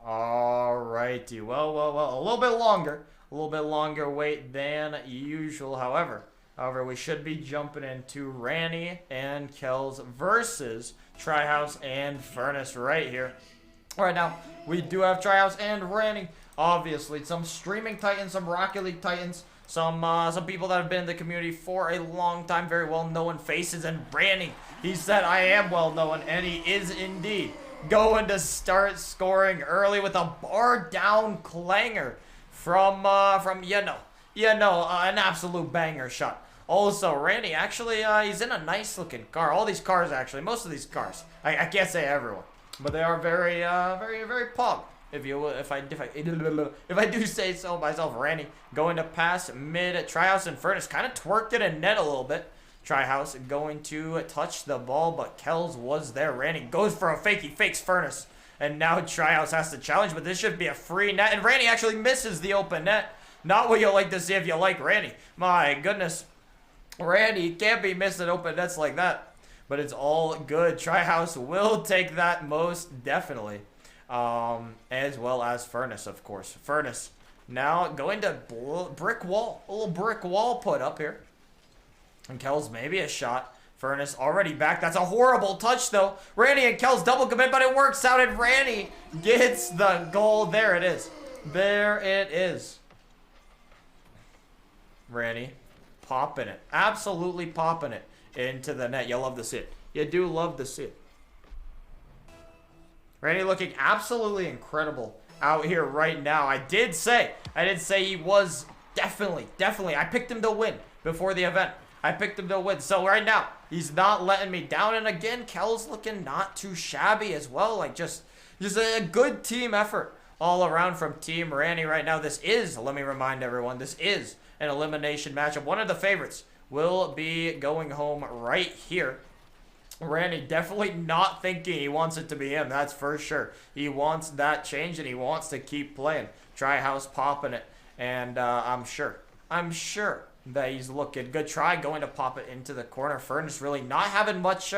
Alrighty. Well, a little bit longer. A little bit longer wait than usual. However, we should be jumping into Ranny and Kells versus Trihouse and Furnace right here. Right now, we do have Trihouse and Ranny. Obviously, some streaming titans, some Rocket League titans, some people that have been in the community for a long time, very well-known faces. And Ranny, he said, I am well-known, and he is indeed going to start scoring early with a bar-down clanger from an absolute banger shot. Also, Randy, actually, he's in a nice-looking car. All these cars, actually, most of these cars. I can't say everyone, but they are very, very pog. If I do say so myself. Randy going to pass mid at Trihouse and Furnace, kind of twerked it in net a little bit. Trihouse going to touch the ball, but Kells was there. Randy goes for a fake. He fakes Furnace, and now Trihouse has to challenge, but this should be a free net, and Randy actually misses the open net. Not what you like to see if you like Randy. My goodness. Randy can't be missing open nets like that, but it's all good. Trihouse will take that most definitely, as well as Furnace, of course. Furnace now going to brick wall, a little brick wall put up here, and Kells maybe a shot. Furnace already back. That's a horrible touch though. Randy and Kells double commit, but it works out, and Randy gets the goal. There it is. There it is. Randy popping it, absolutely popping it into the net. You love to see it. You do love to see it. Randy looking absolutely incredible out here right now. I did say he was definitely. I picked him to win before the event. I picked him to win. So right now, he's not letting me down. And again, Kells looking not too shabby as well. Like just a good team effort all around from Team Randy right now. This is, let me remind everyone, this is an elimination matchup. One of the favorites will be going home right here. Randy definitely not thinking he wants it to be him, that's for sure. He wants that change, and he wants to keep playing. Trihouse popping it, and I'm sure that he's looking good. Try going to pop it into the corner. Furnace really not having much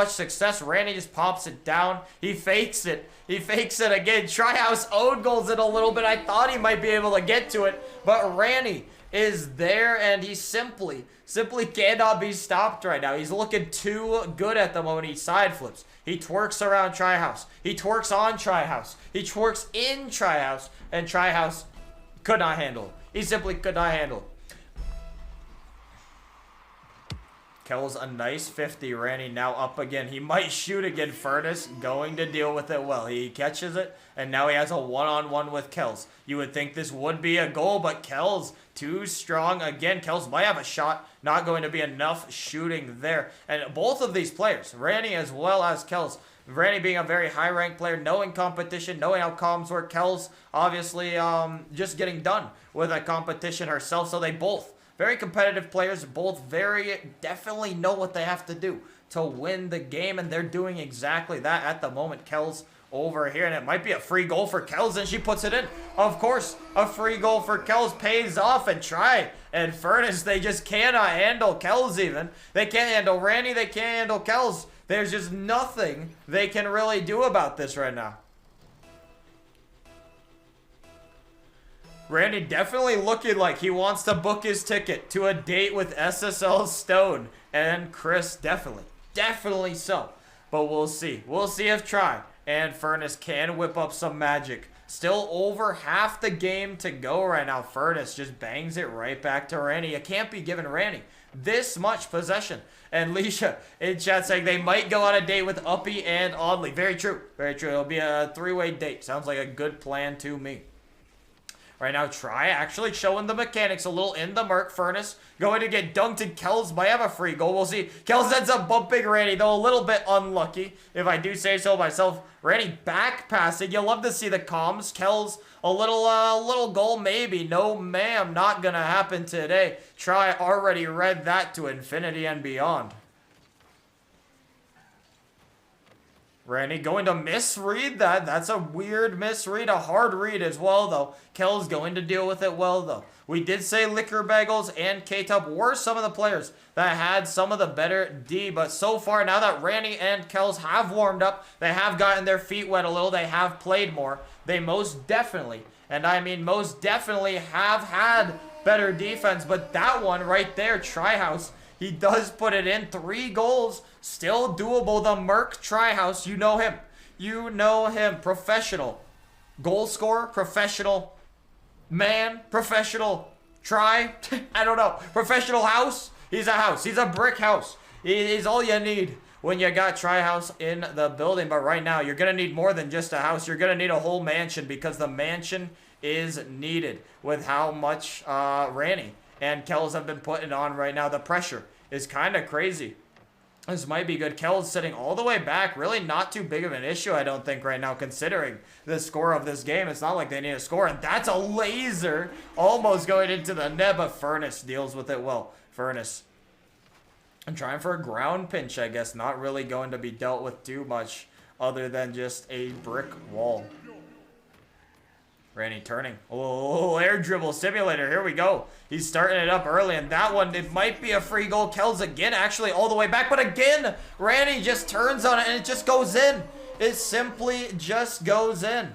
success. Randy just pops it down. He fakes it. He fakes it again. Trihouse own goals it a little bit. I thought he might be able to get to it, but Randy is there, and he simply cannot be stopped right now. He's looking too good at the moment. He side flips. He twerks around Trihouse. He twerks on Trihouse. He twerks in Trihouse, and Trihouse could not handle it. He simply could not handle it. Kells a nice 50. Randy now up again. He might shoot again. Furnace going to deal with it well. He catches it, and now he has a one-on-one with Kells. You would think this would be a goal, but Kells too strong. Again, Kells might have a shot. Not going to be enough shooting there. And both of these players, Randy as well as Kells, Randy being a very high-ranked player, knowing competition, knowing how comms work. Kells obviously just getting done with a competition herself, so they both very competitive players, both very definitely know what they have to do to win the game, and they're doing exactly that at the moment. Kells over here, and it might be a free goal for Kells, and she puts it in. Of course, a free goal for Kells pays off, and Try and Furnace, they just cannot handle Kells even. They can't handle Randy, they can't handle Kells. There's just nothing they can really do about this right now. Randy definitely looking like he wants to book his ticket to a date with SSL Stone and Chris. Definitely so. But we'll see. We'll see if Try and Furnace can whip up some magic. Still over half the game to go right now. Furnace just bangs it right back to Randy. You can't be giving Randy this much possession. And Leisha in chat saying they might go on a date with Uppy and Audley. Very true. Very true. It'll be a three-way date. Sounds like a good plan to me. Right now, Try actually showing the mechanics a little in the Merc. Furnace going to get dunked, and Kells might have a free goal. We'll see. Kells ends up bumping Randy, though a little bit unlucky, if I do say so myself. Randy back passing. You'll love to see the comms. Kells a little goal maybe. No, ma'am, not gonna happen today. Try already read that to infinity and beyond. Ranny going to misread that. That's a weird misread, a hard read as well, though. Kel's going to deal with it well, though. We did say Liquor Bagels and K-Tup were some of the players that had some of the better D, but so far, now that Ranny and Kels have warmed up, they have gotten their feet wet a little, they have played more, they most definitely, and I mean most definitely, have had better defense, but that one right there, Trihouse, he does put it in. 3 goals, still doable. The Merc Trihouse, you know him. You know him. Professional goal scorer, professional man, professional try. I don't know. Professional house. He's a house. He's a brick house. He's all you need when you got Trihouse in the building. But right now, you're going to need more than just a house. You're going to need a whole mansion because the mansion is needed with how much Ranny and Kells have been putting on right now. The pressure is kind of crazy. This might be good. Kells sitting all the way back. Really not too big of an issue, I don't think, right now, considering the score of this game. It's not like they need a score. And that's a laser almost going into the net, but Furnace deals with it well. Furnace. I'm trying for a ground pinch, I guess. Not really going to be dealt with too much other than just a brick wall. Ranny turning. Oh, air dribble simulator. Here we go. He's starting it up early, and that one, it might be a free goal. Kells again, actually all the way back, but again, Ranny just turns on it, and it just goes in. It simply just goes in.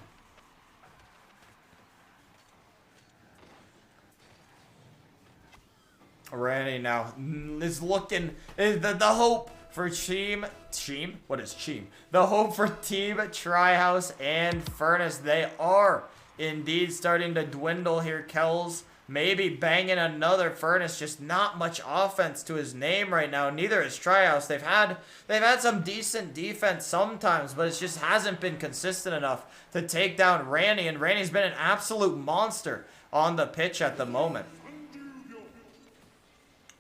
Ranny now is looking, the hope for what is Team? The hope for Team Trihouse and Furnace, they are indeed starting to dwindle here. Kells maybe banging another Furnace, just not much offense to his name right now. Neither is Trihouse. They've had some decent defense sometimes, but it just hasn't been consistent enough to take down Ranny, and Ranny's been an absolute monster on the pitch at the moment.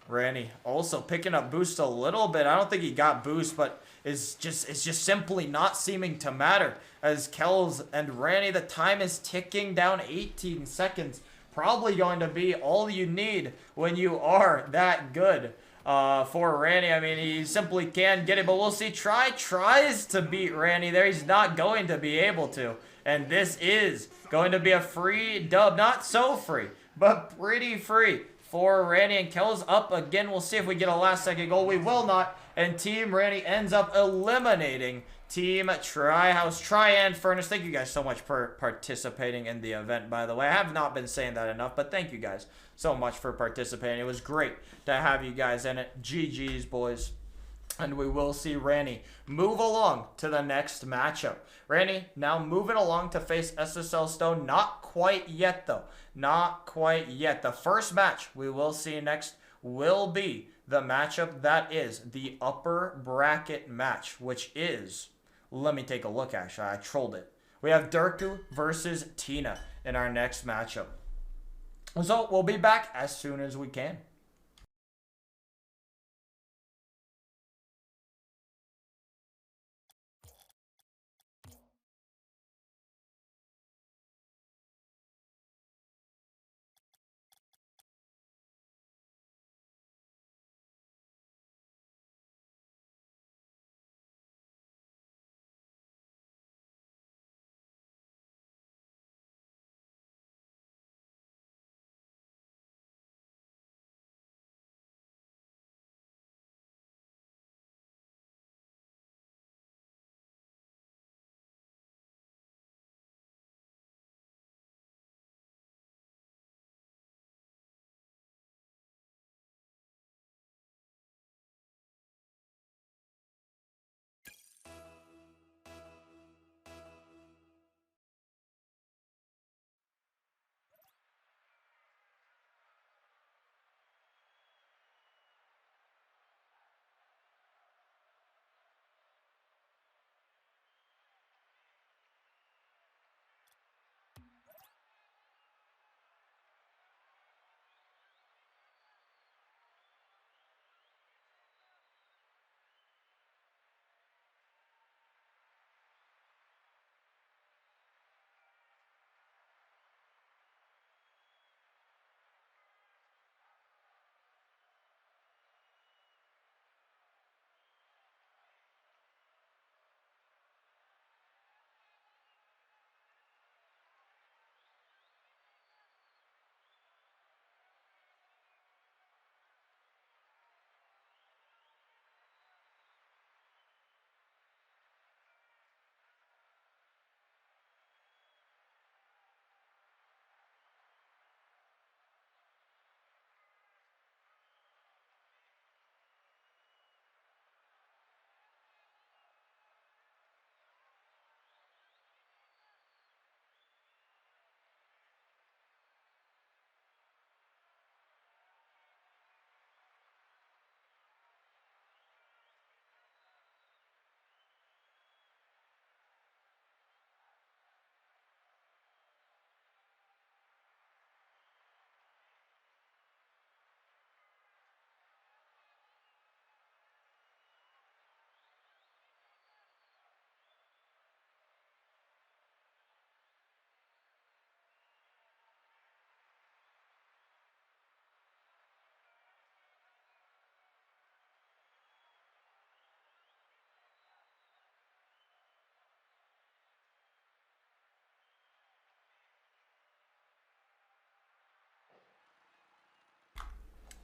Ranny also picking up boost a little bit. I don't think he got boost, but it's just simply not seeming to matter as Kells and Ranny, the time is ticking down. 18 seconds. Probably going to be all you need when you are that good for Ranny. I mean, he simply can get it, but we'll see. Tries to beat Ranny there. He's not going to be able to. And this is going to be a free dub. Not so free, but pretty free for Ranny, and Kells up again. We'll see if we get a last second goal. We will not. And Team Ranny ends up eliminating Team Trihouse. Try and Furnace, thank you guys so much for participating in the event, by the way. I have not been saying that enough, but thank you guys so much for participating. It was great to have you guys in it. GG's, boys. And we will see Ranny move along to the next matchup. Ranny now moving along to face SSL Stone. Not quite yet, though. Not quite yet. The first match we will see next will be the matchup that is the upper bracket match, which is, let me take a look, actually. I trolled it. We have drku versus Tina in our next matchup. So we'll be back as soon as we can.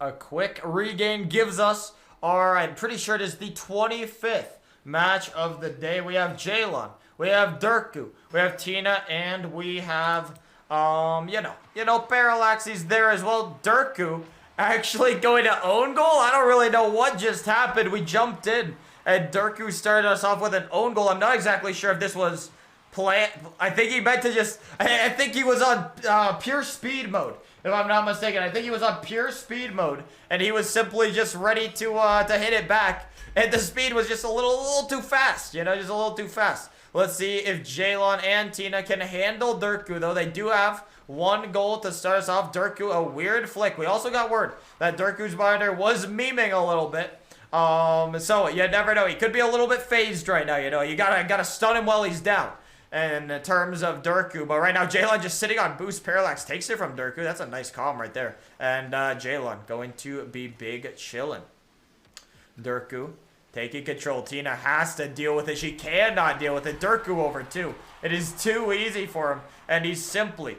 A quick regain gives us our, I'm pretty sure it is the 25th match of the day. We have Jalen, we have drku, we have Tina, and we have, Parallax. He's there as well. Drku actually going to own goal. I don't really know what just happened. We jumped in, and drku started us off with an own goal. I'm not exactly sure if this was planned. I think he meant to just, I think he was on pure speed mode. If I'm not mistaken, I think he was on pure speed mode, and he was simply just ready to hit it back, and the speed was just a little too fast, just a little too fast. Let's see if Jalen and Tina can handle drku, though. They do have one goal to start us off. Drku, a weird flick. We also got word that drku's monitor was memeing a little bit, so you never know. He could be a little bit phased right now, You gotta stun him while he's down. In terms of drku, but right now Jalen just sitting on boost. Parallax takes it from drku. That's a nice calm right there, and Jalen going to be big chillin'. drku taking control. Tina has to deal with it. She cannot deal with it. drku over 2. It is too easy for him, and he's simply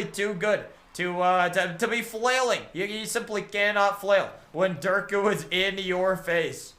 too good to be flailing. You simply cannot flail when drku is in your face.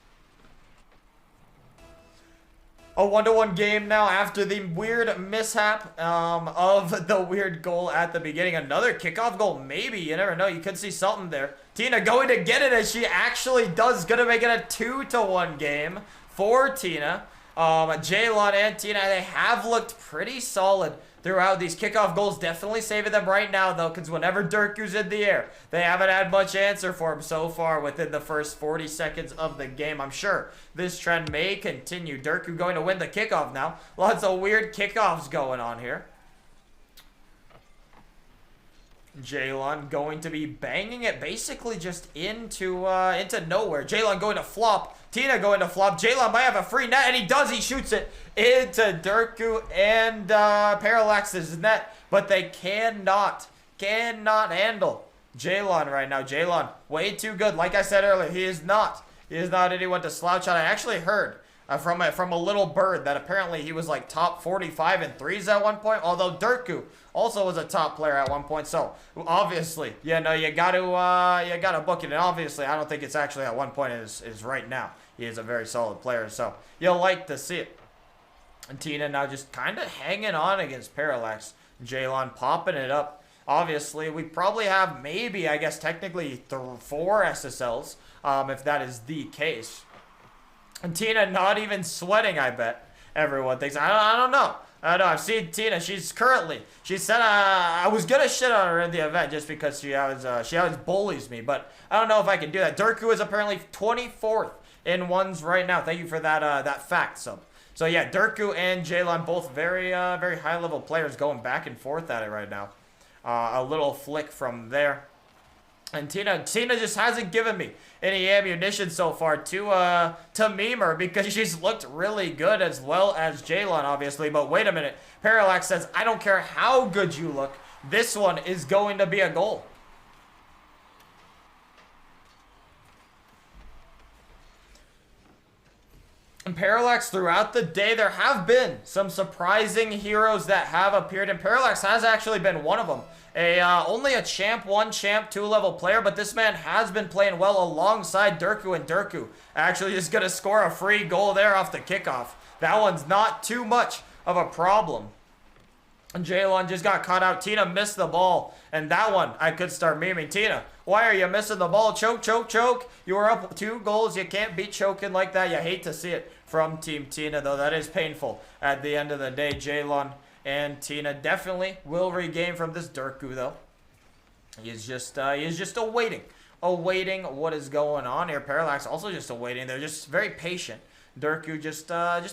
A 1-1 game now after the weird mishap of the weird goal at the beginning. Another kickoff goal, maybe. You never know. You could see something there. Tina going to get it, as she actually does. Going to make it a 2-1 game for Tina. Jalen and Tina, they have looked pretty solid throughout. These kickoff goals definitely saving them right now, though, because whenever drku's in the air, they haven't had much answer for him so far within the first 40 seconds of the game. I'm sure this trend may continue. drku going to win the kickoff now. Lots of weird kickoffs going on here. Jalen going to be banging it basically just into nowhere. Jalen going to flop. Tina going to flop. Jalen might have a free net, and he does. He shoots it into drku and Parallax's net, but they cannot handle Jalen right now. Jalen way too good. Like I said earlier, he is not anyone to slouch on. I actually heard from a little bird that apparently he was like top 45 in threes at one point, although drku also was a top player at one point. So obviously, you gotta book it, and obviously I don't think it's actually at one point. It is right now. He is a very solid player, so you'll like to see it. And Tina now just kind of hanging on against Parallax. Jalen popping it up. Obviously, we probably have maybe, I guess technically 4 SSLs, if that is the case. And Tina not even sweating, I bet. Everyone thinks. I don't know. I've seen Tina. She said I was gonna shit on her in the event just because she always bullies me, but I don't know if I can do that. drku is apparently 24th in ones right now. Thank you for that fact sub. So yeah, drku and Jalen both very high level players going back and forth at it right now. A little flick from there. And Tina just hasn't given me any ammunition so far to meme her, because she's looked really good, as well as Jalen, obviously. But wait a minute. Parallax says, I don't care how good you look. This one is going to be a goal. And Parallax, throughout the day, there have been some surprising heroes that have appeared, and Parallax has actually been one of them. Only a Champ 1, Champ 2 level player, but this man has been playing well alongside drku, and drku actually just going to score a free goal there off the kickoff. That one's not too much of a problem. And Jalen just got caught out. Tina missed the ball, and that one I could start memeing. Tina, why are you missing the ball? Choke, choke, choke. You were up 2 goals. You can't be choking like that. You hate to see it from Team Tina, though. That is painful at the end of the day. Jalen and Tina definitely will regain from this drku, though. He is just awaiting what is going on here. Parallax also just awaiting. They're just very patient. drku just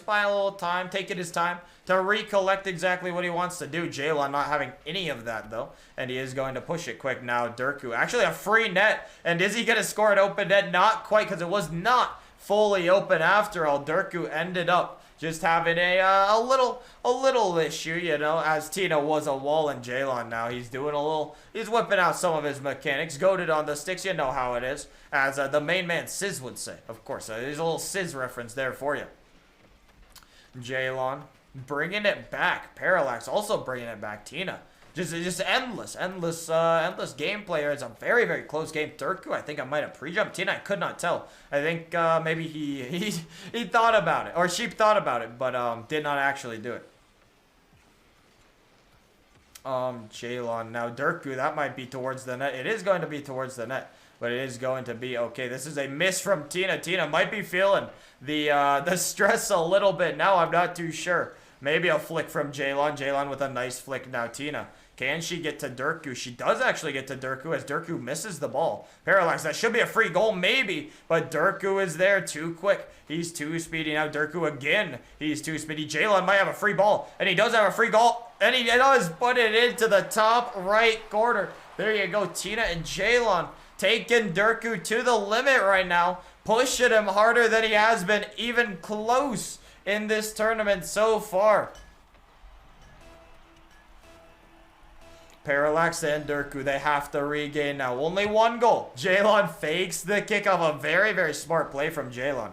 buying a little time, taking his time to recollect exactly what he wants to do. Jalen not having any of that, though, and he is going to push it quick now. drku actually a free net, and is he going to score an open net? Not quite, because it was not fully open after all. drku ended up just having a little issue, as Tina was a wall, and Jalen now he's whipping out some of his mechanics, goated on the sticks. You know how it is, as the main man Sizz would say. Of course, there's a little Sizz reference there for you. Jalen bringing it back. Parallax also bringing it back. Tina Just endless gameplay here. It's a very, very close game. Drku, I think I might have pre-jumped Tina. I could not tell. I think maybe he thought about it, or she thought about it, but did not actually do it. Jalon. Now Drku, that might be towards the net. It is going to be towards the net, but it is going to be okay. This is a miss from Tina. Tina might be feeling the stress a little bit now. I'm not too sure. Maybe a flick from Jalon. Jalon with a nice flick. Now Tina. Can she get to Drku? She does actually get to Drku as Drku misses the ball. Parallax, that should be a free goal, maybe. But Drku is there too quick. He's too speedy. Now Drku again. He's too speedy. Jalon might have a free ball. And he does have a free goal. And he does put it into the top right corner. There you go. Tina and Jalon taking Drku to the limit right now. Pushing him harder than he has been even close in this tournament so far. Parallax and Drku, they have to regain now. Only one goal. Jalon fakes the kickoff. A very, very smart play from Jalon.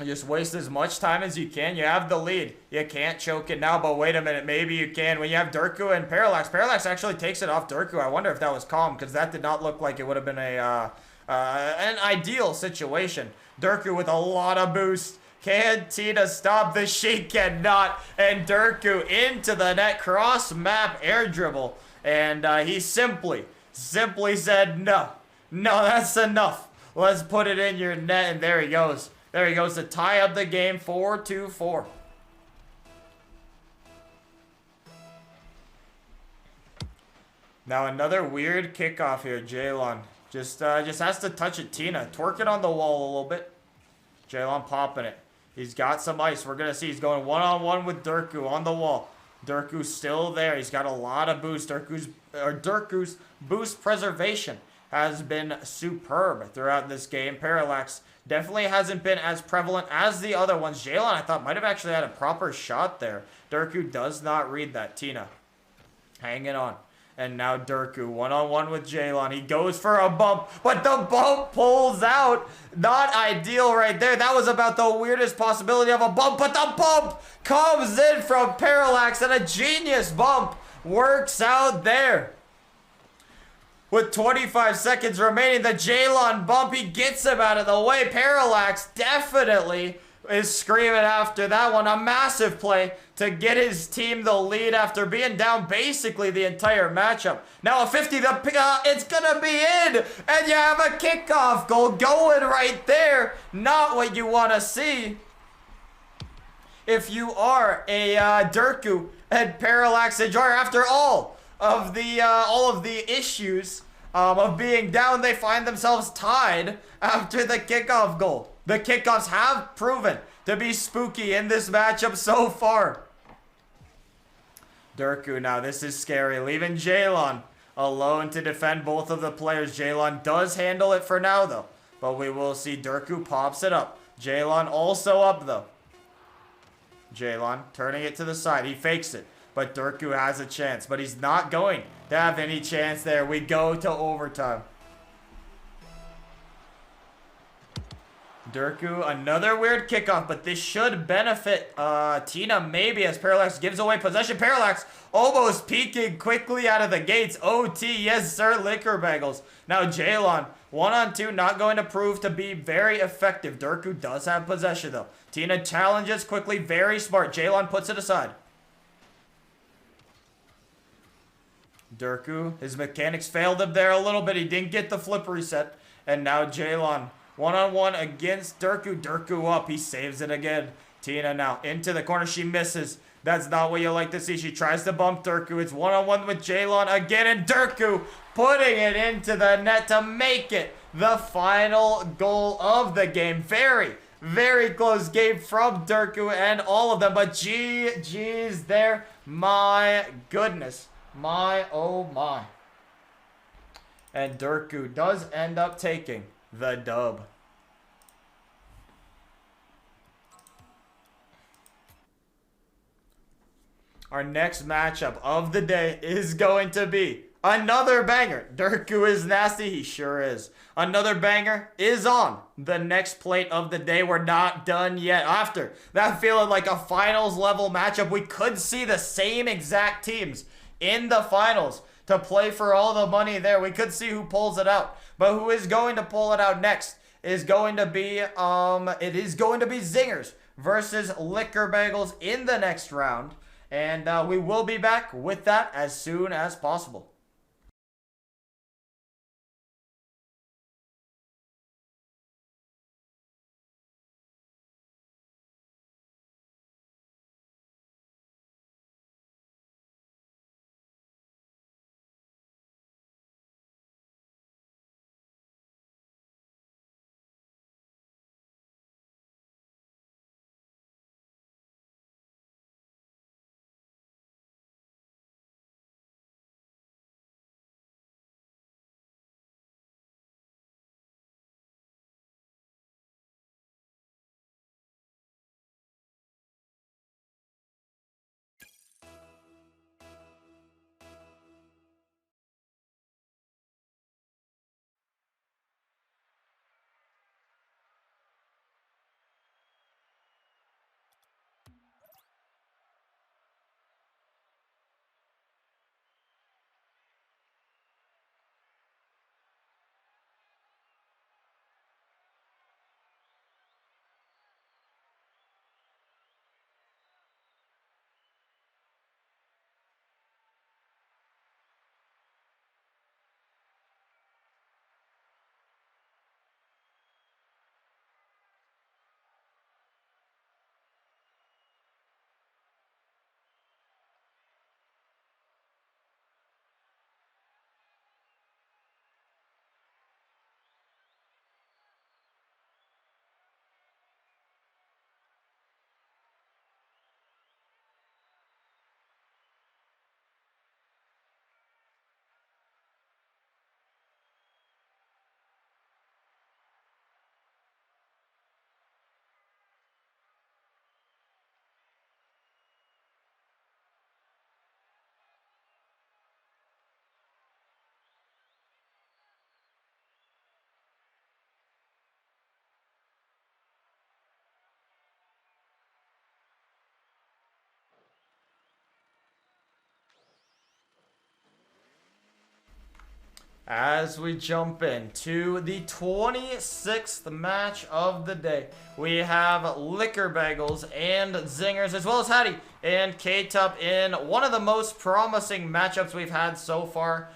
Just waste as much time as you can. You have the lead. You can't choke it now, but wait a minute. Maybe you can. When you have Drku and Parallax, Parallax actually takes it off Drku. I wonder if that was calm, because that did not look like it would have been an ideal situation. Drku with a lot of boost. Can Tina stop this? She cannot. And Drku into the net. Cross map air dribble. And he simply said, no. No, that's enough. Let's put it in your net. And there he goes. There he goes to tie up the game 4-4. Now another weird kickoff here. Jalon just has to touch it. Tina, twerk it on the wall a little bit. Jalon popping it. He's got some ice. We're going to see he's going one-on-one with Drku on the wall. Drku's still there. He's got a lot of boost. Drku's boost preservation has been superb throughout this game. Parallax definitely hasn't been as prevalent as the other ones. Jalon, I thought, might have actually had a proper shot there. Drku does not read that. Tina hanging on. And now Drku one-on-one with Jalon. He goes for a bump, but the bump pulls out. Not ideal right there. That was about the weirdest possibility of a bump, but the bump comes in from Parallax, and a genius bump works out there. With 25 seconds remaining, the Jalon bump, he gets him out of the way. Parallax definitely is screaming after that one. A massive play to get his team the lead after being down basically the entire matchup. Now a 50, it's gonna be in, and you have a kickoff goal going right there. Not what you want to see if you are a Drku and Parallax enjoyer. After all of the issues of being down, they find themselves tied after the kickoff goal. The kickoffs have proven to be spooky in this matchup so far. Drku now, this is scary. Leaving Jalon alone to defend both of the players. Jalon does handle it for now, though. But we will see Drku pops it up. Jalon also up, though. Jalon turning it to the side. He fakes it. But Drku has a chance. But he's not going to have any chance there. We go to overtime. Drku, another weird kickoff, but this should benefit Tina maybe as Parallax gives away possession. Parallax almost peeking quickly out of the gates. OT, yes sir, liquor bagels. Now Jalon, 1-on-2, not going to prove to be very effective. Drku does have possession though. Tina challenges quickly, very smart. Jalon puts it aside. Drku, his mechanics failed him there a little bit. He didn't get the flip reset. And now Jalon, 1-on-1 against Drku. Drku up. He saves it again. Tina now into the corner. She misses. That's not what you like to see. She tries to bump Drku. It's 1-on-1 with Jalon again. And Drku putting it into the net to make it the final goal of the game. Very, very close game from Drku and all of them. But GG's there. My goodness. My, oh my. And Drku does end up taking the dub. Our next matchup of the day is going to be another banger. Drku is nasty. He sure is. Another banger is on the next plate of the day. We're not done yet. After that feeling like a finals level matchup, we could see the same exact teams in the finals to play for all the money there. We could see who pulls it out. But who is going to pull it out next is going to be, it is going to be Zingers versus Liquor Bagels in the next round. And we will be back with that as soon as possible. As we jump into the 26th match of the day, we have Liquor Bagels and Zingers, as well as Hattie and K-Tup in one of the most promising matchups we've had so far.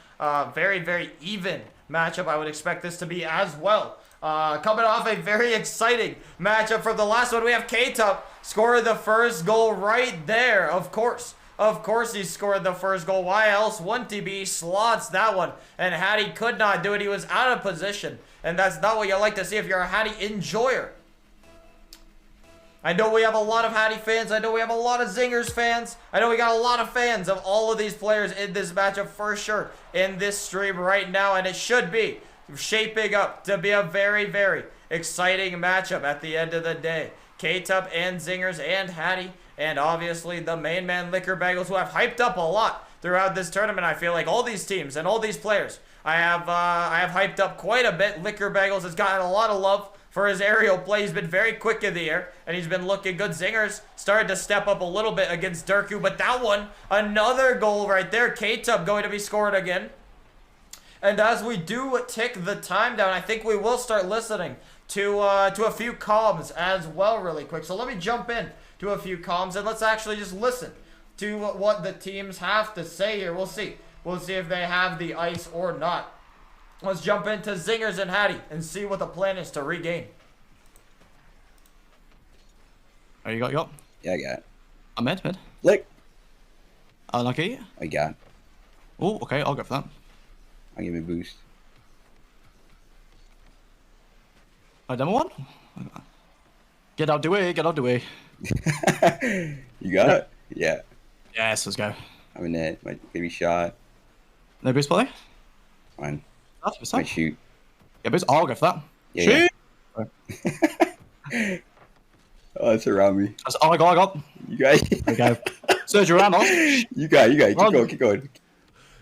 Very, very even matchup. I would expect this to be as well. Coming off a very exciting matchup from the last one, we have K-Tup scoring the first goal right there, of course. Of course he scored the first goal. Why else wouldn't he be? Slots that one. And Hattie could not do it. He was out of position. And that's not what you like to see if you're a Hattie enjoyer. I know we have a lot of Hattie fans. I know we have a lot of Zingers fans. I know we got a lot of fans of all of these players in this matchup for sure in this stream right now. And it should be shaping up to be a very, very exciting matchup at the end of the day. K-Tup and Zingers and Hattie. And obviously the main man Liquor Bagels, who I've hyped up a lot throughout this tournament. I feel like all these teams and all these players I have hyped up quite a bit. Liquor Bagels has gotten a lot of love for his aerial play. He's been very quick in the air, and he's been looking good. Zingers started to step up a little bit against drku, but that one, another goal right there. K-Tup going to be scored again. And as we do tick the time down, I think we will start listening to a few comms as well really quick. So let me jump in to a few comms, and let's actually just listen to what the teams have to say here. We'll see. We'll see if they have the ice or not. Let's jump into Zingers and Hattie and see what the plan is to regain. Oh, you got? Yeah, I got it. I'm mid. Lick. Unlucky. I got it. Oh, okay, I'll go for that. I'll give me a boost. A demo one? Get out the way. You got it? Yeah. Yes, let's go. I'm in it. Might give me a shot. No boost play? Fine. That's Might shoot. Yeah, boost. I'll go for that. Yeah, Shoot! Oh, it's around me. Oh, I got. You guys. There we go. Surge around us. You got it. Keep going.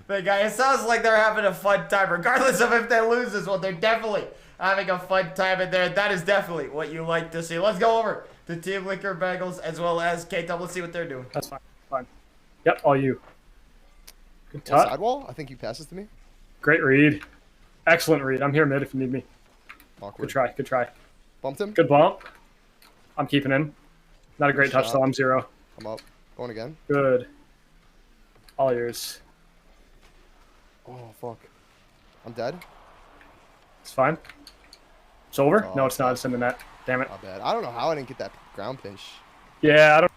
But guys, it sounds like they're having a fun time. Regardless of if they lose this one, they're definitely having a fun time in there. That is definitely what you like to see. Let's go over to Team Liquor Bagels as well as K-Tup. Let's see what they're doing. That's fine. Fine. Yep, all you. Tut. Sidewall? I think you passed this to me. Great read. Excellent read. I'm here mid if you need me. Awkward. Good try. Good try. Bumped him. Good bump. I'm keeping in. Not a great touch, though. I'm 0. I'm up. Going again. Good. All yours. Oh, fuck. I'm dead. It's fine. It's over? No, it's not. It's in the net. Damn it. Not bad. I don't know how I didn't get that ground pinch. Yeah, I don't.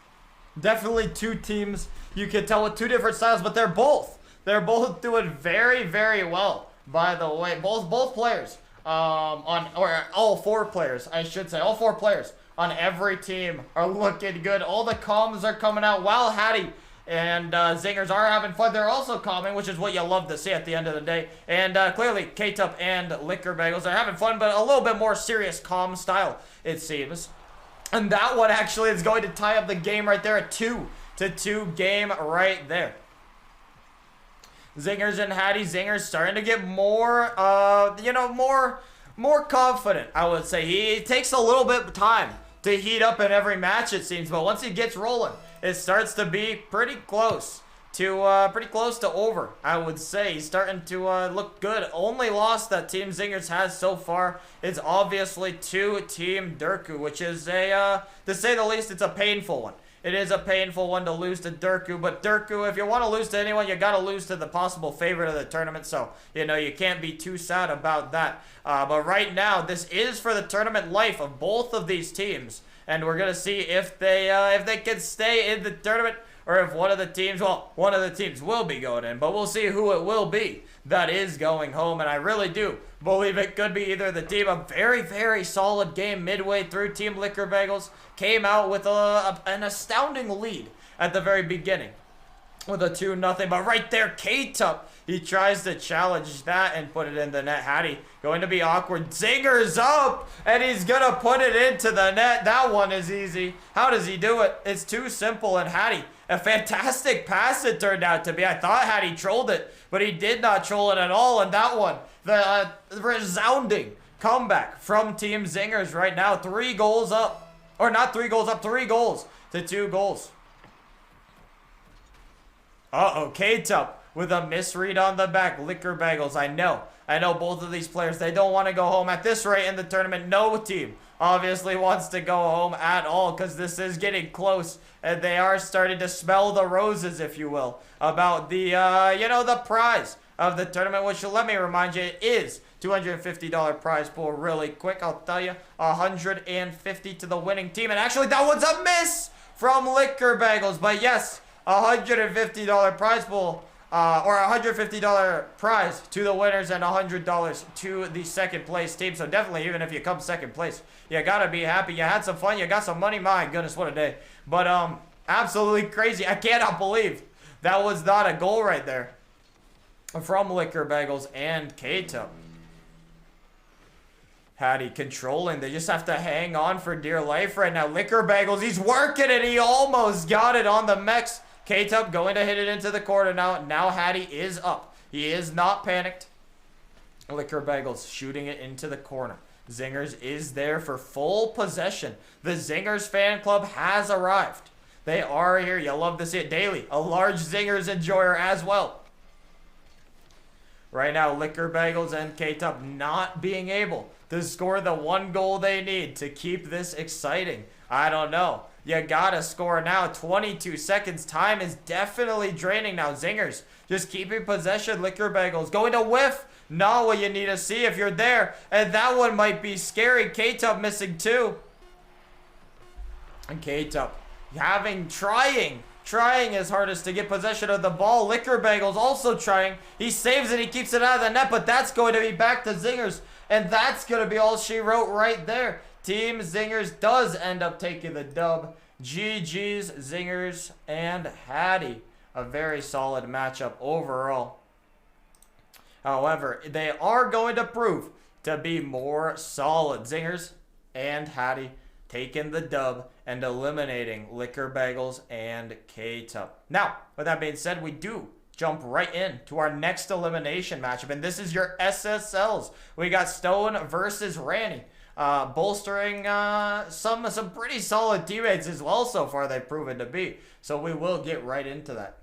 Definitely two teams you can tell with two different styles, but they're both doing very, very well. By the way, both players all 4 players, I should say, all 4 players on every team are looking good. All the comms are coming out while Hattie and Zingers are having fun. They're also calming, which is what you love to see at the end of the day. And clearly, K-Tup and Liquor Bagels are having fun, but a little bit more serious calm style, it seems. And that one actually is going to tie up the game right there. A 2-2 game right there. Zingers and Hattie. Zingers starting to get more, more confident, I would say. He takes a little bit of time to heat up in every match, it seems. But once he gets rolling, it starts to be pretty close to over, I would say. He's starting to look good. Only loss that Team Zingers has so far is obviously to Team drku, which is to say the least, it's a painful one. It is a painful one to lose to drku, but drku, if you want to lose to anyone, you got to lose to the possible favorite of the tournament, so, you can't be too sad about that. But right now, this is for the tournament life of both of these teams, and we're going to see if they can stay in the tournament, or if one of the teams will be going in, but we'll see who it will be that is going home, and I really do believe it could be either the team. A very, very solid game midway through. Team Liquor Bagels came out with an astounding lead at the very beginning with a 2-0, but right there, K-Tup, he tries to challenge that and put it in the net. Hattie going to be awkward. Zingers up, and he's going to put it into the net. That one is easy. How does he do it? It's too simple, and Hattie, a fantastic pass it turned out to be. I thought Hattie trolled it, but he did not troll it at all, and that one, the resounding comeback from Team Zingers right now. 3 goals up, or not 3 goals up, 3 goals to 2 goals. Uh-oh, K-Tup with a misread on the back. Liquor Bagels, I know both of these players, they don't want to go home at this rate in the tournament. No team obviously wants to go home at all, because this is getting close, and they are starting to smell the roses, if you will, about the, the prize of the tournament, which, let me remind you, it is $250 prize pool. Really quick, I'll tell you, $150 to the winning team, and actually that one's a miss from Liquor Bagels, but yes, $150 prize pool, or $150 prize to the winners and $100 to the second place team. So definitely, even if you come second place, you gotta be happy. You had some fun, you got some money. My goodness, what a day. But absolutely crazy. I cannot believe that was not a goal right there from Liquor Bagels and K-Tup. Hattie controlling. They just have to hang on for dear life right now. Liquor Bagels, he's working it. He almost got it on the mechs. K-Tup going to hit it into the corner now. Now Hattie is up. He is not panicked. Liquor Bagels shooting it into the corner. Zingers is there for full possession. The Zingers fan club has arrived. They are here. You love to see it daily. A large Zingers enjoyer as well. Right now, Liquor Bagels and K-Tup not being able to score the 1 goal they need to keep this exciting. I don't know. You gotta score now. 22 seconds. Time is definitely draining now. Zingers just keeping possession. Liquor Bagels going to whiff. Not what you need to see if you're there. And that one might be scary. K-Tup missing 2. And K-Tup trying his hardest to get possession of the ball. Liquor Bagels also trying. He saves it. He keeps it out of the net, but that's going to be back to Zingers. And that's going to be all she wrote right there. Team Zingers does end up taking the dub. GG's, Zingers and Hattie. A very solid matchup overall. However, they are going to prove to be more solid. Zingers and Hattie taking the dub and eliminating Liquor Bagels and K-Tup. Now, with that being said, we do jump right in to our next elimination matchup, and this is your SSLs. We got Stone versus Ranny. Bolstering some pretty solid teammates as well so far they've proven to be. So we will get right into that.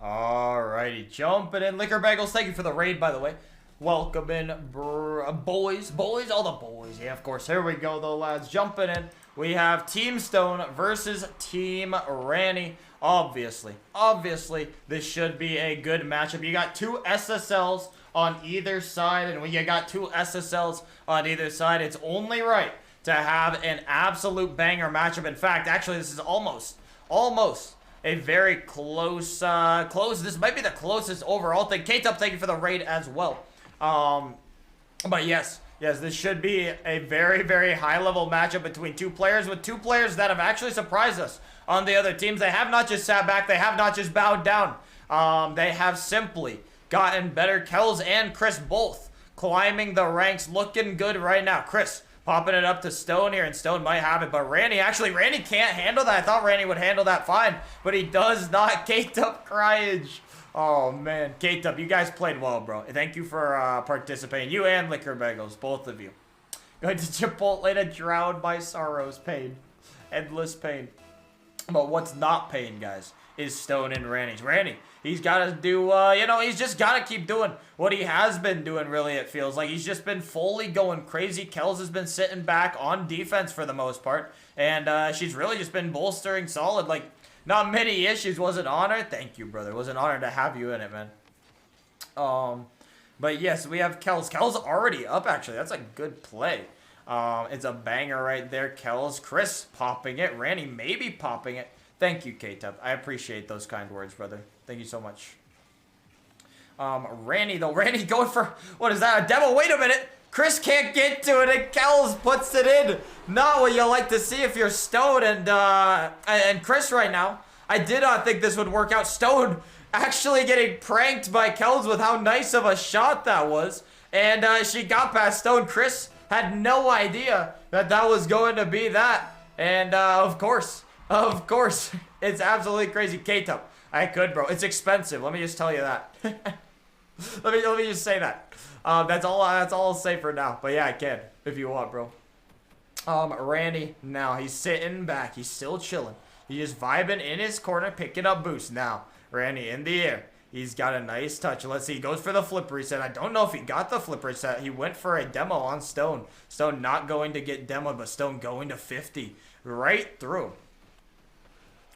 Alrighty, jumping in. Liquor Bagels, thank you for the raid, by the way. Welcome in, boys, all the boys. Yeah, of course. Here we go, though, lads. Jumping in. We have Team Stone versus Team Ranny. Obviously, this should be a good matchup. You got two SSLs on either side, and when you got two SSLs on either side, it's only right to have an absolute banger matchup. In fact, actually, this is almost a very close, this might be the closest overall thing. K-Tup, thank you for the raid as well. But yes, this should be a very, very high-level matchup between two players, with two players that have actually surprised us on the other teams. They have not just sat back, they have not just bowed down. They have simply gotten better. Kells and Chris both climbing the ranks, looking good right now. Chris popping it up to Stone here, and Stone might have it, but Ranny can't handle that. I thought Ranny would handle that fine, but he does not. K-Tup Cryage. Oh, man. K-Tup, you guys played well, bro. Thank you for participating. You and Liquor Bagels, both of you. Going to Chipotle to drown my sorrows. Pain. Endless pain. But what's not pain, guys, is Stone and Ranny's. Ranny, he's got to do, he's just got to keep doing what he has been doing, really, it feels like. He's just been fully going crazy. Kells has been sitting back on defense for the most part, and she's really just been bolstering solid. Like, not many issues. Was an honor. Thank you, brother. It was an honor to have you in it, man. But yes, we have Kells. Kells already up, actually. That's a good play. It's a banger right there. Kells, Chris popping it. Ranny maybe popping it. Thank you, K-Tup. I appreciate those kind words, brother. Thank you so much. Ranny, though. Ranny going for, what is that, a demo? Wait a minute. Chris can't get to it, and Kells puts it in. Not what you like to see if you're Stone and Chris right now. I did not think this would work out. Stone actually getting pranked by Kells with how nice of a shot that was. And she got past Stone. Chris had no idea that that was going to be that. And of course, it's absolutely crazy. K-Tup, I could, bro. It's expensive. Let me just tell you that. let me just say that. That's all I'll say for now. But yeah, I can if you want, bro. Randy, now he's sitting back. He's still chilling. He's just vibing in his corner, picking up boost. Now, Randy in the air. He's got a nice touch. Let's see. He goes for the flip reset. I don't know if he got the flip reset. He went for a demo on Stone. Stone not going to get demoed, but Stone going to 50. Right through.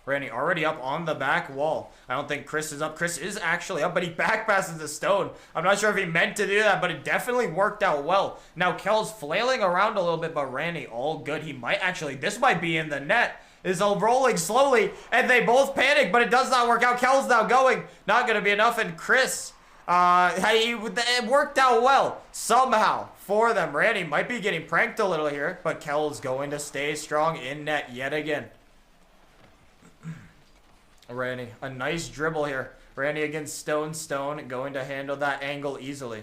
Randy already up on the back wall. I don't think Chris is up. Chris is actually up, but he back passes the Stone. I'm not sure if he meant to do that, but it definitely worked out well. Now, Kells flailing around a little bit, but Randy all good. He might actually, this might be in the net. Is rolling slowly, and they both panic, but it does not work out. Kells now going. Not going to be enough, and Chris, it worked out well, somehow, for them. Randy might be getting pranked a little here, but Kells going to stay strong in net yet again. Randy, a nice dribble here. Randy against Stone. Stone going to handle that angle easily.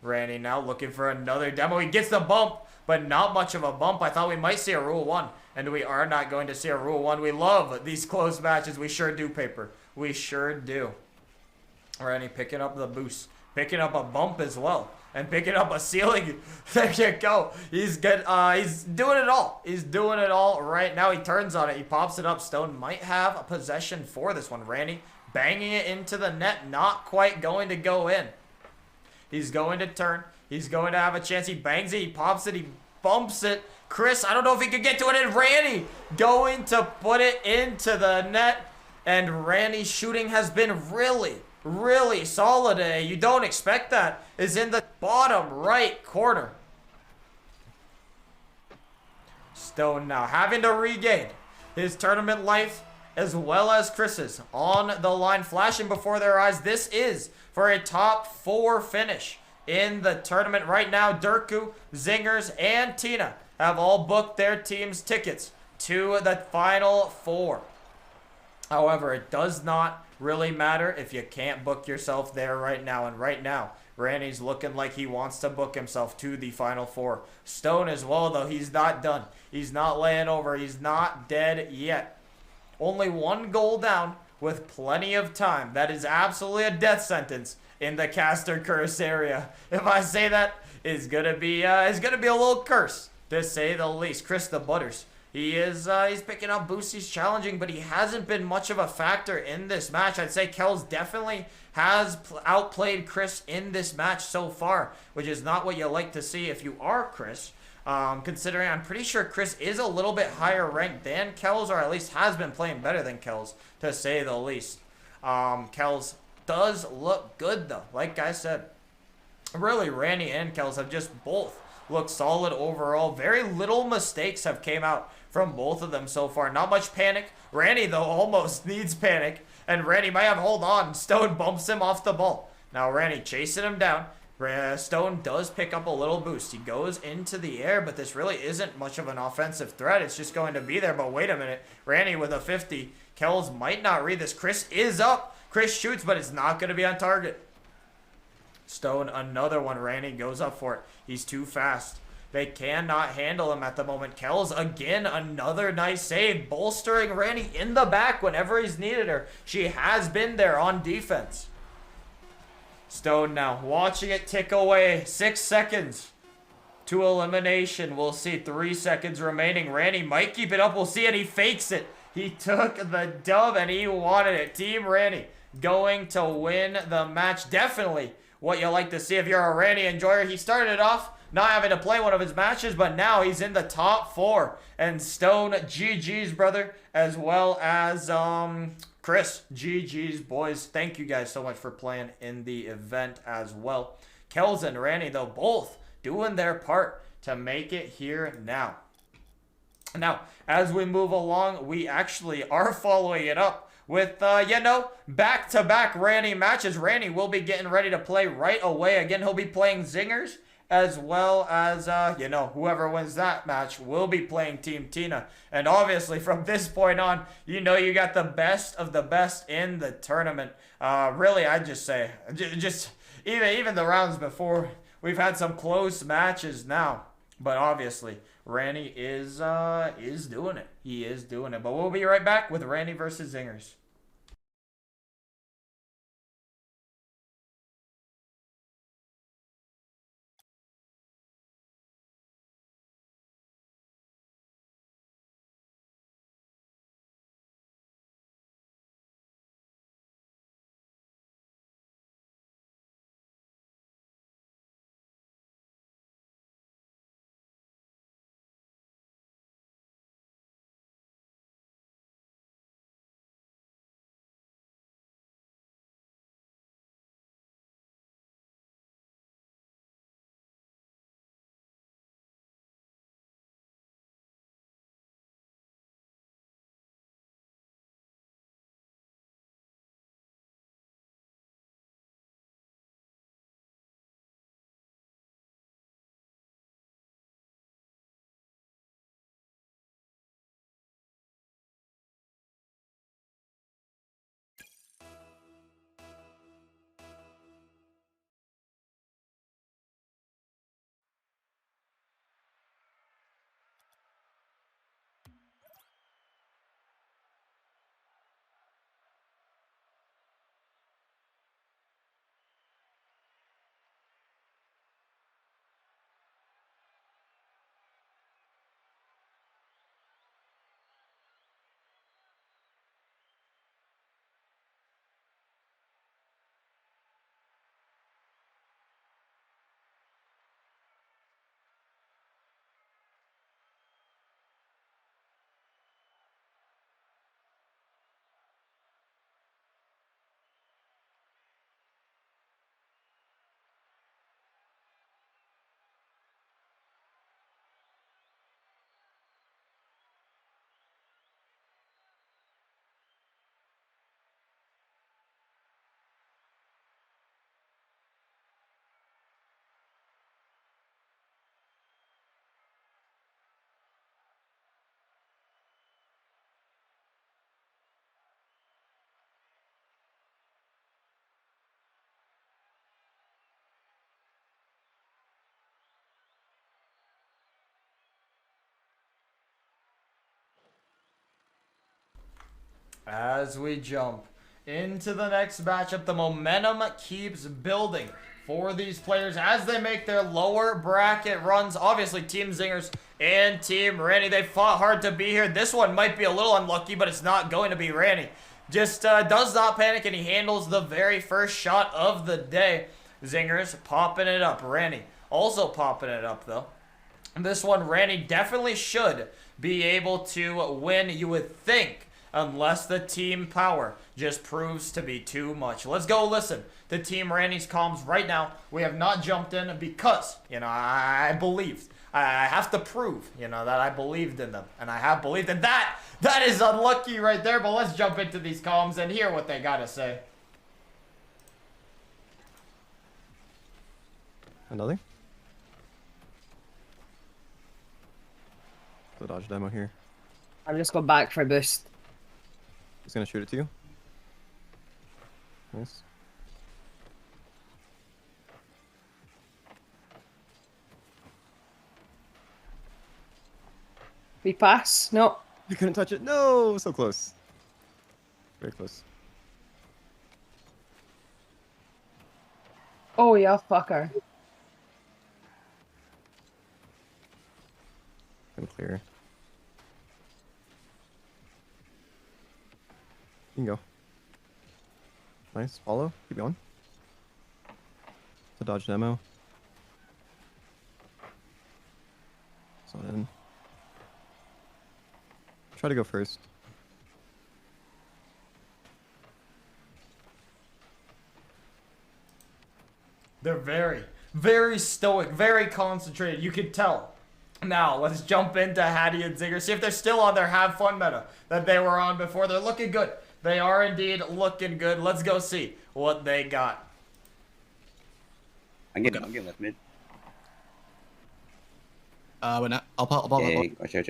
Randy now looking for another demo. He gets the bump, but not much of a bump. I thought we might see a Rule 1, and we are not going to see a Rule 1. We love these close matches. We sure do, Paper. We sure do. Randy picking up the boost, picking up a bump as well, and picking up a ceiling. There you go. He's good. He's doing it all. He's doing it all right now. He turns on it. He pops it up. Stone might have a possession for this one. Randy banging it into the net. Not quite going to go in. He's going to turn. He's going to have a chance. He bangs it. He pops it. He bumps it. Chris, I don't know if he could get to it. And Randy going to put it into the net. And Randy's shooting has been really solid today. You don't expect that. Is in the bottom right corner. Stone now having to regain his tournament life as well as Chris's on the line, flashing before their eyes. This is for a top 4 finish in the tournament right now. Drku, Zingers, and Tina have all booked their team's tickets to the Final 4. However, it does not really matter if you can't book yourself there right now. And right now, Randy's looking like he wants to book himself to the Final 4. Stone as well, though. He's not done. He's not laying over. He's not dead yet. Only 1 goal down with plenty of time. That is absolutely a death sentence in the caster curse area. If I say that, it's gonna be a little curse, to say the least. Chris the Butters He's picking up boosts, he's challenging, but he hasn't been much of a factor in this match. I'd say Kells definitely has outplayed Chris in this match so far, which is not what you like to see if you are Chris. Considering I'm pretty sure Chris is a little bit higher ranked than Kells, or at least has been playing better than Kells, to say the least. Kells does look good though, like I said. Really, Ranny and Kells have just both looked solid overall. Very little mistakes have came out from both of them so far. Not much panic. Ranny, though, almost needs panic. And Ranny might have hold on. Stone bumps him off the ball. Now Ranny chasing him down. Stone does pick up a little boost. He goes into the air, but this really isn't much of an offensive threat. It's just going to be there. But wait a minute. Ranny with a 50. Kells might not read this. Chris is up. Chris shoots, but it's not going to be on target. Stone, another one. Ranny goes up for it. He's too fast. They cannot handle him at the moment. Kells, again, another nice save. Bolstering Ranny in the back whenever he's needed her. She has been there on defense. Stone now watching it tick away. 6 seconds to elimination. We'll see 3 seconds remaining. Ranny might keep it up. We'll see it. He fakes it. He took the dub and he wanted it. Team Ranny going to win the match. Definitely what you like to see if you're a Ranny enjoyer. He started off not having to play one of his matches, but now he's in the top 4. And Stone, GG's, brother, as well as Chris, GG's, boys. Thank you guys so much for playing in the event as well. Kells and Ranny, though, both doing their part to make it here now. Now, as we move along, we actually are following it up with, back-to-back Ranny matches. Ranny will be getting ready to play right away. Again, he'll be playing Zingers, as well as, whoever wins that match will be playing Team Tina. And obviously, from this point on, you got the best of the best in the tournament. Really, I'd just say, even the rounds before, we've had some close matches now. But obviously, Ranny is doing it. He is doing it. But we'll be right back with Ranny versus Zingers. As we jump into the next matchup, the momentum keeps building for these players as they make their lower bracket runs. Obviously, Team Zingers and Team Ranny, they fought hard to be here. This one might be a little unlucky, but it's not going to be Ranny. Just does not panic, and he handles the very first shot of the day. Zingers popping it up. Ranny also popping it up, though. This one, Ranny definitely should be able to win, you would think, unless the team power just proves to be too much. Let's go listen to Team Ranny's comms right now. We have not jumped in because, you know, I believed. I have to prove, you know, that I believed in them. And I have believed in that. That is unlucky right there. But let's jump into these comms and hear what they got to say. Another? The dodge demo here. I'm just going back for a boost. He's gonna shoot it to you. Nice. We pass? No. You couldn't touch it. No, so close. Very close. Oh, yeah, fucker. I'm clear. You can go. Nice. Follow. Keep going. It's a dodge demo. It's not in. Try to go first. They're very, very stoic, very concentrated. You can tell. Now, let's jump into Hattie and Zinger. See if they're still on their have fun meta that they were on before. They're looking good. They are indeed looking good. Let's go see what they got. I'm getting left mid. Wait, no, I'll pop. Yeah, watch out.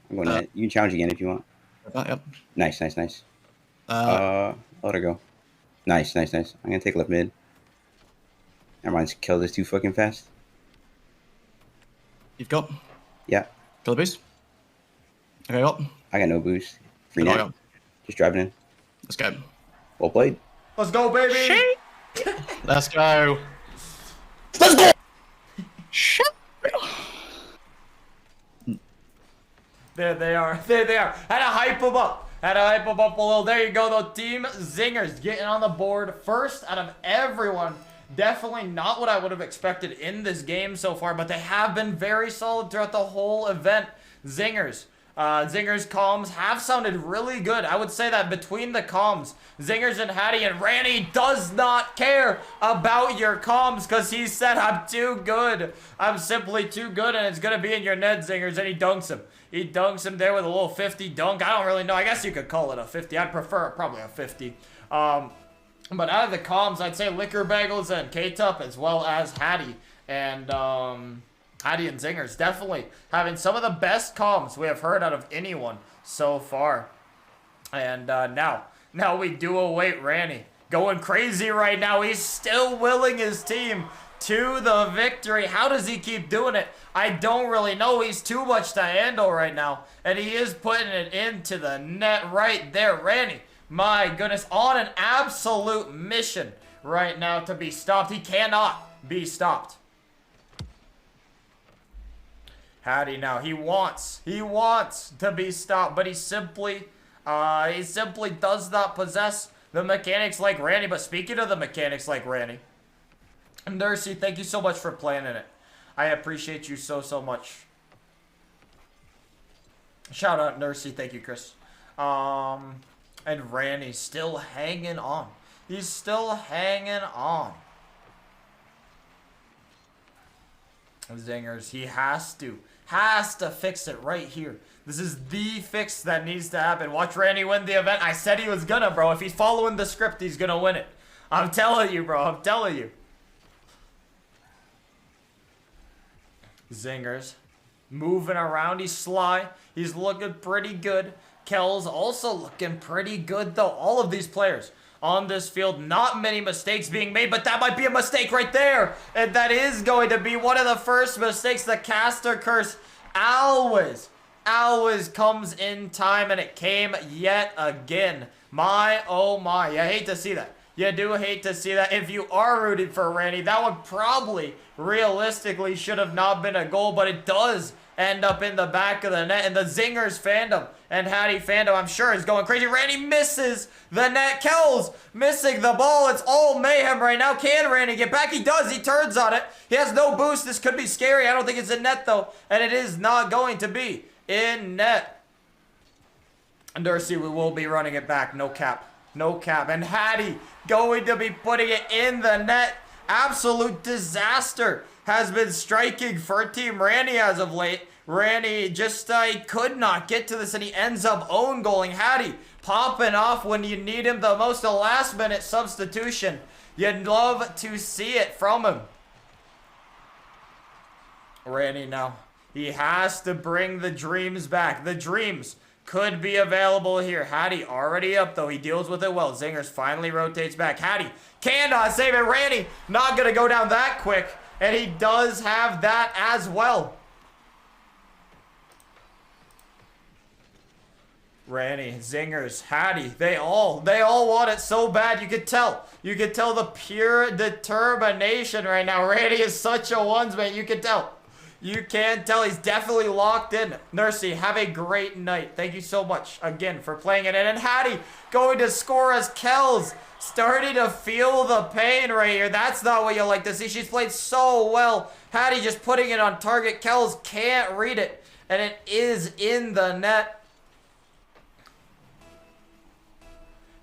I'm going net. You can challenge again if you want. Yep. Nice. Let her go. Nice. I'm gonna take left mid. Never mind, kill this too fucking fast. You've got? Yeah. Kill the boost. Okay, up. I got no boost. Free No, net. I got. Just driving in. Let's go. Well played. Let's go, baby! Let's go. Let's go! There they are. There they are. Had to hype them up. Had to hype them up a little. There you go, though. Team Zingers getting on the board first out of everyone. Definitely not what I would have expected in this game so far, but they have been very solid throughout the whole event. Zingers comms have sounded really good. I would say that between the comms, Zingers and Hattie and Ranny does not care about your comms because he said, I'm too good. I'm simply too good, and it's going to be in your net, Zingers, and he dunks him. He dunks him there with a little 50 dunk. I don't really know. I guess you could call it a 50. I'd prefer probably a 50. But out of the comms, I'd say Liquor Bagels and K-Tup as well as Hattie. And Hattie and Zingers definitely having some of the best comms we have heard out of anyone so far. And now we do await Ranny. Going crazy right now. He's still willing his team to the victory. How does he keep doing it? I don't really know. He's too much to handle right now. And he is putting it into the net right there. Ranny, my goodness, on an absolute mission right now to be stopped. He cannot be stopped. Hattie now, he wants to be stopped, but he simply does not possess the mechanics like Ranny. But speaking of the mechanics like Ranny, Nursey, thank you so much for playing in it. I appreciate you so much. Shout out Nursey, thank you, Chris. And Randy's still hanging on. He's still hanging on. Zingers, he has to fix it right here. This is the fix that needs to happen. Watch Randy win the event. I said he was gonna, bro. If he's following the script, he's gonna win it. I'm telling you, bro. I'm telling you. Zingers moving around. He's sly. He's looking pretty good. Kel's also looking pretty good, though. All of these players on this field, not many mistakes being made, but that might be a mistake right there. And that is going to be one of the first mistakes. The caster curse always comes in time, and it came yet again. My, oh my. You hate to see that. You do hate to see that. If you are rooting for Ranny, that one probably, realistically, should have not been a goal, but it does end up in the back of the net. And the Zingers fandom and Hattie fandom, I'm sure, is going crazy. Ranny misses the net. Kells missing the ball. It's all mayhem right now. Can Ranny get back? He does. He turns on it. He has no boost. This could be scary. I don't think it's in net, though. And it is not going to be in net. Dursey, we will be running it back. No cap. No cap. And Hattie going to be putting it in the net. Absolute disaster has been striking for Team Ranny as of late. Ranny just he could not get to this, and he ends up own goaling. Hattie popping off when you need him the most. A last minute substitution. You'd love to see it from him. Ranny now. He has to bring the dreams back. The dreams could be available here. Hattie already up, though. He deals with it well. Zingers finally rotates back. Hattie cannot save it. Ranny not going to go down that quick. And he does have that as well. Ranny, Zingers, Hattie, they all want it so bad. You could tell. You could tell the pure determination right now. Ranny is such a ones-man. You can tell. You can tell he's definitely locked in. Nursey, have a great night. Thank you so much again for playing it in. And Hattie going to score as Kells starting to feel the pain right here. That's not what you like to see. She's played so well. Hattie just putting it on target. Kells can't read it. And it is in the net.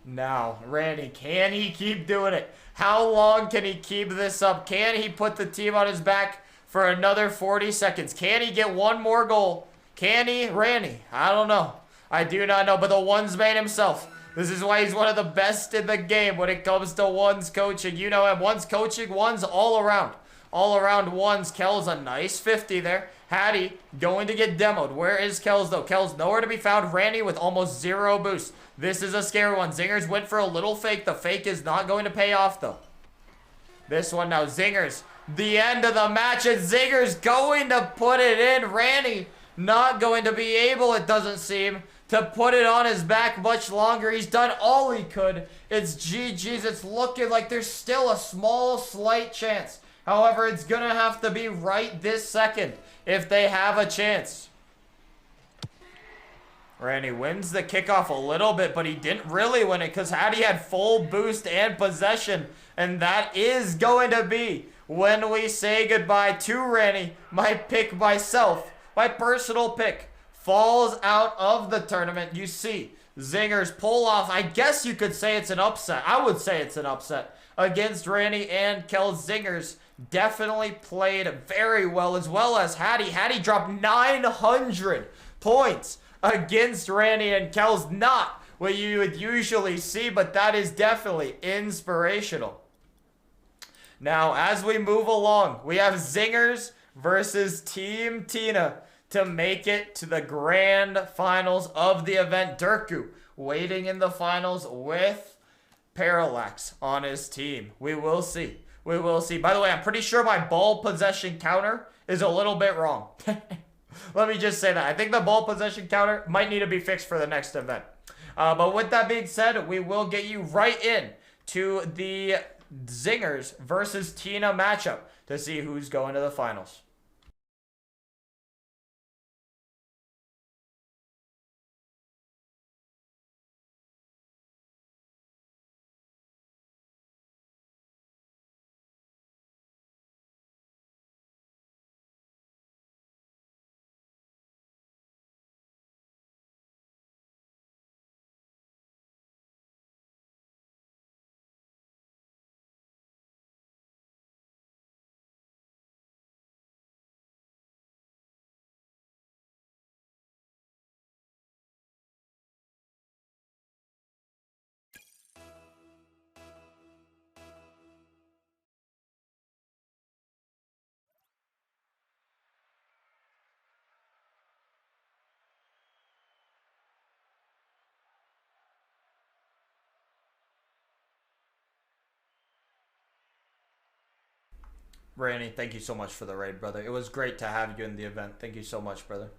Now, Randy, can he keep doing it? How long can he keep this up? Can he put the team on his back for another 40 seconds? Can he get one more goal? Can he? Randy, I don't know. I do not know, but the ones man himself. This is why he's one of the best in the game when it comes to ones coaching. You know him. Ones coaching, ones all around. All around ones. Kells a nice 50 there. Hattie going to get demoed. Where is Kells, though? Kells nowhere to be found. Randy with almost zero boost. This is a scary one. Zingers went for a little fake. The fake is not going to pay off, though. This one now. Zingers. The end of the match. And Zingers going to put it in. Randy not going to be able, it doesn't seem, to put it on his back much longer. He's done all he could. It's GG's. It's looking like there's still a small, slight chance. However, it's going to have to be right this second if they have a chance. Randy wins the kickoff a little bit, but he didn't really win it because Hattie had full boost and possession. And that is going to be when we say goodbye to Randy. My pick myself, my personal pick, falls out of the tournament. You see Zingers pull off. I guess you could say it's an upset. I would say it's an upset against Randy and Kells. Zingers definitely played very well, as well as Hattie. Hattie dropped 900 points against Randy and Kells. Not what you would usually see, but that is definitely inspirational. Now, as we move along, we have Zingers versus Team Tina to make it to the grand finals of the event. Drku waiting in the finals with Parallax on his team. We will see. We will see. By the way, I'm pretty sure my ball possession counter is a little bit wrong. Let me just say that. I think the ball possession counter might need to be fixed for the next event. But with that being said, we will get you right in to the Zingers versus Tina matchup to see who's going to the finals. Randy, thank you so much for the raid, brother. It was great to have you in the event. Thank you so much, brother.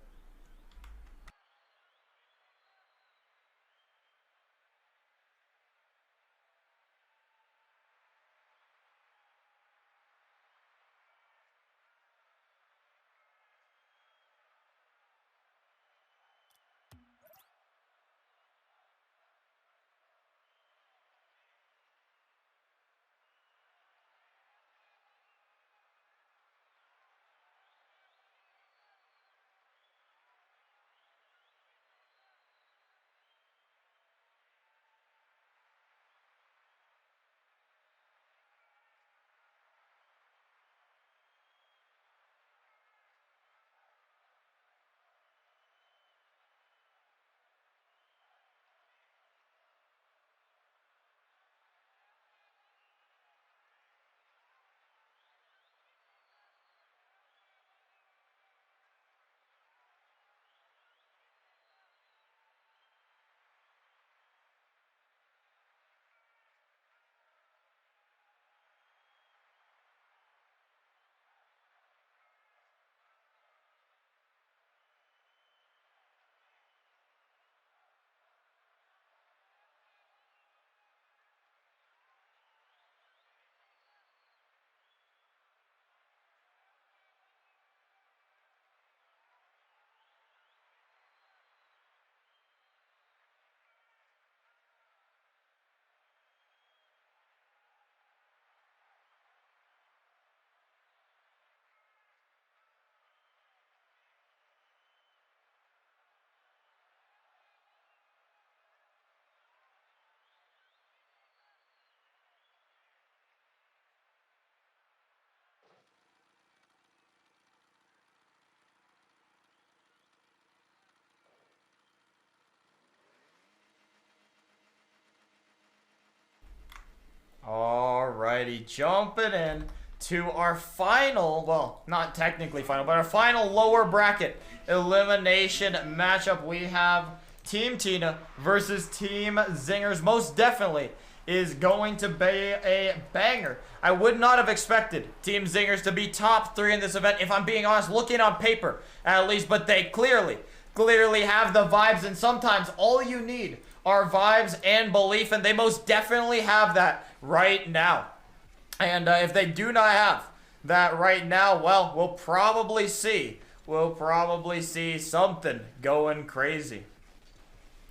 Alrighty, jumping in to our final, well, not technically final, but our final lower bracket elimination matchup. We have Team Tina versus Team Zingers. Most definitely is going to be a banger. I would not have expected Team Zingers to be top 3 in this event, if I'm being honest, looking on paper at least, but they clearly have the vibes, and sometimes all you need are vibes and belief, and they most definitely have that right now. And if they do not have that right now, well, we'll probably see something going crazy.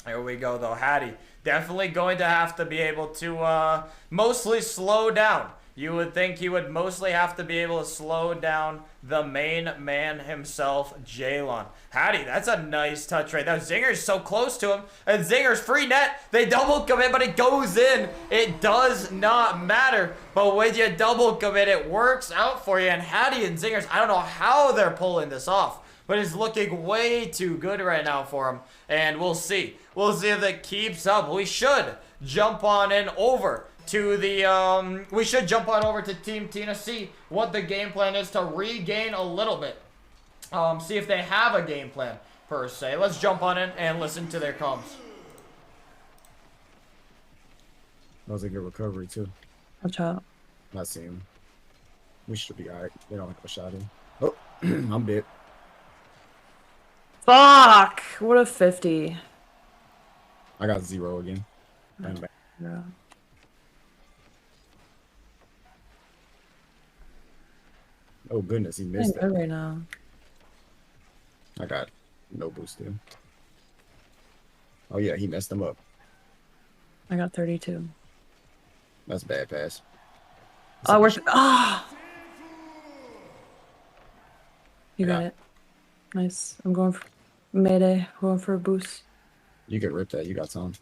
Here we go, though. Hattie definitely going to have to be able to mostly slow down. You would think he would mostly have to be able to slow down the main man himself, Jalon. Hattie, that's a nice touch right there. Zinger's so close to him. And Zinger's free net. They double commit, but it goes in. It does not matter. But when you double commit, it works out for you. And Hattie and Zingers, I don't know how they're pulling this off, but it's looking way too good right now for him. And we'll see. We'll see if it keeps up. We should jump on in over to the, we should jump on over to Team Tina, see what the game plan is to regain a little bit. See if they have a game plan, per se. Let's jump on in and listen to their comms. That was a good recovery, too. Watch out. Not seeing him. We should be alright. They don't have a shot in. Oh, I'm bit. Fuck! What a 50. I got 0 again. I'm back. Yeah. Oh goodness, he missed Good that. right now. I got no boost there. Oh yeah, he messed him up. I got 32. That's a bad pass. Oh, we're... Ah! You got it. Nice. I'm going for Mayday. Going for a boost. You can rip that. You got some.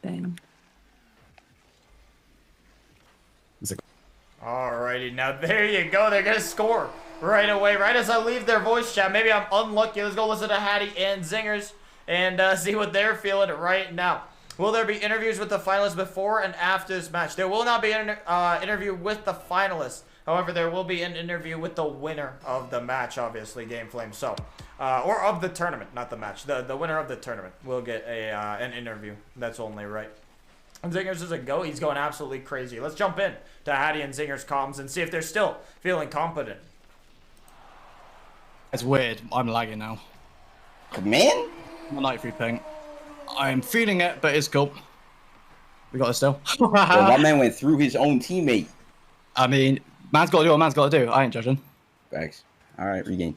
Dang. Alrighty, now there you go. They're going to score right away, right as I leave their voice chat. Maybe I'm unlucky. Let's go listen to Hattie and Zingers and see what they're feeling right now. Will there be interviews with the finalists before and after this match? There will not be an interview with the finalists. However, there will be an interview with the winner of the match, obviously, Game Flame. So, or of the tournament, not the match. The winner of the tournament will get a an interview. That's only right. And Zingers is a go. He's going absolutely crazy. Let's jump in to Hattie and Zingers comms and see if they're still feeling confident. It's weird. I'm lagging now. Come in? My 93 ping. I'm feeling it, but it's cool. We got this still. Well, my man went through his own teammate. I mean, man's got to do what man's got to do. I ain't judging. Thanks. All right, regain.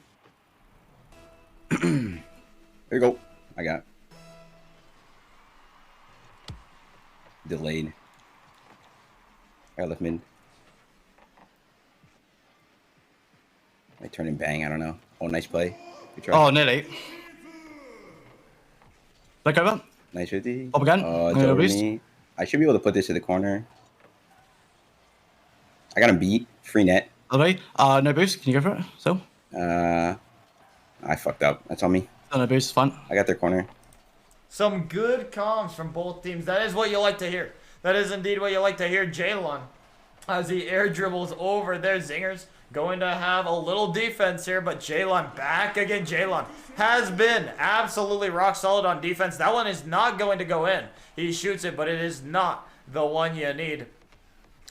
Here you go. I got it. Delayed. I got left mid. I turn and bang. I don't know. Oh, nice play. Good try. Oh, nearly. Look over. Nice 50. Up again. Oh, it's over me. I should be able to put this to the corner. I got him beat. Free net. Okay. No boost. Can you go for it? So. I fucked up. That's on me. No boost. It's fine. I got their corner. Some good comms from both teams. That is what you like to hear. That is indeed what you like to hear. Jalon, as he air dribbles over there. Zingers going to have a little defense here, but Jalon back again. Jalon has been absolutely rock solid on defense. That one is not going to go in. He shoots it, but it is not the one you need.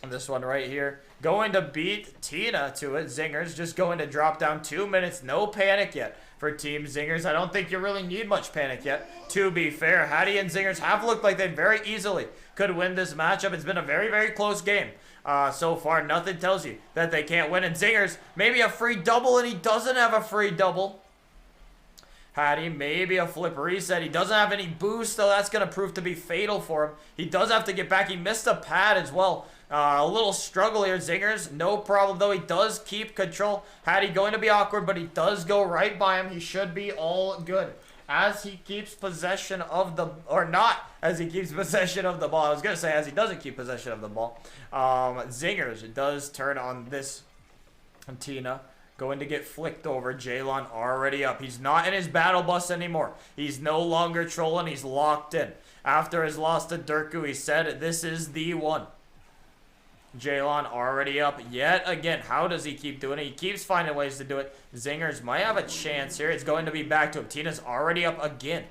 This one right here, going to beat Tina to it. Zingers just going to drop down 2 minutes. No panic yet for Team Zingers. I don't think you really need much panic yet, to be fair. Hattie and Zingers have looked like they very easily could win this matchup. It's been a very, very close game so far. Nothing tells you that they can't win. And Zingers, maybe a free double, and he doesn't have a free double. Hattie, maybe a flip reset. He doesn't have any boost, though. That's going to prove to be fatal for him. He does have to get back. He missed a pad as well. A little struggle here. Zingers, no problem, though. He does keep control. Hattie going to be awkward, but he does go right by him. He should be all good as he keeps possession of the, or not as he keeps possession of the ball. I was going to say as he doesn't keep possession of the ball. Zingers does turn on this Tina. Going to get flicked over. Jalon already up. He's not in his battle bus anymore. He's no longer trolling. He's locked in. After his loss to drku, he said, "This is the one." Jalon already up yet again. How does he keep doing it? He keeps finding ways to do it. Zingers might have a chance here. It's going to be back to him. Tina's already up again.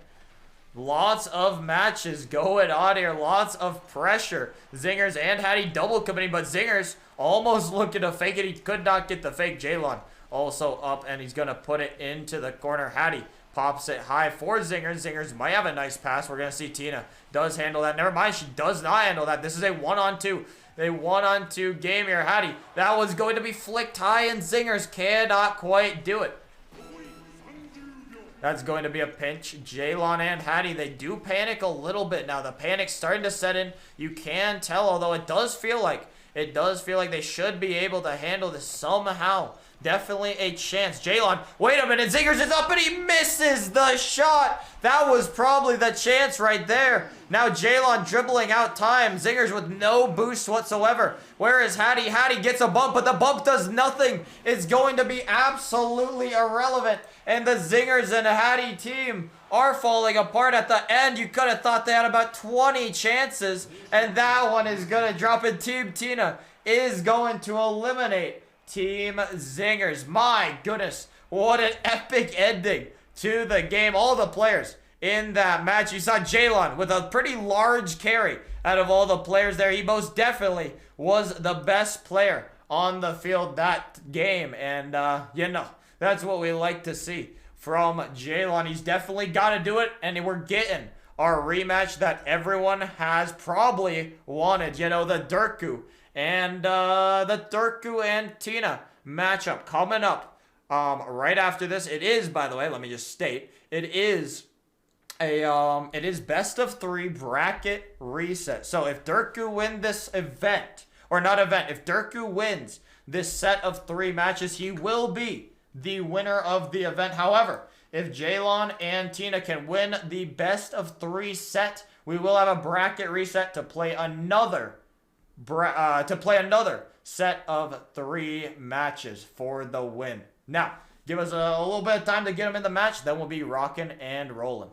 Lots of matches going on here. Lots of pressure. Zingers and Hattie double committing, but Zingers almost looking to fake it. He could not get the fake. Jalon also up, and he's going to put it into the corner. Hattie pops it high for Zingers. Zingers might have a nice pass. We're going to see Tina does handle that. Never mind, she does not handle that. This is a one-on-two. A one-on-two game here. Hattie, that was going to be flicked high, and Zingers cannot quite do it. That's going to be a pinch. Jalon and Hattie, they do panic a little bit now. The panic's starting to set in. You can tell, although it does feel like they should be able to handle this somehow. Definitely a chance. Jalon, wait a minute. Zingers is up and he misses the shot. That was probably the chance right there. Now Jalon dribbling out time. Zingers with no boost whatsoever. Where is Hattie? Hattie gets a bump, but the bump does nothing. It's going to be absolutely irrelevant. And the Zingers and Hattie team are falling apart at the end. You could have thought they had about 20 chances. And that one is going to drop in. Team Tina is going to eliminate Team Zingers. My goodness, what an epic ending to the game. All the players in that match. You saw Jalon with a pretty large carry out of all the players there. He most definitely was the best player on the field that game. And, you know, that's what we like to see from Jalon. He's definitely got to do it. And we're getting our rematch that everyone has probably wanted. You know, the drku and Tina matchup coming up right after this. It is, by the way, let me just state, it is best of 3 bracket reset. So if drku win this event, or not event, if drku wins this set of 3 matches, he will be the winner of the event. However, if Jalon and Tina can win the best of 3 set, we will have a bracket reset to play another set of 3 matches for the win. Now, give us a little bit of time to get them in the match, then we'll be rocking and rolling.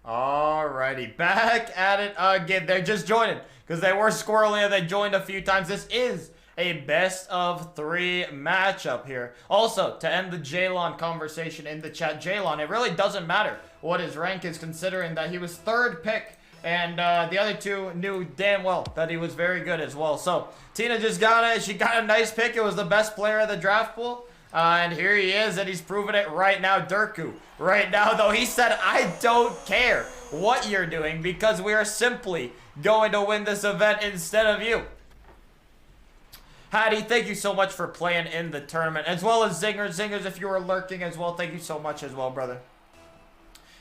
Alrighty, back at it again. They're just joining because they were squirrely and they joined a few times. This is a best of 3 matchup here. Also, to end the Jalon conversation in the chat, Jalon, it really doesn't matter what his rank is, considering that he was 3rd pick And the other two knew damn well that he was very good as well. So Tina just got she got a nice pick. It was the best player of the draft pool. And here he is, and he's proving it right now. Drku, right now, though, he said, I don't care what you're doing because we are simply going to win this event instead of you. Hattie, thank you so much for playing in the tournament, as well as Zingers. Zingers, if you were lurking as well, thank you so much as well, brother.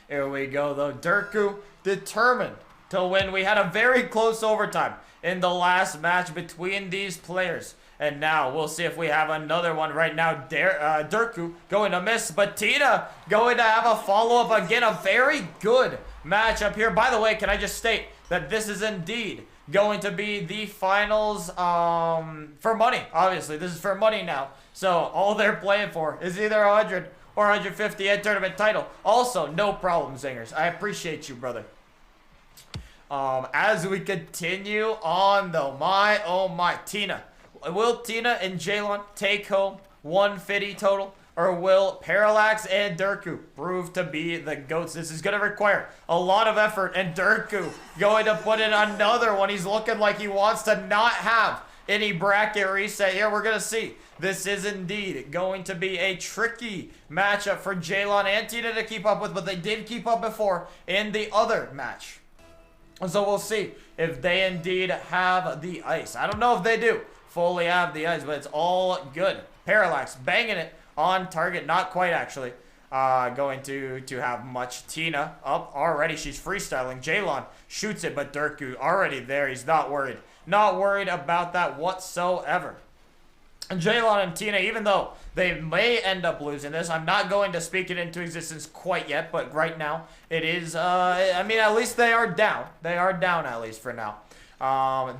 Here we go, though. Drku determined to win. We had a very close overtime in the last match between these players. And now we'll see if we have another one right now. Drku going to miss, but Tina going to have a follow-up again. A very good matchup here. By the way, can I just state that this is indeed going to be the finals for money. Obviously, this is for money now. So all they're playing for is either 100 or 150 head tournament title. Also, no problem, Zingers. I appreciate you, brother. As we continue on, though, oh my, Tina. Will Tina and Jalen take home 150 total? Or will Parallax and Drku prove to be the GOATs? This is going to require a lot of effort, and Drku going to put in another one. He's looking like he wants to not have any bracket reset here. We're going to see. This is indeed going to be a tricky matchup for Jalen and Tina to keep up with, but they did keep up before in the other match. So we'll see if they indeed have the ice. I don't know if they do fully have the ice, but it's all good. Parallax banging it on target. Not quite, actually. Going to have much. Tina up already. She's freestyling. Jalen shoots it, but Drku already there. He's not worried. Not worried about that whatsoever. And Jalen and Tina, even though they may end up losing this, I'm not going to speak it into existence quite yet, but right now it is, I mean, at least they are down. They are down, at least for now.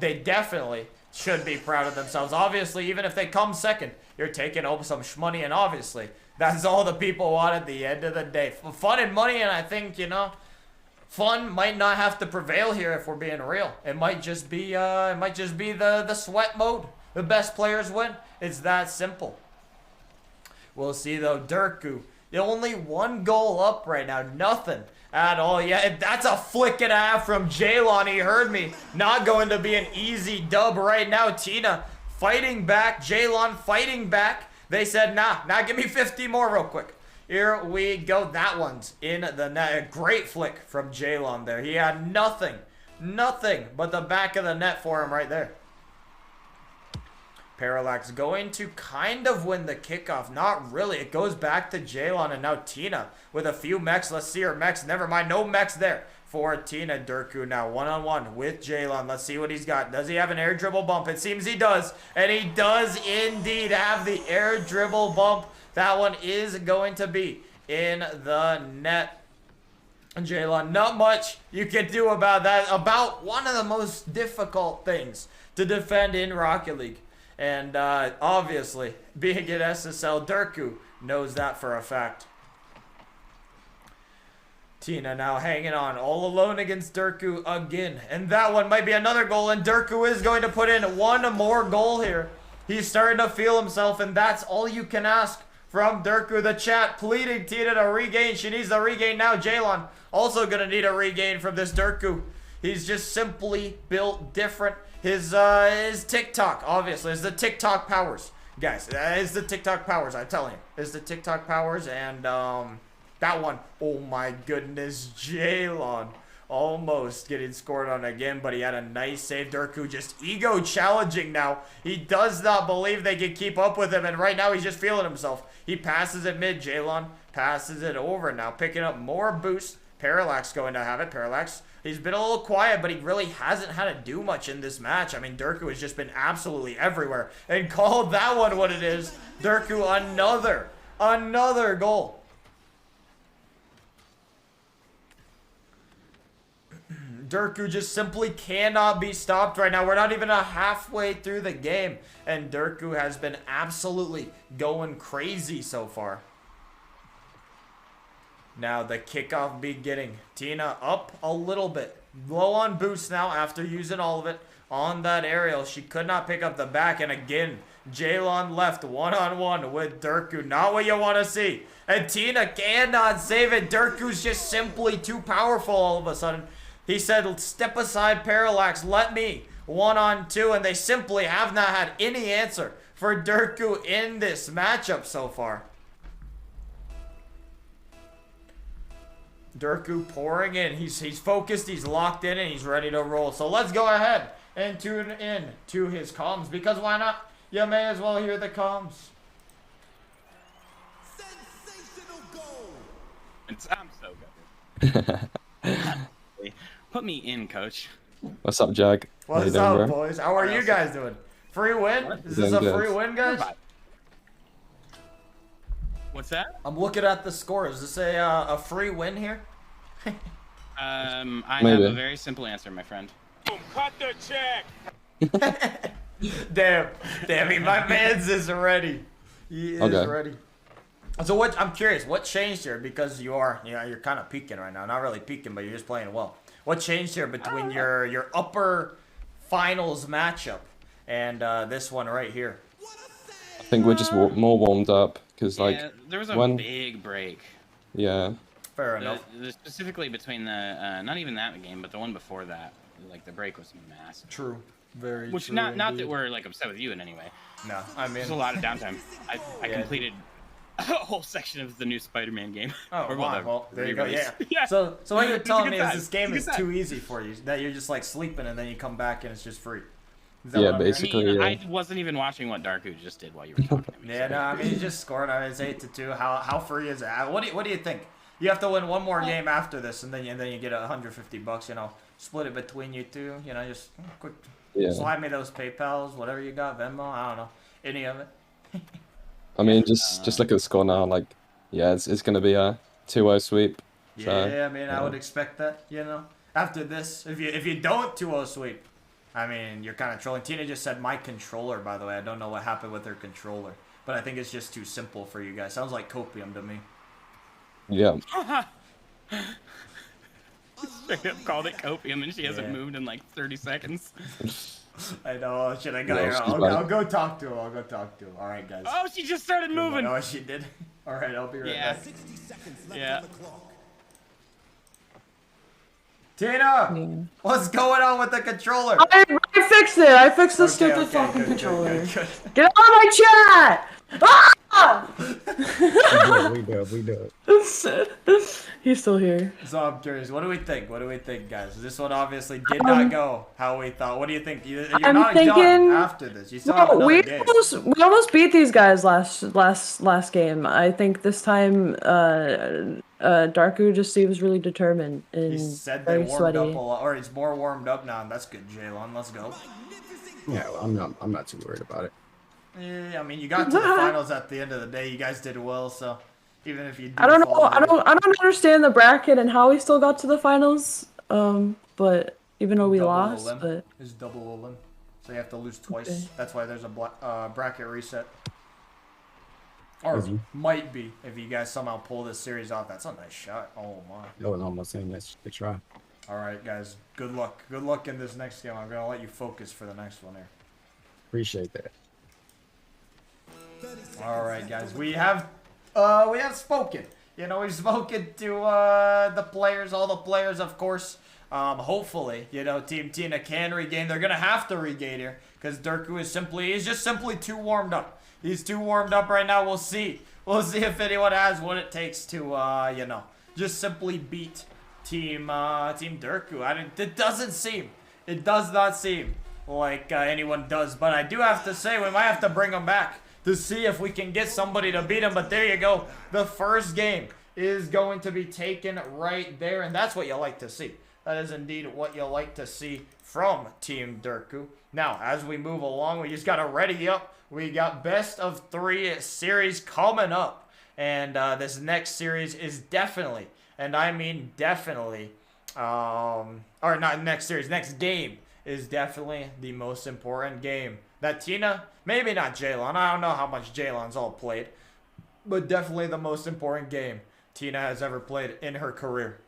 They definitely should be proud of themselves. Obviously, even if they come second, you're taking home some shmoney, and obviously, that's all the people want at the end of the day. Fun and money, and I think, you know, fun might not have to prevail here if we're being real. It might just be the sweat mode. The best players win. It's that simple. We'll see, though. Drku, only one goal up right now. Nothing at all. Yeah, that's a flick and a half from Jalen. He heard me. Not going to be an easy dub right now. Tina fighting back. Jalen fighting back. They said, nah, give me 50 more real quick. Here we go. That one's in the net. A great flick from Jalen there. He had nothing but the back of the net for him right there. Parallax going to kind of win the kickoff. Not really. It goes back to Jalen, and now Tina with a few mechs. Let's see her mechs. Never mind. No mechs there for Tina. Drku now one-on-one with Jalen. Let's see what he's got. Does he have an air dribble bump? It seems he does. And he does indeed have the air dribble bump. That one is going to be in the net. Jalen, not much you can do about that. About one of the most difficult things to defend in Rocket League. And obviously, being at SSL, Drku knows that for a fact. Tina now hanging on all alone against Drku again. And that one might be another goal. And Drku is going to put in one more goal here. He's starting to feel himself. And that's all you can ask from Drku. The chat pleading Tina to regain. She needs the regain now. Jalen also going to need a regain from this Drku. He's just simply built different. His TikTok, obviously, is the TikTok powers. Guys, it's the TikTok powers, I'm telling you. It's the TikTok powers, and that one, oh my goodness, Jalen almost getting scored on again, but he had a nice save. Drku just ego challenging now. He does not believe they can keep up with him, and right now he's just feeling himself. He passes it mid, Jalen passes it over now, picking up more boost. Parallax going to have it. Parallax, he's been a little quiet, but he really hasn't had to do much in this match. I mean, Drku has just been absolutely everywhere and called that one what it is. Drku, another goal. Drku just simply cannot be stopped right now. We're not even halfway through the game, and Drku has been absolutely going crazy so far. Now the kickoff beginning. Tina up a little bit. Low on boost now after using all of it on that aerial. She could not pick up the back. And again, Jalen left one-on-one with Drku. Not what you want to see. And Tina cannot save it. Drku's just simply too powerful all of a sudden. He said, step aside, Parallax, let me 1-on-2, and they simply have not had any answer for drku in this matchup so far. drku pouring in. He's focused, he's locked in, and he's ready to roll. So let's go ahead and tune in to his comms, because why not? You may as well hear the comms. I'm so good. Put me in, coach. What's up, Jag? What's How you doing, up, bro? boys? How are you guys doing? Free win? Is this a free win, guys? What's that? I'm looking at the score. Is this a free win here? I Maybe. have a very simple answer, my friend. Cut the check. Damn, my man's is ready. He is Okay. ready. So what? I'm curious. What changed here? Because you're kind of peaking right now. Not really peaking, but you're just playing well. What changed here between your upper finals matchup and this one right here? I think we're just more warmed up because like there was a when big break. yeah. Fair enough. Specifically between the not even that game, but the one before that. Like the break was massive. True. Very. Which true not indeed. that we're like upset with you in any way. No, I mean there's a lot of downtime. I Yeah. completed a whole section of the new Spider-Man game. Oh, Or, wow. the Well, there you go. re-release. Yeah. So what you're It's a telling good me is time. this game It's is a good too time. easy for you. That you're just like sleeping and then you come back and it's just free. Is that Yeah, what I'm hearing? basically. I mean, Yeah. I wasn't even watching what Drku just did while you were talking to me. Yeah, no, I mean, he just scored. I mean, it's 8-2. How free is it? What do you think? You have to win one more game after this, and then you get $150. You know, split it between you two. You know, just quick Yeah. slide me those PayPals, whatever you got, Venmo. I don't know, any of it. I mean, just look at the score now. Like, yeah, it's gonna be a 2-0 sweep. So, Yeah, I mean, I would expect that. You know, after this, if you don't 2-0 sweep, I mean, you're kind of trolling. Tina just said my controller. By the way, I don't know what happened with her controller, but I think it's just too simple for you guys. Sounds like copium to me. Yeah. Straight up called it copium, and she hasn't moved in like 30 seconds. I know. Should I go Yeah, here? she's I'll go talk to him. I'll go talk to him. All right, guys. Oh, she just started moving. Oh, she did. All right, I'll be right Yeah. back. Yeah. Tina, what's going on with the controller? I fixed it. I fixed the stupid fucking controller. Get out of my chat! Ah! We do it. He's still here. So I'm curious. What do we think? What do we think, guys? This one obviously did not go how we thought. What do you think? You're I'm not thinking done after this. You still have no, another we game. almost beat these guys last game. I think this time Drku just seems really determined and He said they very warmed sweaty. up a lot, or he's more warmed up now. That's good, Jalen. Let's go. Yeah, well, I'm not too worried about it. Yeah, I mean, you got to the finals at the end of the day. You guys did well, so even if you do I don't know. fall I don't understand the bracket and how we still got to the finals. But even though we double lost, limb. but It's double limb, so you have to lose twice. Okay. That's why there's a bracket reset. Or Easy. might be if you guys somehow pull this series off. That's a nice shot. Oh my. That was almost saying let's try. All right, guys. Good luck. Good luck in this next game. I'm gonna let you focus for the next one here. Appreciate that. All right, guys. We have spoken. You know, we've spoken to the players, all the players, of course. Hopefully, you know, Team Tina can regain. They're gonna have to regain here because drku is just simply too warmed up. He's too warmed up right now. We'll see. We'll see if anyone has what it takes to, you know, just simply beat Team drku. It does not seem like anyone does. But I do have to say, we might have to bring him back to see if we can get somebody to beat him. But there you go. The first game is going to be taken right there. And that's what you like to see. That is indeed what you like to see from Team drku. Now, as we move along, we just got to ready up. We got best of 3 series coming up. And this next series is definitely, and I mean definitely, or not next series, next game is definitely the most important game. That Tina, maybe not Jalen. I don't know how much Jalen's all played. But definitely the most important game Tina has ever played in her career.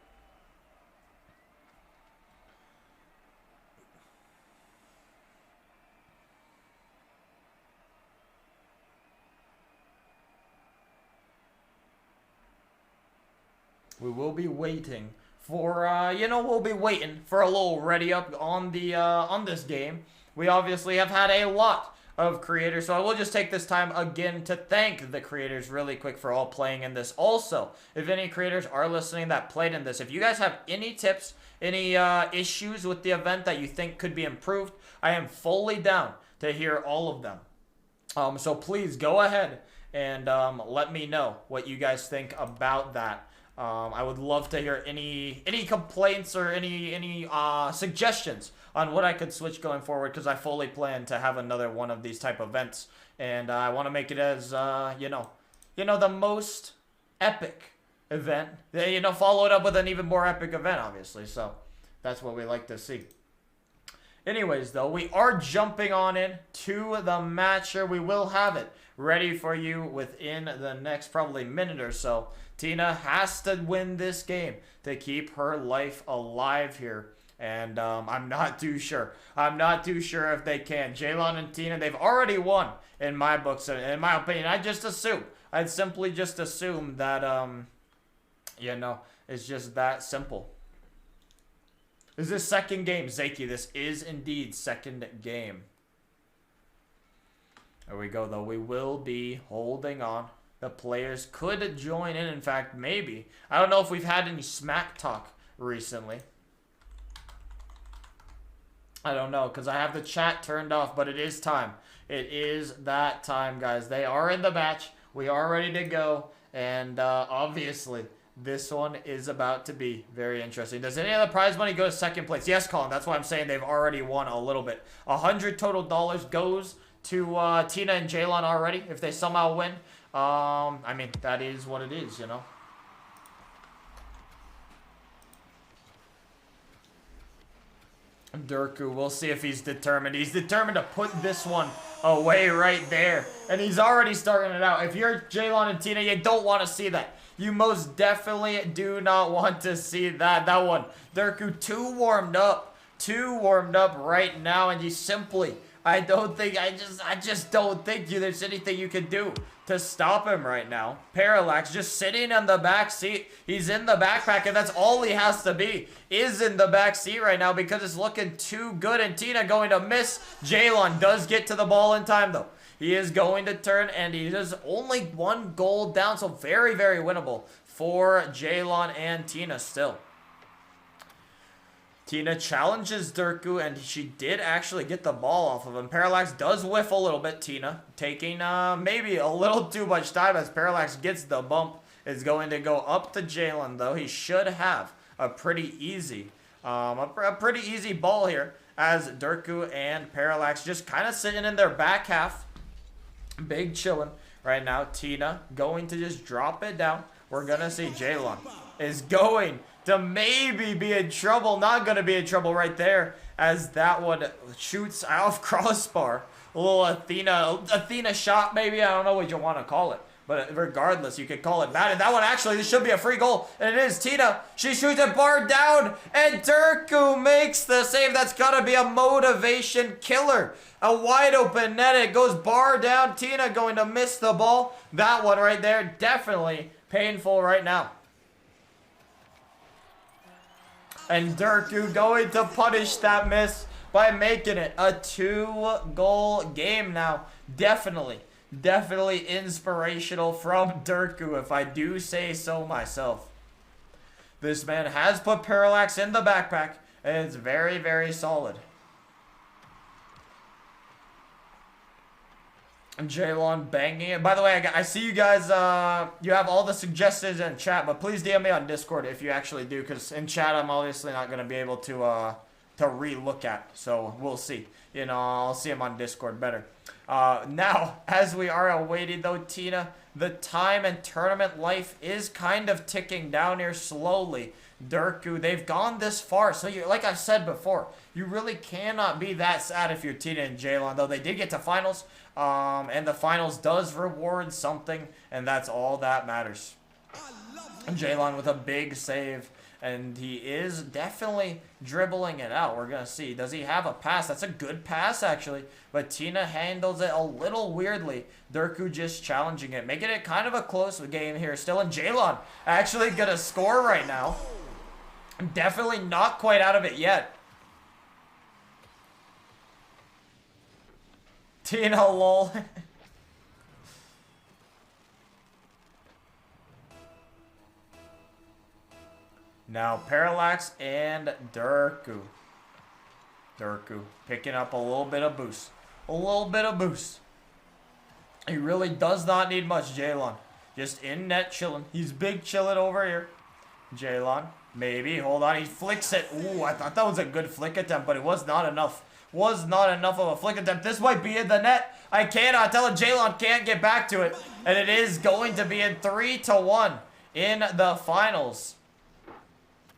We will be waiting for, you know, we'll be waiting for a little ready up on the, on this game. We obviously have had a lot of creators, so I will just take this time again to thank the creators really quick for all playing in this. Also, if any creators are listening that played in this, if you guys have any tips, any issues with the event that you think could be improved, I am fully down to hear all of them. So please go ahead and let me know what you guys think about that. I would love to hear any complaints or any suggestions on what I could switch going forward, because I fully plan to have another one of these type of events, and I want to make it as you know, the most epic event. You know, follow it up with an even more epic event, obviously. So that's what we like to see. Anyways, though, we are jumping on in to the match here. We will have it ready for you within the next probably minute or so. Tina has to win this game to keep her life alive here. And I'm not too sure. I'm not too sure if they can. Jaylon and Tina, they've already won in my books. In my opinion, I'd simply just assume that, you know, it's just that simple. This is second game, Zaki. This is indeed second game. There we go, though. We will be holding on. The players could join in fact, maybe. I don't know if we've had any smack talk recently. I don't know, because I have the chat turned off, but it is time. It is that time, guys. They are in the match. We are ready to go. And obviously, this one is about to be very interesting. Does any of the prize money go to second place? Yes, Colin. That's why I'm saying they've already won a little bit. $100 total goes to Tina and Jaylon already, if they somehow win. I mean, that is what it is, you know. Drku, we'll see if he's determined. He's determined to put this one away right there. And he's already starting it out. If you're Jaylon and Tina, you don't want to see that. You most definitely do not want to see that. That one. Drku, too warmed up right now. And you simply, I just don't think there's anything you can do to stop him right now. Parallax just sitting in the back seat. He's in the backpack, and that's all he has to be, is in the back seat right now, because it's looking too good. And Tina going to miss. Jaylon does get to the ball in time, though. He is going to turn, and he is only one goal down, so very, very winnable for Jaylon and Tina still. Tina challenges Drku, and she did actually get the ball off of him. Parallax does whiff a little bit. Tina taking maybe a little too much time as Parallax gets the bump. Is going to go up to Jaylon, though. He should have a pretty easy ball here, as Drku and Parallax just kind of sitting in their back half. Big chilling right now. Tina going to just drop it down. We're going to see Jaylon is going to maybe be in trouble. Not going to be in trouble right there, as that one shoots off crossbar. A little Athena shot, maybe. I don't know what you want to call it. But regardless, you could call it bad. And that one, actually, this should be a free goal. And it is Tina. She shoots it bar down. And Drku makes the save. That's got to be a motivation killer. A wide open net. It goes bar down. Tina going to miss the ball. That one right there, definitely painful right now. And Drku going to punish that miss by making it a 2-goal game now. Definitely inspirational from Drku, if I do say so myself. This man has put Parallax in the backpack, and it's very, very solid. Jaylon banging it. By the way, I see you guys, you have all the suggestions in chat, but please DM me on Discord if you actually do, because in chat I'm obviously not going to be able to re-look at, so we'll see. You know, I'll see them on Discord better. Now, as we are awaiting, though, Tina, the time and tournament life is kind of ticking down here slowly. Drku, they've gone this far, so you, like I said before, you really cannot be that sad if you're Tina and Jaylon, though they did get to finals, and the finals does reward something, and that's all that matters. Jaylon with a big save, and he is definitely dribbling it out. We're going to see. Does he have a pass? That's a good pass, actually. But Tina handles it a little weirdly. Drku just challenging it, making it kind of a close game here still. And Jaylon actually going to score right now. I'm definitely not quite out of it yet. Tina, lol. Now, Parallax and Drku. Drku picking up a little bit of boost. A little bit of boost. He really does not need much, Jalon. Just in net chilling. He's big chilling over here. Jalon, maybe. Hold on. He flicks it. Ooh, I thought that was a good flick attempt, but it was not enough. Was not enough of a flick attempt. This might be in the net. I cannot tell it. Jalon can't get back to it. And it is going to be in 3-1 in the finals.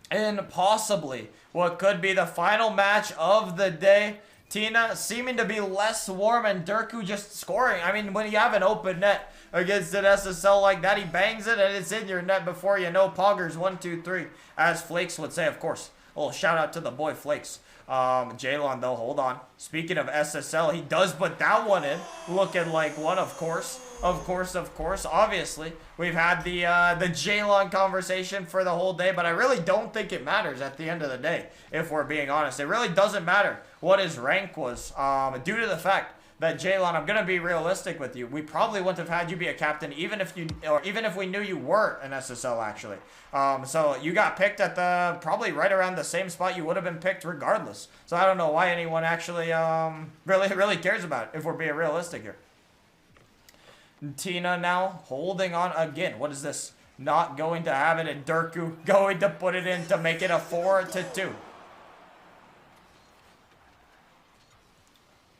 And possibly what could be the final match of the day. Tina seeming to be less warm and Drku just scoring. I mean, when you have an open net against an SSL like that, he bangs it and it's in your net before you know. Poggers 1, 2, 3, as Flakes would say, of course. A little shout out to the boy Flakes. Jalon though, hold on. Speaking of SSL, he does put that one in. Looking like one, of course. Of course. Obviously, we've had the Jalon conversation for the whole day, but I really don't think it matters at the end of the day, if we're being honest. It really doesn't matter what his rank was, due to the fact that Jalon, I'm gonna be realistic with you. We probably wouldn't have had you be a captain, even if we knew you were an SSL actually. So you got picked at the probably right around the same spot you would have been picked regardless. So I don't know why anyone actually really cares about it, if we're being realistic here. Tina now holding on again. What is this? Not going to have it, and Drku going to put it in to make it a 4-2.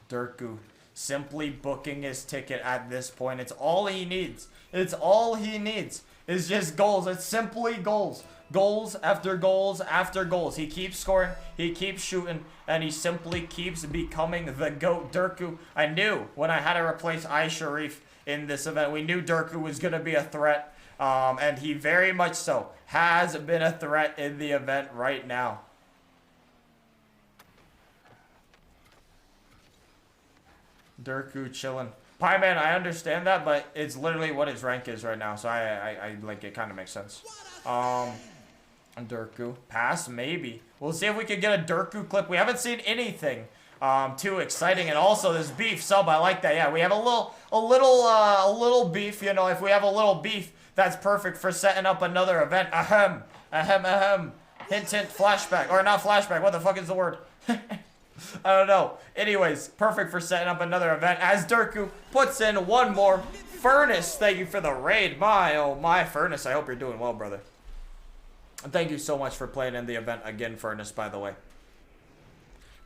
Drku simply booking his ticket at this point. It's all he needs. It's all he needs. It's just goals. It's simply goals. Goals after goals after goals. He keeps scoring. He keeps shooting. And he simply keeps becoming the GOAT. Drku, I knew when I had to replace Sharif in this event, we knew Drku was going to be a threat. And he very much so has been a threat in the event right now. Drku chilling. Pie Man, I understand that, but it's literally what his rank is right now, so I like it. Kind of makes sense. Drku pass maybe. We'll see if we can get a Drku clip. We haven't seen anything too exciting, and also this beef sub. I like that. Yeah, we have a little beef. You know, if we have a little beef, that's perfect for setting up another event. Ahem. Hint, hint. Flashback or not flashback? What the fuck is the word? I don't know. Anyways, perfect for setting up another event as Drku puts in one more. Furnace, thank you for the raid. My, oh my, Furnace, I hope you're doing well, brother. And thank you so much for playing in the event again, Furnace, by the way.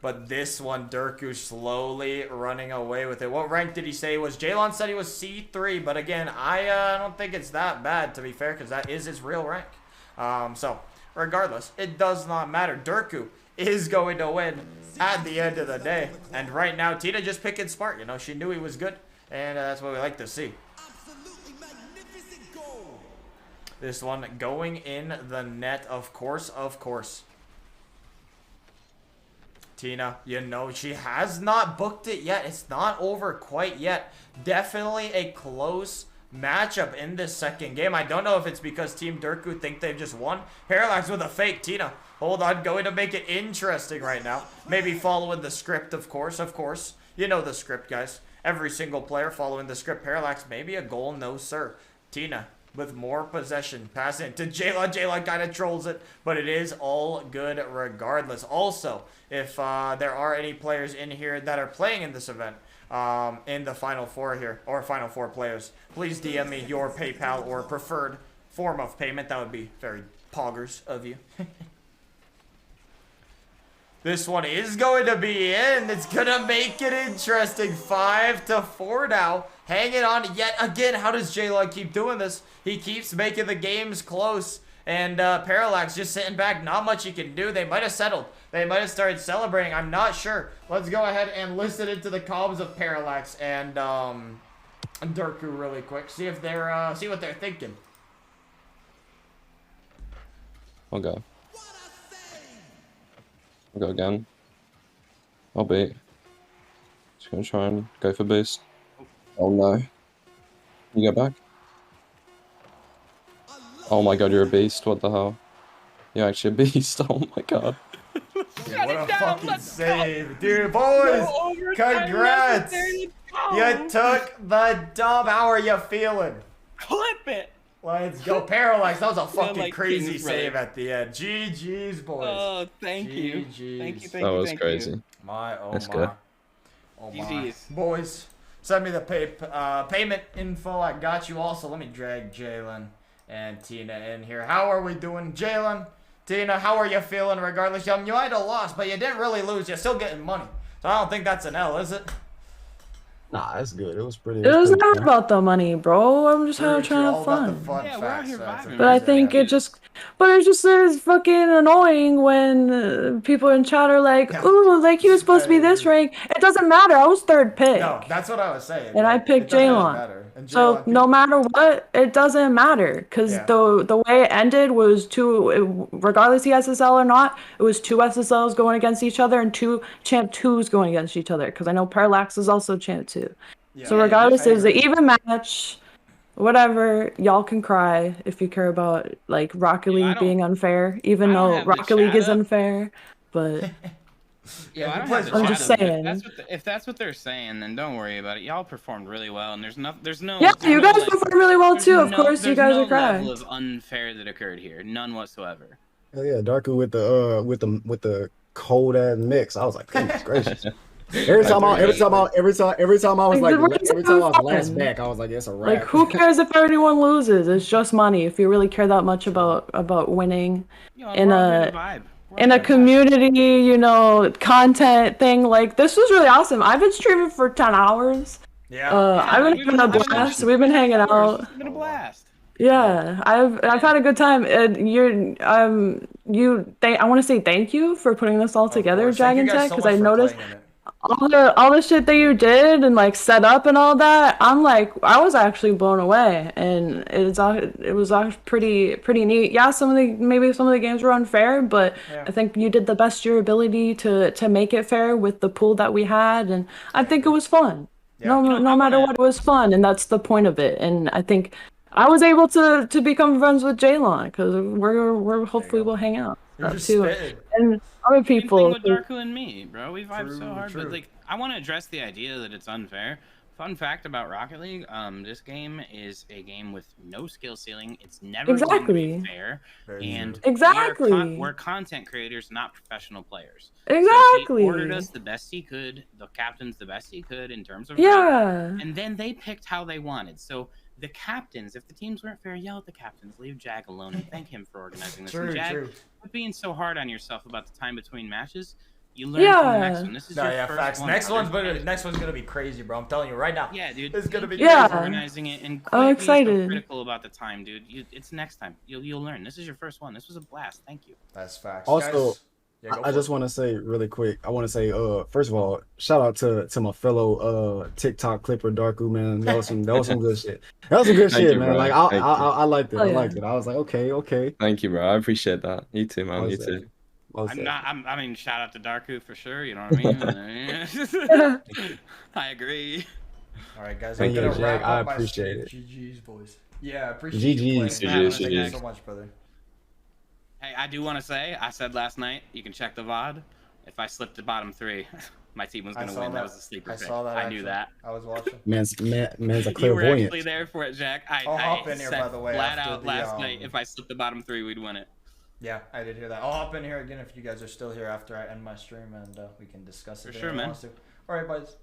But this one, Drku slowly running away with it. What rank did he say he was? Jalon said he was C3, but again, I don't think it's that bad, to be fair, because that is his real rank. So, regardless, it does not matter. Drku is going to win at the end of the day. And right now, Tina just picking smart. You know, she knew he was good, and that's what we like to see. This one going in the net, of course. Tina, you know, she has not booked it yet. It's not over quite yet. Definitely a close matchup in this second game. I don't know if it's because Team Drku think they've just won. Parallax with a fake. Tina, hold on, going to make it interesting right now. Maybe following the script, of course. You know the script, guys. Every single player following the script. Parallax, maybe a goal, no sir. Tina with more possession, passing to Jalon. Jalon kind of trolls it, but it is all good regardless. Also, if there are any players in here that are playing in this event, in the Final Four here, or Final Four players, please DM me your PayPal or preferred form of payment. That would be very poggers of you. This one is going to be in. It's going to make it interesting. 5-4 now. Hanging on yet again. How does Jalon keep doing this? He keeps making the games close. And Parallax just sitting back. Not much he can do. They might have settled. They might have started celebrating. I'm not sure. Let's go ahead and listen into the comms of Parallax and Drku really quick. See if they're see what they're thinking. I'll go. I'll go again. I'll beat. Just gonna try and go for boost. Oh no. You go back? Oh my god, you're a beast. What the hell? You're actually a beast. Oh my god. Dude, what a fucking save. Dude, boys, congrats. You took the dub. How are you feeling? Clip it. Let's go. Parallax. That was a Feel fucking like crazy kings, save brother. at the end. GG's, boys. Oh, thank you. GG's. Thank you, thank That you, was thank crazy. you. My, oh That's my. good. Oh my. GG's. Boys, send me the payment info. I got you. Also, let me drag Jalen and Tina in here. How are we doing? Jalen, Tina, how are you feeling regardless? You might have lost, but you didn't really lose. You're still getting money. So I don't think that's an L, is it? Nah, that's good. It was pretty. It was pretty never fun. about the money, bro. I'm just True, trying to have all about the fun. fun facts. But I think it just, but it just is fucking annoying when people in chat are like, ooh, like he was supposed to be this rank. It doesn't matter. I was third pick. No, that's what I was saying. And I like, picked it doesn't Jaylon. matter. And So Jaylon, no matter what, it doesn't matter because Yeah. the way it ended was regardless he SSL or not, it was 2 SSLs going against each other and 2 champ 2s going against each other because I know Parallax is also champ 2. Yeah, So yeah, regardless, I it was an agree. even match. Whatever, y'all can cry if you care about like Rocket League being unfair, even though have the Rocket League is chat up. unfair. But Yeah, I don't have the I'm chat just up. saying. If that's what they're saying, then don't worry about it. Y'all performed really well, and there's no Yeah, you guys like, performed really well there's too. Of no- course, you there's guys no are crying. level of unfair that occurred here, none whatsoever. Hell yeah, Darku with the cold ass mix. I was like, goodness gracious. Every time I was last back, I was like, it's a wrap. Like, who cares if anyone loses? It's just money. If you really care that much about winning in a community, you know, content thing, like this was really awesome. I've been streaming for 10 hours. Yeah. I've been having a blast. We've been hanging out. It's been a blast. Yeah, I've had a good time. I want to say thank you for putting this all together, course. Thank you guys Jagentek, so because much I for noticed playing in it. all the shit that you did and like set up and all that. I'm like, I was actually blown away, and it was pretty neat. Yeah, maybe some of the games were unfair, but Yeah. I think you did the best your ability to make it fair with the pool that we had, and I think it was fun. No matter what, it was fun, and that's the point of it. And I think I was able to become friends with Jaylon because we're hopefully we'll hang out You're just too, spitting. and other people. Same thing with Drku and me, bro. We vibe so hard, true. but like, I want to address the idea that it's unfair. Fun fact about Rocket League: this game is a game with no skill ceiling. It's never going to Exactly. be fair, and Exactly. we're content creators, not professional players. Exactly. So he ordered us the best he could. The captain's the best he could in terms of Yeah. rank, and then they picked how they wanted. So the captains, if the teams weren't fair, yell at the captains. Leave Jag alone and thank him for organizing this. True, and Jag, true. quit being so hard on yourself about the time between matches. You learn from the next one. This is your first facts. one. Next one's gonna be crazy, bro. I'm telling you right now. Yeah, dude. It's gonna be Yeah. crazy. Organizing it and I'm quit being so excited. critical about the time, dude. It's next time. You'll learn. This is your first one. This was a blast. Thank you. That's facts. Also, Guys, yeah, go I for just it. want to say really quick. I want to say, first of all, shout out to my fellow TikTok clipper Darku, man. That was some good shit. That was some good Thank shit, you, man. bro. Like Thank you. I liked it. Oh, I yeah. liked it. I was like, okay. Thank you, bro. I appreciate that. You too, man. You Well too. said. Well said. I mean, shout out to Drku for sure. You know what I mean? I agree. All right, guys. Thank I'm you, gonna Jag. wrap I up my appreciate stream. it. GG's, boys. Yeah, I appreciate you GG's. playing. GG's, Thank you GG's. so much, brother. Hey, I do want to say, I said last night, you can check the VOD. If I slipped to bottom 3, my team was I going to saw win. That that. was a sleeper I pick. saw that. I knew actually. that. I was watching. Man's a You were actually clairvoyant. there for it, Jack. I'll hop in here, said by the way, flat after out the, last night, if I slipped the bottom 3, we'd win it. Yeah, I did hear that. I'll hop in here again if you guys are still here after I end my stream, and we can discuss it. For sure, man. All right, boys.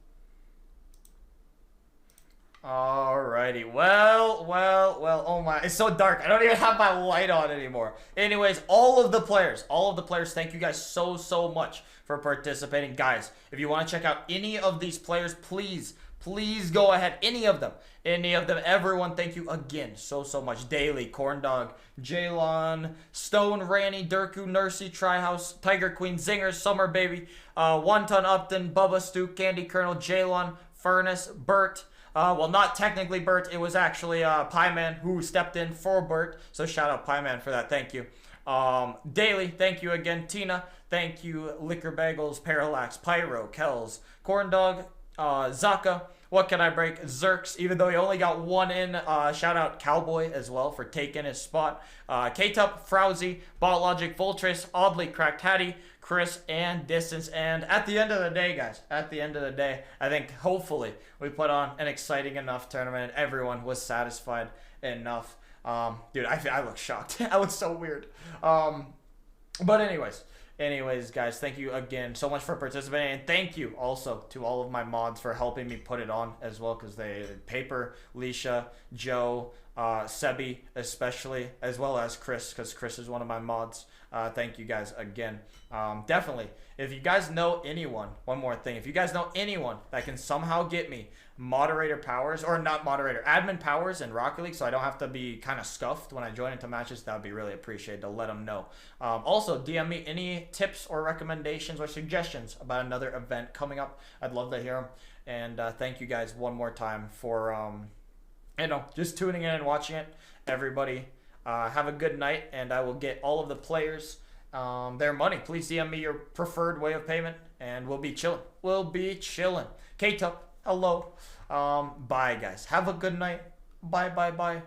Alrighty. Well. Oh my, it's so dark. I don't even have my light on anymore. Anyways, all of the players, thank you guys so much for participating. Guys, if you want to check out any of these players, please go ahead. Any of them. Everyone, thank you again so much. Daily, Corndog, Jaylon, Stone, Ranny, Drku, Nursey, Trihouse, Tiger Queen, Zinger, Summer Baby, One Ton Upton, Bubba Stu, Candy Colonel, Jaylon, Furnace, Bert. Well, not technically Bert. It was actually Pie Man who stepped in for Bert. So shout out Pie Man for that. Thank you. Daily, thank you again. Tina, thank you. Liquor Bagels, Parallax, Pyro, Kells, Corndog, Zaka, What can I break? Zerks, even though he only got one in. Shout out Cowboy as well for taking his spot. K-Tup, Frowsy, Bot Logic, Voltris, Oddly, Cracked Hattie, Chris, and Distance. And at the end of the day, guys, at the end of the day, I think hopefully we put on an exciting enough tournament and everyone was satisfied enough. Dude, I look shocked. I look so weird. But anyways, guys, thank you again so much for participating, and thank you also to all of my mods for helping me put it on as well, because Paper, Leisha, Joe, Sebi especially, as well as Chris, because Chris is one of my mods. Thank you guys again. Definitely, if you guys know anyone, one more thing, if you guys know anyone that can somehow get me moderator powers, or not moderator, admin powers in Rocket League, so I don't have to be kind of scuffed when I join into matches, that would be really appreciated to let them know. Also, DM me any tips or recommendations or suggestions about another event coming up. I'd love to hear them. And thank you guys one more time for just tuning in and watching it. Everybody, have a good night, and I will get all of the players their money. Please DM me your preferred way of payment, and we'll be chilling. We'll be chilling. K-Tup, hello. Bye, guys. Have a good night. Bye, bye, bye.